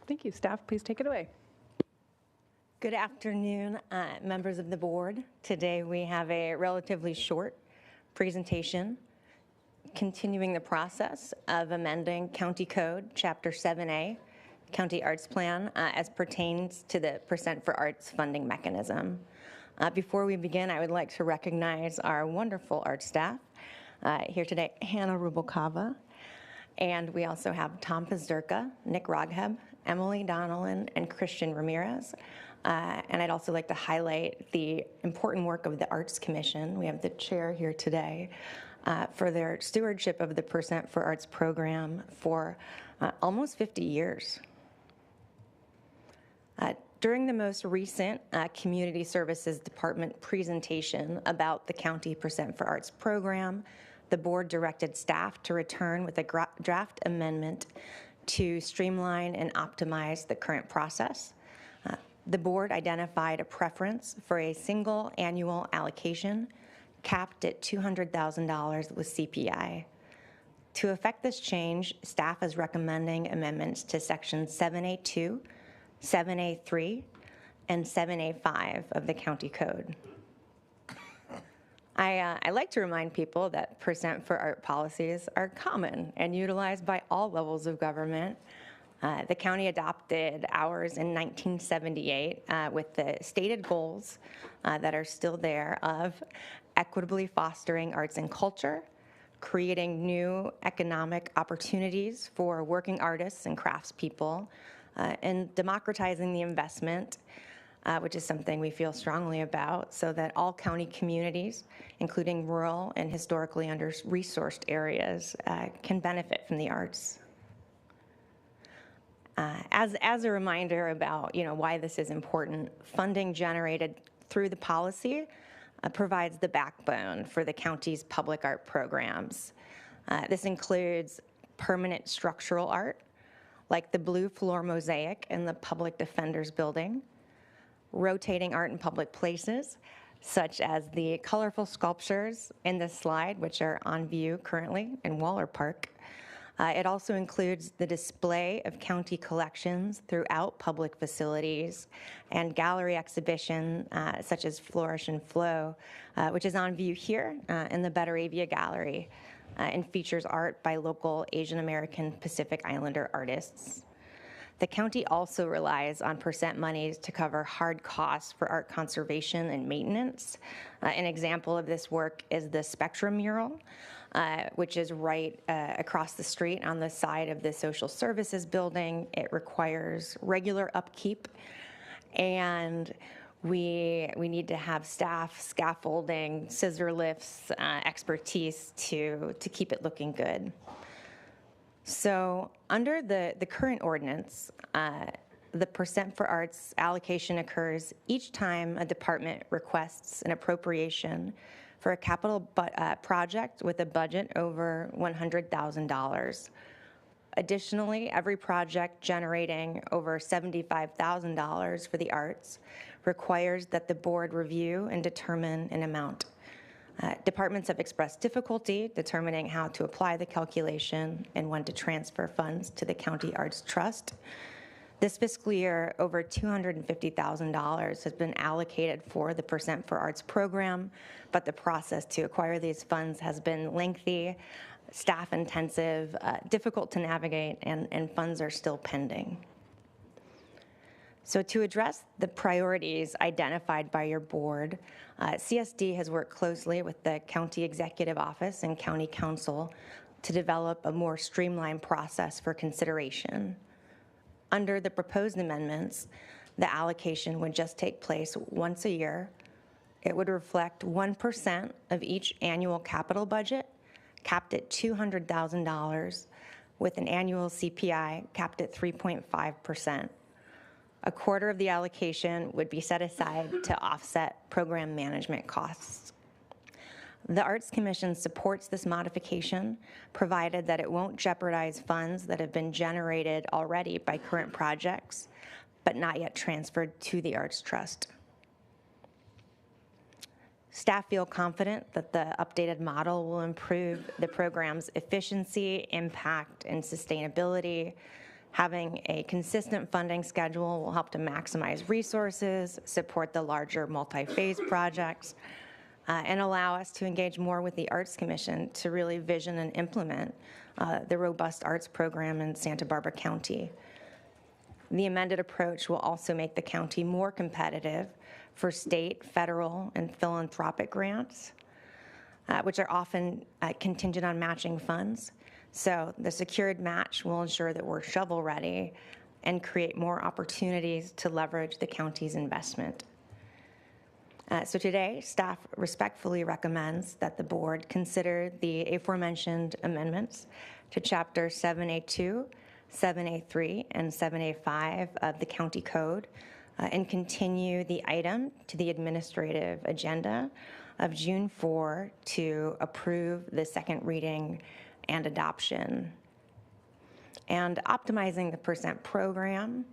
Thank you. Staff, please take it away. Good afternoon, members of the board. Today we have a relatively short presentation continuing the process of amending County Code Chapter 7A, County Arts Plan, as pertains to the Percent for Arts funding mechanism. Before we begin, I would like to recognize our wonderful art staff. Here today, Hannah Rubalcava, and we also have Tom Pazurka, Nick Rogheb, Emily Donnellan, and Christian Ramirez. And I'd also like to highlight the important work of the Arts Commission. We have the chair here today for their stewardship of the Percent for Arts program for almost 50 years. During the most recent Community Services Department presentation about the County Percent for Arts program, the board directed staff to return with a draft amendment to streamline and optimize the current process. The board identified a preference for a single annual allocation capped at $200,000 with CPI. To effect this change, staff is recommending amendments to Section 7A2, 7A3, and 7A5 of the County Code. I like to remind people that Percent for Art policies are common and utilized by all levels of government. The county adopted ours in 1978 with the stated goals that are still there of equitably fostering arts and culture, creating new economic opportunities for working artists and craftspeople, and democratizing the investment, which is something we feel strongly about, so that all county communities, including rural and historically under-resourced areas, can benefit from the arts. As a reminder about why this is important, funding generated through the policy provides the backbone for the county's public art programs. This includes permanent structural art, like the blue floor mosaic in the Public Defender's Building, rotating art in public places, such as the colorful sculptures in this slide, which are on view currently in Waller Park. It also includes the display of county collections throughout public facilities and gallery exhibition such as Flourish and Flow, which is on view here in the Betaravia Gallery and features art by local Asian American Pacific Islander artists. The county also relies on percent monies to cover hard costs for art conservation and maintenance. An example of this work is the Spectrum mural, which is right across the street on the side of the social services building. It requires regular upkeep, and we need to have staff, scaffolding, scissor lifts, expertise to keep it looking good. So under the current ordinance, the Percent for Arts allocation occurs each time a department requests an appropriation for a capital project with a budget over $100,000. Additionally, every project generating over $75,000 for the arts requires that the board review and determine an amount. Departments have expressed difficulty determining how to apply the calculation and when to transfer funds to the County Arts Trust. This fiscal year, over $250,000 has been allocated for the Percent for Arts program, but the process to acquire these funds has been lengthy staff intensive, difficult to navigate, and funds are still pending. So to address the priorities identified by your board, CSD has worked closely with the County Executive Office and County Council to develop a more streamlined process for consideration. Under the proposed amendments, the allocation would just take place once a year. It would reflect 1% of each annual capital budget, capped at $200,000, with an annual CPI capped at 3.5%. A quarter of the allocation would be set aside to offset program management costs. The Arts Commission supports this modification, provided that it won't jeopardize funds that have been generated already by current projects, but not yet transferred to the Arts Trust. Staff feel confident that the updated model will improve the program's efficiency, impact, and sustainability. Having a consistent funding schedule will help to maximize resources, support the larger multi-phase projects, and allow us to engage more with the Arts Commission to really vision and implement the robust arts program in Santa Barbara County. The amended approach will also make the county more competitive for state, federal, and philanthropic grants, which are often contingent on matching funds. So the secured match will ensure that we're shovel ready and create more opportunities to leverage the county's investment. So today, staff respectfully recommends that the board consider the aforementioned amendments to Chapter 7A2, 7A3, and 7A5 of the County Code and continue the item to the administrative agenda of June 4 to approve the second reading and adoption. And optimizing the percent program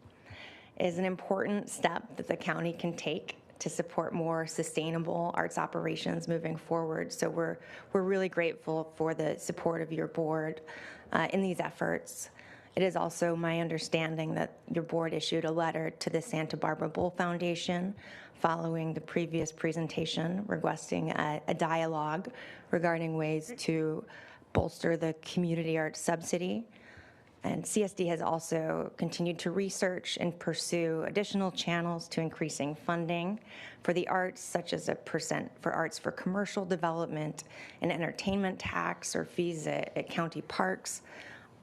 is an important step that the county can take to support more sustainable arts operations moving forward. So we're really grateful for the support of your board in these efforts. It is also my understanding that your board issued a letter to the Santa Barbara Bull Foundation following the previous presentation, requesting a dialogue regarding ways to bolster the community arts subsidy. And CSD has also continued to research and pursue additional channels to increasing funding for the arts, such as a percent for arts for commercial development, an entertainment tax, or fees at county parks.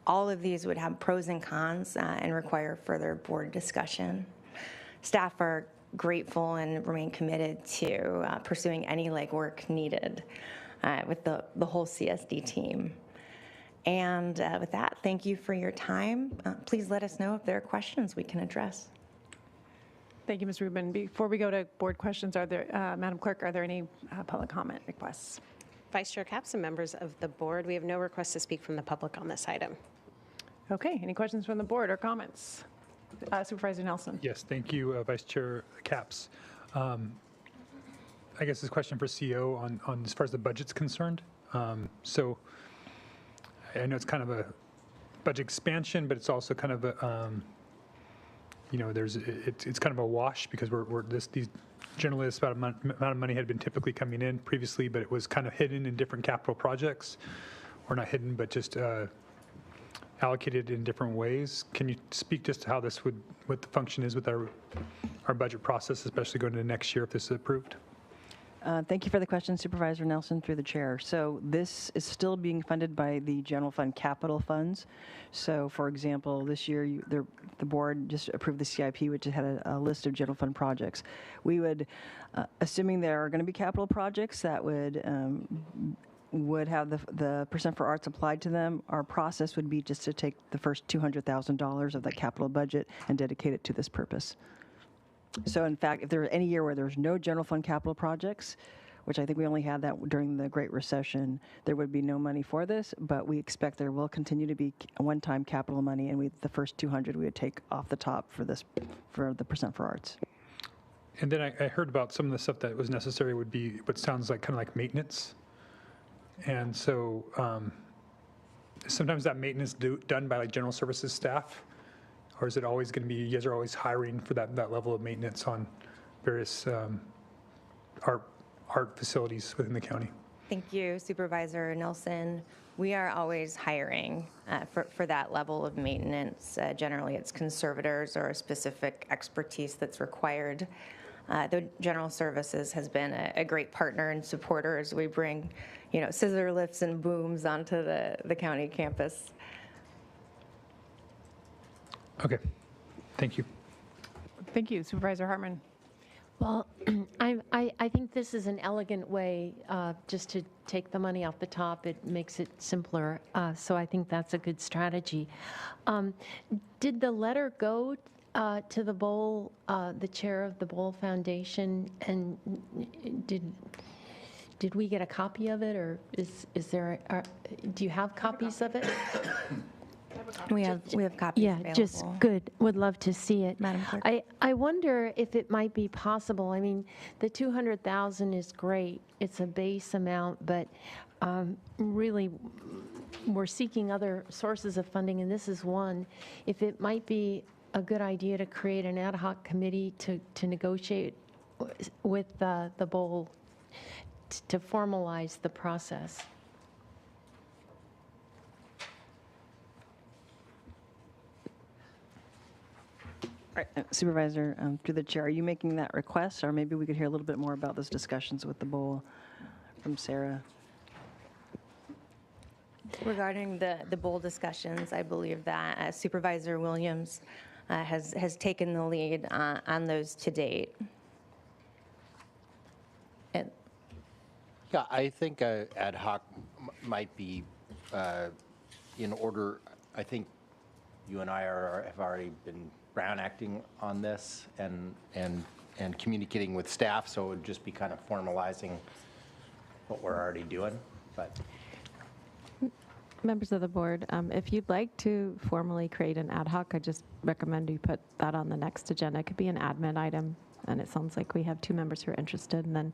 All of these would have pros and cons and require further board discussion. Staff are grateful and remain committed to pursuing any legwork needed with the whole CSD team. And with that, thank you for your time. Please let us know if there are questions we can address. Thank you, Ms. Rubin. Before we go to board questions, are there, Madam Clerk, are there any public comment requests? Vice Chair Capps and members of the board, we have no requests to speak from the public on this item. Okay, any questions from the board or comments? Supervisor Nelson. Yes, thank you, Vice Chair Capps. I guess this question for CO on as far as the budget's concerned. So I know it's kind of a budget expansion, but it's also kind of a, it's kind of a wash because these generally this amount of money had been typically coming in previously, but it was kind of hidden in different capital projects, or not hidden, but just allocated in different ways. Can you speak just to how what the function is with our budget process, especially going into next year if this is approved? Thank you for the question, Supervisor Nelson, through the chair. So this is still being funded by the general fund capital funds. So for example, this year the board just approved the CIP, which had a list of general fund projects. We would, assuming there are going to be capital projects that would have the percent for arts applied to them, our process would be just to take the first $200,000 of that capital budget and dedicate it to this purpose. So in fact, if there were any year where there's no general fund capital projects, which I think we only had that during the Great Recession, there would be no money for this, but we expect there will continue to be one-time capital money, and the first 200 we would take off the top for the percent for arts. And then I heard about some of the stuff that was necessary would be what sounds like kind of like maintenance. And so sometimes that maintenance done by like general services staff, or is it always going to be, you guys are always hiring for that level of maintenance on various art facilities within the county? Thank you, Supervisor Nelson. We are always hiring for that level of maintenance. Generally, it's conservators or a specific expertise that's required. The General Services has been a great partner and supporter as we bring, scissor lifts and booms onto the county campus. Okay, thank you. Thank you, Supervisor Hartman. Well, I think this is an elegant way just to take the money off the top. It makes it simpler. So I think that's a good strategy. Did the letter go to the Bowl, the chair of the Bowl Foundation, and did we get a copy of it, or is there? Do you have copies of it? We have copies available. Just good. Would love to see it. Madam Clerk. I wonder if it might be possible. I mean, the 200,000 is great. It's a base amount, but really, we're seeking other sources of funding, and this is one. If it might be a good idea to create an ad hoc committee to negotiate with the Bowl to formalize the process. Supervisor, through the chair, are you making that request, or maybe we could hear a little bit more about those discussions with the Bowl from Sarah? Regarding the Bowl discussions, I believe that Supervisor Williams has taken the lead on those to date. Yeah, I think ad hoc might be in order. I think you and I have already been Brown acting on this and communicating with staff, so it would just be kind of formalizing what we're already doing. But Members of the board, if you'd like to formally create an ad hoc, I just recommend you put that on the next agenda. It could be an admin item, and it sounds like we have 2 members who are interested, and then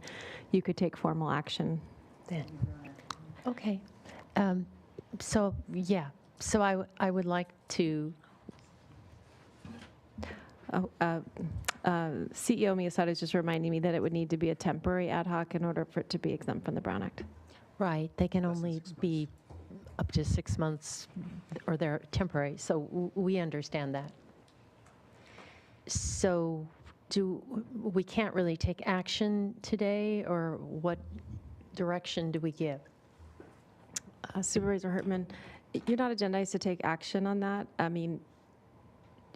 you could take formal action then. Okay. So I would like to. CEO Miyasada is just reminding me that it would need to be a temporary ad hoc in order for it to be exempt from the Brown Act. Right. They can only be up to 6 months, or they're temporary. So we understand that. So we can't really take action today, or what direction do we give? Supervisor Hartman, you're not agendized to take action on that. I mean,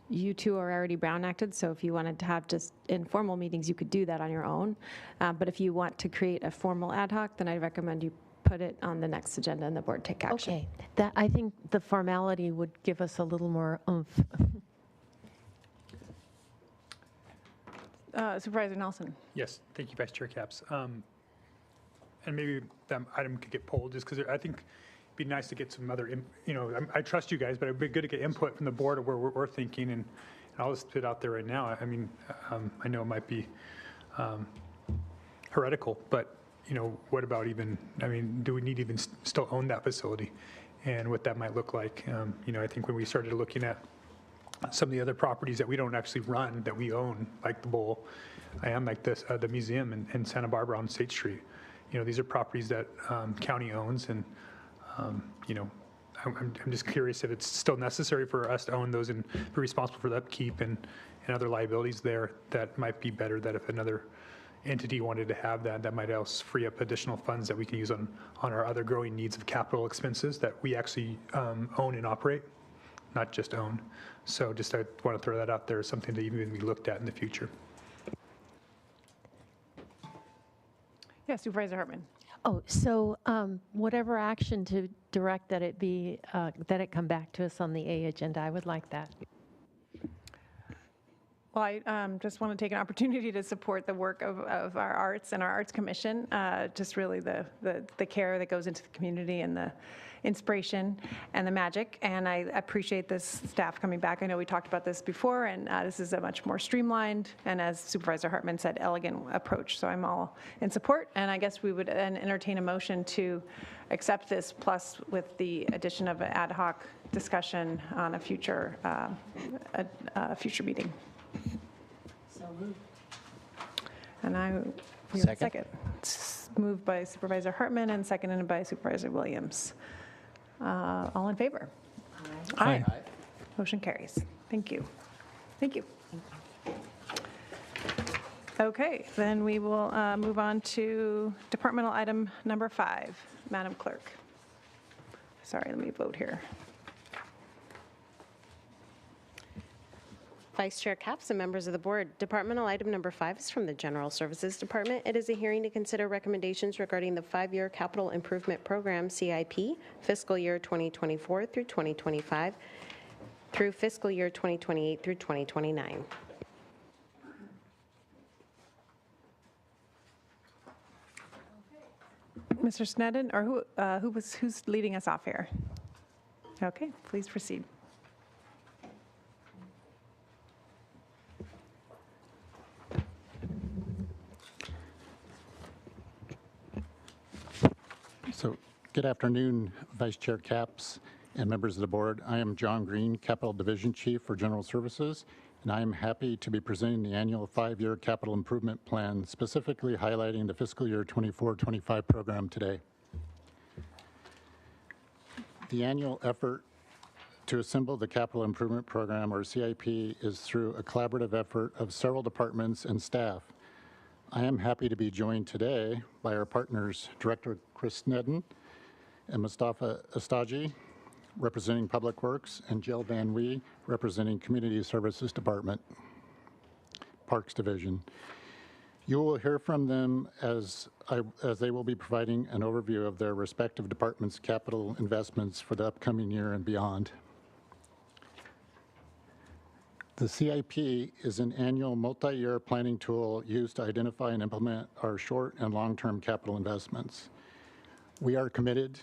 you two are already Brown Acted, so if you wanted to have just informal meetings, you could do that on your own. But if you want to create a formal ad hoc, then I recommend you put it on the next agenda and the board take action. Okay. I think the formality would give us a little more oomph. Supervisor Nelson. Yes, thank you, Vice Chair Capps. And maybe that item could get pulled, just because I think it'd be nice to get some other, I trust you guys, but it'd be good to get input from the board of where we're thinking, and I'll just put it out there right now. I mean, I know it might be heretical, but, what about do we need to even still own that facility, and what that might look like? I think when we started looking at some of the other properties that we don't actually run, that we own, like the Bowl, like this, the museum in Santa Barbara on State Street. These are properties that county owns, and I'm just curious if it's still necessary for us to own those and be responsible for the upkeep and other liabilities there. That might be better that if another entity wanted to have that might else free up additional funds that we can use on our other growing needs of capital expenses that we actually own and operate, not just own. So just I want to throw that out there as something to even be looked at in the future. Yeah, Supervisor Hartman. Oh, so whatever action to direct that it be, that it come back to us on the A agenda, I would like that. Well, I just want to take an opportunity to support the work of our arts and our Arts Commission, just really the care that goes into the community and the inspiration and the magic. And I appreciate this staff coming back. I know we talked about this before, and this is a much more streamlined and, as Supervisor Hartman said, elegant approach. So I'm all in support, and I guess we would then entertain a motion to accept this, plus with the addition of an ad hoc discussion on a future meeting. So moved. And we have a second. moved by Supervisor Hartman and seconded by Supervisor Williams. All in favor? Aye. Motion carries. Thank you. Thank you. Okay, then we will move on to departmental item number 5. Madam Clerk. Sorry, let me vote here. Vice Chair Capps and members of the board, departmental item number 5 is from the General Services Department. It is a hearing to consider recommendations regarding the 5-year Capital Improvement Program, CIP, fiscal year 2024 through 2025, through fiscal year 2028 through 2029. Mr. Snedden, or who's leading us off here? Okay, please proceed. So, good afternoon, Vice Chair Capps and members of the board. I am John Green, Capital Division Chief for General Services, and I am happy to be presenting the annual 5-year capital improvement plan, specifically highlighting the fiscal year 24-25 program today. The annual effort to assemble the capital improvement program, or CIP, is through a collaborative effort of several departments and staff. I am happy to be joined today by our partners, Director Chris Snedden and Mustafa Astaji, representing Public Works, and Jill Van Wee, representing Community Services Department, Parks Division. You will hear from them as they will be providing an overview of their respective departments' capital investments for the upcoming year and beyond. The CIP is an annual multi-year planning tool used to identify and implement our short and long-term capital investments. We are committed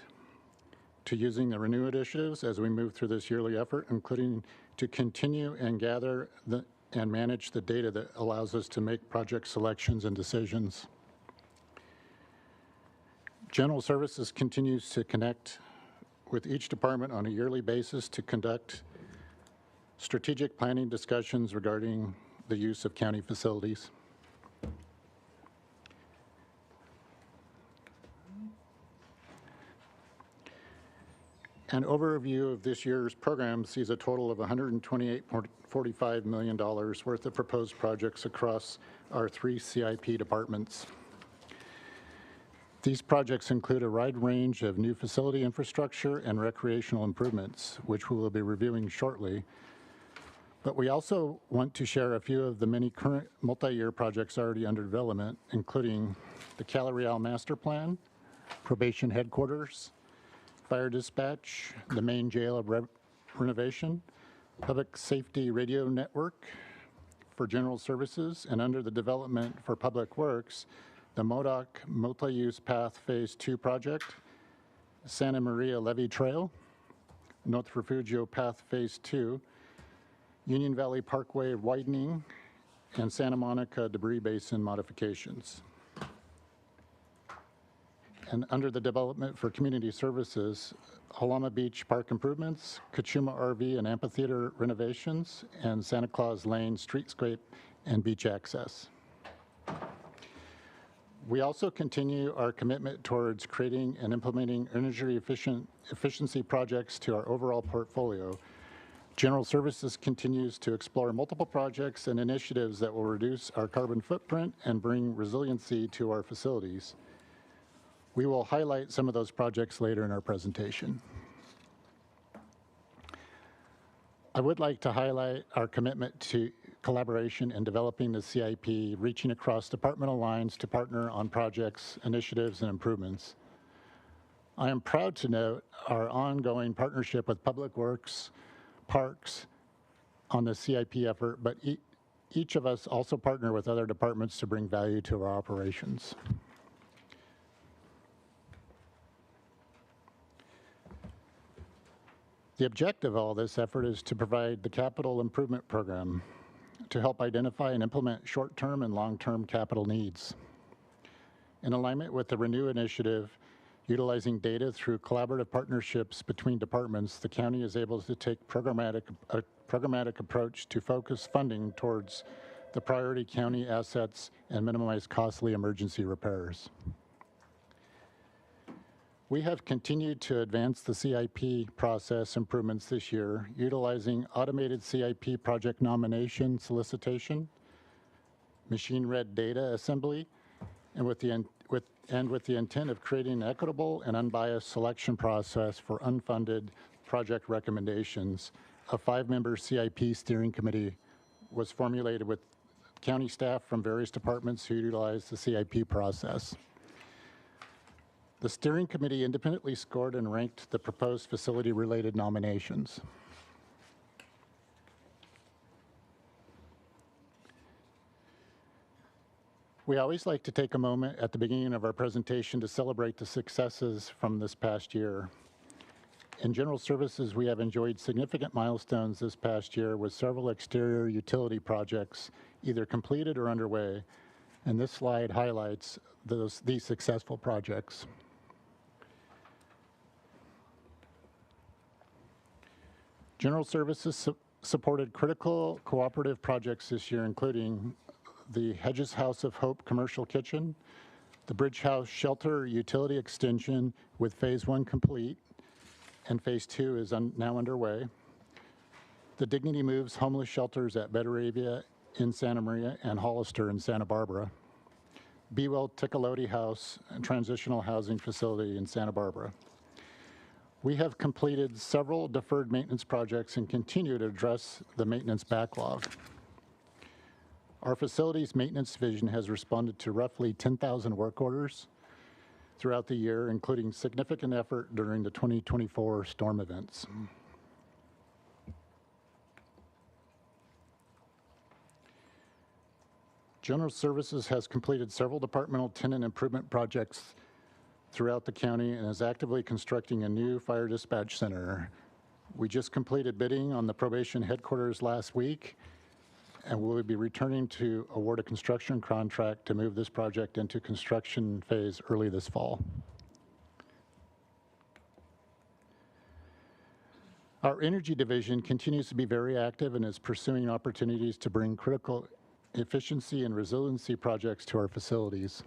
to using the Renew initiatives as we move through this yearly effort, including to continue and gather and manage the data that allows us to make project selections and decisions. General Services continues to connect with each department on a yearly basis to conduct strategic planning discussions regarding the use of county facilities. An overview of this year's program sees a total of $128.45 million worth of proposed projects across our 3 CIP departments. These projects include a wide range of new facility infrastructure and recreational improvements, which we will be reviewing shortly. But we also want to share a few of the many current multi-year projects already under development, including the Cala Real Master Plan, Probation Headquarters, Fire Dispatch, the main jail renovation, Public Safety Radio Network for General Services, and under the development for Public Works, the MODOC Multi-Use Path Phase 2 project, Santa Maria Levee Trail, North Refugio Path Phase 2, Union Valley Parkway widening, and Santa Monica debris basin modifications. And under the development for community services, Halama Beach Park improvements, Kachuma RV and amphitheater renovations, and Santa Claus Lane streetscape and beach access. We also continue our commitment towards creating and implementing energy efficiency projects to our overall portfolio. General Services continues to explore multiple projects and initiatives that will reduce our carbon footprint and bring resiliency to our facilities. We will highlight some of those projects later in our presentation. I would like to highlight our commitment to collaboration in developing the CIP, reaching across departmental lines to partner on projects, initiatives, and improvements. I am proud to note our ongoing partnership with Public Works, Parks on the CIP effort, but each of us also partner with other departments to bring value to our operations. The objective of all this effort is to provide the capital improvement program to help identify and implement short-term and long-term capital needs. In alignment with the Renew initiative, utilizing data through collaborative partnerships between departments, the county is able to take a programmatic approach to focus funding towards the priority county assets and minimize costly emergency repairs. We have continued to advance the CIP process improvements this year, utilizing automated CIP project nomination solicitation, machine-read data assembly, and with the intent of creating an equitable and unbiased selection process for unfunded project recommendations. A 5-member CIP steering committee was formulated with county staff from various departments who utilize the CIP process. The steering committee independently scored and ranked the proposed facility-related nominations. We always like to take a moment at the beginning of our presentation to celebrate the successes from this past year. In general services, we have enjoyed significant milestones this past year with several exterior utility projects either completed or underway, and this slide highlights these successful projects. General services supported critical cooperative projects this year, including the Hedges House of Hope commercial kitchen, the Bridge House shelter utility extension with phase 1 complete, and phase 2 is now underway. The Dignity Moves homeless shelters at Betteravia in Santa Maria and Hollister in Santa Barbara. Be Well Ticoloty House transitional housing facility in Santa Barbara. We have completed several deferred maintenance projects and continue to address the maintenance backlog. Our facilities maintenance division has responded to roughly 10,000 work orders throughout the year, including significant effort during the 2024 storm events. General Services has completed several departmental tenant improvement projects throughout the county and is actively constructing a new fire dispatch center. We just completed bidding on the probation headquarters last week, and we will be returning to award a construction contract to move this project into construction phase early this fall. Our energy division continues to be very active and is pursuing opportunities to bring critical efficiency and resiliency projects to our facilities.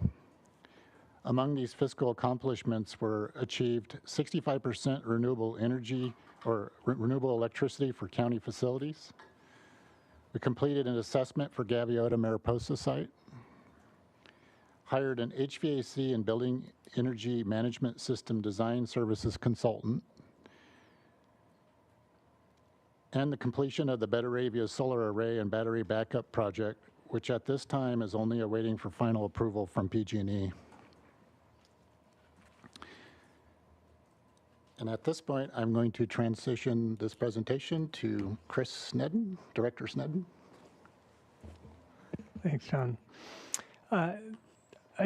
Among these fiscal accomplishments were achieved 65% renewable energy or renewable electricity for county facilities. We completed an assessment for Gaviota Mariposa site, hired an HVAC and building energy management system design services consultant, and the completion of the Betteravia solar array and battery backup project, which at this time is only awaiting for final approval from PG&E. And at this point, I'm going to transition this presentation to Chris Snedden, Director Snedden. Thanks, John. I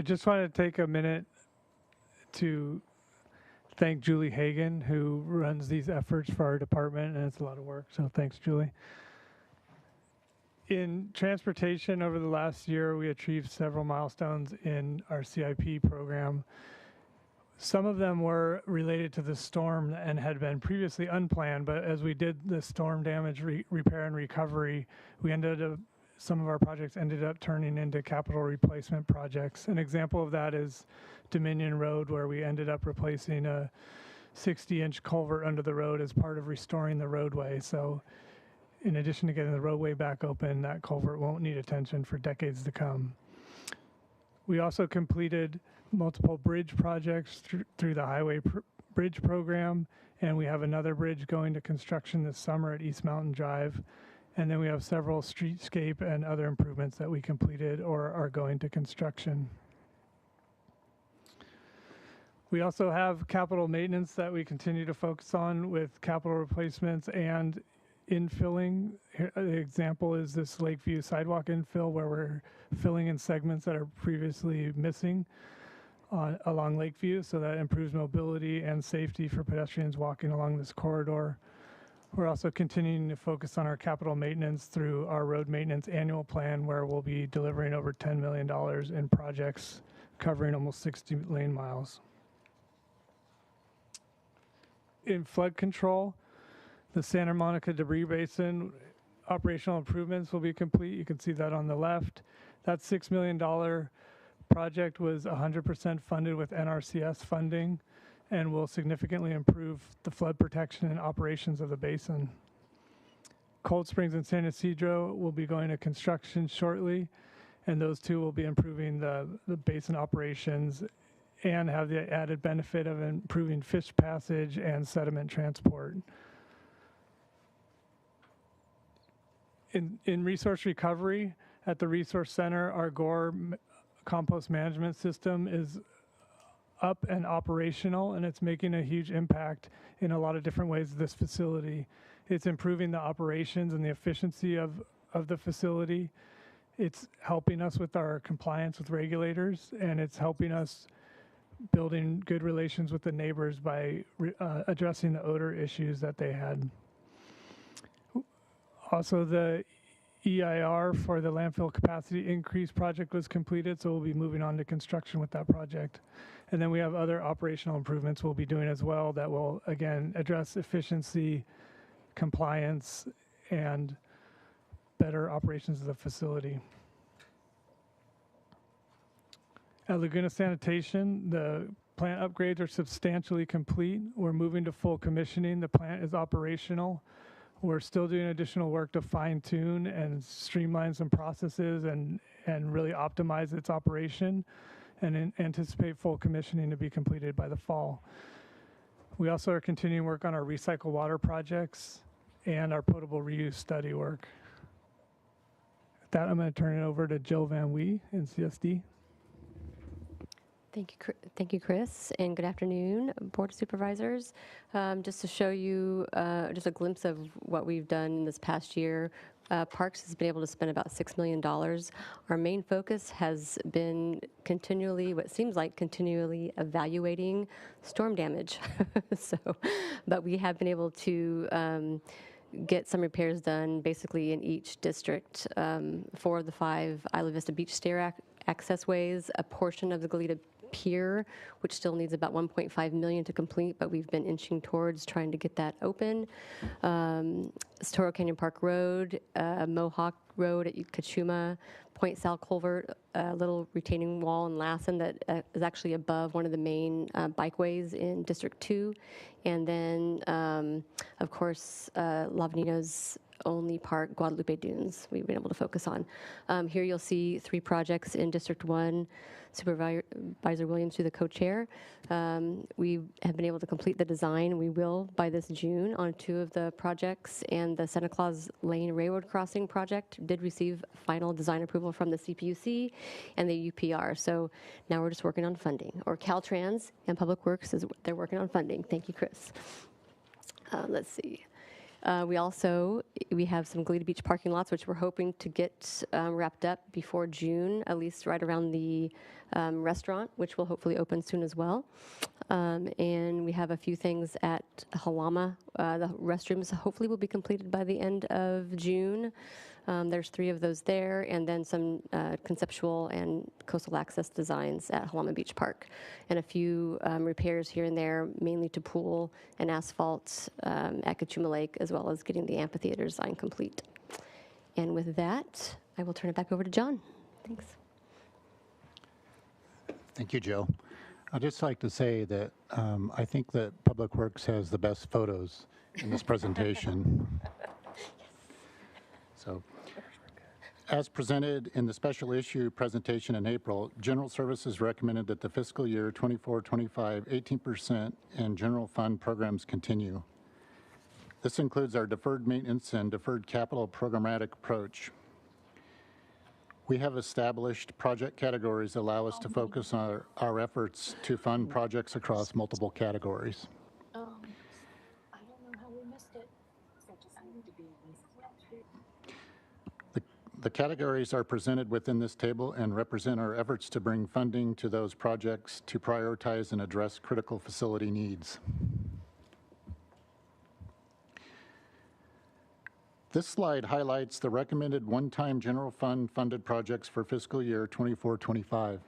just want to take a minute to thank Julie Hagan, who runs these efforts for our department, and it's a lot of work, so thanks, Julie. In transportation, over the last year, we achieved several milestones in our CIP program. Some of them were related to the storm and had been previously unplanned, but as we did the storm damage repair and recovery, some of our projects ended up turning into capital replacement projects. An example of that is Dominion Road, where we ended up replacing a 60-inch culvert under the road as part of restoring the roadway. So in addition to getting the roadway back open, that culvert won't need attention for decades to come. We also completed multiple bridge projects through the Highway Bridge Program, and we have another bridge going to construction this summer at East Mountain Drive. And then we have several streetscape and other improvements that we completed or are going to construction. We also have capital maintenance that we continue to focus on with capital replacements and infilling. The example is this Lakeview sidewalk infill, where we're filling in segments that are previously missing along Lakeview, so that improves mobility and safety for pedestrians walking along this corridor. We're also continuing to focus on our capital maintenance through our road maintenance annual plan, where we'll be delivering over $10 million in projects covering almost 60 lane miles. In flood control, the Santa Monica debris basin operational improvements will be complete. You can see that on the left. That $6 million project was 100% funded with NRCS funding. and will significantly improve the flood protection and operations of the basin. Cold Springs and San Ysidro will be going to construction shortly, and those two will be improving the basin operations and have the added benefit of improving fish passage and sediment transport. In resource recovery, at the Resource Center, our Gore compost management system is up and operational, and it's making a huge impact in a lot of different ways of this facility. It's improving the operations and the efficiency of the facility. It's helping us with our compliance with regulators, and it's helping us building good relations with the neighbors by addressing the odor issues that they had. Also, the EIR for the landfill capacity increase project was completed, so we'll be moving on to construction with that project. And then we have other operational improvements we'll be doing as well that will, again, address efficiency, compliance, and better operations of the facility. At Laguna Sanitation, the plant upgrades are substantially complete. We're moving to full commissioning. The plant is operational. We're still doing additional work to fine tune and streamline some processes and really optimize its operation, and anticipate full commissioning to be completed by the fall. We also are continuing work on our recycled water projects and our potable reuse study work. With that, I'm going to turn it over to Jill Van Wee in CSD. Thank you, Chris, and good afternoon, Board of Supervisors. Just to show you just a glimpse of what we've done this past year, Parks has been able to spend about $6 million. Our main focus has been continually, what seems like continually evaluating storm damage. But we have been able to get some repairs done basically in each district. 4 of the 5 Isla Vista Beach stair access ways, a portion of the Goleta Pier, which still needs about $1.5 million to complete, but we've been inching towards trying to get that open. Toro Canyon Park Road, Mohawk Road at Kachuma, Point Sal Culvert, a little retaining wall in Lassen that is actually above one of the main bikeways in District 2. And then, of course, Lavanino's only park, Guadalupe Dunes, we've been able to focus on. Here you'll see 3 projects in District 1, Supervisor Williams through the co-chair. We have been able to complete the design. We will by this June on 2 of the projects, and the Santa Claus Lane Railroad Crossing project did receive final design approval from the CPUC and the UPR. So now we're just working on funding, or Caltrans and Public Works they're working on funding. Thank you, Chris. Let's see. We have some Goleta Beach parking lots, which we're hoping to get wrapped up before June, at least right around the restaurant, which will hopefully open soon as well. And we have a few things at Halama. The restrooms hopefully will be completed by the end of June. There's 3 of those there, and then some conceptual and coastal access designs at Halama Beach Park, and a few repairs here and there, mainly to pool and asphalt at Kachuma Lake, as well as getting the amphitheater design complete. And with that, I will turn it back over to John. Thanks. Thank you, Jill. I'd just like to say that I think that Public Works has the best photos in this presentation. So, as presented in the special issue presentation in April, General Services recommended that the fiscal year 24-25 18% in general fund programs continue. This includes our deferred maintenance and deferred capital programmatic approach. We have established project categories that allow us to focus on our efforts to fund projects across multiple categories. I don't know how we missed it. The categories are presented within this table and represent our efforts to bring funding to those projects to prioritize and address critical facility needs. This slide highlights the recommended one-time general fund funded projects for fiscal year 24-25.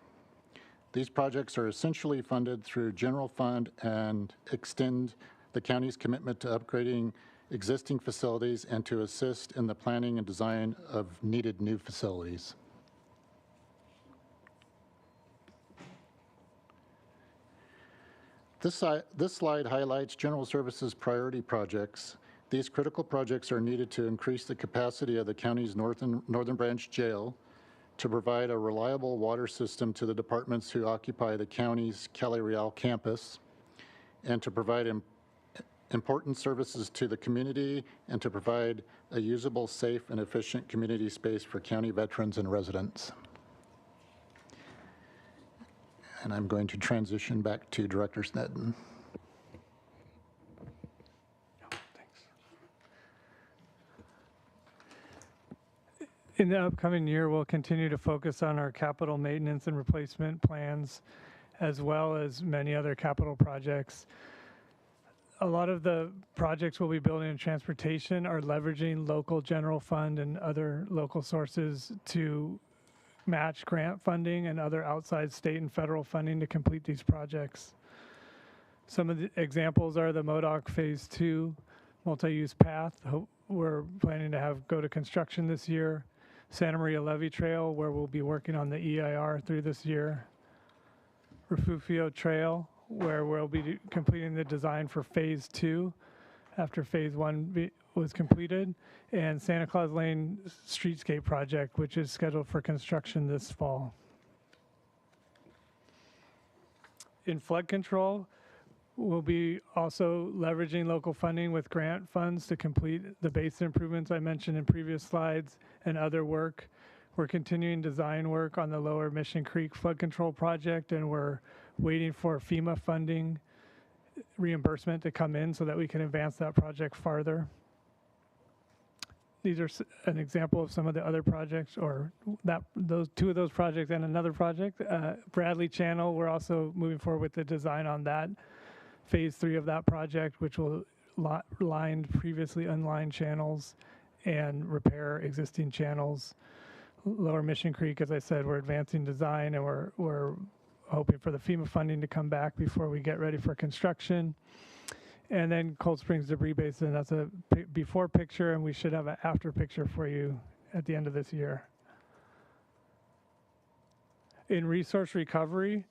These projects are essentially funded through general fund and extend the county's commitment to upgrading existing facilities and to assist in the planning and design of needed new facilities. This slide highlights general services priority projects. These critical projects are needed to increase the capacity of the county's Northern Branch Jail, to provide a reliable water system to the departments who occupy the county's Cali Real campus, and to provide important services to the community, and to provide a usable, safe, and efficient community space for county veterans and residents. And I'm going to transition back to Director Sneddon. In the upcoming year, we'll continue to focus on our capital maintenance and replacement plans, as well as many other capital projects. A lot of the projects we'll be building in transportation are leveraging local general fund and other local sources to match grant funding and other outside state and federal funding to complete these projects. Some of the examples are the MODOC Phase 2 multi-use path. We're planning to have go to construction this year. Santa Maria Levee Trail, where we'll be working on the EIR through this year. Refugio Trail, where we'll be completing the design for Phase 2 after Phase 1 was completed. And Santa Claus Lane Streetscape Project, which is scheduled for construction this fall. In flood control, we'll be also leveraging local funding with grant funds to complete the basin improvements I mentioned in previous slides and other work. We're continuing design work on the Lower Mission Creek flood control project, and we're waiting for FEMA funding reimbursement to come in so that we can advance that project farther. These are an example of some of the other projects, or those two of those projects and another project. Bradley Channel, we're also moving forward with the design on that. Phase 3 of that project, which will line previously unlined channels and repair existing channels. Lower Mission Creek, as I said, we're advancing design, and we're hoping for the FEMA funding to come back before we get ready for construction. And then Cold Springs Debris Basin, that's a before picture, and we should have an after picture for you at the end of this year. In resource recovery,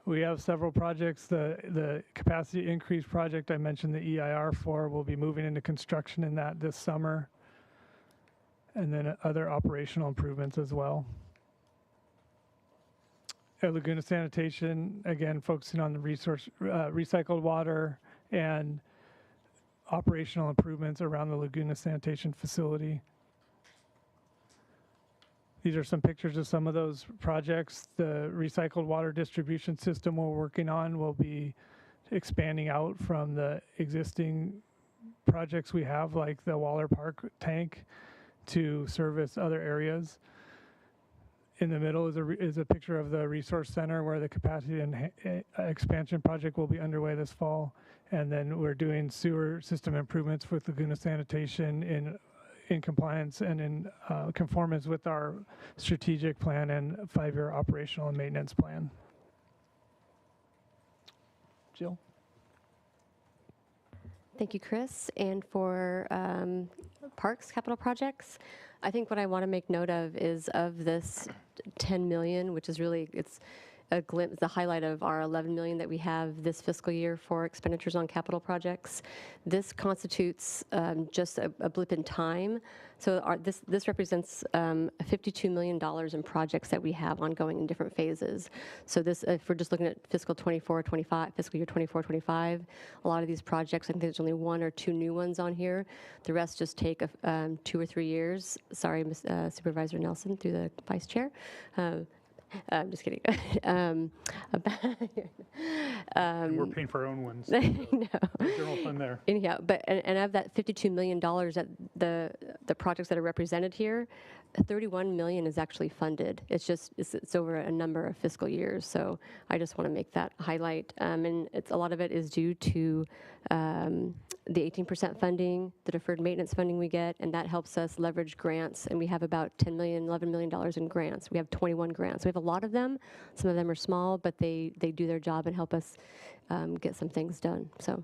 we have several projects. The capacity increase project I mentioned the EIR for will be moving into construction in that this summer. And then other operational improvements as well. At Laguna Sanitation, again, focusing on the recycled water and operational improvements around the Laguna Sanitation facility. These are some pictures of some of those projects. The recycled water distribution system we're working on will be expanding out from the existing projects we have, like the Waller Park tank, to service other areas. In the middle is a picture of the resource center where the capacity and expansion project will be underway this fall. And then we're doing sewer system improvements with Laguna Sanitation in compliance and in conformance with our strategic plan and 5-year operational and maintenance plan. Jill? Thank you, Chris. And for parks capital projects, I think what I want to make note of is of this 10 million, which is really, it's a glimpse, the highlight of our 11 million that we have this fiscal year for expenditures on capital projects. This constitutes just a blip in time. So this represents $52 million in projects that we have ongoing in different phases. So this, if we're just looking at fiscal 24-25, fiscal year 24-25, a lot of these projects, I think there's only 1 or 2 new ones on here. The rest just take 2 or 3 years. Sorry, Supervisor Nelson, through the Vice Chair. I'm just kidding. And we're paying for our own ones. I know. General fund there. Anyhow, and of that $52 million, that the projects that are represented here, 31 million is actually funded. It's over a number of fiscal years. So I just want to make that highlight. And a lot of it is due to the 18% funding, the deferred maintenance funding we get, and that helps us leverage grants. And we have about $10 million, $11 million in grants. We have 21 grants. We have a lot of them. Some of them are small, but they do their job and help us get some things done. So.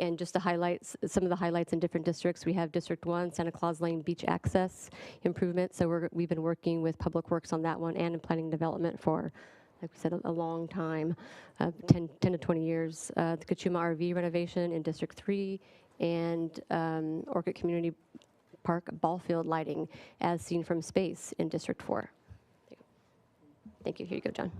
And just to highlight some of the highlights in different districts, we have District 1, Santa Claus Lane Beach Access Improvement. So we've been working with Public Works on that one and in planning development for like we said, a long time, 10 to 20 years. The Kachuma RV renovation in District 3 and Orchid Community Park ball field lighting as seen from space in District 4. Thank you. Here you go, John.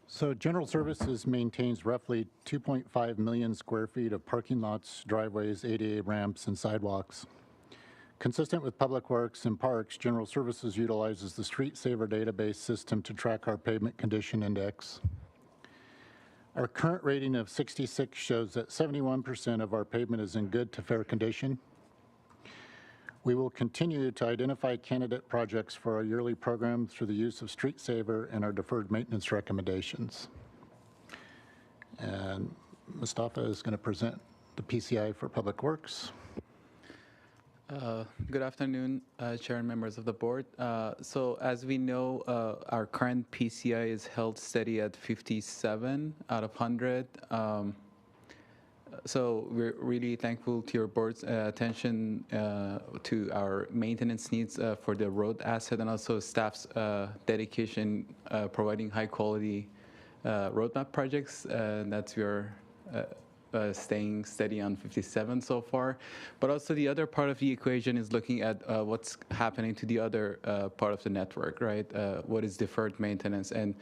So General Services maintains roughly 2.5 million square feet of parking lots, driveways, ADA ramps, and sidewalks. Consistent with Public Works and Parks, General Services utilizes the Street Saver database system to track our pavement condition index. Our current rating of 66 shows that 71% of our pavement is in good to fair condition. We will continue to identify candidate projects for our yearly program through the use of Street Saver and our deferred maintenance recommendations. And Mustafa is going to present the PCI for Public Works. Good afternoon, Chair and members of the board. So as we know, our current PCI is held steady at 57 out of 100. So we're really thankful to your board's attention to our maintenance needs for the road asset and also staff's dedication providing high quality roadmap projects. That's your staying steady on 57 so far. But also the other part of the equation is looking at what's happening to the other part of the network, right? What is deferred maintenance? And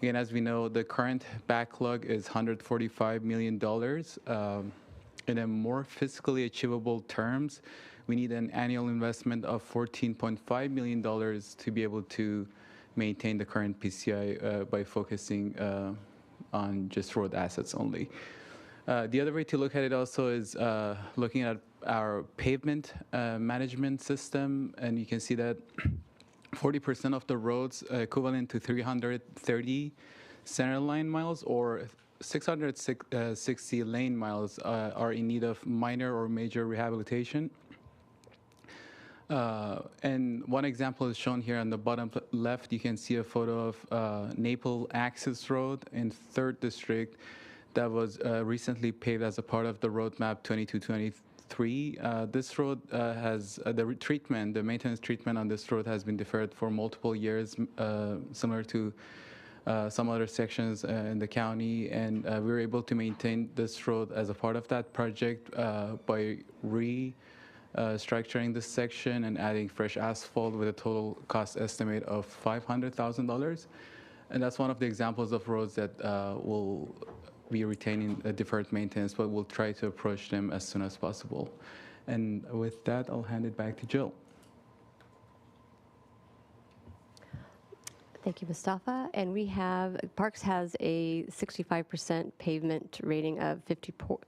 again, as we know, the current backlog is $145 million. In a more fiscally achievable terms, we need an annual investment of $14.5 million to be able to maintain the current PCI by focusing on just road assets only. The other way to look at it also is looking at our pavement management system, and you can see that 40% of the roads equivalent to 330 center line miles or 660 lane miles are in need of minor or major rehabilitation. And one example is shown here on the bottom left. You can see a photo of Naple Access Road in 3rd District that was recently paved as a part of the roadmap 2223. This road has the maintenance treatment on this road has been deferred for multiple years, similar to some other sections in the county, and we were able to maintain this road as a part of that project by restructuring this section and adding fresh asphalt with a total cost estimate of $500,000. And that's one of the examples of roads that will be retaining a deferred maintenance, but we'll try to approach them as soon as possible. And with that, I'll hand it back to Jill. Thank you, Mustafa. And we have, Parks has a 65% pavement rating of 54,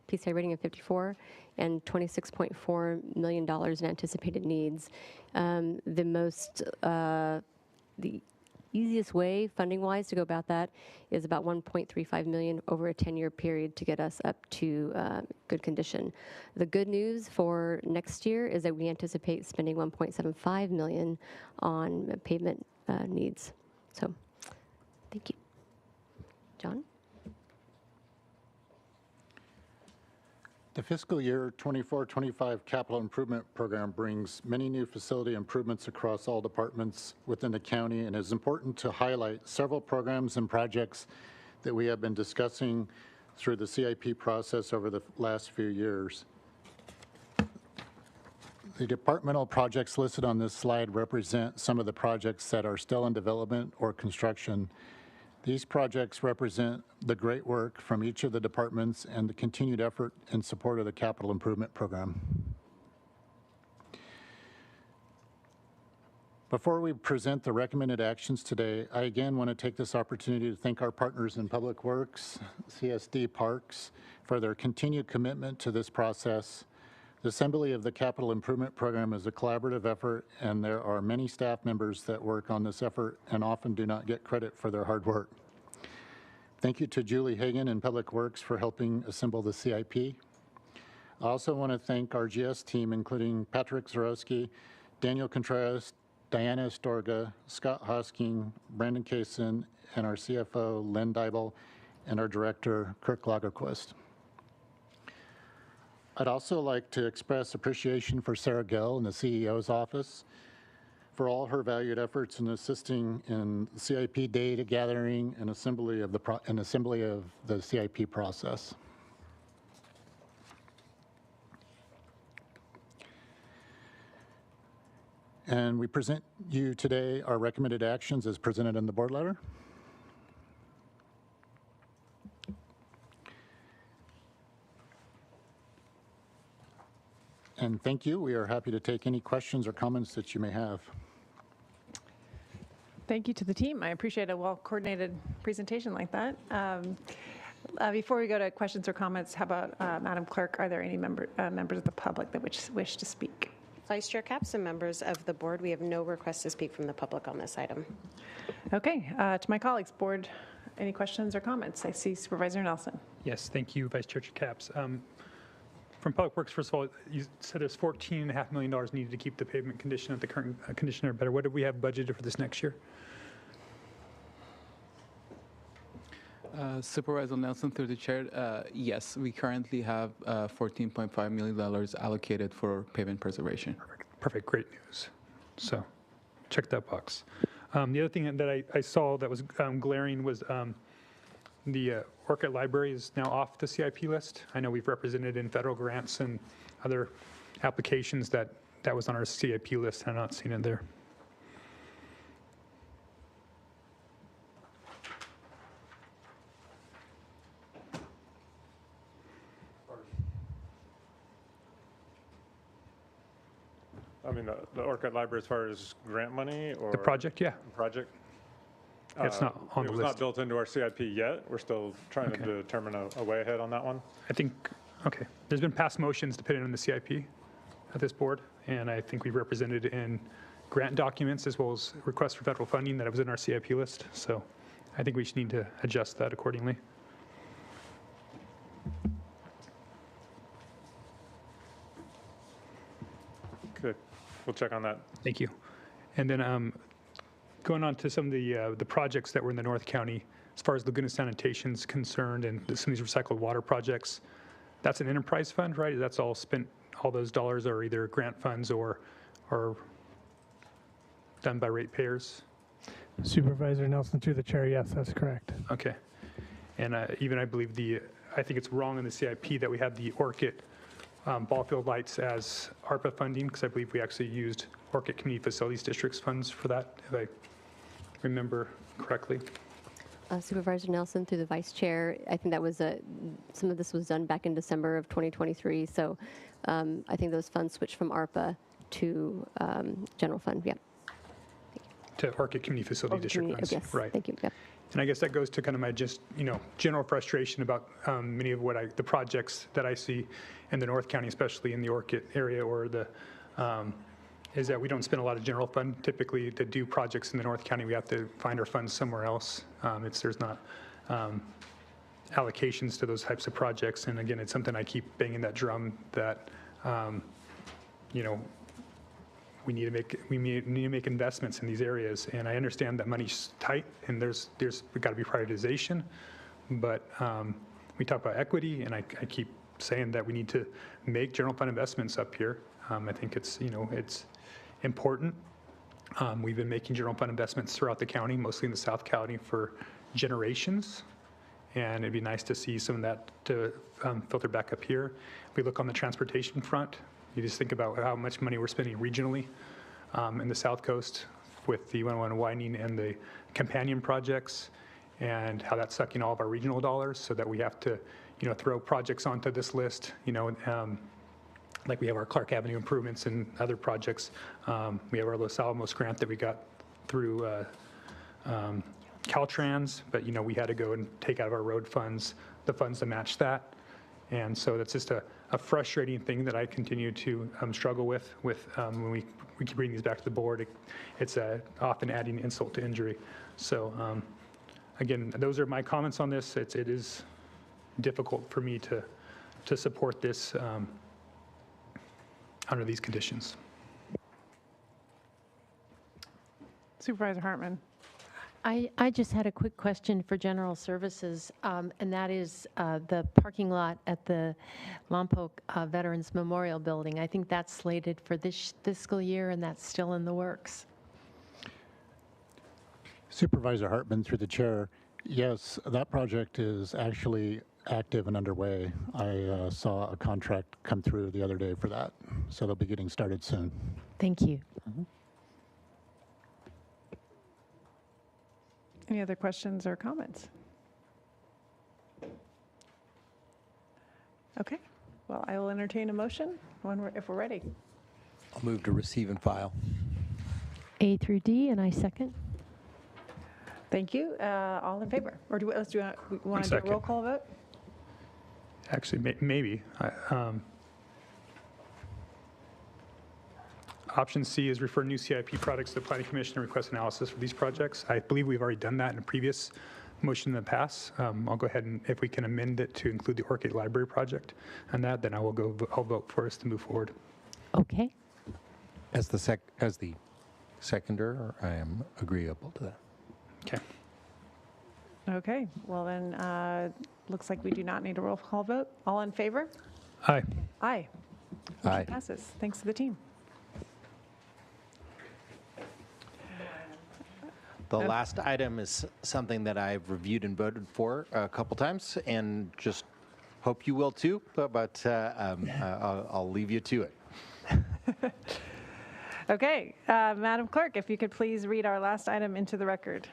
PCI rating of 54, and $26.4 million in anticipated needs. The easiest way, funding-wise, to go about that is about $1.35 million over a 10-year period to get us up to good condition. The good news for next year is that we anticipate spending $1.75 million on pavement needs. So, thank you. John? The fiscal year 24-25 capital improvement program brings many new facility improvements across all departments within the county, and is important to highlight several programs and projects that we have been discussing through the CIP process over the last few years. The departmental projects listed on this slide represent some of the projects that are still in development or construction. These projects represent the great work from each of the departments and the continued effort in support of the capital improvement program. Before we present the recommended actions today, I again want to take this opportunity to thank our partners in Public Works, CSD Parks, for their continued commitment to this process. The assembly of the capital improvement program is a collaborative effort, and there are many staff members that work on this effort and often do not get credit for their hard work. Thank you to Julie Hagan in Public Works for helping assemble the CIP. I also want to thank our GS team, including Patrick Zarowski, Daniel Contreras, Diana Estorga, Scott Hosking, Brandon Kaysen, and our CFO, Lynn Dybel, and our director, Kirk Lagerquist. I'd also like to express appreciation for Sarah Gill in the CEO's office for all her valued efforts in assisting in CIP data gathering and assembly of the CIP process. And we present you today our recommended actions as presented in the board letter. And thank you. We are happy to take any questions or comments that you may have. Thank you to the team. I appreciate a well-coordinated presentation like that. Before we go to questions or comments, how about, Madam Clerk, are there any members of the public that wish to speak? Vice Chair Capps and members of the board, we have no requests to speak from the public on this item. Okay, to my colleagues, board, any questions or comments? I see Supervisor Nelson. Yes, thank you, Vice Chair Capps. From Public Works, first of all, you said there's $14.5 million needed to keep the pavement condition at the current condition or better. What do we have budgeted for this next year? Supervisor Nelson, through the chair, yes, we currently have $14.5 million allocated for pavement preservation. Perfect, great news. So, check that box. The other thing that I saw that was glaring was the Orchid Library is now off the CIP list. I know we've represented in federal grants and other applications that was on our CIP list. I'm not seeing it there. I mean, the Orchid Library as far as grant money or? The project, yeah. Project? It's not on the It was list. not built into our CIP yet. We're still trying to determine a way ahead on that one. I think, okay. There's been past motions to put it in the CIP at this board, and I think we've represented in grant documents as well as requests for federal funding that it was in our CIP list. So I think we should need to adjust that accordingly. Good. We'll check on that. Thank you. And then going on to some of the projects that were in the North County, as far as Laguna Sanitation is concerned and some of these recycled water projects, that's an enterprise fund, right? That's all spent, all those dollars are either grant funds or done by ratepayers? Supervisor Nelson, through the chair, yes, that's correct. Okay. And even I believe I think it's wrong in the CIP that we have the Orchid ball field lights as ARPA funding, because I believe we actually used Orchid Community Facilities District's funds for that, if I remember correctly. Supervisor Nelson, through the vice chair, I think that was some of this was done back in December of 2023. So I think those funds switched from ARPA to general fund. Yeah. To Orchid Community Facility District funds. Yes. Right. Thank you. Yeah. And I guess that goes to kind of my just, general frustration about many of the projects that I see in the North County, especially in the Orchid area, or is that we don't spend a lot of general fund. Typically, to do projects in the North County, we have to find our funds somewhere else. There's not allocations to those types of projects. And again, it's something I keep banging that drum that, we need to make investments in these areas. And I understand that money's tight and we've got to be prioritization, but we talk about equity, and I keep saying that we need to make general fund investments up here. I think it's important. We've been making general fund investments throughout the county, mostly in the South County, for generations. And it'd be nice to see some of that to filter back up here. If we look on the transportation front, you just think about how much money we're spending regionally in the South Coast with the 101 widening and the companion projects, and how that's sucking all of our regional dollars, so that we have to, throw projects onto this list, like we have our Clark Avenue improvements and other projects. We have our Los Alamos grant that we got through Caltrans, but we had to go and take out of our road funds the funds to match that. And so that's just a frustrating thing that I continue to struggle with when we keep bringing these back to the board. It's often adding insult to injury. So again, those are my comments on this. It is difficult for me to support this under these conditions. Supervisor Hartman. I just had a quick question for General Services, and that is the parking lot at the Lompoc Veterans Memorial Building. I think that's slated for this fiscal year, and that's still in the works. Supervisor Hartman, through the chair, yes, that project is actually active and underway. I saw a contract come through the other day for that, so they'll be getting started soon. Thank you. Any other questions or comments? Okay, well, I will entertain a motion if we're ready. I'll move to receive and file. A through D, and I second. Thank you. All in favor? Or we want to do a roll call vote? Actually, maybe. Option C is refer new CIP projects to the Planning Commission and request analysis for these projects. I believe we've already done that in a previous motion in the past. I'll go ahead and if we can amend it to include the Orchid Library project and that, then I'll vote for us to move forward. Okay. As the seconder, I am agreeable to that. Okay. Okay, well then, looks like we do not need a roll call vote. All in favor? Aye. Aye. Aye. Motion passes. Thanks to the team. The last item is something that I've reviewed and voted for a couple times, and just hope you will too, but I'll leave you to it. Okay, Madam Clerk, if you could please read our last item into the record.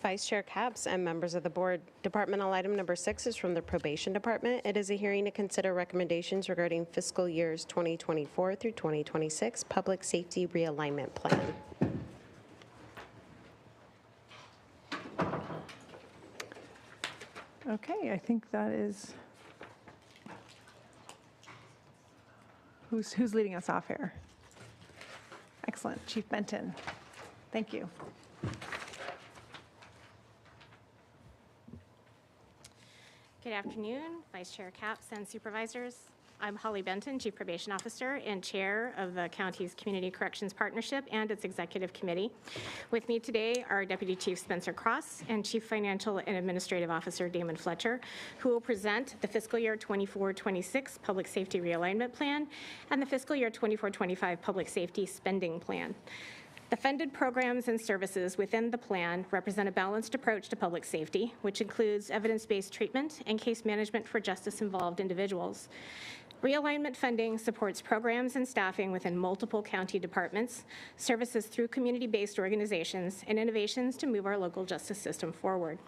Vice Chair Capps and members of the board, departmental item number 6 is from the Probation Department. It is a hearing to consider recommendations regarding fiscal years 2024 through 2026 Public Safety Realignment Plan. Okay, I think that is, who's leading us off here? Excellent, Chief Benton. Thank you. Good afternoon, Vice Chair Capps and Supervisors. I'm Holly Benton, Chief Probation Officer and Chair of the county's Community Corrections Partnership and its Executive Committee. With me today are Deputy Chief Spencer Cross and Chief Financial and Administrative Officer Damon Fletcher, who will present the fiscal year 24-26 Public Safety Realignment Plan and the fiscal year 24-25 Public Safety Spending Plan. The funded programs and services within the plan represent a balanced approach to public safety, which includes evidence-based treatment and case management for justice-involved individuals. Realignment funding supports programs and staffing within multiple county departments, services through community-based organizations, and innovations to move our local justice system forward.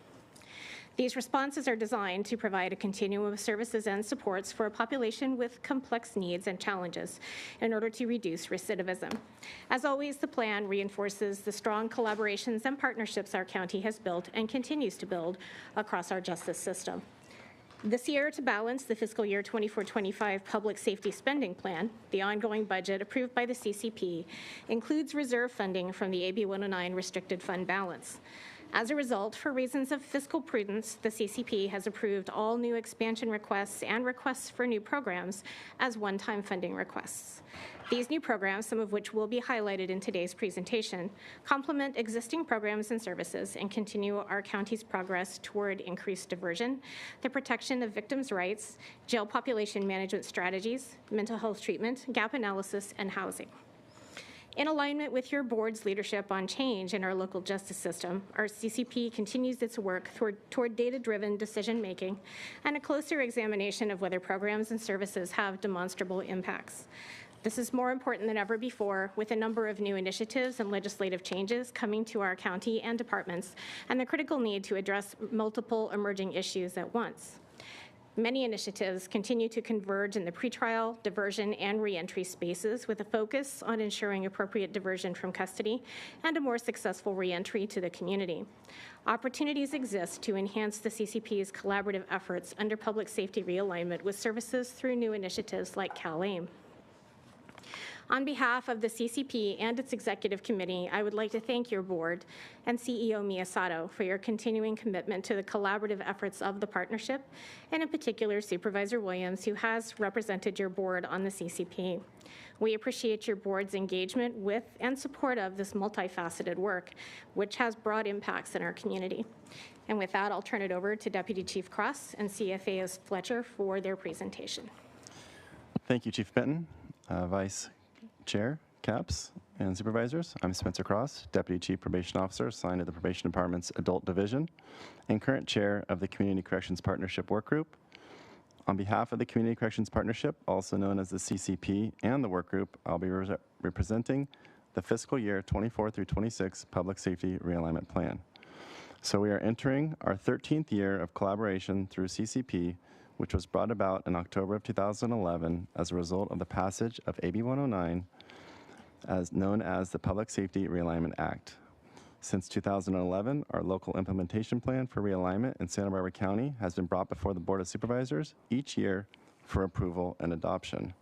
These responses are designed to provide a continuum of services and supports for a population with complex needs and challenges in order to reduce recidivism. As always, the plan reinforces the strong collaborations and partnerships our county has built and continues to build across our justice system. This year, to balance the fiscal year 24-25 public safety spending plan, the ongoing budget approved by the CCP includes reserve funding from the AB 109 restricted fund balance. As a result, for reasons of fiscal prudence, the CCP has approved all new expansion requests and requests for new programs as one-time funding requests. These new programs, some of which will be highlighted in today's presentation, complement existing programs and services and continue our county's progress toward increased diversion, the protection of victims' rights, jail population management strategies, mental health treatment, gap analysis, and housing. In alignment with your board's leadership on change in our local justice system, our CCP continues its work toward data-driven decision-making and a closer examination of whether programs and services have demonstrable impacts. This is more important than ever before, with a number of new initiatives and legislative changes coming to our county and departments, and the critical need to address multiple emerging issues at once. Many initiatives continue to converge in the pretrial, diversion, and reentry spaces with a focus on ensuring appropriate diversion from custody and a more successful reentry to the community. Opportunities exist to enhance the CCP's collaborative efforts under public safety realignment with services through new initiatives like CalAIM. On behalf of the CCP and its executive committee, I would like to thank your board and CEO Miyasato for your continuing commitment to the collaborative efforts of the partnership, and in particular Supervisor Williams, who has represented your board on the CCP. We appreciate your board's engagement with and support of this multifaceted work, which has broad impacts in our community. And with that, I'll turn it over to Deputy Chief Cross and CFAO Fletcher for their presentation. Thank you, Chief Benton, Vice Chair, CAPS, and Supervisors. I'm Spencer Cross, Deputy Chief Probation Officer assigned to the Probation Department's Adult Division and current Chair of the Community Corrections Partnership Work Group. On behalf of the Community Corrections Partnership, also known as the CCP, and the work group, I'll be representing the fiscal year 24 through 26 Public Safety Realignment Plan. So we are entering our 13th year of collaboration through CCP, which was brought about in October of 2011 as a result of the passage of AB 109, as known as the Public Safety Realignment Act. Since 2011, our local implementation plan for realignment in Santa Barbara County has been brought before the Board of Supervisors each year for approval and adoption.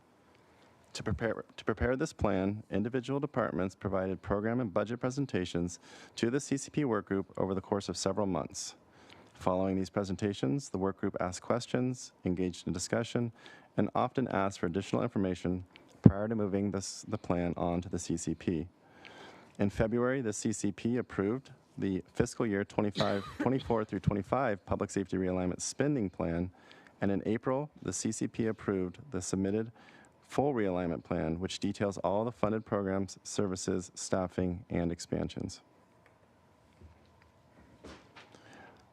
To prepare this plan, individual departments provided program and budget presentations to the CCP work group over the course of several months. Following these presentations, the work group asked questions, engaged in discussion, and often asked for additional information prior to moving the plan on to the CCP. In February, the CCP approved the fiscal year 24 through 25 Public Safety Realignment Spending Plan, and in April, the CCP approved the submitted full realignment plan, which details all the funded programs, services, staffing, and expansions.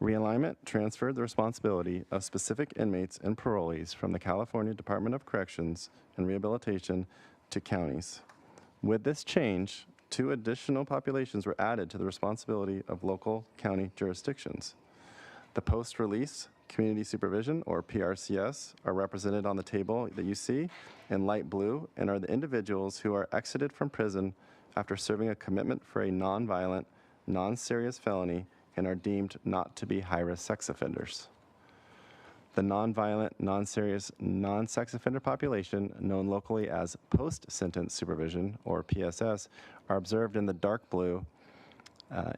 Realignment transferred the responsibility of specific inmates and parolees from the California Department of Corrections and Rehabilitation to counties. With this change, 2 additional populations were added to the responsibility of local county jurisdictions. The post-release community supervision, or PRCS, are represented on the table that you see in light blue and are the individuals who are exited from prison after serving a commitment for a nonviolent, non-serious felony and are deemed not to be high-risk sex offenders. The nonviolent, non-serious, non-sex offender population, known locally as post-sentence supervision, or PSS, are observed in the dark blue,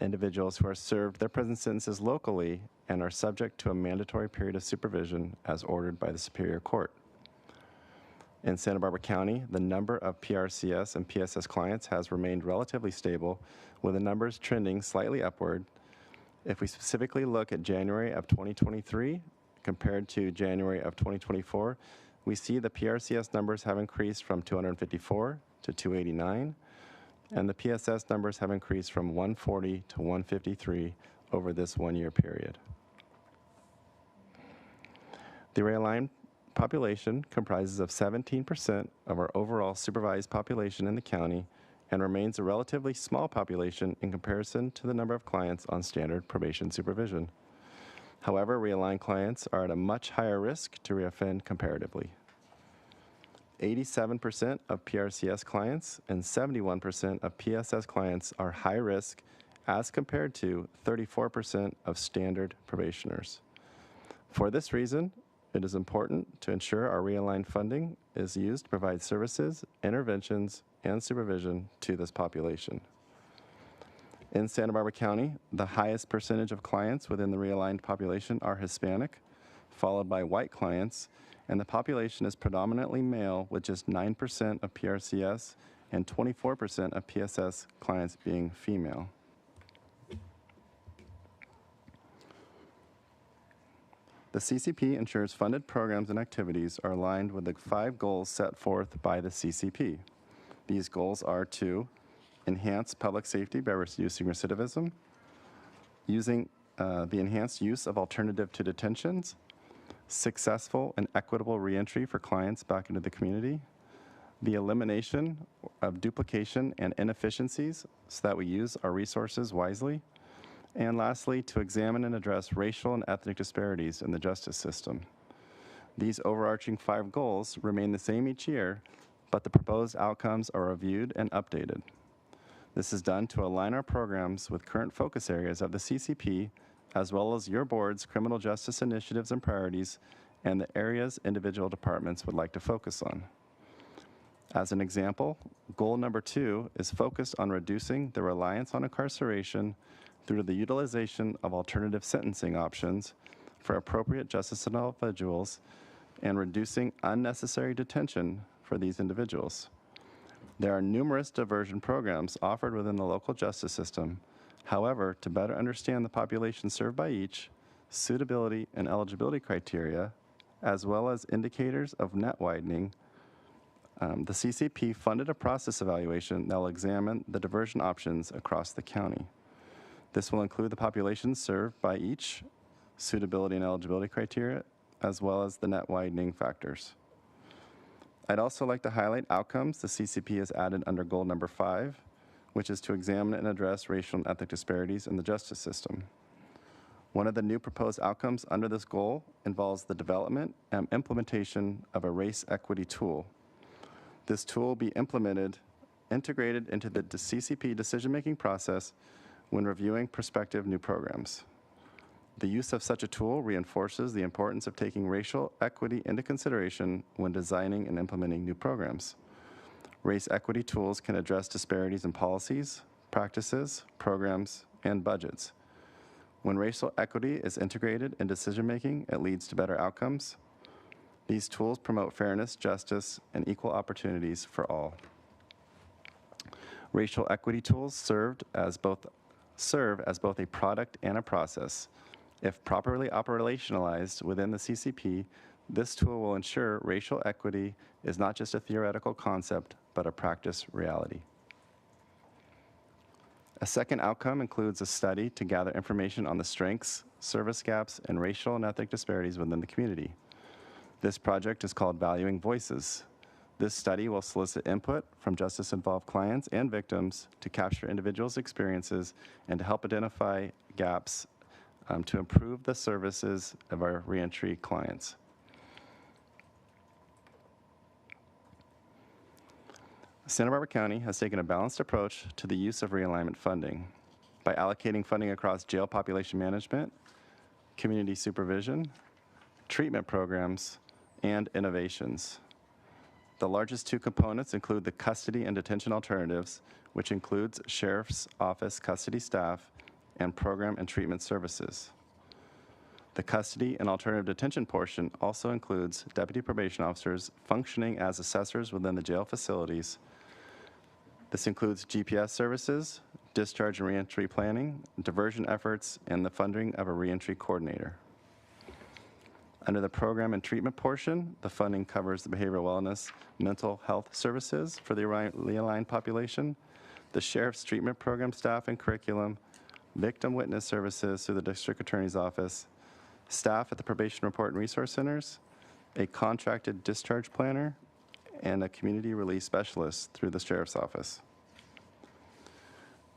individuals who are served their prison sentences locally and are subject to a mandatory period of supervision as ordered by the Superior Court. In Santa Barbara County, the number of PRCS and PSS clients has remained relatively stable, with the numbers trending slightly upward. If we specifically look at January of 2023, compared to January of 2024, we see the PRCS numbers have increased from 254 to 289, and the PSS numbers have increased from 140 to 153 over this 1-year period. The realigned population comprises of 17% of our overall supervised population in the county and remains a relatively small population in comparison to the number of clients on standard probation supervision. However, realigned clients are at a much higher risk to reoffend comparatively. 87% of PRCS clients and 71% of PSS clients are high risk as compared to 34% of standard probationers. For this reason, it is important to ensure our realigned funding is used to provide services, interventions, and supervision to this population. In Santa Barbara County, the highest percentage of clients within the realigned population are Hispanic, followed by white clients, and the population is predominantly male, with just 9% of PRCS and 24% of PSS clients being female. The CCP ensures funded programs and activities are aligned with the 5 goals set forth by the CCP. These goals are to enhance public safety by reducing recidivism, using the enhanced use of alternative to detentions, successful and equitable reentry for clients back into the community, the elimination of duplication and inefficiencies so that we use our resources wisely, and lastly, to examine and address racial and ethnic disparities in the justice system. These overarching 5 goals remain the same each year, but the proposed outcomes are reviewed and updated. This is done to align our programs with current focus areas of the CCP, as well as your board's criminal justice initiatives and priorities, and the areas individual departments would like to focus on. As an example, goal number 2 is focused on reducing the reliance on incarceration through the utilization of alternative sentencing options for appropriate justice individuals and reducing unnecessary detention for these individuals. There are numerous diversion programs offered within the local justice system. However, to better understand the population served by each, suitability and eligibility criteria, as well as indicators of net widening, the CCP funded a process evaluation that will examine the diversion options across the county. This will include the population served by each, suitability and eligibility criteria, as well as the net widening factors. I'd also like to highlight outcomes the CCP has added under goal number 5, which is to examine and address racial and ethnic disparities in the justice system. One of the new proposed outcomes under this goal involves the development and implementation of a race equity tool. This tool will be integrated into the CCP decision-making process when reviewing prospective new programs. The use of such a tool reinforces the importance of taking racial equity into consideration when designing and implementing new programs. Race equity tools can address disparities in policies, practices, programs, and budgets. When racial equity is integrated in decision-making, it leads to better outcomes. These tools promote fairness, justice, and equal opportunities for all. Racial equity tools serve as both a product and a process. If properly operationalized within the CCP, this tool will ensure racial equity is not just a theoretical concept, but a practice reality. A second outcome includes a study to gather information on the strengths, service gaps, and racial and ethnic disparities within the community. This project is called Valuing Voices. This study will solicit input from justice-involved clients and victims to capture individuals' experiences and to help identify gaps to improve the services of our reentry clients. Santa Barbara County has taken a balanced approach to the use of realignment funding by allocating funding across jail population management, community supervision, treatment programs, and innovations. The largest 2 components include the custody and detention alternatives, which includes Sheriff's Office custody staff and program and treatment services. The custody and alternative detention portion also includes deputy probation officers functioning as assessors within the jail facilities. This includes GPS services, discharge and reentry planning, diversion efforts, and the funding of a reentry coordinator. Under the program and treatment portion, the funding covers the behavioral wellness, mental health services for the realigned population, the Sheriff's treatment program staff and curriculum, victim witness services through the District Attorney's Office, staff at the Probation Report and Resource Centers, a contracted discharge planner, and a community release specialist through the Sheriff's Office.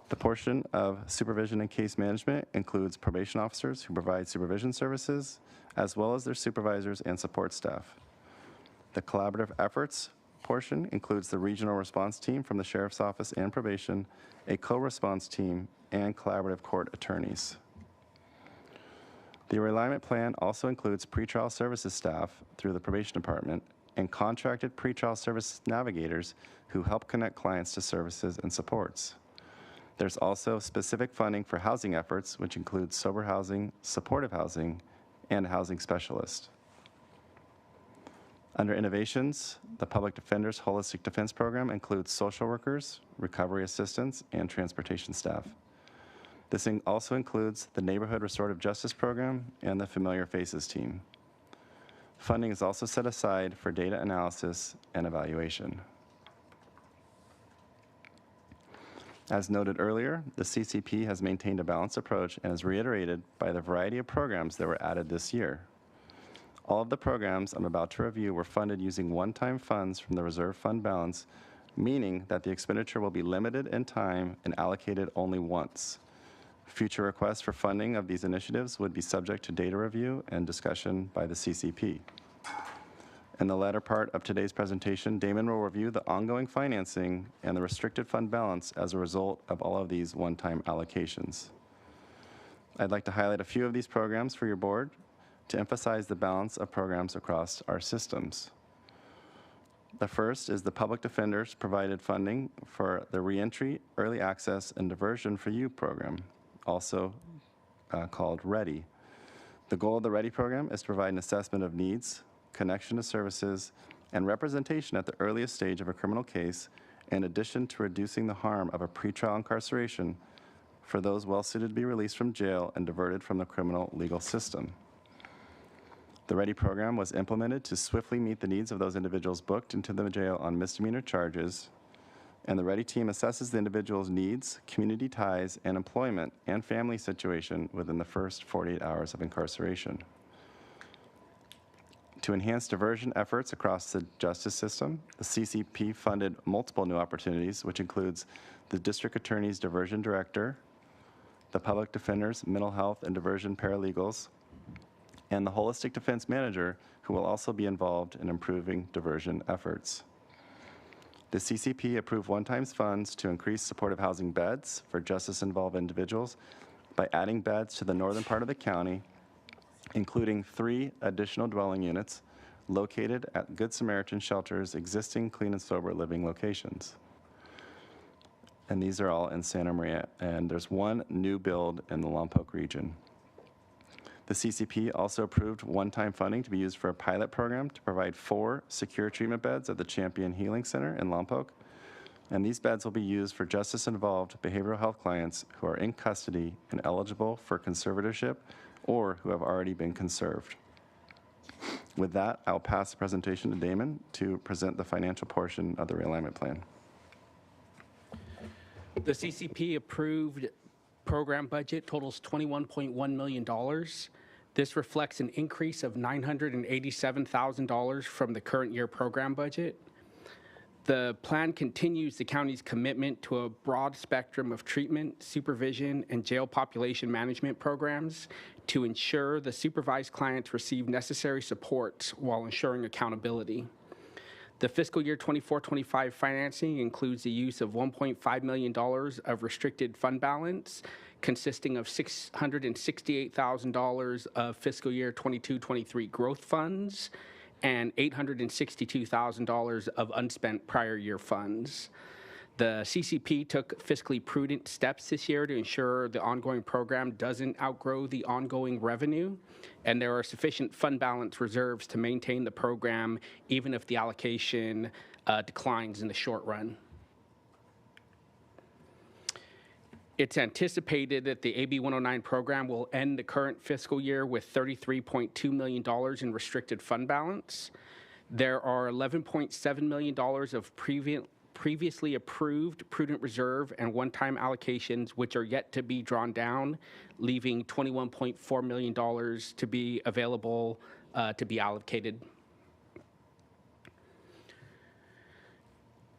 The portion of supervision and case management includes probation officers who provide supervision services, as well as their supervisors and support staff. The collaborative efforts portion includes the regional response team from the Sheriff's Office and probation, a co-response team, and collaborative court attorneys. The realignment plan also includes pretrial services staff through the probation department and contracted pretrial service navigators who help connect clients to services and supports. There's also specific funding for housing efforts, which includes sober housing, supportive housing, and a housing specialist. Under innovations, the Public Defender's Holistic Defense Program includes social workers, recovery assistants, and transportation staff. This also includes the Neighborhood Restorative Justice Program and the Familiar Faces team. Funding is also set aside for data analysis and evaluation. As noted earlier, the CCP has maintained a balanced approach and is reiterated by the variety of programs that were added this year. All of the programs I'm about to review were funded using one-time funds from the reserve fund balance, meaning that the expenditure will be limited in time and allocated only once. Future requests for funding of these initiatives would be subject to data review and discussion by the CCP. In the latter part of today's presentation, Damon will review the ongoing financing and the restricted fund balance as a result of all of these one-time allocations. I'd like to highlight a few of these programs for your board to emphasize the balance of programs across our systems. The first is the Public Defenders provided funding for the Reentry, Early Access, and Diversion for You program, also called READY. The goal of the READY program is to provide an assessment of needs, connection to services, and representation at the earliest stage of a criminal case, in addition to reducing the harm of a pretrial incarceration for those well-suited to be released from jail and diverted from the criminal legal system. The READY program was implemented to swiftly meet the needs of those individuals booked into the jail on misdemeanor charges, and the READY team assesses the individual's needs, community ties, and employment and family situation within the first 48 hours of incarceration. To enhance diversion efforts across the justice system, the CCP funded multiple new opportunities, which includes the District Attorney's Diversion Director, the Public Defender's Mental Health and Diversion Paralegals, and the Holistic Defense Manager, who will also be involved in improving diversion efforts. The CCP approved one-time funds to increase supportive housing beds for justice-involved individuals by adding beds to the northern part of the county, including 3 additional dwelling units located at Good Samaritan Shelter's existing clean and sober living locations. And these are all in Santa Maria, and there's 1 new build in the Lompoc region. The CCP also approved one-time funding to be used for a pilot program to provide 4 secure treatment beds at the Champion Healing Center in Lompoc. And these beds will be used for justice-involved behavioral health clients who are in custody and eligible for conservatorship or who have already been conserved. With that, I'll pass the presentation to Damon to present the financial portion of the realignment plan. The CCP approved program budget totals $21.1 million. This reflects an increase of $987,000 from the current year program budget. The plan continues the county's commitment to a broad spectrum of treatment, supervision, and jail population management programs to ensure the supervised clients receive necessary support while ensuring accountability. The fiscal year 24-25 financing includes the use of $1.5 million of restricted fund balance, consisting of $668,000 of fiscal year 22-23 growth funds and $862,000 of unspent prior year funds. The CCP took fiscally prudent steps this year to ensure the ongoing program doesn't outgrow the ongoing revenue, and there are sufficient fund balance reserves to maintain the program even if the allocation declines in the short run. It's anticipated that the AB 109 program will end the current fiscal year with $33.2 million in restricted fund balance. There are $11.7 million of previously approved prudent reserve and one-time allocations which are yet to be drawn down, leaving $21.4 million to be available to be allocated.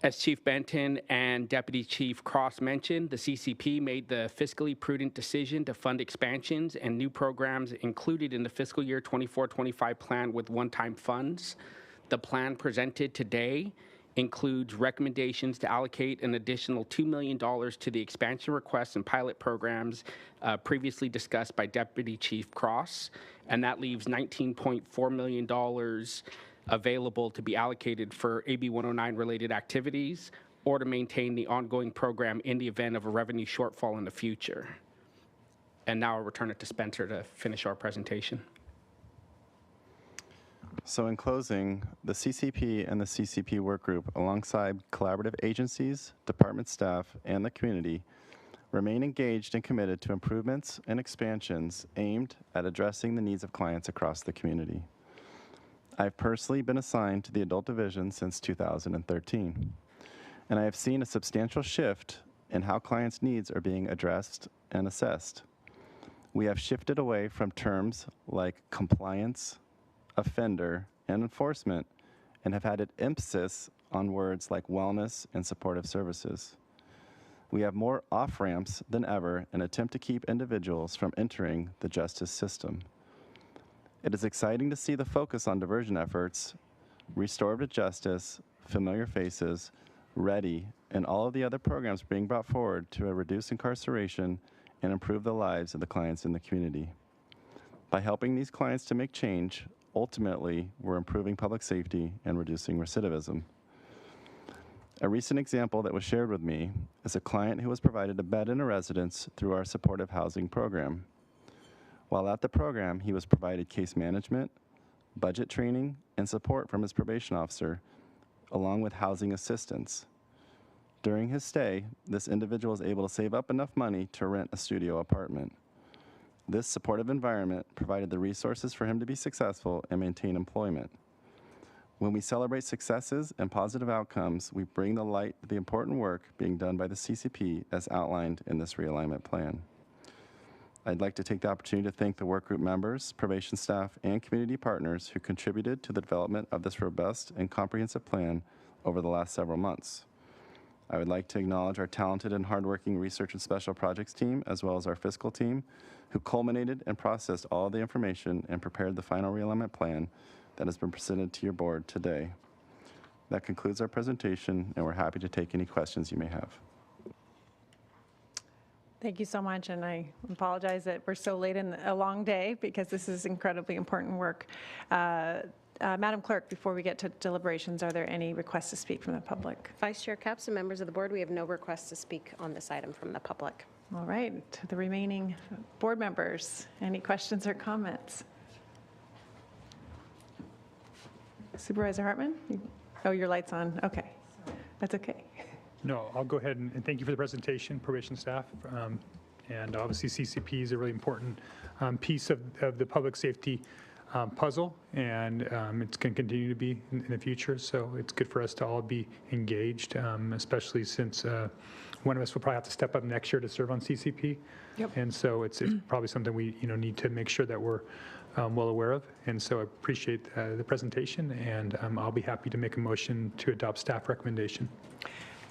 As Chief Benton and Deputy Chief Cross mentioned, the CCP made the fiscally prudent decision to fund expansions and new programs included in the fiscal year 24-25 plan with one-time funds. The plan presented today includes recommendations to allocate an additional $2 million to the expansion requests and pilot programs previously discussed by Deputy Chief Cross, and that leaves $19.4 million available to be allocated for AB 109 related activities or to maintain the ongoing program in the event of a revenue shortfall in the future. And now I'll return it to Spencer to finish our presentation. So in closing, the CCP and the CCP work group, alongside collaborative agencies, department staff, and the community, remain engaged and committed to improvements and expansions aimed at addressing the needs of clients across the community. I've personally been assigned to the adult division since 2013, and I have seen a substantial shift in how clients' needs are being addressed and assessed. We have shifted away from terms like compliance, offender, and enforcement, and have added emphasis on words like wellness and supportive services. We have more off-ramps than ever in an attempt to keep individuals from entering the justice system. It is exciting to see the focus on diversion efforts, restorative justice, familiar faces, READY, and all of the other programs being brought forward to reduce incarceration and improve the lives of the clients in the community. By helping these clients to make change, ultimately, we're improving public safety and reducing recidivism. A recent example that was shared with me is a client who was provided a bed in a residence through our supportive housing program. While at the program, he was provided case management, budget training, and support from his probation officer, along with housing assistance. During his stay, this individual was able to save up enough money to rent a studio apartment. This supportive environment provided the resources for him to be successful and maintain employment. When we celebrate successes and positive outcomes, we bring to light the important work being done by the CCP as outlined in this realignment plan. I'd like to take the opportunity to thank the work group members, probation staff, and community partners who contributed to the development of this robust and comprehensive plan over the last several months. I would like to acknowledge our talented and hardworking research and special projects team, as well as our fiscal team, who culminated and processed all of the information and prepared the final realignment plan that has been presented to your board today. That concludes our presentation, and we're happy to take any questions you may have. Thank you so much, and I apologize that we're so late in a long day because this is incredibly important work. Madam Clerk, before we get to deliberations, are there any requests to speak from the public? Vice Chair Capps and members of the board, we have no requests to speak on this item from the public. All right, to the remaining board members, any questions or comments? Supervisor Hartman? Oh, your light's on. Okay, that's okay. No, I'll go ahead and thank you for the presentation, probation staff. And obviously CCP is a really important piece of the public safety puzzle, and it's going to continue to be in the future. So it's good for us to all be engaged, especially since one of us will probably have to step up next year to serve on CCP. Yep. And so it's probably something we need to make sure that we're well aware of. And so I appreciate the presentation, and I'll be happy to make a motion to adopt staff recommendation.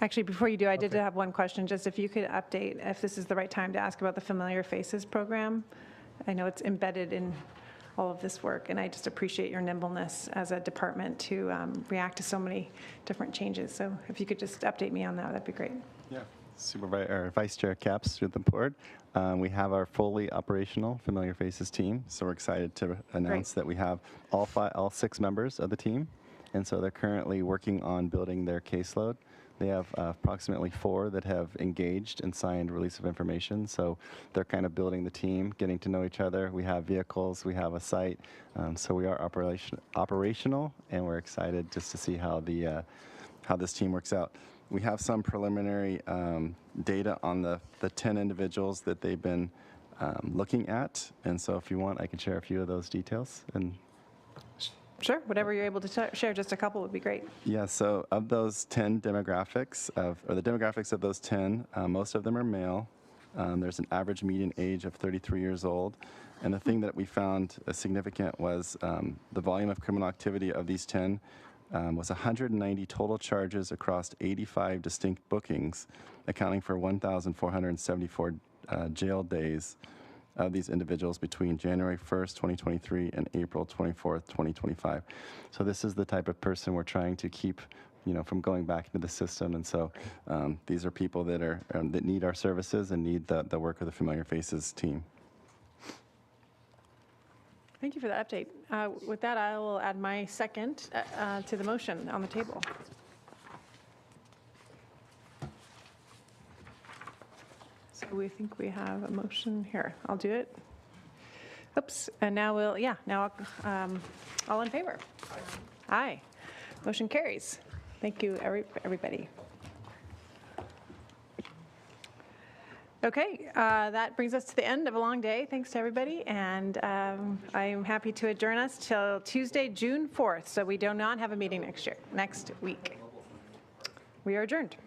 Actually, before you do, I did have one question, just if you could update, if this is the right time to ask about the Familiar Faces program. I know it's embedded in all of this work, and I just appreciate your nimbleness as a department to react to so many different changes. So if you could just update me on that, that'd be great. Yeah. Vice Chair Capps with the board. We have our fully operational Familiar Faces team, so we're excited to announce that we have all 6 members of the team, and so they're currently working on building their caseload. They have approximately 4 that have engaged and signed release of information, so they're kind of building the team, getting to know each other. We have vehicles, we have a site, so we are operational, and we're excited just to see how this team works out. We have some preliminary data on the 10 individuals that they've been looking at, and so if you want, I can share a few of those details. And Sure, whatever you're able to share, just a couple would be great. yeah, so of those 10 demographics, or the demographics of those 10, most of them are male. There's an average median age of 33 years old. And the thing that we found significant was the volume of criminal activity of these 10 was 190 total charges across 85 distinct bookings, accounting for 1,474 jail days of these individuals between January 1st, 2023 and April 24th, 2025. So this is the type of person we're trying to keep from going back into the system. And so these are people that that need our services and need the work of the Familiar Faces team. Thank you for the update. With that, I will add my second to the motion on the table. So we think we have a motion here. I'll do it. Oops, and now all in favor? Aye. Motion carries. Thank you, everybody. Okay, that brings us to the end of a long day. Thanks to everybody, and I am happy to adjourn us till Tuesday, June 4th, so we do not have a meeting next week. We are adjourned.